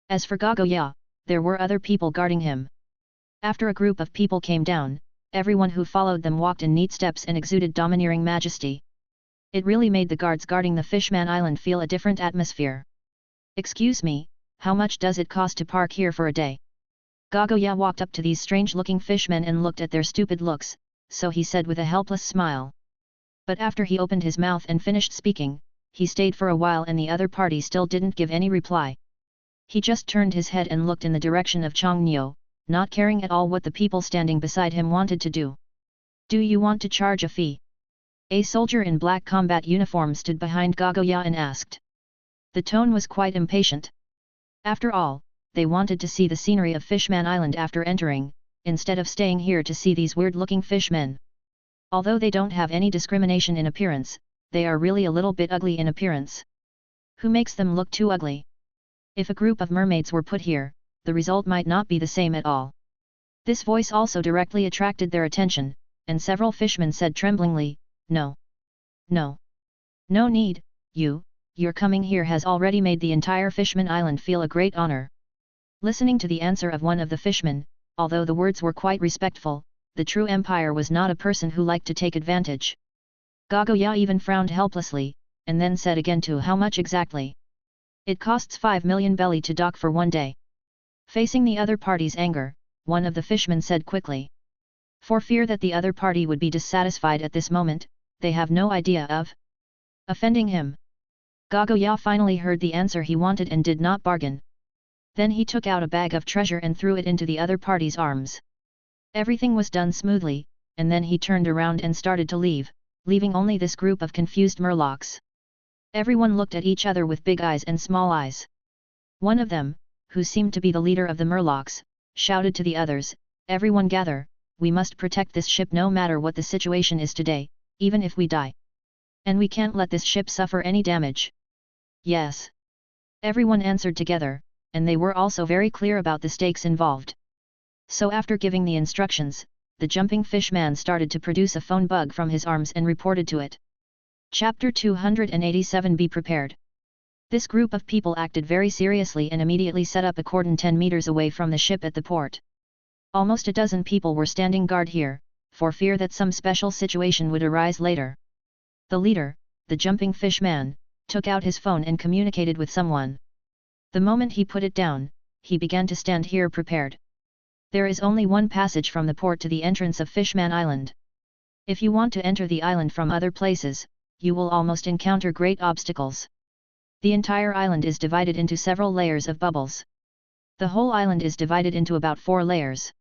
As for Gagoya, there were other people guarding him. After a group of people came down, everyone who followed them walked in neat steps and exuded domineering majesty. It really made the guards guarding the Fishman Island feel a different atmosphere. Excuse me, how much does it cost to park here for a day? Gagoya walked up to these strange-looking fishmen and looked at their stupid looks, so he said with a helpless smile. But after he opened his mouth and finished speaking, he stayed for a while and the other party still didn't give any reply. He just turned his head and looked in the direction of Chongnyo, not caring at all what the people standing beside him wanted to do. Do you want to charge a fee? A soldier in black combat uniform stood behind Gagoya and asked. The tone was quite impatient. After all, they wanted to see the scenery of Fishman Island after entering, instead of staying here to see these weird-looking fishmen. Although they don't have any discrimination in appearance, they are really a little bit ugly in appearance. Who makes them look too ugly? If a group of mermaids were put here, the result might not be the same at all. This voice also directly attracted their attention, and several fishmen said tremblingly, No. No. No need, your coming here has already made the entire Fishman Island feel a great honor. Listening to the answer of one of the fishmen, although the words were quite respectful, the true empire was not a person who liked to take advantage. Gagoya even frowned helplessly, and then said again to how much exactly. It costs 5 million belly to dock for 1 day. Facing the other party's anger, one of the fishmen said quickly. For fear that the other party would be dissatisfied at this moment, they have no idea of offending him. Gagoya finally heard the answer he wanted and did not bargain. Then he took out a bag of treasure and threw it into the other party's arms. Everything was done smoothly, and then he turned around and started to leave, leaving only this group of confused murlocs. Everyone looked at each other with big eyes and small eyes. One of them, who seemed to be the leader of the murlocs, shouted to the others, Everyone gather, we must protect this ship no matter what the situation is today, even if we die. And we can't let this ship suffer any damage. Yes. Everyone answered together, and they were also very clear about the stakes involved. So after giving the instructions, the jumping fish man started to produce a phone bug from his arms and reported to it. Chapter 287 Be prepared. This group of people acted very seriously and immediately set up a cordon 10 meters away from the ship at the port. Almost a dozen people were standing guard here, for fear that some special situation would arise later. The leader, the jumping fish man, took out his phone and communicated with someone. The moment he put it down, he began to stand here prepared. There is only one passage from the port to the entrance of Fishman Island. If you want to enter the island from other places, you will almost encounter great obstacles. The entire island is divided into several layers of bubbles. The whole island is divided into about 4 layers.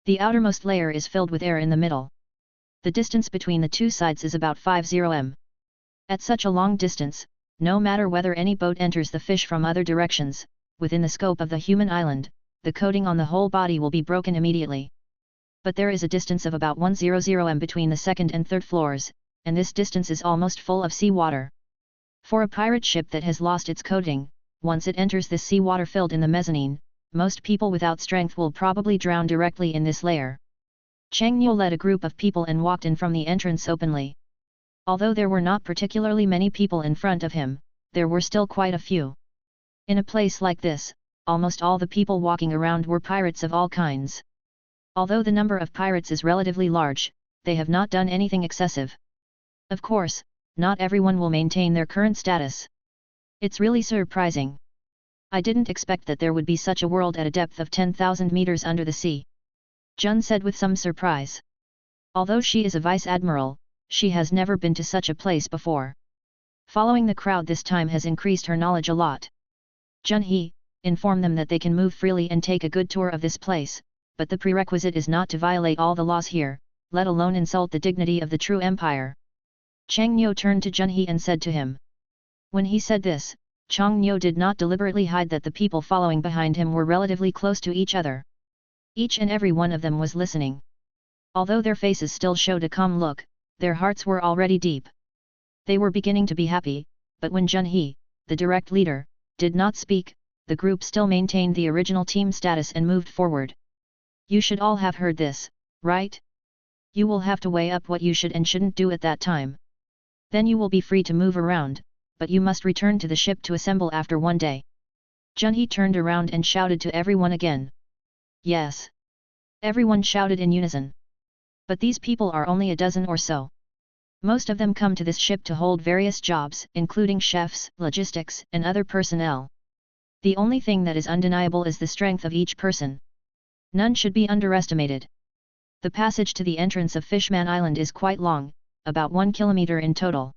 The outermost layer is filled with air in the middle. The distance between the two sides is about 50 m. At such a long distance, no matter whether any boat enters the fish from other directions, within the scope of the human island, the coating on the whole body will be broken immediately. But there is a distance of about 100 m between the second and third floors, and this distance is almost full of seawater. For a pirate ship that has lost its coating, once it enters this seawater filled in the mezzanine, most people without strength will probably drown directly in this layer. Chongnyo led a group of people and walked in from the entrance openly. Although there were not particularly many people in front of him, there were still quite a few. In a place like this, almost all the people walking around were pirates of all kinds. Although the number of pirates is relatively large, they have not done anything excessive. Of course, not everyone will maintain their current status. It's really surprising. I didn't expect that there would be such a world at a depth of 10,000 meters under the sea. Jun said with some surprise. Although she is a vice admiral, she has never been to such a place before. Following the crowd this time has increased her knowledge a lot. Jun inform them that they can move freely and take a good tour of this place, but the prerequisite is not to violate all the laws here, let alone insult the dignity of the true empire. Chang Nyo turned to Junhee and said to him. When he said this, Chang Nyo did not deliberately hide that the people following behind him were relatively close to each other. Each and every one of them was listening. Although their faces still showed a calm look, their hearts were already deep. They were beginning to be happy, but when Junhee, the direct leader, did not speak, the group still maintained the original team status and moved forward. You should all have heard this, right? You will have to weigh up what you should and shouldn't do at that time. Then you will be free to move around, but you must return to the ship to assemble after 1 day. Junhee turned around and shouted to everyone again. Yes. Everyone shouted in unison. But these people are only a dozen or so. Most of them come to this ship to hold various jobs, including chefs, logistics, and other personnel. The only thing that is undeniable is the strength of each person. None should be underestimated. The passage to the entrance of Fishman Island is quite long, about 1 kilometer in total.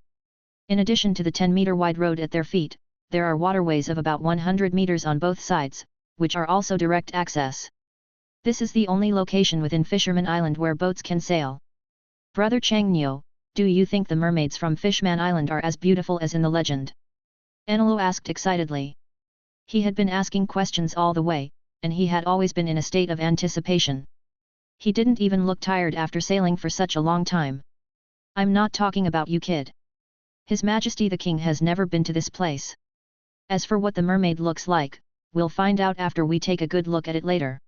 In addition to the 10-meter wide road at their feet, there are waterways of about 100 meters on both sides, which are also direct access. This is the only location within Fisherman Island where boats can sail. Brother Chang Nyo, do you think the mermaids from Fishman Island are as beautiful as in the legend? Enelo asked excitedly. He had been asking questions all the way, and he had always been in a state of anticipation. He didn't even look tired after sailing for such a long time. I'm not talking about you, kid. His Majesty the King has never been to this place. As for what the mermaid looks like, we'll find out after we take a good look at it later.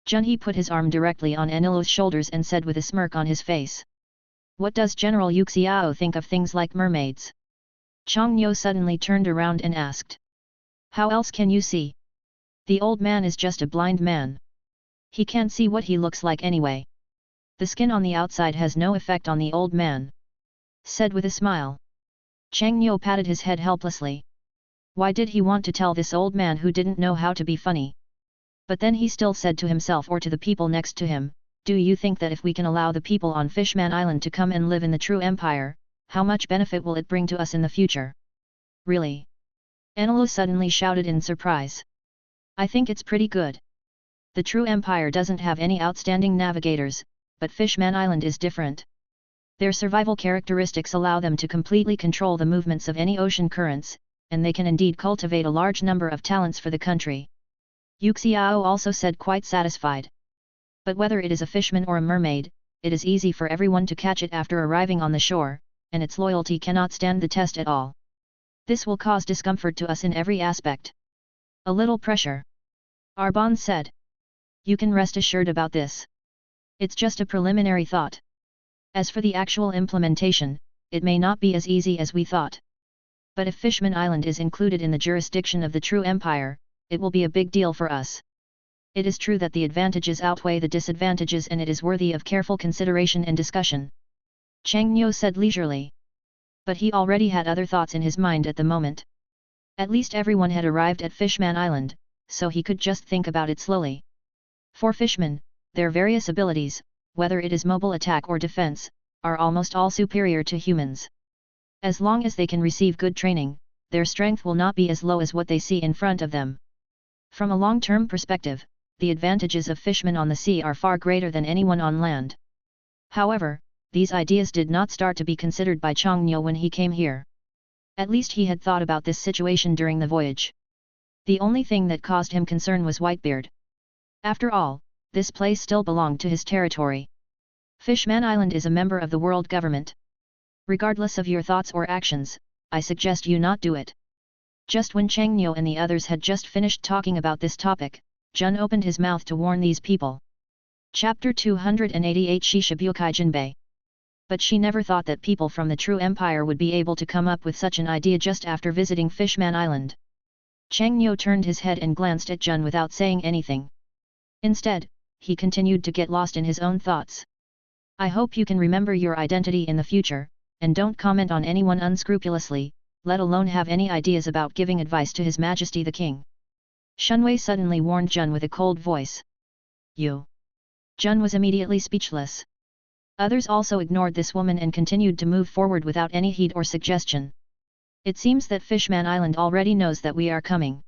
Junhee put his arm directly on Enilo's shoulders and said with a smirk on his face. What does General Yuxiao think of things like mermaids? Chang Nyo suddenly turned around and asked. How else can you see? The old man is just a blind man. He can't see what he looks like anyway. The skin on the outside has no effect on the old man. Said with a smile. Chang Nyo patted his head helplessly. Why did he want to tell this old man who didn't know how to be funny? But then he still said to himself or to the people next to him, do you think that if we can allow the people on Fishman Island to come and live in the true empire, how much benefit will it bring to us in the future? Really? Enelo suddenly shouted in surprise. I think it's pretty good. The true empire doesn't have any outstanding navigators, but Fishman Island is different. Their survival characteristics allow them to completely control the movements of any ocean currents, and they can indeed cultivate a large number of talents for the country. Yuxiao also said quite satisfied. But whether it is a fishman or a mermaid, it is easy for everyone to catch it after arriving on the shore, and its loyalty cannot stand the test at all. This will cause discomfort to us in every aspect. A little pressure. Arbon said. You can rest assured about this. It's just a preliminary thought. As for the actual implementation, it may not be as easy as we thought. But if Fishman Island is included in the jurisdiction of the true empire, it will be a big deal for us. It is true that the advantages outweigh the disadvantages and it is worthy of careful consideration and discussion. Chang Nyo said leisurely. But he already had other thoughts in his mind at the moment. At least everyone had arrived at Fishman Island, so he could just think about it slowly. For fishmen, their various abilities, whether it is mobile attack or defense, are almost all superior to humans. As long as they can receive good training, their strength will not be as low as what they see in front of them. From a long-term perspective, the advantages of fishmen on the sea are far greater than anyone on land. However, these ideas did not start to be considered by Chang Nyo when he came here. At least he had thought about this situation during the voyage. The only thing that caused him concern was Whitebeard. After all, this place still belonged to his territory. Fishman Island is a member of the world government. Regardless of your thoughts or actions, I suggest you not do it. Just when Chang Nyo and the others had just finished talking about this topic, Jun opened his mouth to warn these people. Chapter 288 Shishibukai Jinbei. But she never thought that people from the true empire would be able to come up with such an idea just after visiting Fishman Island. Chang Nyo turned his head and glanced at Jun without saying anything. Instead, he continued to get lost in his own thoughts. I hope you can remember your identity in the future, and don't comment on anyone unscrupulously, let alone have any ideas about giving advice to His Majesty the King. Shunwei suddenly warned Jun with a cold voice. You. Jun was immediately speechless. Others also ignored this woman and continued to move forward without any heed or suggestion. It seems that Fishman Island already knows that we are coming.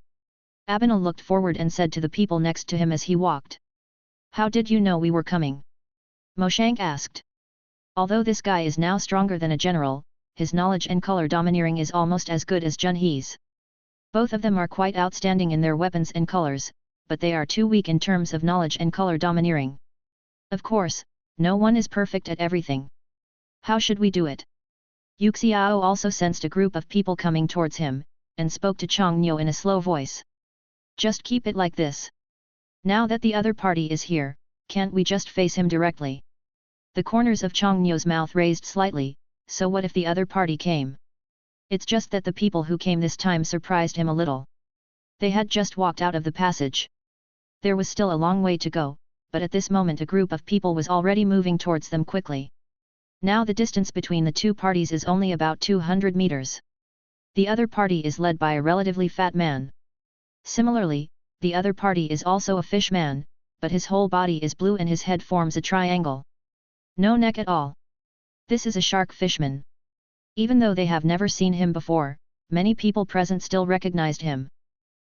Abinal looked forward and said to the people next to him as he walked. How did you know we were coming? Moshank asked. Although this guy is now stronger than a general, his knowledge and color domineering is almost as good as Junhee's. Both of them are quite outstanding in their weapons and colors, but they are too weak in terms of knowledge and color domineering. Of course, no one is perfect at everything. How should we do it? Yuxiao also sensed a group of people coming towards him, and spoke to Changnyo in a slow voice. Just keep it like this. Now that the other party is here, can't we just face him directly? The corners of Changnyo's mouth raised slightly, so what if the other party came? It's just that the people who came this time surprised him a little. They had just walked out of the passage. There was still a long way to go, but at this moment a group of people was already moving towards them quickly. Now the distance between the two parties is only about 200 meters. The other party is led by a relatively fat man. Similarly, the other party is also a fish man, but his whole body is blue and his head forms a triangle. No neck at all. This is a shark fishman. Even though they have never seen him before, many people present still recognized him.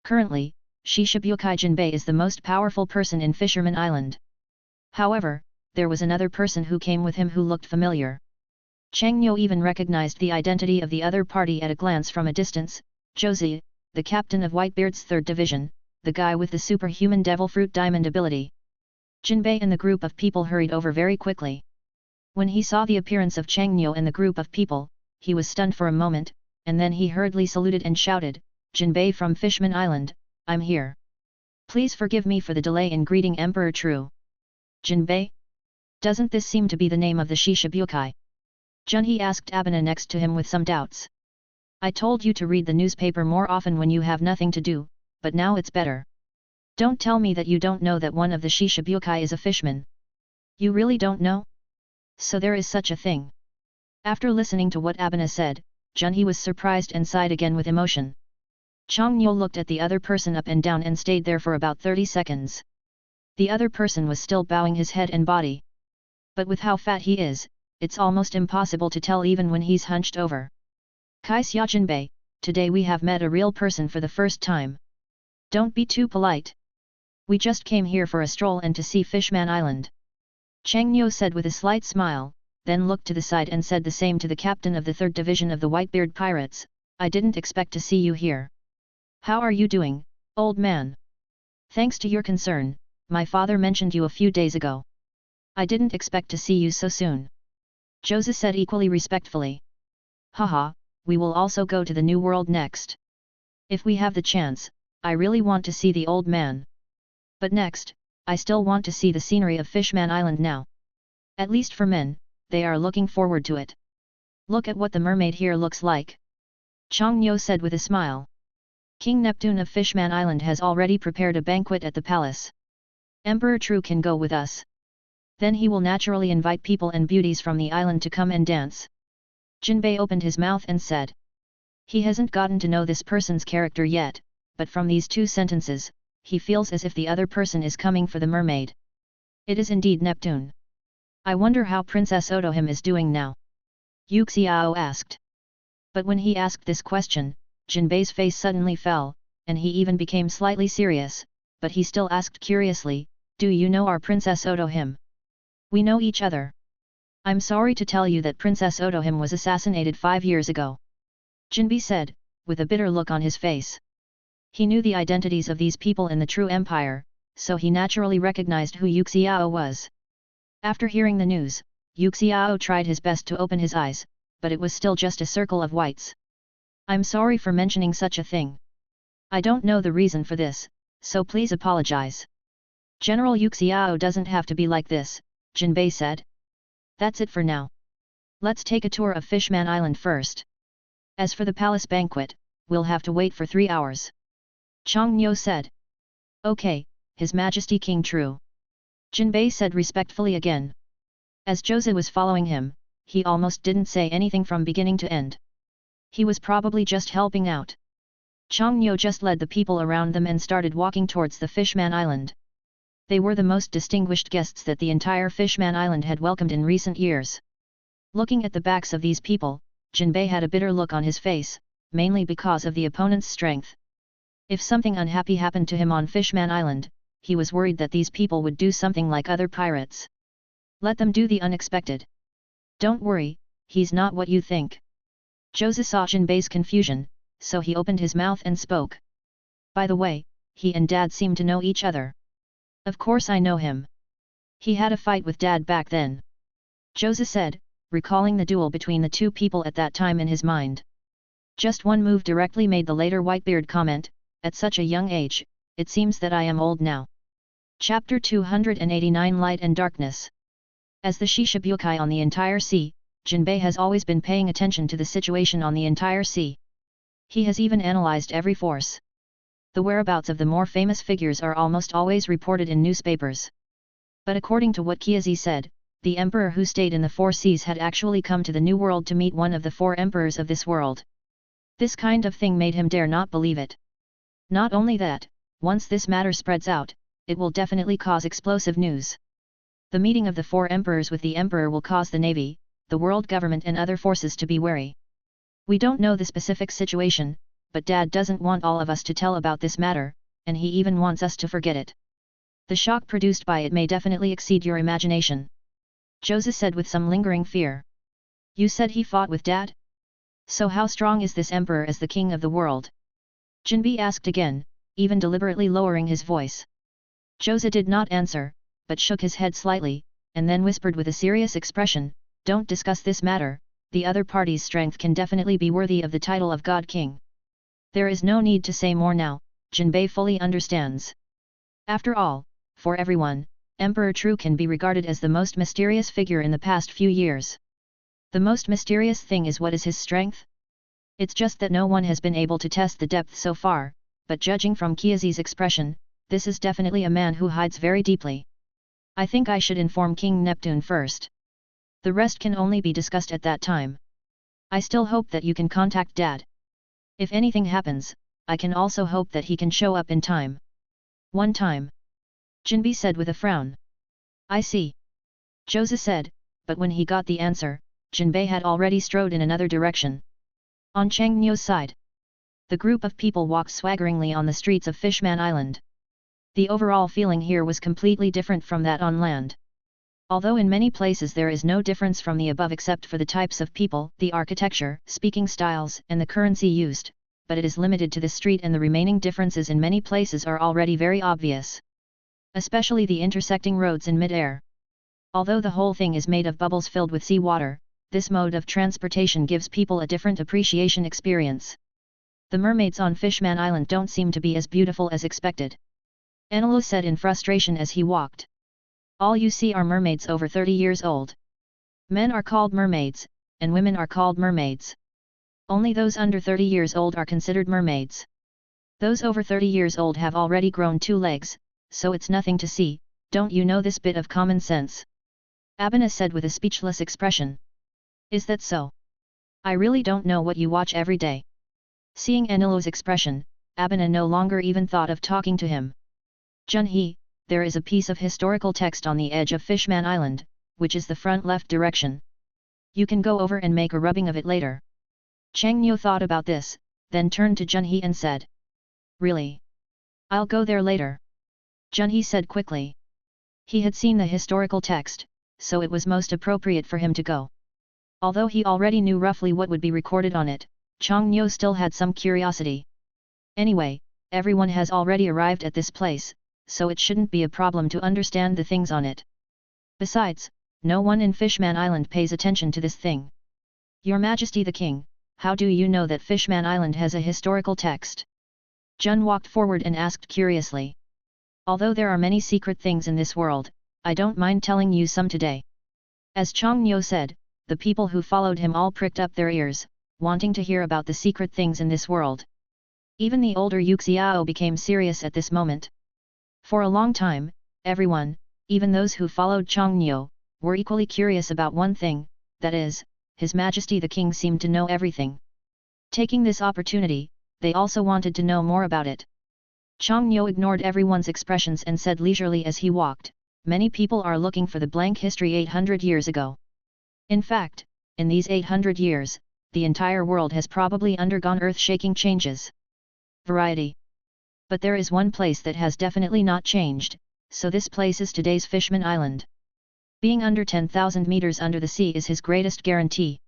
Currently, Shishibukai Jinbei is the most powerful person in Fisherman Island. However, there was another person who came with him who looked familiar. Changnyo even recognized the identity of the other party at a glance from a distance, Josie, the captain of Whitebeard's 3rd Division, the guy with the superhuman Devil Fruit Diamond ability. Jinbei and the group of people hurried over very quickly. When he saw the appearance of Changnyo and the group of people, he was stunned for a moment, and then he hurriedly saluted and shouted, "Jinbei from Fishman Island, I'm here. Please forgive me for the delay in greeting Emperor True." Jinbei? Doesn't this seem to be the name of the Shishibukai? Junhee asked Abina next to him with some doubts. I told you to read the newspaper more often when you have nothing to do, but now it's better. Don't tell me that you don't know that one of the Shishibukai is a fishman. You really don't know? So there is such a thing. After listening to what Abina said, Junhee was surprised and sighed again with emotion. Changnyo looked at the other person up and down and stayed there for about 30 seconds. The other person was still bowing his head and body. But with how fat he is, it's almost impossible to tell even when he's hunched over. Kaisya Jinbei, today we have met a real person for the first time. Don't be too polite. We just came here for a stroll and to see Fishman Island. Changnyo said with a slight smile, then looked to the side and said the same to the captain of the 3rd Division of the Whitebeard Pirates, I didn't expect to see you here. How are you doing, old man? Thanks to your concern, my father mentioned you a few days ago. I didn't expect to see you so soon. Jose said equally respectfully. Haha, we will also go to the New World next. If we have the chance, I really want to see the old man. But next, I still want to see the scenery of Fishman Island now. At least for men, they are looking forward to it. Look at what the mermaid here looks like. Changnyo said with a smile. King Neptune of Fishman Island has already prepared a banquet at the palace. Emperor True can go with us. Then he will naturally invite people and beauties from the island to come and dance. Jinbei opened his mouth and said. He hasn't gotten to know this person's character yet, but from these 2 sentences, he feels as if the other person is coming for the mermaid. It is indeed Neptune. I wonder how Princess Otohim is doing now? Yuxiao asked. But when he asked this question, Jinbei's face suddenly fell, and he even became slightly serious, but he still asked curiously, do you know our Princess Otohim? We know each other. I'm sorry to tell you that Princess Otohim was assassinated 5 years ago. Jinbei said, with a bitter look on his face. He knew the identities of these people in the True Empire, so he naturally recognized who Yuxiao was. After hearing the news, Yuxiao tried his best to open his eyes, but it was still just a circle of whites. I'm sorry for mentioning such a thing. I don't know the reason for this, so please apologize. General Yuxiao doesn't have to be like this, Jinbei said. That's it for now. Let's take a tour of Fishman Island first. As for the palace banquet, we'll have to wait for 3 hours. Changnyo said. Okay, His Majesty King True. Jinbei said respectfully again. As Jose was following him, he almost didn't say anything from beginning to end. He was probably just helping out. Changnyo just led the people around them and started walking towards the Fishman Island. They were the most distinguished guests that the entire Fishman Island had welcomed in recent years. Looking at the backs of these people, Jinbei had a bitter look on his face, mainly because of the opponent's strength. If something unhappy happened to him on Fishman Island, he was worried that these people would do something like other pirates. Let them do the unexpected. Don't worry, he's not what you think. Joseph saw Jinbei's confusion, so he opened his mouth and spoke. By the way, he and Dad seem to know each other. Of course I know him. He had a fight with Dad back then. Joseph said, recalling the duel between the two people at that time in his mind. Just one move directly made the later Whitebeard comment, at such a young age, it seems that I am old now. Chapter 289 Light and Darkness. As the Shishibukai on the entire sea, Jinbei has always been paying attention to the situation on the entire sea. He has even analyzed every force. The whereabouts of the more famous figures are almost always reported in newspapers. But according to what Kiazi said, the emperor who stayed in the four seas had actually come to the New World to meet one of the four emperors of this world. This kind of thing made him dare not believe it. Not only that, once this matter spreads out, it will definitely cause explosive news. The meeting of the four emperors with the emperor will cause the navy, the world government and other forces to be wary. We don't know the specific situation, but Dad doesn't want all of us to tell about this matter, and he even wants us to forget it. The shock produced by it may definitely exceed your imagination. Joseph said with some lingering fear. You said he fought with Dad? So how strong is this emperor as the king of the world? Jinbei asked again, even deliberately lowering his voice. Joseph did not answer, but shook his head slightly, and then whispered with a serious expression, don't discuss this matter, the other party's strength can definitely be worthy of the title of God King. There is no need to say more now, Jinbei fully understands. After all, for everyone, Emperor True can be regarded as the most mysterious figure in the past few years. The most mysterious thing is what is his strength? It's just that no one has been able to test the depth so far, but judging from Kiazi's expression, this is definitely a man who hides very deeply. I think I should inform King Neptune first. The rest can only be discussed at that time. I still hope that you can contact Dad. If anything happens, I can also hope that he can show up in time. One time. Jinbei said with a frown. I see. Joseph said, but when he got the answer, Jinbei had already strode in another direction. On Chang Nyo's side, the group of people walked swaggeringly on the streets of Fishman Island. The overall feeling here was completely different from that on land. Although in many places there is no difference from the above except for the types of people, the architecture, speaking styles and the currency used, but it is limited to the street and the remaining differences in many places are already very obvious. Especially the intersecting roads in mid-air. Although the whole thing is made of bubbles filled with seawater, this mode of transportation gives people a different appreciation experience. The mermaids on Fishman Island don't seem to be as beautiful as expected. Enelo said in frustration as he walked. All you see are mermaids over 30 years old. Men are called mermaids, and women are called mermaids. Only those under 30 years old are considered mermaids. Those over 30 years old have already grown 2 legs, so it's nothing to see, don't you know this bit of common sense? Abena said with a speechless expression. Is that so? I really don't know what you watch every day. Seeing Enilo's expression, Abena no longer even thought of talking to him. Junhee, there is a piece of historical text on the edge of Fishman Island, which is the front left direction. You can go over and make a rubbing of it later. Chang Nyo thought about this, then turned to Junhee and said. Really? I'll go there later. Junhee said quickly. He had seen the historical text, so it was most appropriate for him to go. Although he already knew roughly what would be recorded on it, Chang Nyo still had some curiosity. Anyway, everyone has already arrived at this place, so it shouldn't be a problem to understand the things on it. Besides, no one in Fishman Island pays attention to this thing. Your Majesty the King, how do you know that Fishman Island has a historical text? Jun walked forward and asked curiously. Although there are many secret things in this world, I don't mind telling you some today. As Chang Nyo said, the people who followed him all pricked up their ears, wanting to hear about the secret things in this world. Even the older Yuxiao became serious at this moment. For a long time, everyone, even those who followed Chang Nyo, were equally curious about one thing, that is, His Majesty the King seemed to know everything. Taking this opportunity, they also wanted to know more about it. Chang Nyo ignored everyone's expressions and said leisurely as he walked, many people are looking for the blank history 800 years ago. In fact, in these 800 years, the entire world has probably undergone earth-shaking changes. Variety. But there is one place that has definitely not changed, so this place is today's Fishman Island. Being under 10,000 meters under the sea is his greatest guarantee.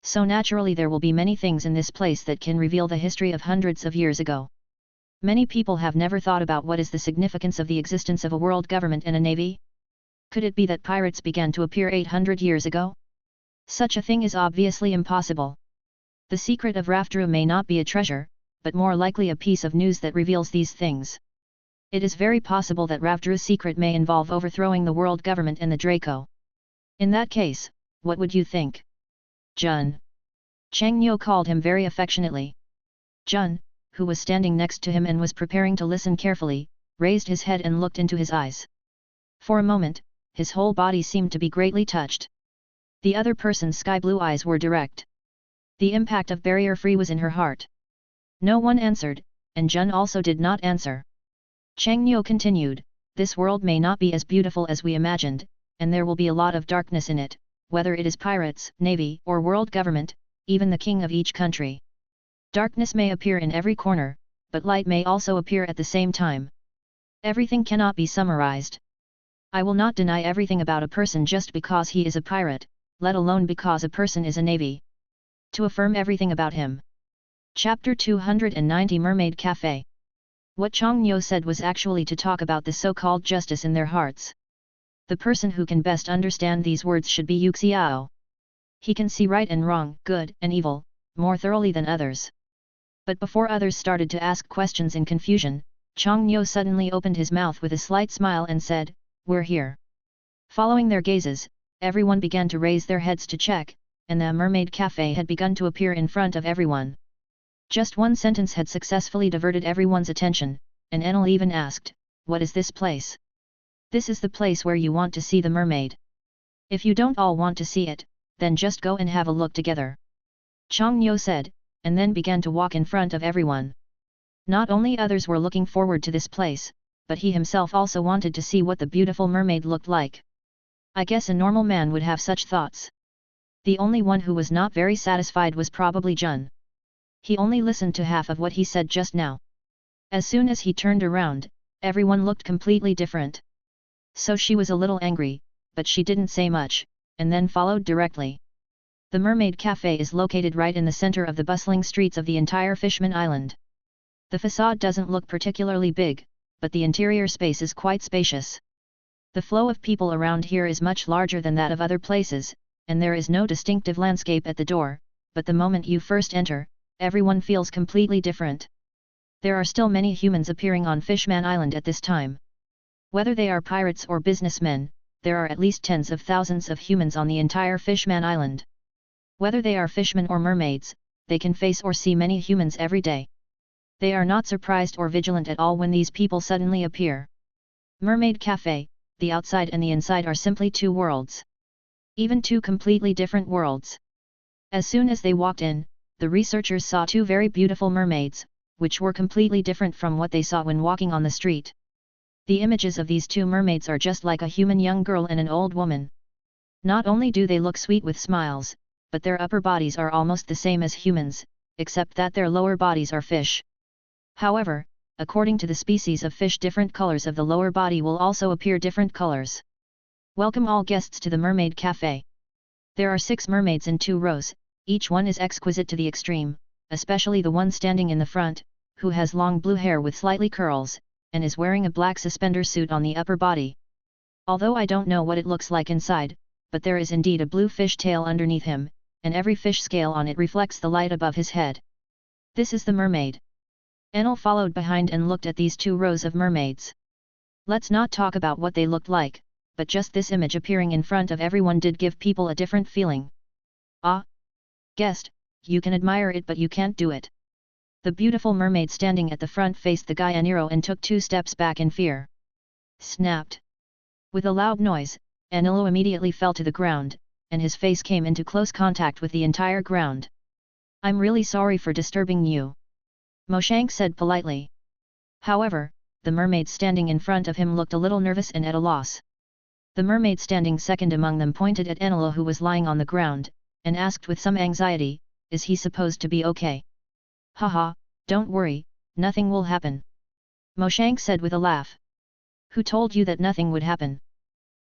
So naturally there will be many things in this place that can reveal the history of hundreds of years ago. Many people have never thought about what is the significance of the existence of a world government and a navy. Could it be that pirates began to appear 800 years ago? Such a thing is obviously impossible. The secret of Rafdru may not be a treasure, but more likely a piece of news that reveals these things. It is very possible that Rafdru's secret may involve overthrowing the world government and the Draco. In that case, what would you think? Jun. Chang Nyo called him very affectionately. Jun, who was standing next to him and was preparing to listen carefully, raised his head and looked into his eyes. For a moment, his whole body seemed to be greatly touched. The other person's sky-blue eyes were direct. The impact of barrier-free was in her heart. No one answered, and Jun also did not answer. Chang Nyo continued, this world may not be as beautiful as we imagined, and there will be a lot of darkness in it, whether it is pirates, navy, or world government, even the king of each country. Darkness may appear in every corner, but light may also appear at the same time. Everything cannot be summarized. I will not deny everything about a person just because he is a pirate, let alone because a person is a navy. To affirm everything about him. Chapter 290 Mermaid Cafe. What Chang Nyo said was actually to talk about the so-called justice in their hearts. The person who can best understand these words should be Yuxiao. He can see right and wrong, good and evil, more thoroughly than others. But before others started to ask questions in confusion, Chang Nyo suddenly opened his mouth with a slight smile and said, "We're here." Following their gazes, everyone began to raise their heads to check, and the Mermaid Cafe had begun to appear in front of everyone. Just one sentence had successfully diverted everyone's attention, and Enel even asked, "What is this place?" "This is the place where you want to see the mermaid. If you don't all want to see it, then just go and have a look together," Chang Nyo said, and then began to walk in front of everyone. Not only others were looking forward to this place, but he himself also wanted to see what the beautiful mermaid looked like. I guess a normal man would have such thoughts. The only one who was not very satisfied was probably Jun. He only listened to half of what he said just now. As soon as he turned around, everyone looked completely different. So she was a little angry, but she didn't say much, and then followed directly. The Mermaid Cafe is located right in the center of the bustling streets of the entire Fishman Island. The facade doesn't look particularly big, but the interior space is quite spacious. The flow of people around here is much larger than that of other places, and there is no distinctive landscape at the door, but the moment you first enter, everyone feels completely different. There are still many humans appearing on Fishman Island at this time. Whether they are pirates or businessmen, there are at least tens of thousands of humans on the entire Fishman Island. Whether they are fishmen or mermaids, they can face or see many humans every day. They are not surprised or vigilant at all when these people suddenly appear. Mermaid Cafe, the outside and the inside are simply two worlds. Even two completely different worlds. As soon as they walked in, the researchers saw two very beautiful mermaids, which were completely different from what they saw when walking on the street. The images of these two mermaids are just like a human young girl and an old woman. Not only do they look sweet with smiles, but their upper bodies are almost the same as humans, except that their lower bodies are fish. However, according to the species of fish, different colors of the lower body will also appear different colors. Welcome all guests to the Mermaid Cafe. There are 6 mermaids in 2 rows, each one is exquisite to the extreme, especially the one standing in the front, who has long blue hair with slightly curls, and is wearing a black suspender suit on the upper body. Although I don't know what it looks like inside, but there is indeed a blue fish tail underneath him, and every fish scale on it reflects the light above his head. This is the mermaid. Enel followed behind and looked at these 2 rows of mermaids. Let's not talk about what they looked like, but just this image appearing in front of everyone did give people a different feeling. Ah! Guest, you can admire it but you can't do it. The beautiful mermaid standing at the front faced the guy Aniro and took 2 steps back in fear. Snapped. With a loud noise, Anilo immediately fell to the ground, and his face came into close contact with the entire ground. I'm really sorry for disturbing you, Moshank said politely. However, the mermaid standing in front of him looked a little nervous and at a loss. The mermaid standing second among them pointed at Enelo, who was lying on the ground, and asked with some anxiety, "Is he supposed to be okay?" "Haha, don't worry, nothing will happen." Moshank said with a laugh. Who told you that nothing would happen?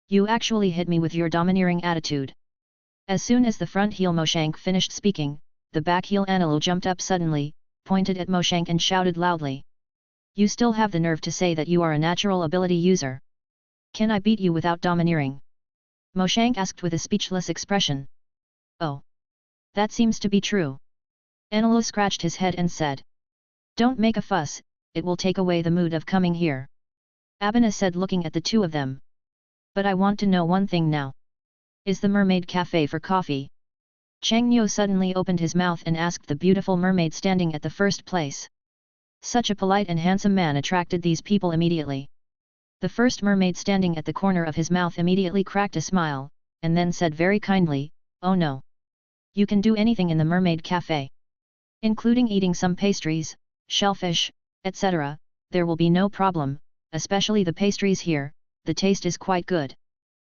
You actually hit me with your domineering attitude. As soon as the front heel Moshank finished speaking, the back heel Anilu jumped up suddenly, pointed at Moshank and shouted loudly. You still have the nerve to say that you are a natural ability user. Can I beat you without domineering? Moshank asked with a speechless expression. Oh. That seems to be true. Anilu scratched his head and said. Don't make a fuss, it will take away the mood of coming here. Abena said looking at the two of them. But I want to know one thing now. Is the mermaid cafe for coffee? Changyo suddenly opened his mouth and asked the beautiful mermaid standing at the first place. Such a polite and handsome man attracted these people immediately. The first mermaid standing at the corner of his mouth immediately cracked a smile, and then said very kindly, oh no. You can do anything in the mermaid cafe. Including eating some pastries, shellfish, etc., there will be no problem, especially the pastries here, the taste is quite good.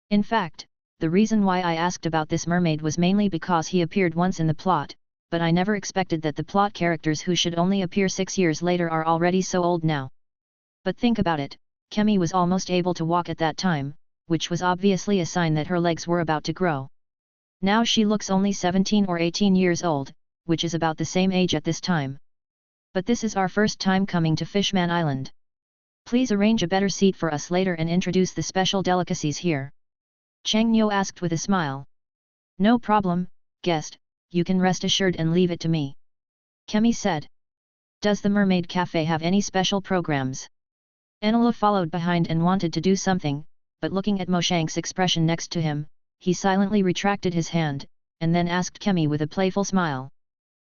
In fact, the reason why I asked about this mermaid was mainly because he appeared once in the plot, but I never expected that the plot characters who should only appear 6 years later are already so old now. But think about it, Kemi was almost able to walk at that time, which was obviously a sign that her legs were about to grow. Now she looks only 17 or 18 years old, which is about the same age at this time. But this is our first time coming to Fishman Island. Please arrange a better seat for us later and introduce the special delicacies here. Changyo asked with a smile. No problem, guest, you can rest assured and leave it to me. Kemi said. Does the Mermaid Cafe have any special programs? Anilu followed behind and wanted to do something, but looking at Moshank's expression next to him, he silently retracted his hand, and then asked Kemi with a playful smile.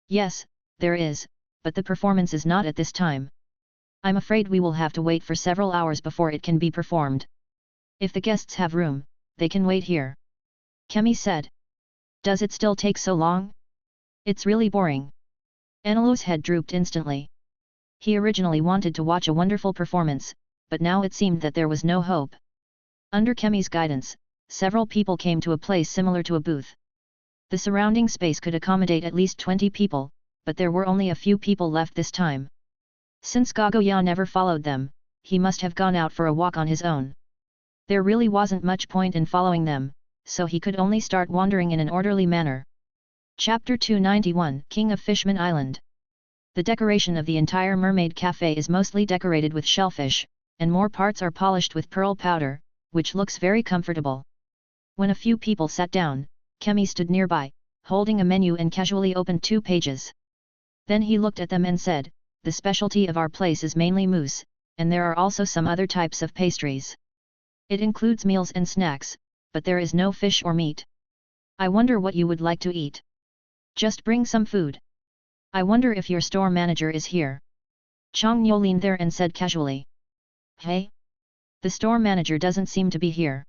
Yes, there is, but the performance is not at this time. I'm afraid we will have to wait for several hours before it can be performed. If the guests have room, they can wait here. Kemi said. Does it still take so long? It's really boring. Anilu's head drooped instantly. He originally wanted to watch a wonderful performance, but now it seemed that there was no hope. Under Kemi's guidance, several people came to a place similar to a booth. The surrounding space could accommodate at least 20 people, but there were only a few people left this time. Since Gagoya never followed them, he must have gone out for a walk on his own. There really wasn't much point in following them, so he could only start wandering in an orderly manner. Chapter 291 King of Fishman Island. The decoration of the entire Mermaid Cafe is mostly decorated with shellfish, and more parts are polished with pearl powder, which looks very comfortable. When a few people sat down, Kemi stood nearby, holding a menu and casually opened 2 pages. Then he looked at them and said, the specialty of our place is mainly mousse, and there are also some other types of pastries. It includes meals and snacks, but there is no fish or meat. I wonder what you would like to eat. Just bring some food. I wonder if your store manager is here. Changyo leaned there and said casually. Hey? The store manager doesn't seem to be here.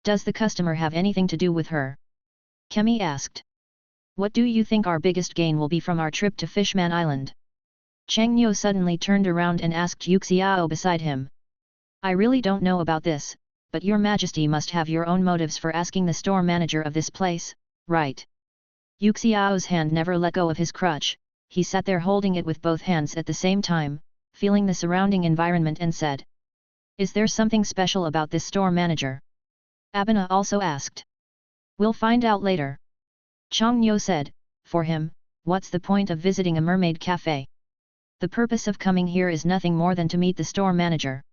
Does the customer have anything to do with her? Kemi asked. What do you think our biggest gain will be from our trip to Fishman Island? Changyo suddenly turned around and asked Yuxiao beside him. I really don't know about this, but your majesty must have your own motives for asking the store manager of this place, right? Yuxiao's hand never let go of his crutch, he sat there holding it with both hands at the same time, feeling the surrounding environment and said. Is there something special about this store manager? Abena also asked. We'll find out later. Changyo said, for him, what's the point of visiting a mermaid cafe? The purpose of coming here is nothing more than to meet the store manager.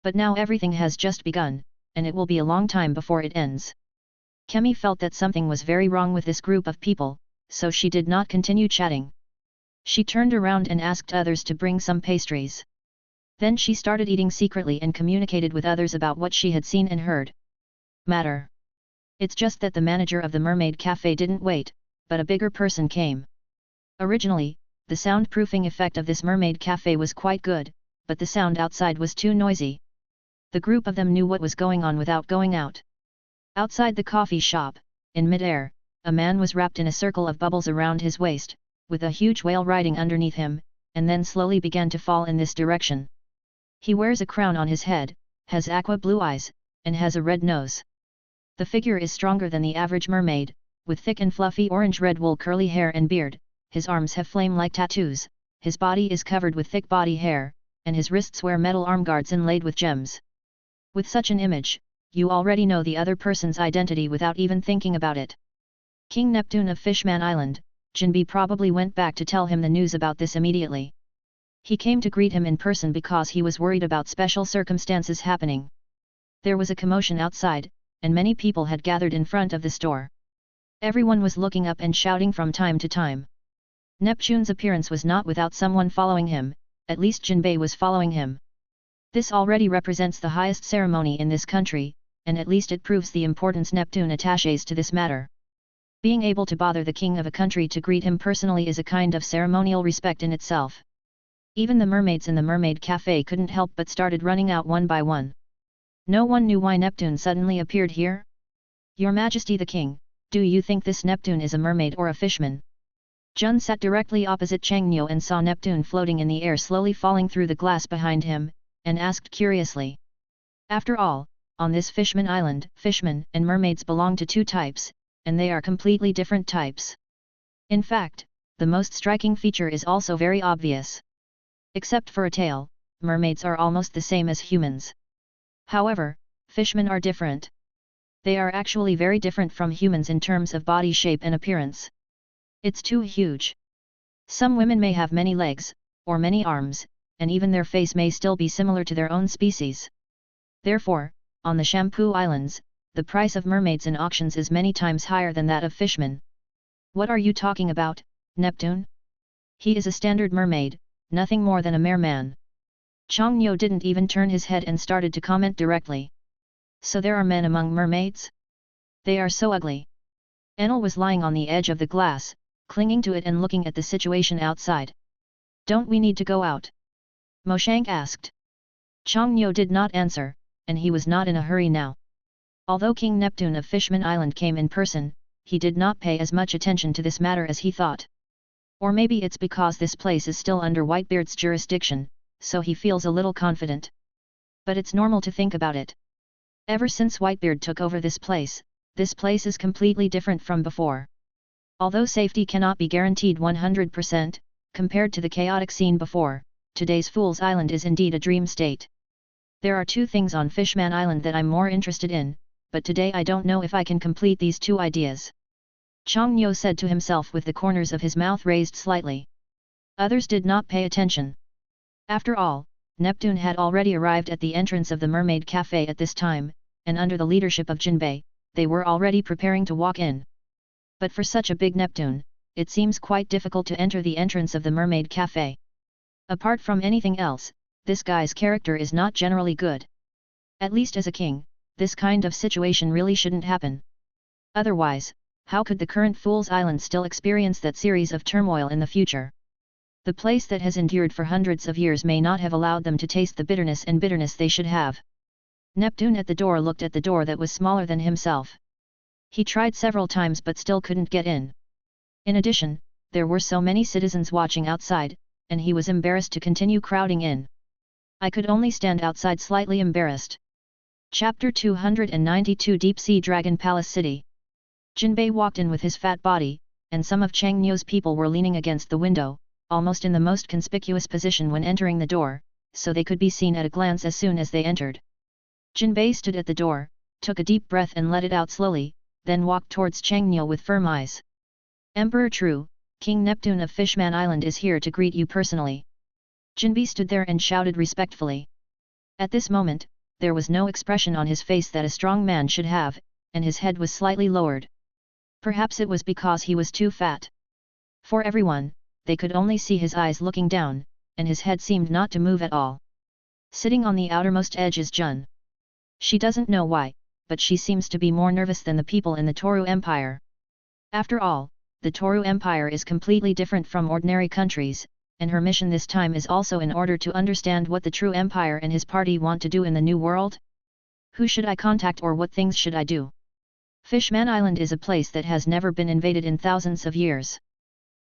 But now everything has just begun, and it will be a long time before it ends. Kemi felt that something was very wrong with this group of people, so she did not continue chatting. She turned around and asked others to bring some pastries. Then she started eating secretly and communicated with others about what she had seen and heard. Matter. It's just that the manager of the Mermaid Cafe didn't wait, but a bigger person came. Originally, the soundproofing effect of this Mermaid Cafe was quite good, but the sound outside was too noisy. The group of them knew what was going on without going out. Outside the coffee shop, in mid-air, a man was wrapped in a circle of bubbles around his waist, with a huge whale riding underneath him, and then slowly began to fall in this direction. He wears a crown on his head, has aqua blue eyes, and has a red nose. The figure is stronger than the average mermaid, with thick and fluffy orange-red wool curly hair and beard, his arms have flame-like tattoos, his body is covered with thick body hair, and his wrists wear metal armguards inlaid with gems. With such an image, you already know the other person's identity without even thinking about it. King Neptune of Fishman Island, Jinbei probably went back to tell him the news about this immediately. He came to greet him in person because he was worried about special circumstances happening. There was a commotion outside, and many people had gathered in front of the store. Everyone was looking up and shouting from time to time. Neptune's appearance was not without someone following him, at least Jinbei was following him. This already represents the highest ceremony in this country, and at least it proves the importance Neptune attaches to this matter. Being able to bother the king of a country to greet him personally is a kind of ceremonial respect in itself. Even the mermaids in the mermaid cafe couldn't help but started running out one by one. No one knew why Neptune suddenly appeared here. Your Majesty the King, do you think this Neptune is a mermaid or a fishman? Jun sat directly opposite Changniu and saw Neptune floating in the air slowly falling through the glass behind him, and asked curiously. After all, on this Fishman Island, fishmen and mermaids belong to two types, and they are completely different types. In fact, the most striking feature is also very obvious. Except for a tail, mermaids are almost the same as humans. However, fishmen are different. They are actually very different from humans in terms of body shape and appearance. It's too huge. Some women may have many legs, or many arms, and even their face may still be similar to their own species. Therefore, on the Shampoo Islands, the price of mermaids in auctions is many times higher than that of fishmen. What are you talking about, Neptune? He is a standard mermaid, nothing more than a merman. Changniu didn't even turn his head and started to comment directly. So there are men among mermaids? They are so ugly. Enel was lying on the edge of the glass, clinging to it and looking at the situation outside. Don't we need to go out? Moshank asked. Changniu did not answer, and he was not in a hurry now. Although King Neptune of Fishman Island came in person, he did not pay as much attention to this matter as he thought. Or maybe it's because this place is still under Whitebeard's jurisdiction, so he feels a little confident. But it's normal to think about it. Ever since Whitebeard took over this place is completely different from before. Although safety cannot be guaranteed 100%, compared to the chaotic scene before, today's Fool's Island is indeed a dream state. There are two things on Fishman Island that I'm more interested in, but today I don't know if I can complete these two ideas. Changniu said to himself with the corners of his mouth raised slightly. Others did not pay attention. After all, Neptune had already arrived at the entrance of the Mermaid Cafe at this time, and under the leadership of Jinbei, they were already preparing to walk in. But for such a big Neptune, it seems quite difficult to enter the entrance of the Mermaid Cafe. Apart from anything else, this guy's character is not generally good. At least as a king, this kind of situation really shouldn't happen. Otherwise, how could the current Fool's Island still experience that series of turmoil in the future? The place that has endured for hundreds of years may not have allowed them to taste the bitterness they should have. Neptune at the door looked at the door that was smaller than himself. He tried several times but still couldn't get in. In addition, there were so many citizens watching outside, and he was embarrassed to continue crowding in. I could only stand outside slightly embarrassed. Chapter 292 Deep Sea Dragon Palace City. Jinbei walked in with his fat body, and some of Changniu's people were leaning against the window, almost in the most conspicuous position when entering the door, so they could be seen at a glance as soon as they entered. Jinbei stood at the door, took a deep breath and let it out slowly, then walked towards Changniu with firm eyes. Emperor True, King Neptune of Fishman Island is here to greet you personally. Jinbei stood there and shouted respectfully. At this moment, there was no expression on his face that a strong man should have, and his head was slightly lowered. Perhaps it was because he was too fat. For everyone, they could only see his eyes looking down, and his head seemed not to move at all. Sitting on the outermost edge is Jun. She doesn't know why, but she seems to be more nervous than the people in the Toru Empire. After all, the Toru Empire is completely different from ordinary countries, and her mission this time is also in order to understand what the true Empire and his party want to do in the new world. Who should I contact or what things should I do? Fishman Island is a place that has never been invaded in thousands of years.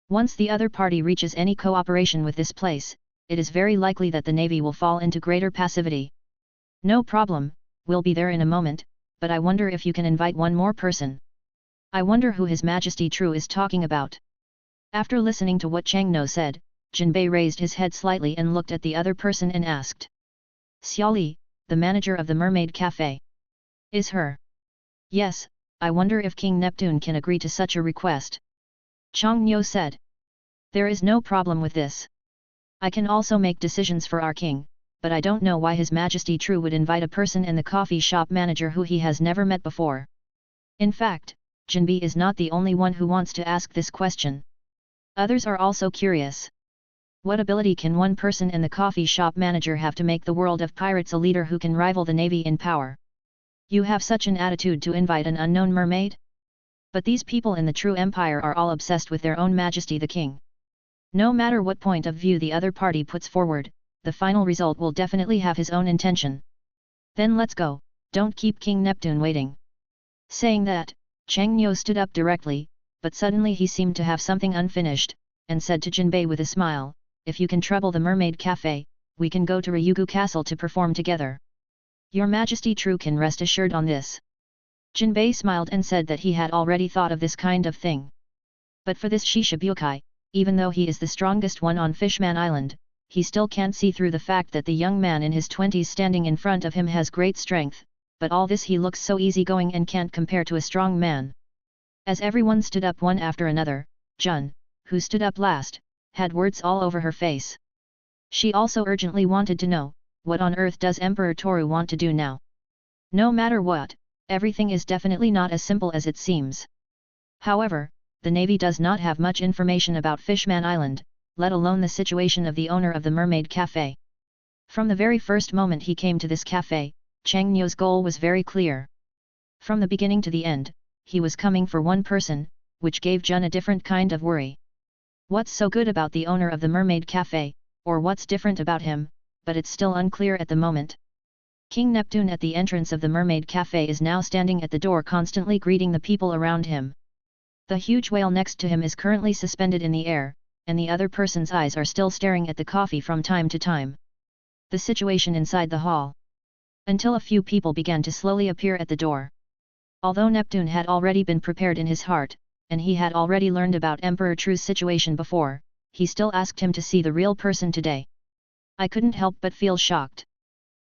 Once the other party reaches any cooperation with this place, it is very likely that the Navy will fall into greater passivity. No problem, we'll be there in a moment, but I wonder if you can invite one more person. I wonder who His Majesty True is talking about. After listening to what Changno said, Jinbei raised his head slightly and looked at the other person and asked. Xiaoli, the manager of the Mermaid Cafe. Is her? Yes, I wonder if King Neptune can agree to such a request. Chang Nyo said. There is no problem with this. I can also make decisions for our king, but I don't know why His Majesty True would invite a person and the coffee shop manager who he has never met before. In fact, Jinbei is not the only one who wants to ask this question. Others are also curious. What ability can one person and the coffee shop manager have to make the world of pirates a leader who can rival the navy in power? You have such an attitude to invite an unknown mermaid? But these people in the true empire are all obsessed with their own majesty the king. No matter what point of view the other party puts forward, the final result will definitely have his own intention. Then let's go, don't keep King Neptune waiting. Saying that, Chang Nyo stood up directly, but suddenly he seemed to have something unfinished, and said to Jinbei with a smile, if you can trouble the Mermaid Cafe, we can go to Ryugu Castle to perform together. Your Majesty True can rest assured on this. Jinbei smiled and said that he had already thought of this kind of thing. But for this Shishibukai, even though he is the strongest one on Fishman Island, he still can't see through the fact that the young man in his 20s standing in front of him has great strength, but all this he looks so easygoing and can't compare to a strong man. As everyone stood up one after another, Jun, who stood up last, had words all over her face. She also urgently wanted to know, what on earth does Emperor Toru want to do now? No matter what, everything is definitely not as simple as it seems. However, the Navy does not have much information about Fishman Island, let alone the situation of the owner of the Mermaid Cafe. From the very first moment he came to this cafe, Chang Nyo's goal was very clear. From the beginning to the end, he was coming for one person, which gave Jun a different kind of worry. What's so good about the owner of the Mermaid Cafe, or what's different about him, but it's still unclear at the moment. King Neptune at the entrance of the Mermaid Cafe is now standing at the door constantly greeting the people around him. The huge whale next to him is currently suspended in the air, and the other person's eyes are still staring at the coffee from time to time. The situation inside the hall. Until a few people began to slowly appear at the door. Although Neptune had already been prepared in his heart, and he had already learned about Emperor True's situation before, he still asked him to see the real person today. I couldn't help but feel shocked.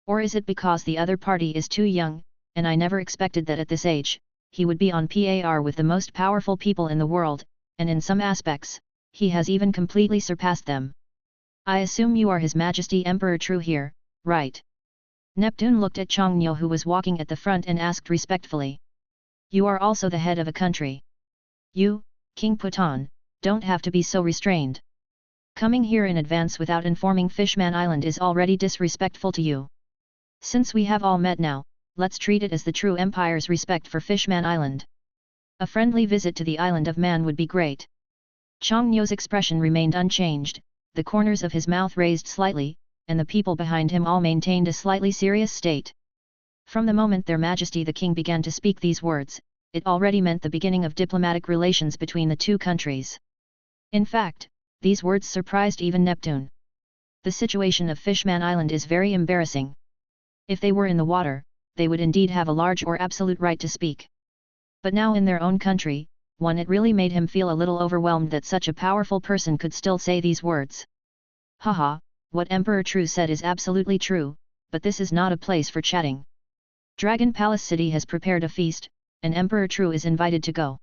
Or is it because the other party is too young, and I never expected that at this age, he would be on par with the most powerful people in the world, and in some aspects, he has even completely surpassed them. I assume you are His Majesty Emperor True here, right? Neptune looked at Chang Nyo who was walking at the front and asked respectfully. You are also the head of a country. You, King Putan, don't have to be so restrained. Coming here in advance without informing Fishman Island is already disrespectful to you. Since we have all met now, let's treat it as the true Empire's respect for Fishman Island. A friendly visit to the Island of Man would be great. Chang Nyo's expression remained unchanged, the corners of his mouth raised slightly, and the people behind him all maintained a slightly serious state. From the moment their Majesty the King began to speak these words, it already meant the beginning of diplomatic relations between the two countries. In fact, these words surprised even Neptune. The situation of Fishman Island is very embarrassing. If they were in the water, they would indeed have a large or absolute right to speak. But now in their own country, it really made him feel a little overwhelmed that such a powerful person could still say these words. Haha, what Emperor True said is absolutely true, but this is not a place for chatting. Dragon Palace City has prepared a feast, and Emperor True is invited to go.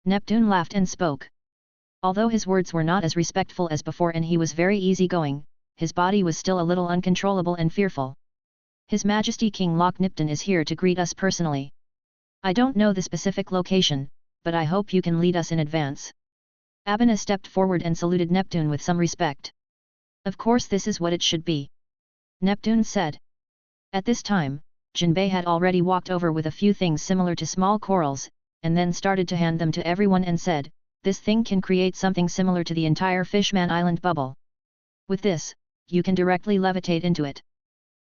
Neptune laughed and spoke. Although his words were not as respectful as before and he was very easygoing, his body was still a little uncontrollable and fearful. His Majesty King Loch Nipton is here to greet us personally. I don't know the specific location, but I hope you can lead us in advance. Abena stepped forward and saluted Neptune with some respect. Of course this is what it should be. Neptune said. At this time, Jinbei had already walked over with a few things similar to small corals, and then started to hand them to everyone and said, this thing can create something similar to the entire Fishman Island bubble. With this, you can directly levitate into it.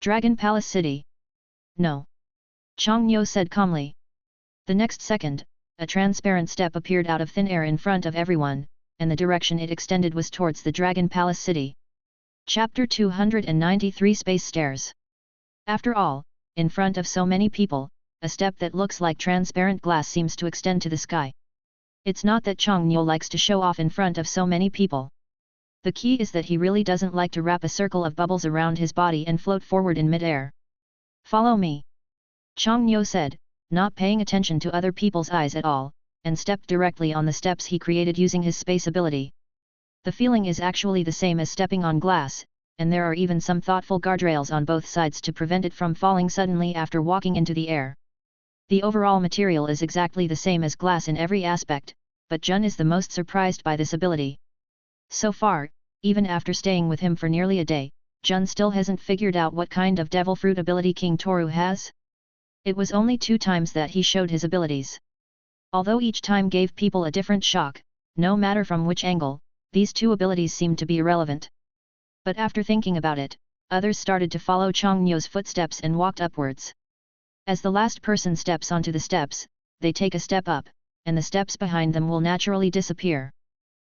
Dragon Palace City. No. Chang Nyo said calmly. The next second, a transparent step appeared out of thin air in front of everyone, and the direction it extended was towards the Dragon Palace City. Chapter 293 Space Stairs. After all, in front of so many people, a step that looks like transparent glass seems to extend to the sky. It's not that Chang Nyo likes to show off in front of so many people. The key is that he really doesn't like to wrap a circle of bubbles around his body and float forward in mid-air. Follow me. Changniu said, not paying attention to other people's eyes at all, and stepped directly on the steps he created using his space ability. The feeling is actually the same as stepping on glass, and there are even some thoughtful guardrails on both sides to prevent it from falling suddenly after walking into the air. The overall material is exactly the same as glass in every aspect, but Jun is the most surprised by this ability. So far, even after staying with him for nearly a day, Jun still hasn't figured out what kind of devil fruit ability King Toru has. It was only 2 times that he showed his abilities. Although each time gave people a different shock, no matter from which angle, these 2 abilities seemed to be irrelevant. But after thinking about it, others started to follow Changniu's footsteps and walked upwards. As the last person steps onto the steps, they take a step up, and the steps behind them will naturally disappear.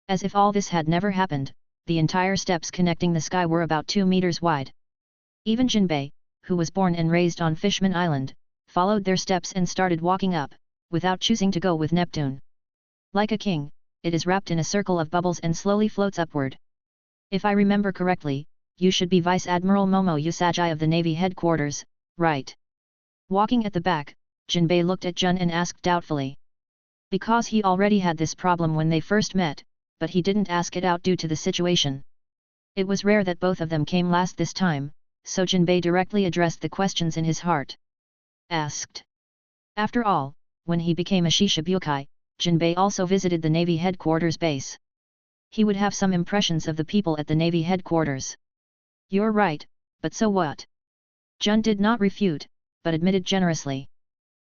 As if all this had never happened, the entire steps connecting the sky were about 2 meters wide. Even Jinbei, who was born and raised on Fishman Island, followed their steps and started walking up, without choosing to go with Neptune. Like a king, it is wrapped in a circle of bubbles and slowly floats upward. If I remember correctly, you should be Vice Admiral Momo Usagi of the Navy headquarters, right? Walking at the back, Jinbei looked at Jun and asked doubtfully. Because he already had this problem when they first met, but he didn't ask it out due to the situation. It was rare that both of them came last this time, so Jinbei directly addressed the questions in his heart. Asked. After all, when he became a Shishibukai, Jinbei also visited the Navy headquarters base. He would have some impressions of the people at the Navy headquarters. You're right, but so what? Jun did not refute, but admitted generously.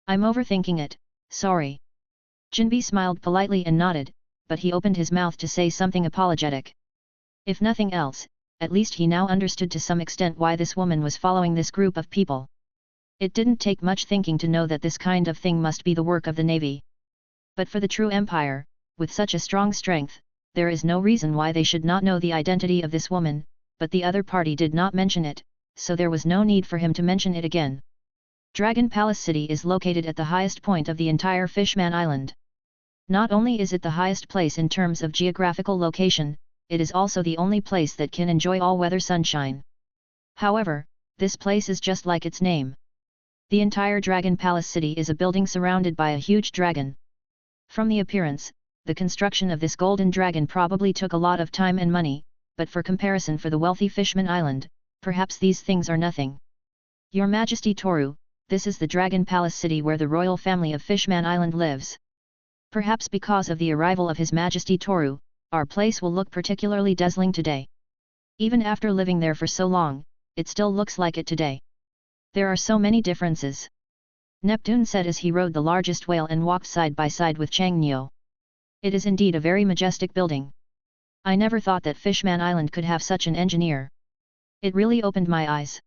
I'm overthinking it, sorry. Jinbei smiled politely and nodded, but he opened his mouth to say something apologetic. If nothing else, at least he now understood to some extent why this woman was following this group of people. It didn't take much thinking to know that this kind of thing must be the work of the Navy. But for the true empire, with such a strong strength, there is no reason why they should not know the identity of this woman, but the other party did not mention it, so there was no need for him to mention it again. Dragon Palace City is located at the highest point of the entire Fishman Island. Not only is it the highest place in terms of geographical location, it is also the only place that can enjoy all-weather sunshine. However, this place is just like its name. The entire Dragon Palace City is a building surrounded by a huge dragon. From the appearance, the construction of this golden dragon probably took a lot of time and money, but for comparison for the wealthy Fishman Island, perhaps these things are nothing. Your Majesty Toru, this is the Dragon Palace City where the royal family of Fishman Island lives. Perhaps because of the arrival of His Majesty Toru, our place will look particularly dazzling today. Even after living there for so long, it still looks like it today. There are so many differences. Neptune said as he rode the largest whale and walked side by side with Changniu. It is indeed a very majestic building. I never thought that Fishman Island could have such an engineer. It really opened my eyes.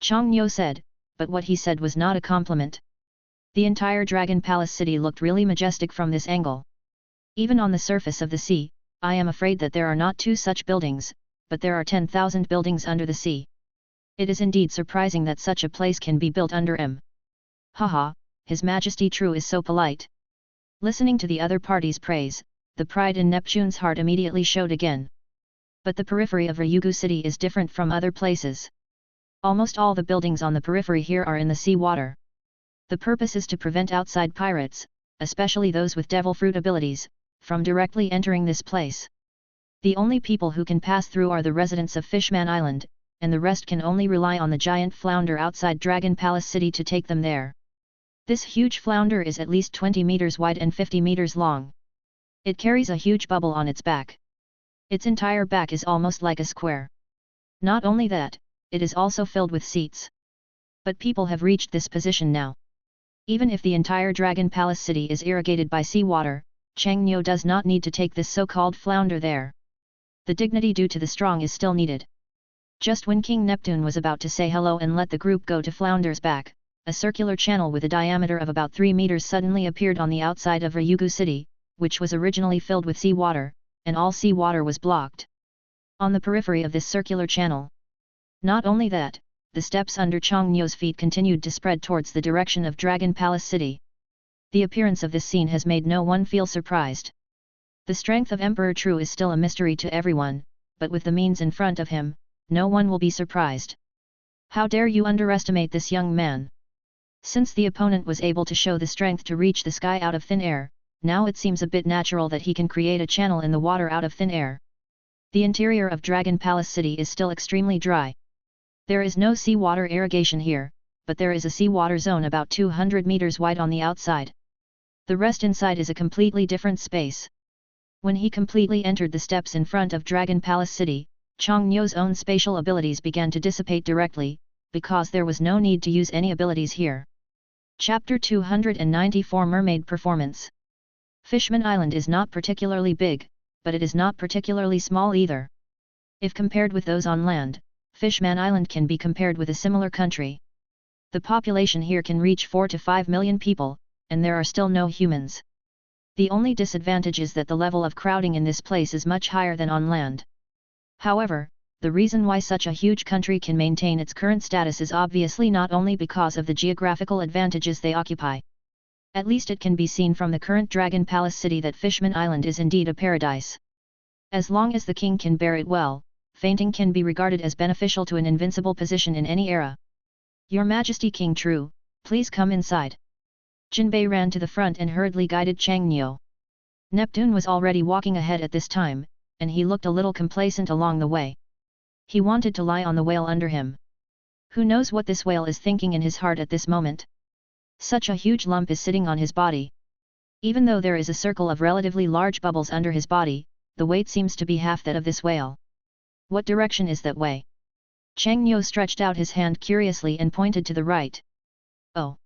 Changniu said, but what he said was not a compliment. The entire Dragon Palace City looked really majestic from this angle. Even on the surface of the sea, I am afraid that there are not 2 such buildings, but there are 10,000 buildings under the sea. It is indeed surprising that such a place can be built under him. Haha, His Majesty True is so polite. Listening to the other party's praise, the pride in Neptune's heart immediately showed again. But the periphery of Ryugu City is different from other places. Almost all the buildings on the periphery here are in the sea water. The purpose is to prevent outside pirates, especially those with devil fruit abilities, from directly entering this place. The only people who can pass through are the residents of Fishman Island, and the rest can only rely on the giant flounder outside Dragon Palace City to take them there. This huge flounder is at least 20 meters wide and 50 meters long. It carries a huge bubble on its back. Its entire back is almost like a square. Not only that, it is also filled with seats. But people have reached this position now. Even if the entire Dragon Palace City is irrigated by seawater, Changniu does not need to take this so-called flounder there. The dignity due to the strong is still needed. Just when King Neptune was about to say hello and let the group go to Flounder's back, a circular channel with a diameter of about 3 meters suddenly appeared on the outside of Ryugu City, which was originally filled with seawater, and all seawater was blocked. On the periphery of this circular channel. Not only that, the steps under Changniu's feet continued to spread towards the direction of Dragon Palace City. The appearance of this scene has made no one feel surprised. The strength of Emperor True is still a mystery to everyone, but with the means in front of him, no one will be surprised. How dare you underestimate this young man? Since the opponent was able to show the strength to reach the sky out of thin air, now it seems a bit natural that he can create a channel in the water out of thin air. The interior of Dragon Palace City is still extremely dry. There is no seawater irrigation here, but there is a seawater zone about 200 meters wide on the outside. The rest inside is a completely different space. When he completely entered the steps in front of Dragon Palace City, Chang Nyo's own spatial abilities began to dissipate directly, because there was no need to use any abilities here. Chapter 294 Mermaid Performance. Fishman Island is not particularly big, but it is not particularly small either. If compared with those on land, Fishman Island can be compared with a similar country. The population here can reach 4 to 5 million people, and there are still no humans. The only disadvantage is that the level of crowding in this place is much higher than on land. However, the reason why such a huge country can maintain its current status is obviously not only because of the geographical advantages they occupy. At least it can be seen from the current Dragon Palace City that Fishman Island is indeed a paradise. As long as the king can bear it well, fainting can be regarded as beneficial to an invincible position in any era. Your Majesty King True, please come inside. Jinbei ran to the front and hurriedly guided Chang Nyo. Neptune was already walking ahead at this time, and he looked a little complacent along the way. He wanted to lie on the whale under him. Who knows what this whale is thinking in his heart at this moment? Such a huge lump is sitting on his body. Even though there is a circle of relatively large bubbles under his body, the weight seems to be half that of this whale. What direction is that way? Chang Nyo stretched out his hand curiously and pointed to the right. Oh!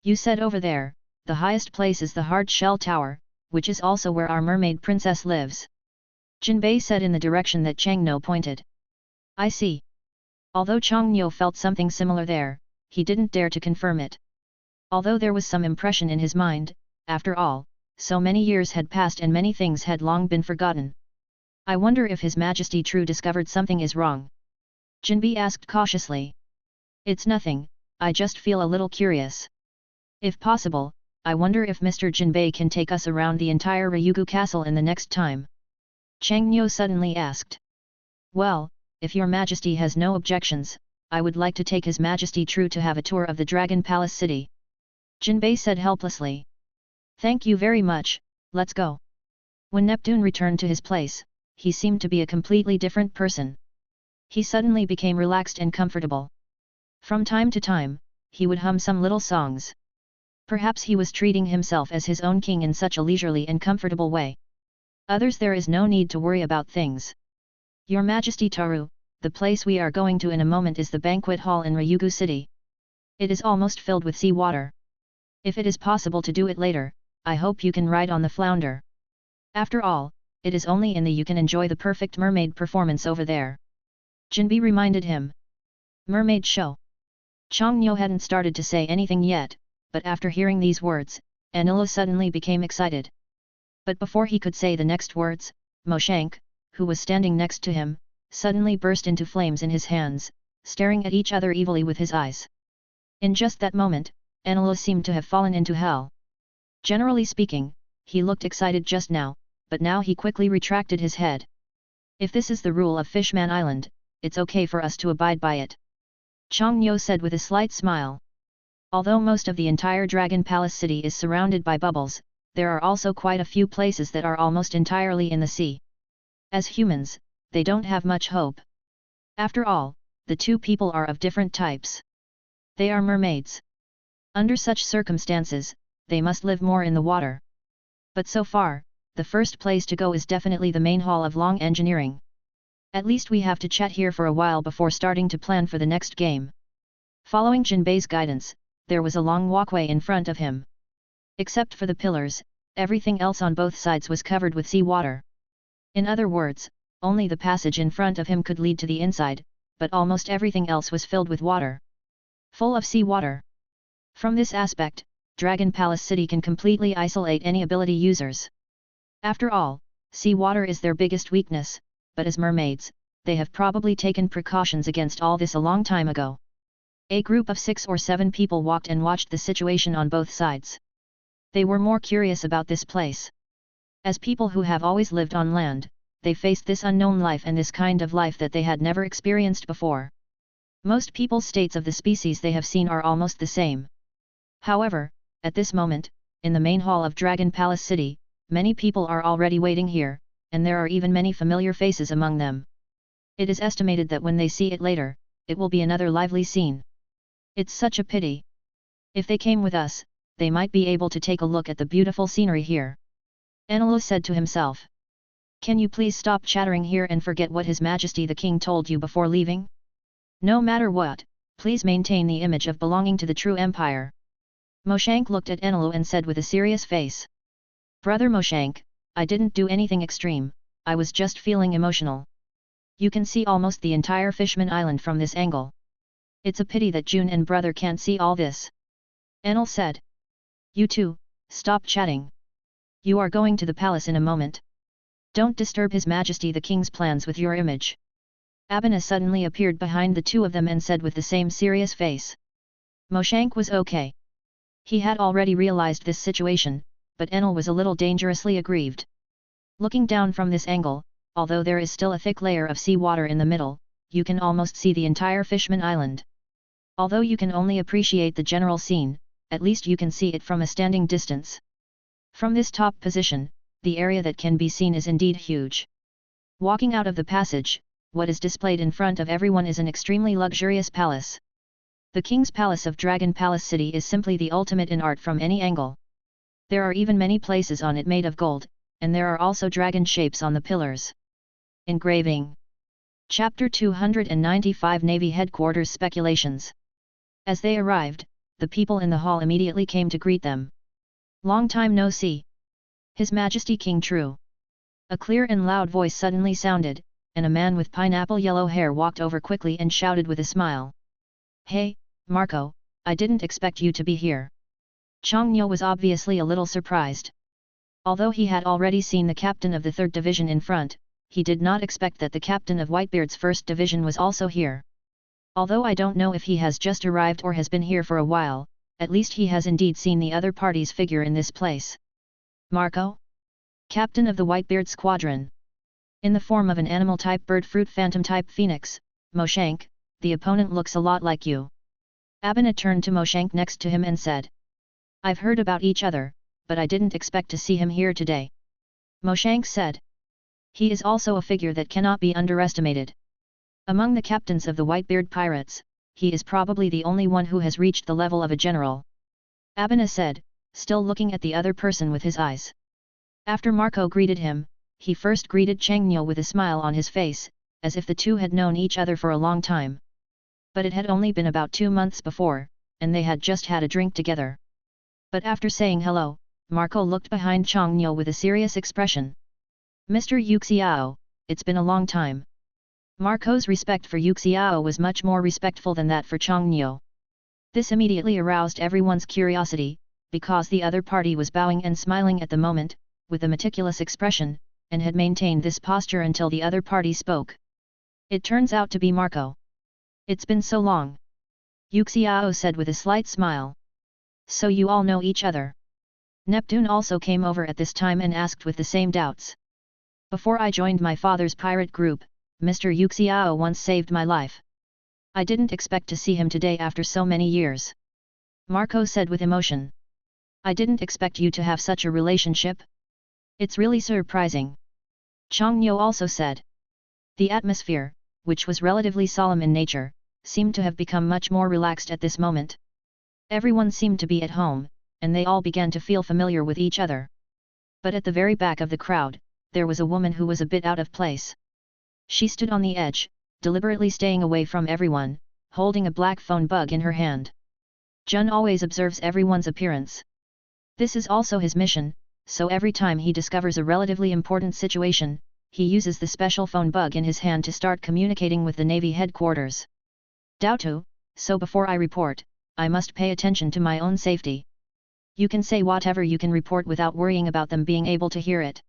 You said over there, the highest place is the Hard Shell Tower, which is also where our mermaid princess lives. Jinbei said in the direction that Chang Nyo pointed. I see. Although Chang Nyo felt something similar there, he didn't dare to confirm it. Although there was some impression in his mind, after all, so many years had passed and many things had long been forgotten. I wonder if His Majesty True discovered something is wrong. Jinbei asked cautiously. It's nothing, I just feel a little curious. If possible, I wonder if Mr. Jinbei can take us around the entire Ryugu Castle in the next time. Chang Nyo suddenly asked. Well, if your Majesty has no objections, I would like to take His Majesty True to have a tour of the Dragon Palace City. Jinbei said helplessly. Thank you very much, let's go. When Neptune returned to his place, he seemed to be a completely different person. He suddenly became relaxed and comfortable. From time to time, he would hum some little songs. Perhaps he was treating himself as his own king in such a leisurely and comfortable way. Others there is no need to worry about things. Your Majesty Taru, the place we are going to in a moment is the banquet hall in Ryugu City. It is almost filled with sea water. If it is possible to do it later, I hope you can ride on the flounder. After all, it is only in the you can enjoy the perfect mermaid performance over there. Jinbei reminded him. Mermaid show. Chang Nyo hadn't started to say anything yet, but after hearing these words, Anila suddenly became excited. But before he could say the next words, Mo Shank, who was standing next to him, suddenly burst into flames in his hands, staring at each other evilly with his eyes. In just that moment, Anila seemed to have fallen into hell. Generally speaking, he looked excited just now, but now he quickly retracted his head. If this is the rule of Fishman Island, it's okay for us to abide by it. Chang Nyo said with a slight smile. Although most of the entire Dragon Palace City is surrounded by bubbles, there are also quite a few places that are almost entirely in the sea. As humans, they don't have much hope. After all, the two people are of different types. They are mermaids. Under such circumstances, they must live more in the water. But so far, the first place to go is definitely the main hall of Long Engineering. At least we have to chat here for a while before starting to plan for the next game. Following Jinbei's guidance, there was a long walkway in front of him. Except for the pillars, everything else on both sides was covered with seawater. In other words, only the passage in front of him could lead to the inside, but almost everything else was filled with water. Full of seawater. From this aspect, Dragon Palace City can completely isolate any ability users. After all, seawater is their biggest weakness, but as mermaids, they have probably taken precautions against all this a long time ago. A group of 6 or 7 people walked and watched the situation on both sides. They were more curious about this place. As people who have always lived on land, they faced this unknown life and this kind of life that they had never experienced before. Most people's states of the species they have seen are almost the same. However, at this moment, in the main hall of Dragon Palace City, many people are already waiting here, and there are even many familiar faces among them. It is estimated that when they see it later, it will be another lively scene. It's such a pity. If they came with us, they might be able to take a look at the beautiful scenery here. Enlil said to himself. Can you please stop chattering here and forget what His Majesty the King told you before leaving? No matter what, please maintain the image of belonging to the true empire. Moshank looked at Enlil and said with a serious face. Brother Moshank, I didn't do anything extreme, I was just feeling emotional. You can see almost the entire Fishman Island from this angle. It's a pity that June and brother can't see all this. Enlil said. You two, stop chatting. You are going to the palace in a moment. Don't disturb His Majesty the King's plans with your image. Abena suddenly appeared behind the two of them and said with the same serious face. Moshank was okay. He had already realized this situation, but Enlil was a little dangerously aggrieved. Looking down from this angle, although there is still a thick layer of sea water in the middle, you can almost see the entire Fishman Island. Although you can only appreciate the general scene, at least you can see it from a standing distance. From this top position, the area that can be seen is indeed huge. Walking out of the passage, what is displayed in front of everyone is an extremely luxurious palace. The King's Palace of Dragon Palace City is simply the ultimate in art from any angle. There are even many places on it made of gold, and there are also dragon shapes on the pillars. Engraving. Chapter 295 Navy Headquarters Speculations. As they arrived, the people in the hall immediately came to greet them. Long time no see. His Majesty King True. A clear and loud voice suddenly sounded, and a man with pineapple yellow hair walked over quickly and shouted with a smile. Hey, Marco, I didn't expect you to be here. Chongnyo was obviously a little surprised. Although he had already seen the captain of the 3rd Division in front, he did not expect that the captain of Whitebeard's 1st Division was also here. Although I don't know if he has just arrived or has been here for a while, at least he has indeed seen the other party's figure in this place. Marco? Captain of the Whitebeard Squadron. In the form of an animal-type bird fruit phantom-type phoenix, Moshank, the opponent looks a lot like you. Abena turned to Moshank next to him and said. I've heard about each other, but I didn't expect to see him here today. Moshank said. He is also a figure that cannot be underestimated. Among the captains of the Whitebeard pirates, he is probably the only one who has reached the level of a general. Abena said, still looking at the other person with his eyes. After Marco greeted him, he first greeted Changnyeo with a smile on his face, as if the two had known each other for a long time. But it had only been about 2 months before, and they had just had a drink together. But after saying hello, Marco looked behind Changnyeo with a serious expression. Mr. Yuxiao, it's been a long time. Marco's respect for Yuxiao was much more respectful than that for Changnyeo. This immediately aroused everyone's curiosity, because the other party was bowing and smiling at the moment, with a meticulous expression, and had maintained this posture until the other party spoke. It turns out to be Marco. It's been so long. Yuxiao said with a slight smile. So you all know each other. Neptune also came over at this time and asked with the same doubts. Before I joined my father's pirate group, Mr. Yuxiao once saved my life. I didn't expect to see him today after so many years. Marco said with emotion. I didn't expect you to have such a relationship. It's really surprising. Chongnyo also said. The atmosphere, which was relatively solemn in nature, seemed to have become much more relaxed at this moment. Everyone seemed to be at home, and they all began to feel familiar with each other. But at the very back of the crowd, there was a woman who was a bit out of place. She stood on the edge, deliberately staying away from everyone, holding a black phone bug in her hand. Jun always observes everyone's appearance. This is also his mission, so every time he discovers a relatively important situation, he uses the special phone bug in his hand to start communicating with the Navy headquarters. Daotu, so before I report, I must pay attention to my own safety. You can say whatever you can report without worrying about them being able to hear it.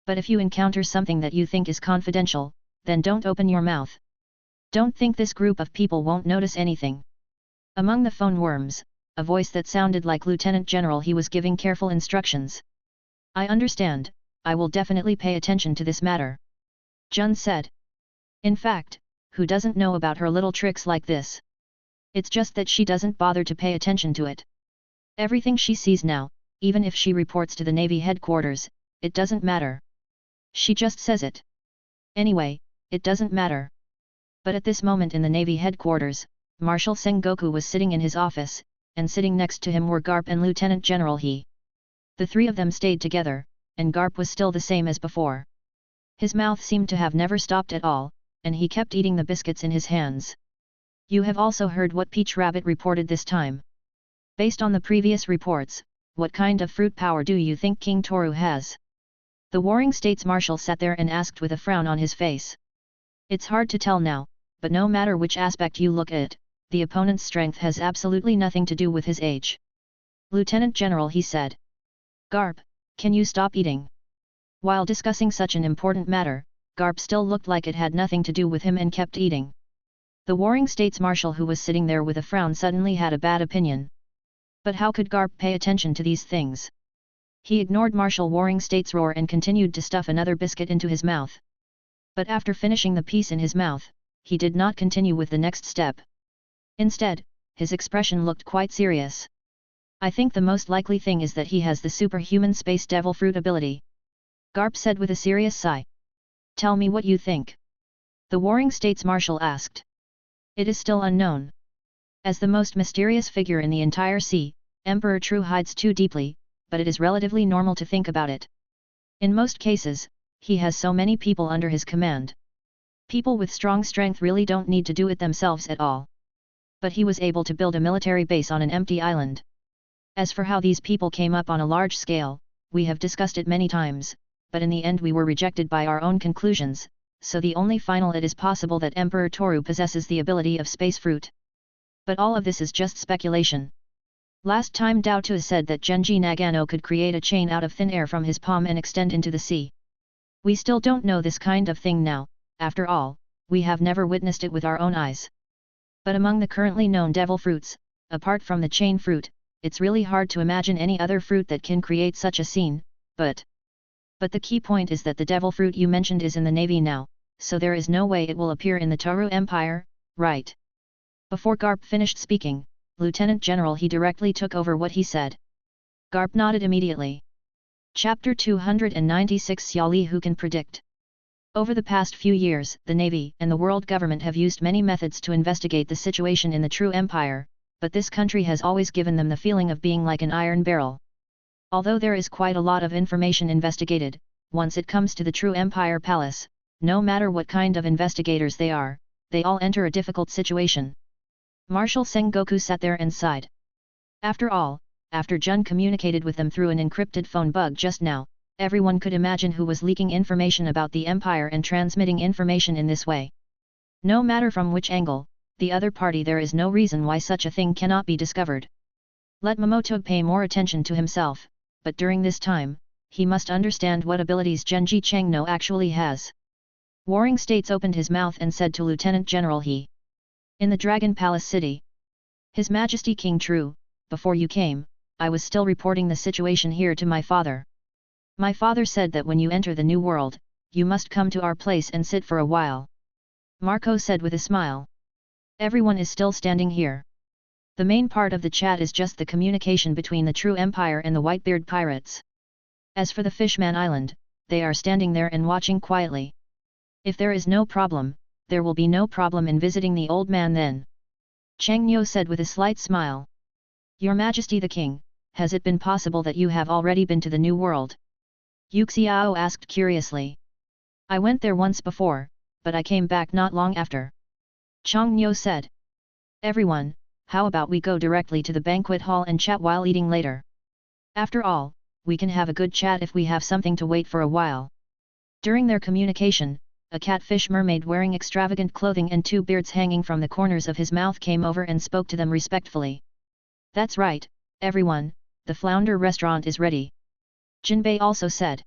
But if you encounter something that you think is confidential, then don't open your mouth. Don't think this group of people won't notice anything. Among the phone worms, a voice that sounded like Lieutenant General he was giving careful instructions. I understand, I will definitely pay attention to this matter. Jun said. In fact, who doesn't know about her little tricks like this? It's just that she doesn't bother to pay attention to it. Everything she sees now, even if she reports to the Navy headquarters, it doesn't matter. She just says it. Anyway, it doesn't matter. But at this moment in the Navy headquarters, Marshal Sengoku was sitting in his office, and sitting next to him were Garp and Lieutenant General He. The three of them stayed together, and Garp was still the same as before. His mouth seemed to have never stopped at all, and he kept eating the biscuits in his hands. You have also heard what Peach Rabbit reported this time. Based on the previous reports, what kind of fruit power do you think King Toru has? The Warring States Marshal sat there and asked with a frown on his face. It's hard to tell now, but no matter which aspect you look at, the opponent's strength has absolutely nothing to do with his age. Lieutenant General He said. Garp, can you stop eating? While discussing such an important matter, Garp still looked like it had nothing to do with him and kept eating. The Warring States Marshal who was sitting there with a frown suddenly had a bad opinion. But how could Garp pay attention to these things? He ignored Marshal Warring States' roar and continued to stuff another biscuit into his mouth. But after finishing the piece in his mouth, he did not continue with the next step. Instead, his expression looked quite serious. I think the most likely thing is that he has the superhuman space devil fruit ability. Garp said with a serious sigh. Tell me what you think. The Warring States Marshal asked. It is still unknown. As the most mysterious figure in the entire sea, Emperor True hides too deeply, but it is relatively normal to think about it. In most cases, he has so many people under his command. People with strong strength really don't need to do it themselves at all. But he was able to build a military base on an empty island. As for how these people came up on a large scale, we have discussed it many times, but in the end we were rejected by our own conclusions, so the only final it is possible that Emperor Toru possesses the ability of space fruit. But all of this is just speculation. Last time Doubtua said that Genji Nagano could create a chain out of thin air from his palm and extend into the sea. We still don't know this kind of thing now, after all, we have never witnessed it with our own eyes. But among the currently known devil fruits, apart from the chain fruit, it's really hard to imagine any other fruit that can create such a scene, but the key point is that the devil fruit you mentioned is in the Navy now, so there is no way it will appear in the Toru Empire, right? Before Garp finished speaking, Lieutenant General He directly took over what he said. Garp nodded immediately. Chapter 296 Yali Who Can Predict? Over the past few years, the Navy and the world government have used many methods to investigate the situation in the True Empire, but this country has always given them the feeling of being like an iron barrel. Although there is quite a lot of information investigated, once it comes to the True Empire Palace, no matter what kind of investigators they are, they all enter a difficult situation. Marshal Sengoku sat there and sighed. After all, after Jun communicated with them through an encrypted phone bug just now, everyone could imagine who was leaking information about the Empire and transmitting information in this way. No matter from which angle, the other party, there is no reason why such a thing cannot be discovered. Let Momoto pay more attention to himself, but during this time, he must understand what abilities Genji Changno actually has. Warring States opened his mouth and said to Lieutenant General He. In the Dragon Palace City. His Majesty King True, before you came, I was still reporting the situation here to my father. My father said that when you enter the new world, you must come to our place and sit for a while. Marco said with a smile. Everyone is still standing here. The main part of the chat is just the communication between the True Empire and the Whitebeard pirates. As for the Fishman Island, they are standing there and watching quietly. If there is no problem, there will be no problem in visiting the old man then. Changno said with a slight smile. Your Majesty the King, has it been possible that you have already been to the New World? Yuxiao asked curiously. I went there once before, but I came back not long after. Changno said. Everyone, how about we go directly to the banquet hall and chat while eating later? After all, we can have a good chat if we have something to wait for a while. During their communication, a catfish mermaid wearing extravagant clothing and two beards hanging from the corners of his mouth came over and spoke to them respectfully. That's right, everyone, the flounder restaurant is ready. Jinbei also said.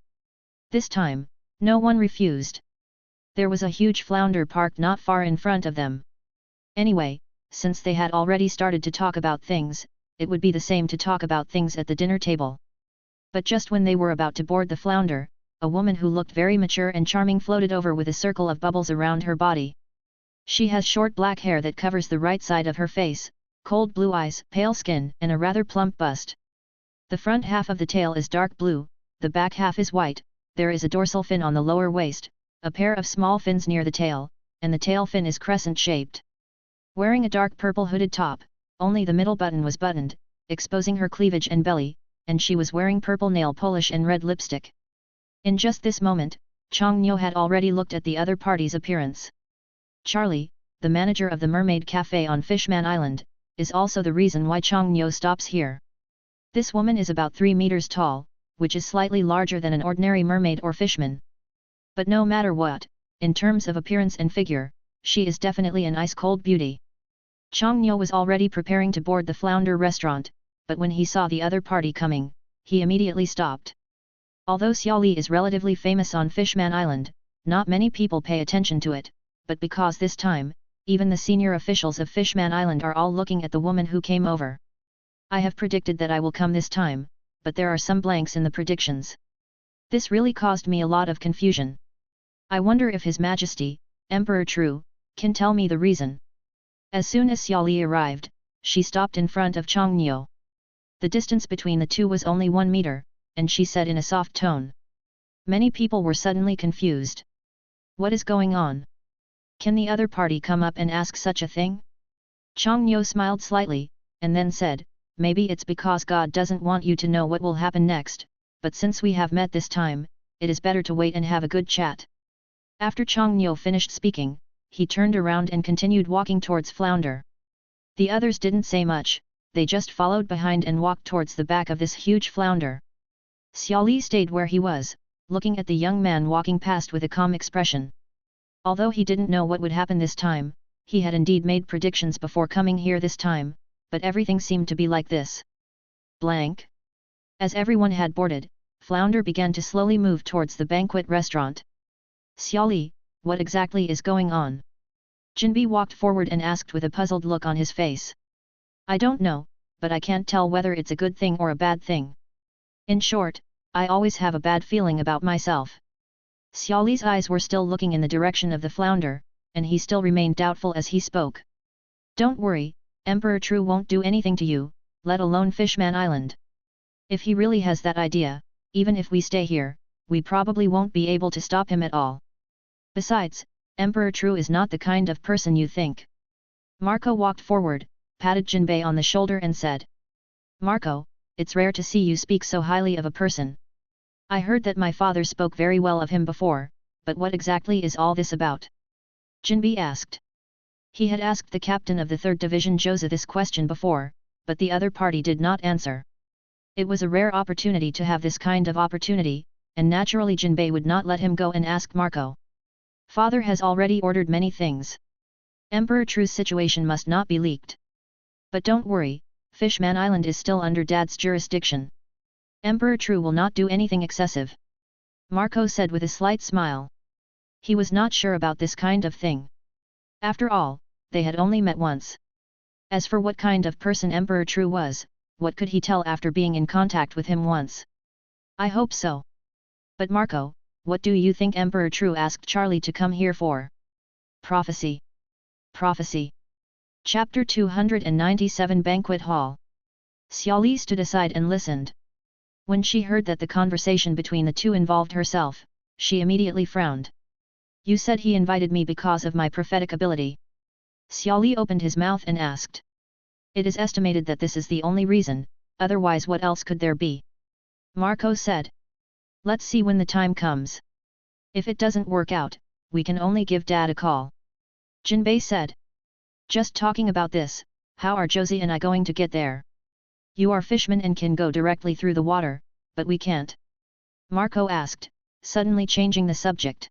This time, no one refused. There was a huge flounder park not far in front of them. Anyway, since they had already started to talk about things, it would be the same to talk about things at the dinner table. But just when they were about to board the flounder, a woman who looked very mature and charming floated over with a circle of bubbles around her body. She has short black hair that covers the right side of her face, cold blue eyes, pale skin, and a rather plump bust. The front half of the tail is dark blue, the back half is white, there is a dorsal fin on the lower waist, a pair of small fins near the tail, and the tail fin is crescent-shaped. Wearing a dark purple hooded top, only the middle button was buttoned, exposing her cleavage and belly, and she was wearing purple nail polish and red lipstick. In just this moment, Chang Nyo had already looked at the other party's appearance. Charlie, the manager of the Mermaid Cafe on Fishman Island, is also the reason why Chang Nyo stops here. This woman is about 3 meters tall, which is slightly larger than an ordinary mermaid or fishman. But no matter what, in terms of appearance and figure, she is definitely an ice-cold beauty. Chang Nyo was already preparing to board the Flounder restaurant, but when he saw the other party coming, he immediately stopped. Although Xiaoli is relatively famous on Fishman Island, not many people pay attention to it, but because this time, even the senior officials of Fishman Island are all looking at the woman who came over. I have predicted that I will come this time, but there are some blanks in the predictions. This really caused me a lot of confusion. I wonder if His Majesty, Emperor Tru, can tell me the reason. As soon as Xiaoli arrived, she stopped in front of Chang Nyo. The distance between the two was only 1 meter, and she said in a soft tone. Many people were suddenly confused. What is going on? Can the other party come up and ask such a thing? Chang Nyo smiled slightly, and then said, maybe it's because God doesn't want you to know what will happen next, but since we have met this time, it is better to wait and have a good chat. After Chang Nyo finished speaking, he turned around and continued walking towards Flounder. The others didn't say much, they just followed behind and walked towards the back of this huge flounder. Xiaoli stayed where he was, looking at the young man walking past with a calm expression. Although he didn't know what would happen this time, he had indeed made predictions before coming here this time, but everything seemed to be like this. Blank. As everyone had boarded, Flounder began to slowly move towards the banquet restaurant. Xiaoli, what exactly is going on? Jinbi walked forward and asked with a puzzled look on his face. I don't know, but I can't tell whether it's a good thing or a bad thing. In short, I always have a bad feeling about myself. Xiaoli's eyes were still looking in the direction of the flounder, and he still remained doubtful as he spoke. Don't worry, Emperor Tru won't do anything to you, let alone Fishman Island. If he really has that idea, even if we stay here, we probably won't be able to stop him at all. Besides, Emperor Tru is not the kind of person you think. Marco walked forward, patted Jinbei on the shoulder and said. Marco, it's rare to see you speak so highly of a person. I heard that my father spoke very well of him before, but what exactly is all this about? Jinbei asked. He had asked the captain of the 3rd Division Jose this question before, but the other party did not answer. It was a rare opportunity to have this kind of opportunity, and naturally Jinbei would not let him go and ask Marco. Father has already ordered many things. Emperor Tru's situation must not be leaked. But don't worry, Fishman Island is still under Dad's jurisdiction. Emperor Tru will not do anything excessive. Marco said with a slight smile. He was not sure about this kind of thing. After all, they had only met once. As for what kind of person Emperor Tru was, what could he tell after being in contact with him once? I hope so. But Marco, what do you think Emperor Tru asked Charlie to come here for? Prophecy. Prophecy. Chapter 297 Banquet Hall. Xiaoli stood aside and listened. When she heard that the conversation between the two involved herself, she immediately frowned. You said he invited me because of my prophetic ability. Xiaoli opened his mouth and asked. It is estimated that this is the only reason, otherwise what else could there be? Marco said. Let's see when the time comes. If it doesn't work out, we can only give Dad a call. Jinbei said. Just talking about this, how are Josie and I going to get there? You are fishmen and can go directly through the water, but we can't. Marco asked, suddenly changing the subject.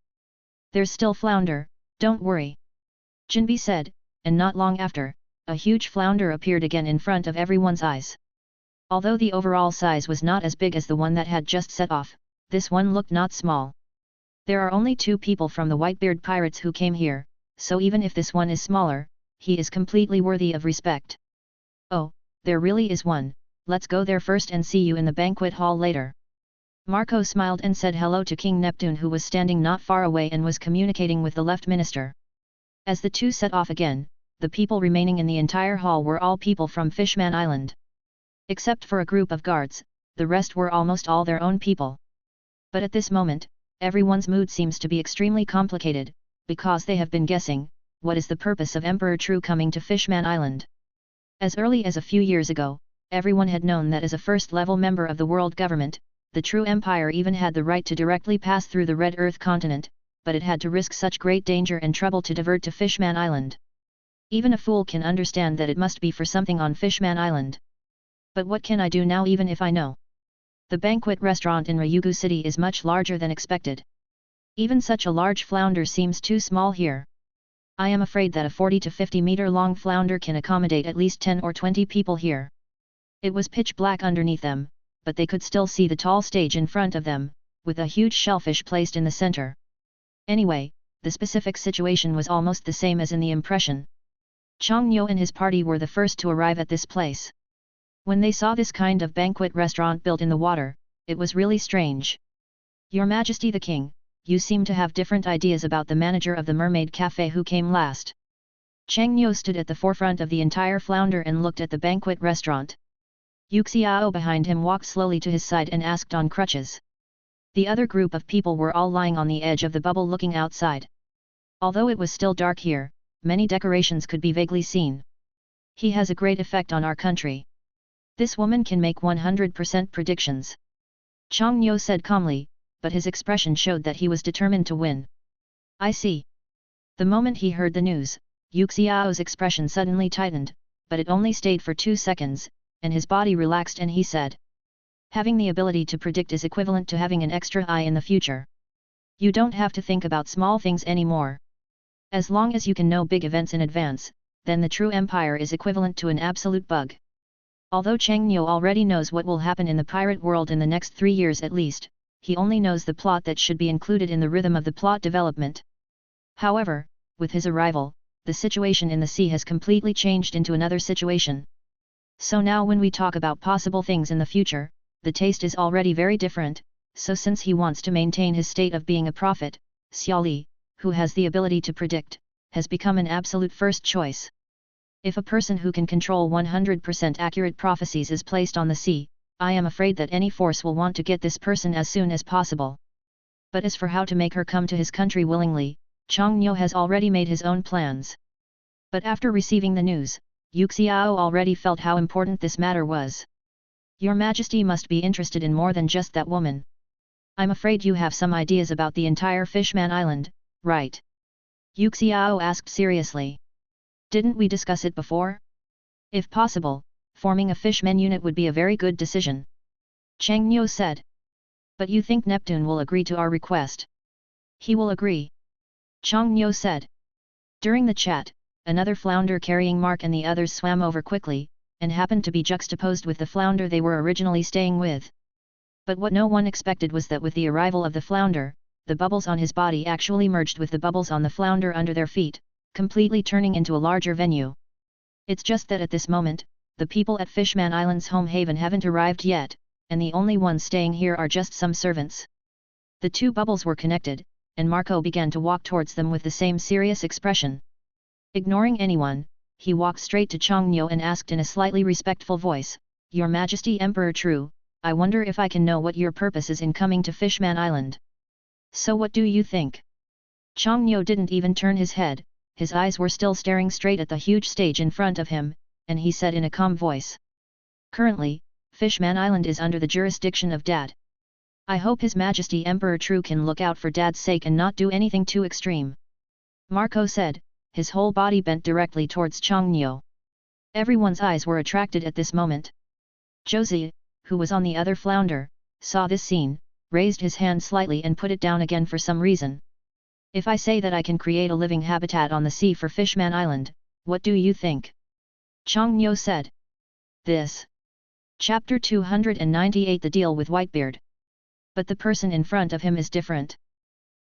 There's still flounder, don't worry. Jinbei said, and not long after, a huge flounder appeared again in front of everyone's eyes. Although the overall size was not as big as the one that had just set off, this one looked not small. There are only 2 people from the Whitebeard Pirates who came here, so even if this one is smaller, he is completely worthy of respect. Oh, there really is one, let's go there first and see you in the banquet hall later. Marco smiled and said hello to King Neptune, who was standing not far away and was communicating with the left minister. As the two set off again, the people remaining in the entire hall were all people from Fishman Island. Except for a group of guards, the rest were almost all their own people. But at this moment, everyone's mood seems to be extremely complicated, because they have been guessing, what is the purpose of Emperor True coming to Fishman Island? As early as a few years ago, everyone had known that as a first-level member of the world government, the True Empire even had the right to directly pass through the Red Earth continent, but it had to risk such great danger and trouble to divert to Fishman Island. Even a fool can understand that it must be for something on Fishman Island. But what can I do now even if I know? The banquet restaurant in Ryugu City is much larger than expected. Even such a large flounder seems too small here. I am afraid that a 40 to 50 meter long flounder can accommodate at least 10 or 20 people here. It was pitch black underneath them, but they could still see the tall stage in front of them, with a huge shellfish placed in the center. Anyway, the specific situation was almost the same as in the impression. Chongnyo and his party were the first to arrive at this place. When they saw this kind of banquet restaurant built in the water, it was really strange. Your Majesty the King, you seem to have different ideas about the manager of the Mermaid Cafe who came last. Chongnyo stood at the forefront of the entire flounder and looked at the banquet restaurant. Yuxiao behind him walked slowly to his side and asked on crutches. The other group of people were all lying on the edge of the bubble looking outside. Although it was still dark here, many decorations could be vaguely seen. He has a great effect on our country. This woman can make 100% predictions. Chongnyo said calmly, but his expression showed that he was determined to win. I see. The moment he heard the news, Yuxiao's expression suddenly tightened, but it only stayed for 2 seconds, and his body relaxed and he said. Having the ability to predict is equivalent to having an extra eye in the future. You don't have to think about small things anymore. As long as you can know big events in advance, then the true empire is equivalent to an absolute bug. Although Chongnyo already knows what will happen in the pirate world in the next 3 years at least, he only knows the plot that should be included in the rhythm of the plot development. However, with his arrival, the situation in the sea has completely changed into another situation. So now when we talk about possible things in the future, the taste is already very different, so since he wants to maintain his state of being a prophet, Xiao Li, who has the ability to predict, has become an absolute first choice. If a person who can control 100% accurate prophecies is placed on the sea, I am afraid that any force will want to get this person as soon as possible. But as for how to make her come to his country willingly, Chongnyo has already made his own plans. But after receiving the news, Yuxiao already felt how important this matter was. Your Majesty must be interested in more than just that woman. I'm afraid you have some ideas about the entire Fishman Island, right? Yuxiao asked seriously. Didn't we discuss it before? If possible, forming a Fishman unit would be a very good decision. Chongnyo said. But you think Neptune will agree to our request? He will agree. Chongnyo said. During the chat, another flounder carrying Mark and the others swam over quickly, and happened to be juxtaposed with the flounder they were originally staying with. But what no one expected was that with the arrival of the flounder, the bubbles on his body actually merged with the bubbles on the flounder under their feet, completely turning into a larger venue. It's just that at this moment, the people at Fishman Island's home haven haven't arrived yet, and the only ones staying here are just some servants. The two bubbles were connected, and Marco began to walk towards them with the same serious expression. Ignoring anyone, he walked straight to Chongnyo and asked in a slightly respectful voice, Your Majesty Emperor True, I wonder if I can know what your purpose is in coming to Fishman Island. So what do you think? Chongnyo didn't even turn his head, his eyes were still staring straight at the huge stage in front of him, and he said in a calm voice. Currently, Fishman Island is under the jurisdiction of Dad. I hope His Majesty Emperor True can look out for Dad's sake and not do anything too extreme. Marco said, his whole body bent directly towards Chongnyo. Everyone's eyes were attracted at this moment. Josie, who was on the other flounder, saw this scene, raised his hand slightly and put it down again for some reason. If I say that I can create a living habitat on the sea for Fishman Island, what do you think? Chongnyo said. This. Chapter 298 The Deal with Whitebeard. But the person in front of him is different.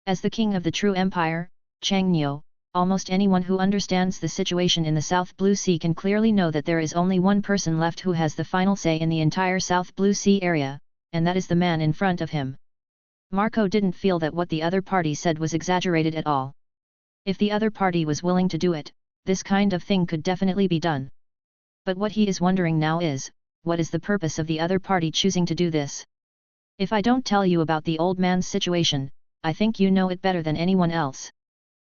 As the king of the true empire, Chongnyo, almost anyone who understands the situation in the South Blue Sea can clearly know that there is only one person left who has the final say in the entire South Blue Sea area, and that is the man in front of him. Marco didn't feel that what the other party said was exaggerated at all. If the other party was willing to do it, this kind of thing could definitely be done. But what he is wondering now is, what is the purpose of the other party choosing to do this? If I don't tell you about the old man's situation, I think you know it better than anyone else.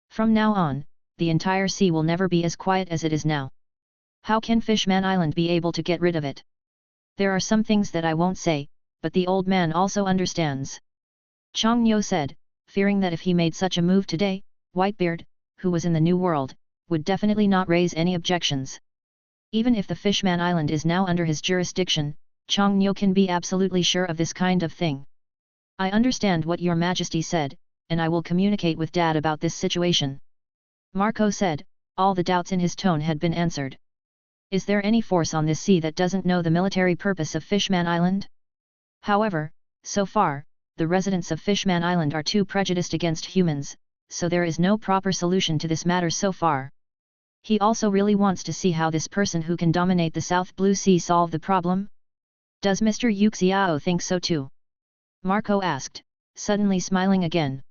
From now on, the entire sea will never be as quiet as it is now. How can Fishman Island be able to get rid of it? There are some things that I won't say, but the old man also understands. Chang Nyo said, fearing that if he made such a move today, Whitebeard, who was in the New World, would definitely not raise any objections. Even if the Fishman Island is now under his jurisdiction, Chang Nyo can be absolutely sure of this kind of thing. I understand what your majesty said, and I will communicate with Dad about this situation. Marco said, all the doubts in his tone had been answered. Is there any force on this sea that doesn't know the military purpose of Fishman Island? However, so far, the residents of Fishman Island are too prejudiced against humans, so there is no proper solution to this matter so far. He also really wants to see how this person who can dominate the South Blue Sea solve the problem? Does Mr. Yuxiao think so too? Marco asked, suddenly smiling again.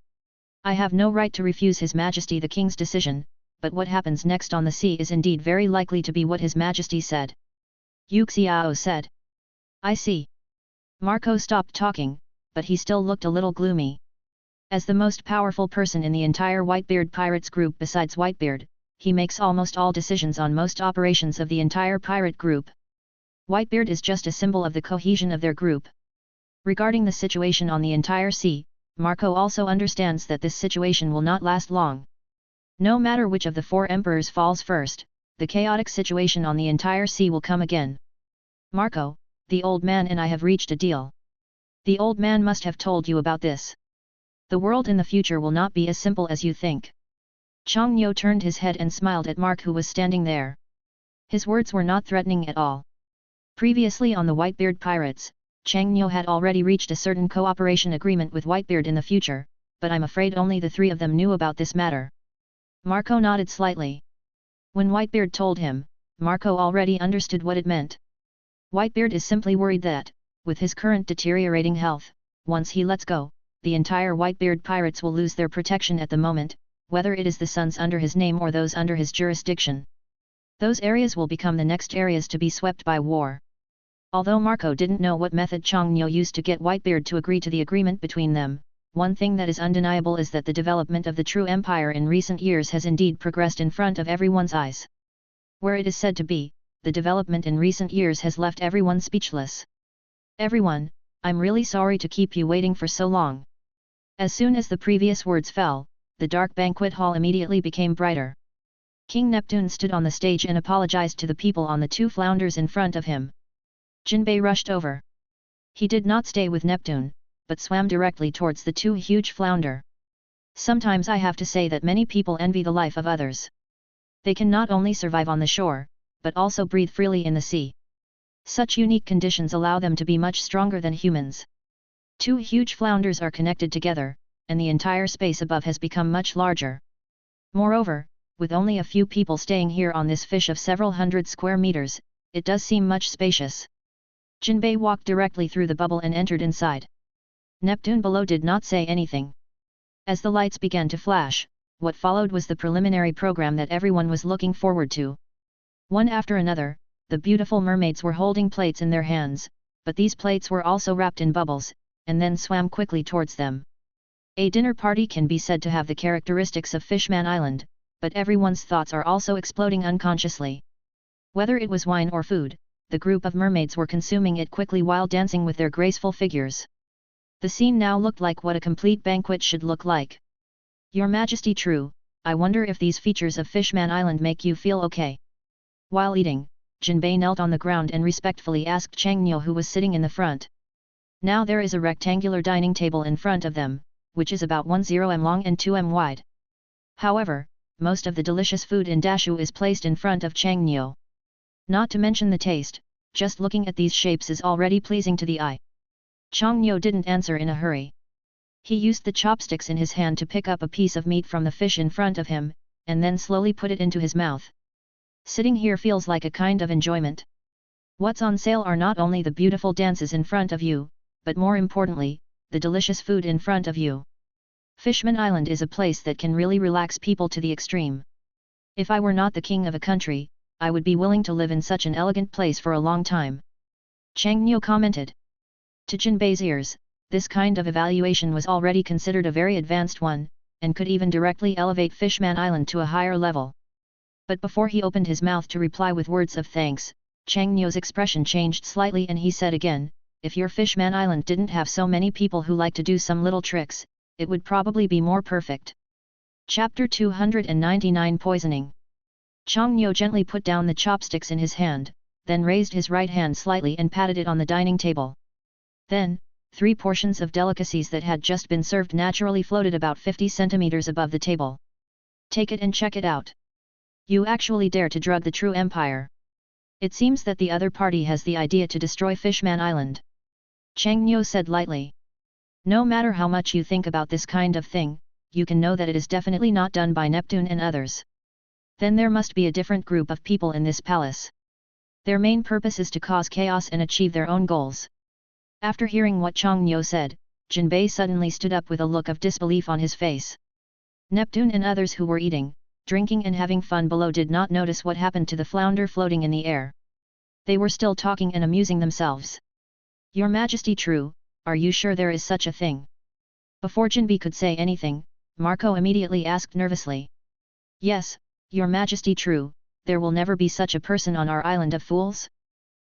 I have no right to refuse His Majesty the King's decision, but what happens next on the sea is indeed very likely to be what His Majesty said. Yuxiao said. I see. Marco stopped talking, but he still looked a little gloomy. As the most powerful person in the entire Whitebeard Pirates group besides Whitebeard, he makes almost all decisions on most operations of the entire pirate group. Whitebeard is just a symbol of the cohesion of their group. Regarding the situation on the entire sea, Marco also understands that this situation will not last long. No matter which of the four emperors falls first, the chaotic situation on the entire sea will come again. Marco, the old man and I have reached a deal. The old man must have told you about this. The world in the future will not be as simple as you think. Chang Nyo turned his head and smiled at Mark, who was standing there. His words were not threatening at all. Previously on the Whitebeard Pirates, Chang Nyo had already reached a certain cooperation agreement with Whitebeard in the future, but I'm afraid only the three of them knew about this matter. Marco nodded slightly. When Whitebeard told him, Marco already understood what it meant. Whitebeard is simply worried that, with his current deteriorating health, once he lets go, the entire Whitebeard Pirates will lose their protection at the moment, whether it is the sons under his name or those under his jurisdiction. Those areas will become the next areas to be swept by war. Although Marco didn't know what method Chang Nyo used to get Whitebeard to agree to the agreement between them, one thing that is undeniable is that the development of the true empire in recent years has indeed progressed in front of everyone's eyes. Where it is said to be, the development in recent years has left everyone speechless. Everyone, I'm really sorry to keep you waiting for so long. As soon as the previous words fell, the dark banquet hall immediately became brighter. King Neptune stood on the stage and apologized to the people on the two flounders in front of him. Jinbei rushed over. He did not stay with Neptune, but swam directly towards the two huge flounder. Sometimes I have to say that many people envy the life of others. They can not only survive on the shore, but also breathe freely in the sea. Such unique conditions allow them to be much stronger than humans. Two huge flounders are connected together, and the entire space above has become much larger. Moreover, with only a few people staying here on this fish of several hundred square meters, it does seem much spacious. Jinbei walked directly through the bubble and entered inside. Neptune below did not say anything. As the lights began to flash, what followed was the preliminary program that everyone was looking forward to. One after another, the beautiful mermaids were holding plates in their hands, but these plates were also wrapped in bubbles, and then swam quickly towards them. A dinner party can be said to have the characteristics of Fishman Island, but everyone's thoughts are also exploding unconsciously. Whether it was wine or food, the group of mermaids were consuming it quickly while dancing with their graceful figures. The scene now looked like what a complete banquet should look like. Your Majesty, true, I wonder if these features of Fishman Island make you feel okay. While eating, Jinbei knelt on the ground and respectfully asked Chang Nyo, who was sitting in the front. Now there is a rectangular dining table in front of them, which is about 10 m long and 2 m wide. However, most of the delicious food in dashu is placed in front of Chang Nyo. Not to mention the taste, just looking at these shapes is already pleasing to the eye. Chang Nyo didn't answer in a hurry. He used the chopsticks in his hand to pick up a piece of meat from the fish in front of him, and then slowly put it into his mouth. Sitting here feels like a kind of enjoyment. What's on sale are not only the beautiful dances in front of you, but more importantly, the delicious food in front of you. Fishman Island is a place that can really relax people to the extreme. If I were not the king of a country, I would be willing to live in such an elegant place for a long time. Chang Niu commented. To Jinbei's ears, this kind of evaluation was already considered a very advanced one, and could even directly elevate Fishman Island to a higher level. But before he opened his mouth to reply with words of thanks, Chang Niu's expression changed slightly and he said again, if your Fishman Island didn't have so many people who like to do some little tricks, it would probably be more perfect. Chapter 299 Poisoning. Chang Niu gently put down the chopsticks in his hand, then raised his right hand slightly and patted it on the dining table. Then, 3 portions of delicacies that had just been served naturally floated about 50 centimeters above the table. Take it and check it out. You actually dare to drug the true empire. It seems that the other party has the idea to destroy Fishman Island. Chang Niu said lightly. No matter how much you think about this kind of thing, you can know that it is definitely not done by Neptune and others. Then there must be a different group of people in this palace. Their main purpose is to cause chaos and achieve their own goals. After hearing what Chang Niu said, Jinbei suddenly stood up with a look of disbelief on his face. Neptune and others who were eating, drinking and having fun below did not notice what happened to the flounder floating in the air. They were still talking and amusing themselves. Your Majesty, true, are you sure there is such a thing? Before Jinbei could say anything, Marco immediately asked nervously. Yes, Your Majesty, true, there will never be such a person on our island of fools?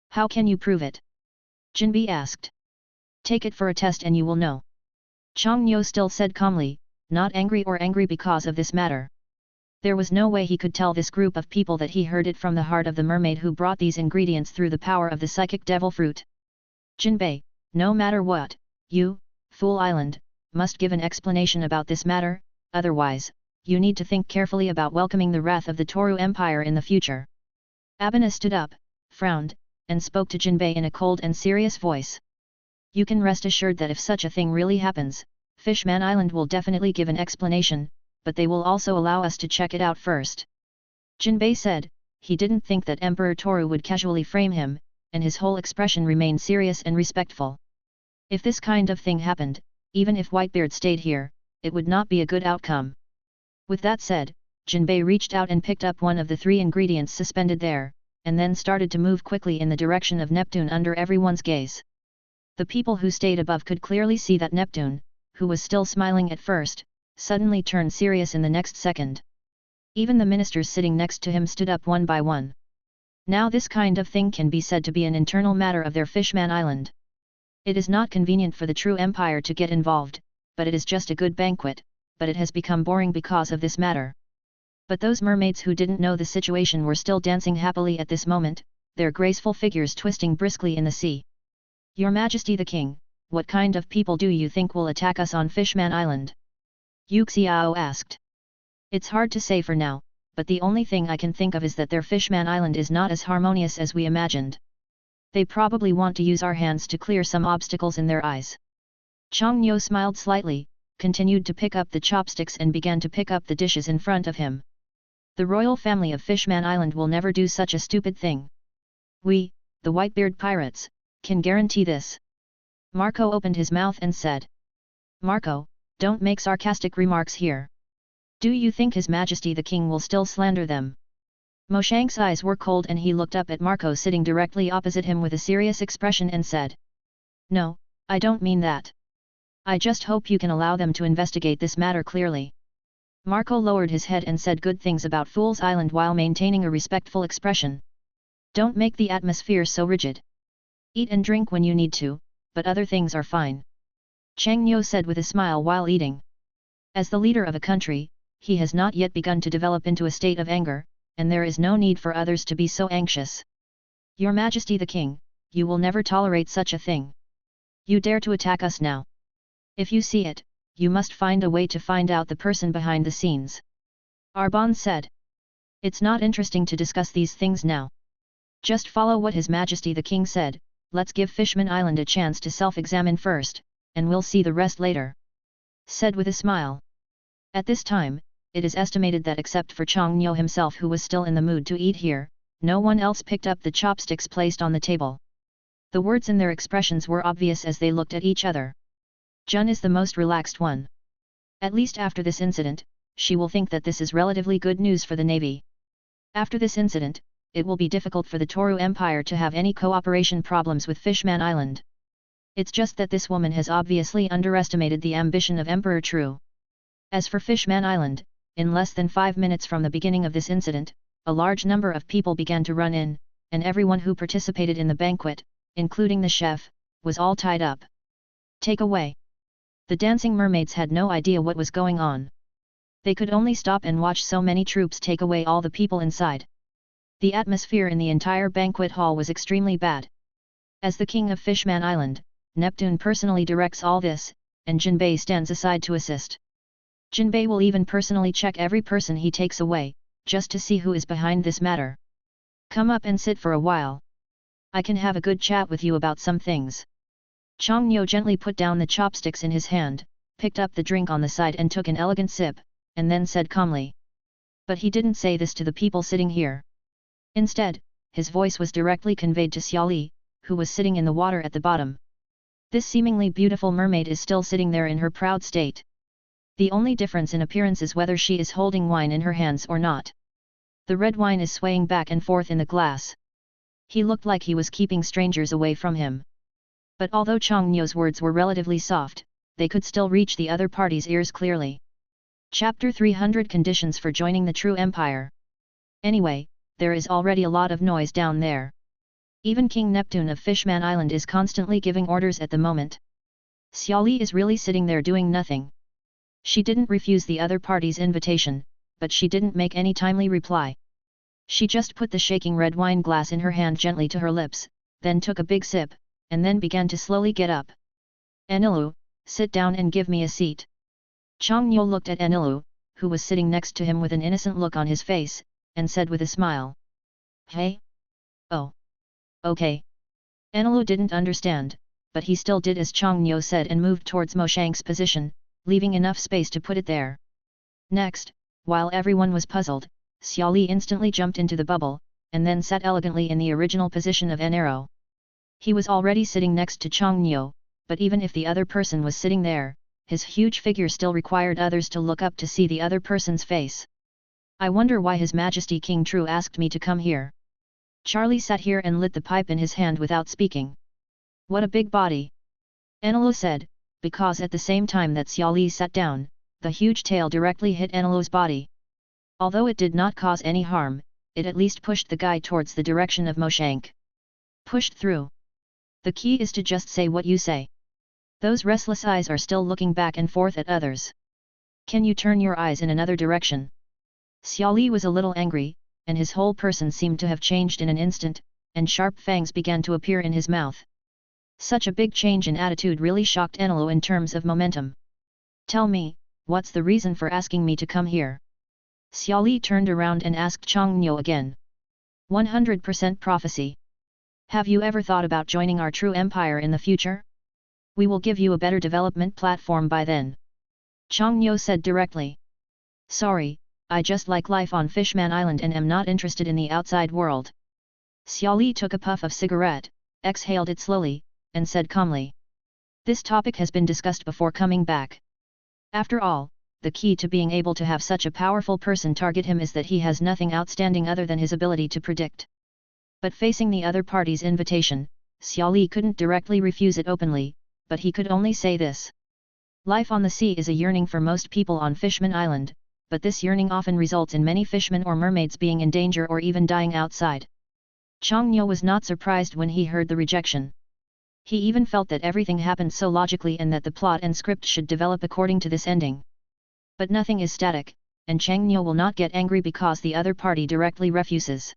How can you prove it? Jinbei asked. Take it for a test and you will know. Chang Niu still said calmly, not angry because of this matter. There was no way he could tell this group of people that he heard it from the heart of the mermaid who brought these ingredients through the power of the psychic devil fruit. Jinbei, no matter what, you, Fool Island, must give an explanation about this matter, otherwise, you need to think carefully about welcoming the wrath of the Toru Empire in the future. Abena stood up, frowned, and spoke to Jinbei in a cold and serious voice. You can rest assured that if such a thing really happens, Fishman Island will definitely give an explanation, but they will also allow us to check it out first. Jinbei said, he didn't think that Emperor Toru would casually frame him, and his whole expression remained serious and respectful. If this kind of thing happened, even if Whitebeard stayed here, it would not be a good outcome. With that said, Jinbei reached out and picked up one of the 3 ingredients suspended there, and then started to move quickly in the direction of Neptune under everyone's gaze. The people who stayed above could clearly see that Neptune, who was still smiling at first, suddenly turned serious in the next second. Even the ministers sitting next to him stood up one by one. Now this kind of thing can be said to be an internal matter of their Fishman Island. It is not convenient for the true empire to get involved, but it is just a good banquet, but it has become boring because of this matter. But those mermaids who didn't know the situation were still dancing happily at this moment, their graceful figures twisting briskly in the sea. Your Majesty the King, what kind of people do you think will attack us on Fishman Island? Yu Xiao asked. It's hard to say for now, but the only thing I can think of is that their Fishman Island is not as harmonious as we imagined. They probably want to use our hands to clear some obstacles in their eyes. Chang Niu smiled slightly, continued to pick up the chopsticks and began to pick up the dishes in front of him. The royal family of Fishman Island will never do such a stupid thing. We, the Whitebeard pirates, can guarantee this. Marco opened his mouth and said. Marco, don't make sarcastic remarks here. Do you think His Majesty the King will still slander them? Mo Shang's eyes were cold and he looked up at Marco sitting directly opposite him with a serious expression and said. No, I don't mean that. I just hope you can allow them to investigate this matter clearly. Marco lowered his head and said good things about Fool's Island while maintaining a respectful expression. Don't make the atmosphere so rigid. Eat and drink when you need to, but other things are fine. Chang Niu said with a smile while eating. As the leader of a country, he has not yet begun to develop into a state of anger, and there is no need for others to be so anxious. Your Majesty the King, you will never tolerate such a thing. You dare to attack us now. If you see it, you must find a way to find out the person behind the scenes. Arbon said. It's not interesting to discuss these things now. Just follow what His Majesty the King said, let's give Fishman Island a chance to self-examine first, and we'll see the rest later. Said with a smile. At this time, it is estimated that except for Chang Niu himself who was still in the mood to eat here, no one else picked up the chopsticks placed on the table. The words and their expressions were obvious as they looked at each other. Jun is the most relaxed one. At least after this incident, she will think that this is relatively good news for the Navy. After this incident, it will be difficult for the Toru Empire to have any cooperation problems with Fishman Island. It's just that this woman has obviously underestimated the ambition of Emperor True. As for Fishman Island, in less than 5 minutes from the beginning of this incident, a large number of people began to run in, and everyone who participated in the banquet, including the chef, was all tied up. Take away. The dancing mermaids had no idea what was going on. They could only stop and watch so many troops take away all the people inside. The atmosphere in the entire banquet hall was extremely bad. As the king of Fishman Island, Neptune personally directs all this, and Jinbei stands aside to assist. Jinbei will even personally check every person he takes away, just to see who is behind this matter. Come up and sit for a while. I can have a good chat with you about some things. Chongnyo gently put down the chopsticks in his hand, picked up the drink on the side and took an elegant sip, and then said calmly. But he didn't say this to the people sitting here. Instead, his voice was directly conveyed to Xiaoli, who was sitting in the water at the bottom. This seemingly beautiful mermaid is still sitting there in her proud state. The only difference in appearance is whether she is holding wine in her hands or not. The red wine is swaying back and forth in the glass. He looked like he was keeping strangers away from him. But although Chongnyo's words were relatively soft, they could still reach the other party's ears clearly. Chapter 300 Conditions for Joining the True Empire. Anyway, there is already a lot of noise down there. Even King Neptune of Fishman Island is constantly giving orders at the moment. Xiaoli is really sitting there doing nothing. She didn't refuse the other party's invitation, but she didn't make any timely reply. She just put the shaking red wine glass in her hand gently to her lips, then took a big sip, and then began to slowly get up. Anilu, sit down and give me a seat. Chongnyo looked at Anilu, who was sitting next to him with an innocent look on his face, and said with a smile. Hey? Oh. Okay. Anilu didn't understand, but he still did as Chongnyo said and moved towards Moshank's position, leaving enough space to put it there. Next, while everyone was puzzled, Xiaoli instantly jumped into the bubble, and then sat elegantly in the original position of an arrow. He was already sitting next to Chongnyo, but even if the other person was sitting there, his huge figure still required others to look up to see the other person's face. I wonder why His Majesty King True asked me to come here. Charlie sat here and lit the pipe in his hand without speaking. What a big body! Anilu said, because at the same time that Xiaoli sat down, the huge tail directly hit Anilu's body. Although it did not cause any harm, it at least pushed the guy towards the direction of Moshank. Pushed through. The key is to just say what you say. Those restless eyes are still looking back and forth at others. Can you turn your eyes in another direction? Xiaoli was a little angry, and his whole person seemed to have changed in an instant, and sharp fangs began to appear in his mouth. Such a big change in attitude really shocked Anilu in terms of momentum. Tell me, what's the reason for asking me to come here? Xiaoli turned around and asked Chongnyo again. 100% prophecy. Have you ever thought about joining our true empire in the future? We will give you a better development platform by then. Chongnyo said directly. Sorry, I just like life on Fishman Island and am not interested in the outside world. Xiaoli took a puff of cigarette, exhaled it slowly, and said calmly. This topic has been discussed before coming back. After all, the key to being able to have such a powerful person target him is that he has nothing outstanding other than his ability to predict. But facing the other party's invitation, Xiaoli couldn't directly refuse it openly, but he could only say this. Life on the sea is a yearning for most people on Fishman Island, but this yearning often results in many fishmen or mermaids being in danger or even dying outside. Chongnyo was not surprised when he heard the rejection. He even felt that everything happened so logically and that the plot and script should develop according to this ending. But nothing is static, and Chongnyo will not get angry because the other party directly refuses.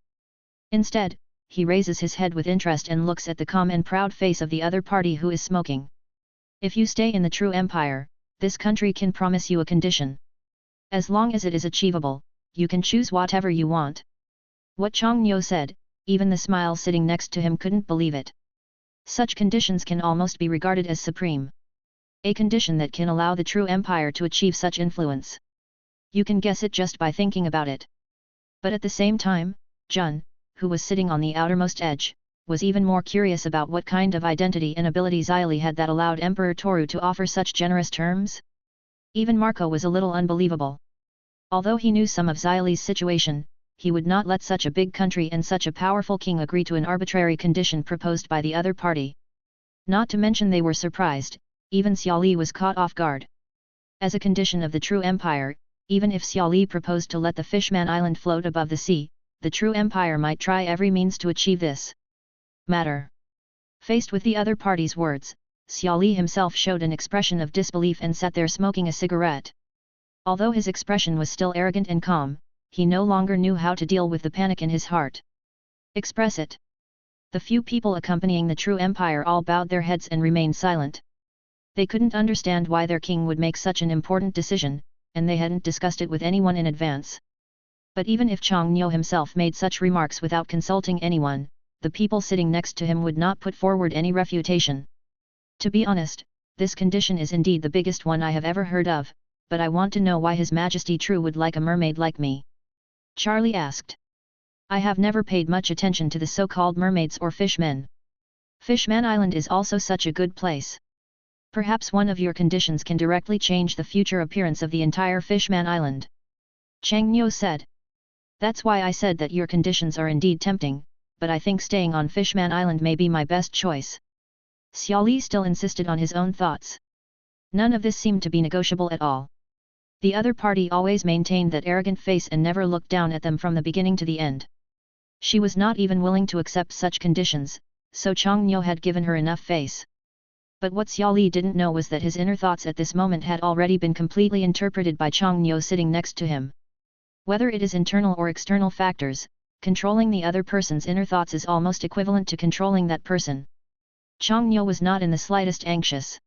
Instead, he raises his head with interest and looks at the calm and proud face of the other party who is smoking. If you stay in the true empire, this country can promise you a condition. As long as it is achievable, you can choose whatever you want. What Chongnyo said, even the smile sitting next to him couldn't believe it. Such conditions can almost be regarded as supreme. A condition that can allow the true empire to achieve such influence. You can guess it just by thinking about it. But at the same time, Jun, who was sitting on the outermost edge, was even more curious about what kind of identity and ability Xia Li had that allowed Emperor Toru to offer such generous terms. Even Marco was a little unbelievable. Although he knew some of Xia Li's situation, he would not let such a big country and such a powerful king agree to an arbitrary condition proposed by the other party. Not to mention they were surprised, even Xia Li was caught off guard. As a condition of the true empire, even if Xia Li proposed to let the Fishman Island float above the sea, the true empire might try every means to achieve this matter. Faced with the other party's words, Xia Li himself showed an expression of disbelief and sat there smoking a cigarette. Although his expression was still arrogant and calm, he no longer knew how to deal with the panic in his heart. Express it. The few people accompanying the true empire all bowed their heads and remained silent. They couldn't understand why their king would make such an important decision, and they hadn't discussed it with anyone in advance. But even if Chang Nyo himself made such remarks without consulting anyone, the people sitting next to him would not put forward any refutation. To be honest, this condition is indeed the biggest one I have ever heard of, but I want to know why His Majesty True would like a mermaid like me. Charlie asked. I have never paid much attention to the so-called mermaids or fishmen. Fishman Island is also such a good place. Perhaps one of your conditions can directly change the future appearance of the entire Fishman Island. Chang Nyo said. That's why I said that your conditions are indeed tempting, but I think staying on Fishman Island may be my best choice. Xia Li still insisted on his own thoughts. None of this seemed to be negotiable at all. The other party always maintained that arrogant face and never looked down at them from the beginning to the end. She was not even willing to accept such conditions, so Chang Nyo had given her enough face. But what Xia Li didn't know was that his inner thoughts at this moment had already been completely interpreted by Chang Nyo sitting next to him. Whether it is internal or external factors, controlling the other person's inner thoughts is almost equivalent to controlling that person. Chang Nyo was not in the slightest anxious.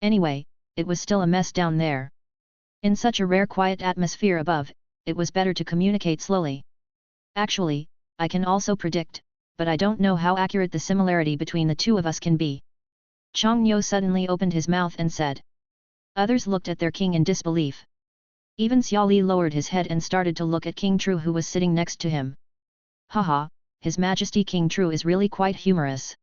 Anyway, it was still a mess down there. In such a rare quiet atmosphere above, it was better to communicate slowly. Actually, I can also predict, but I don't know how accurate the similarity between the two of us can be. Chang Nyo suddenly opened his mouth and said. Others looked at their king in disbelief. Even Xia Li lowered his head and started to look at King True who was sitting next to him. Haha, His Majesty King True is really quite humorous.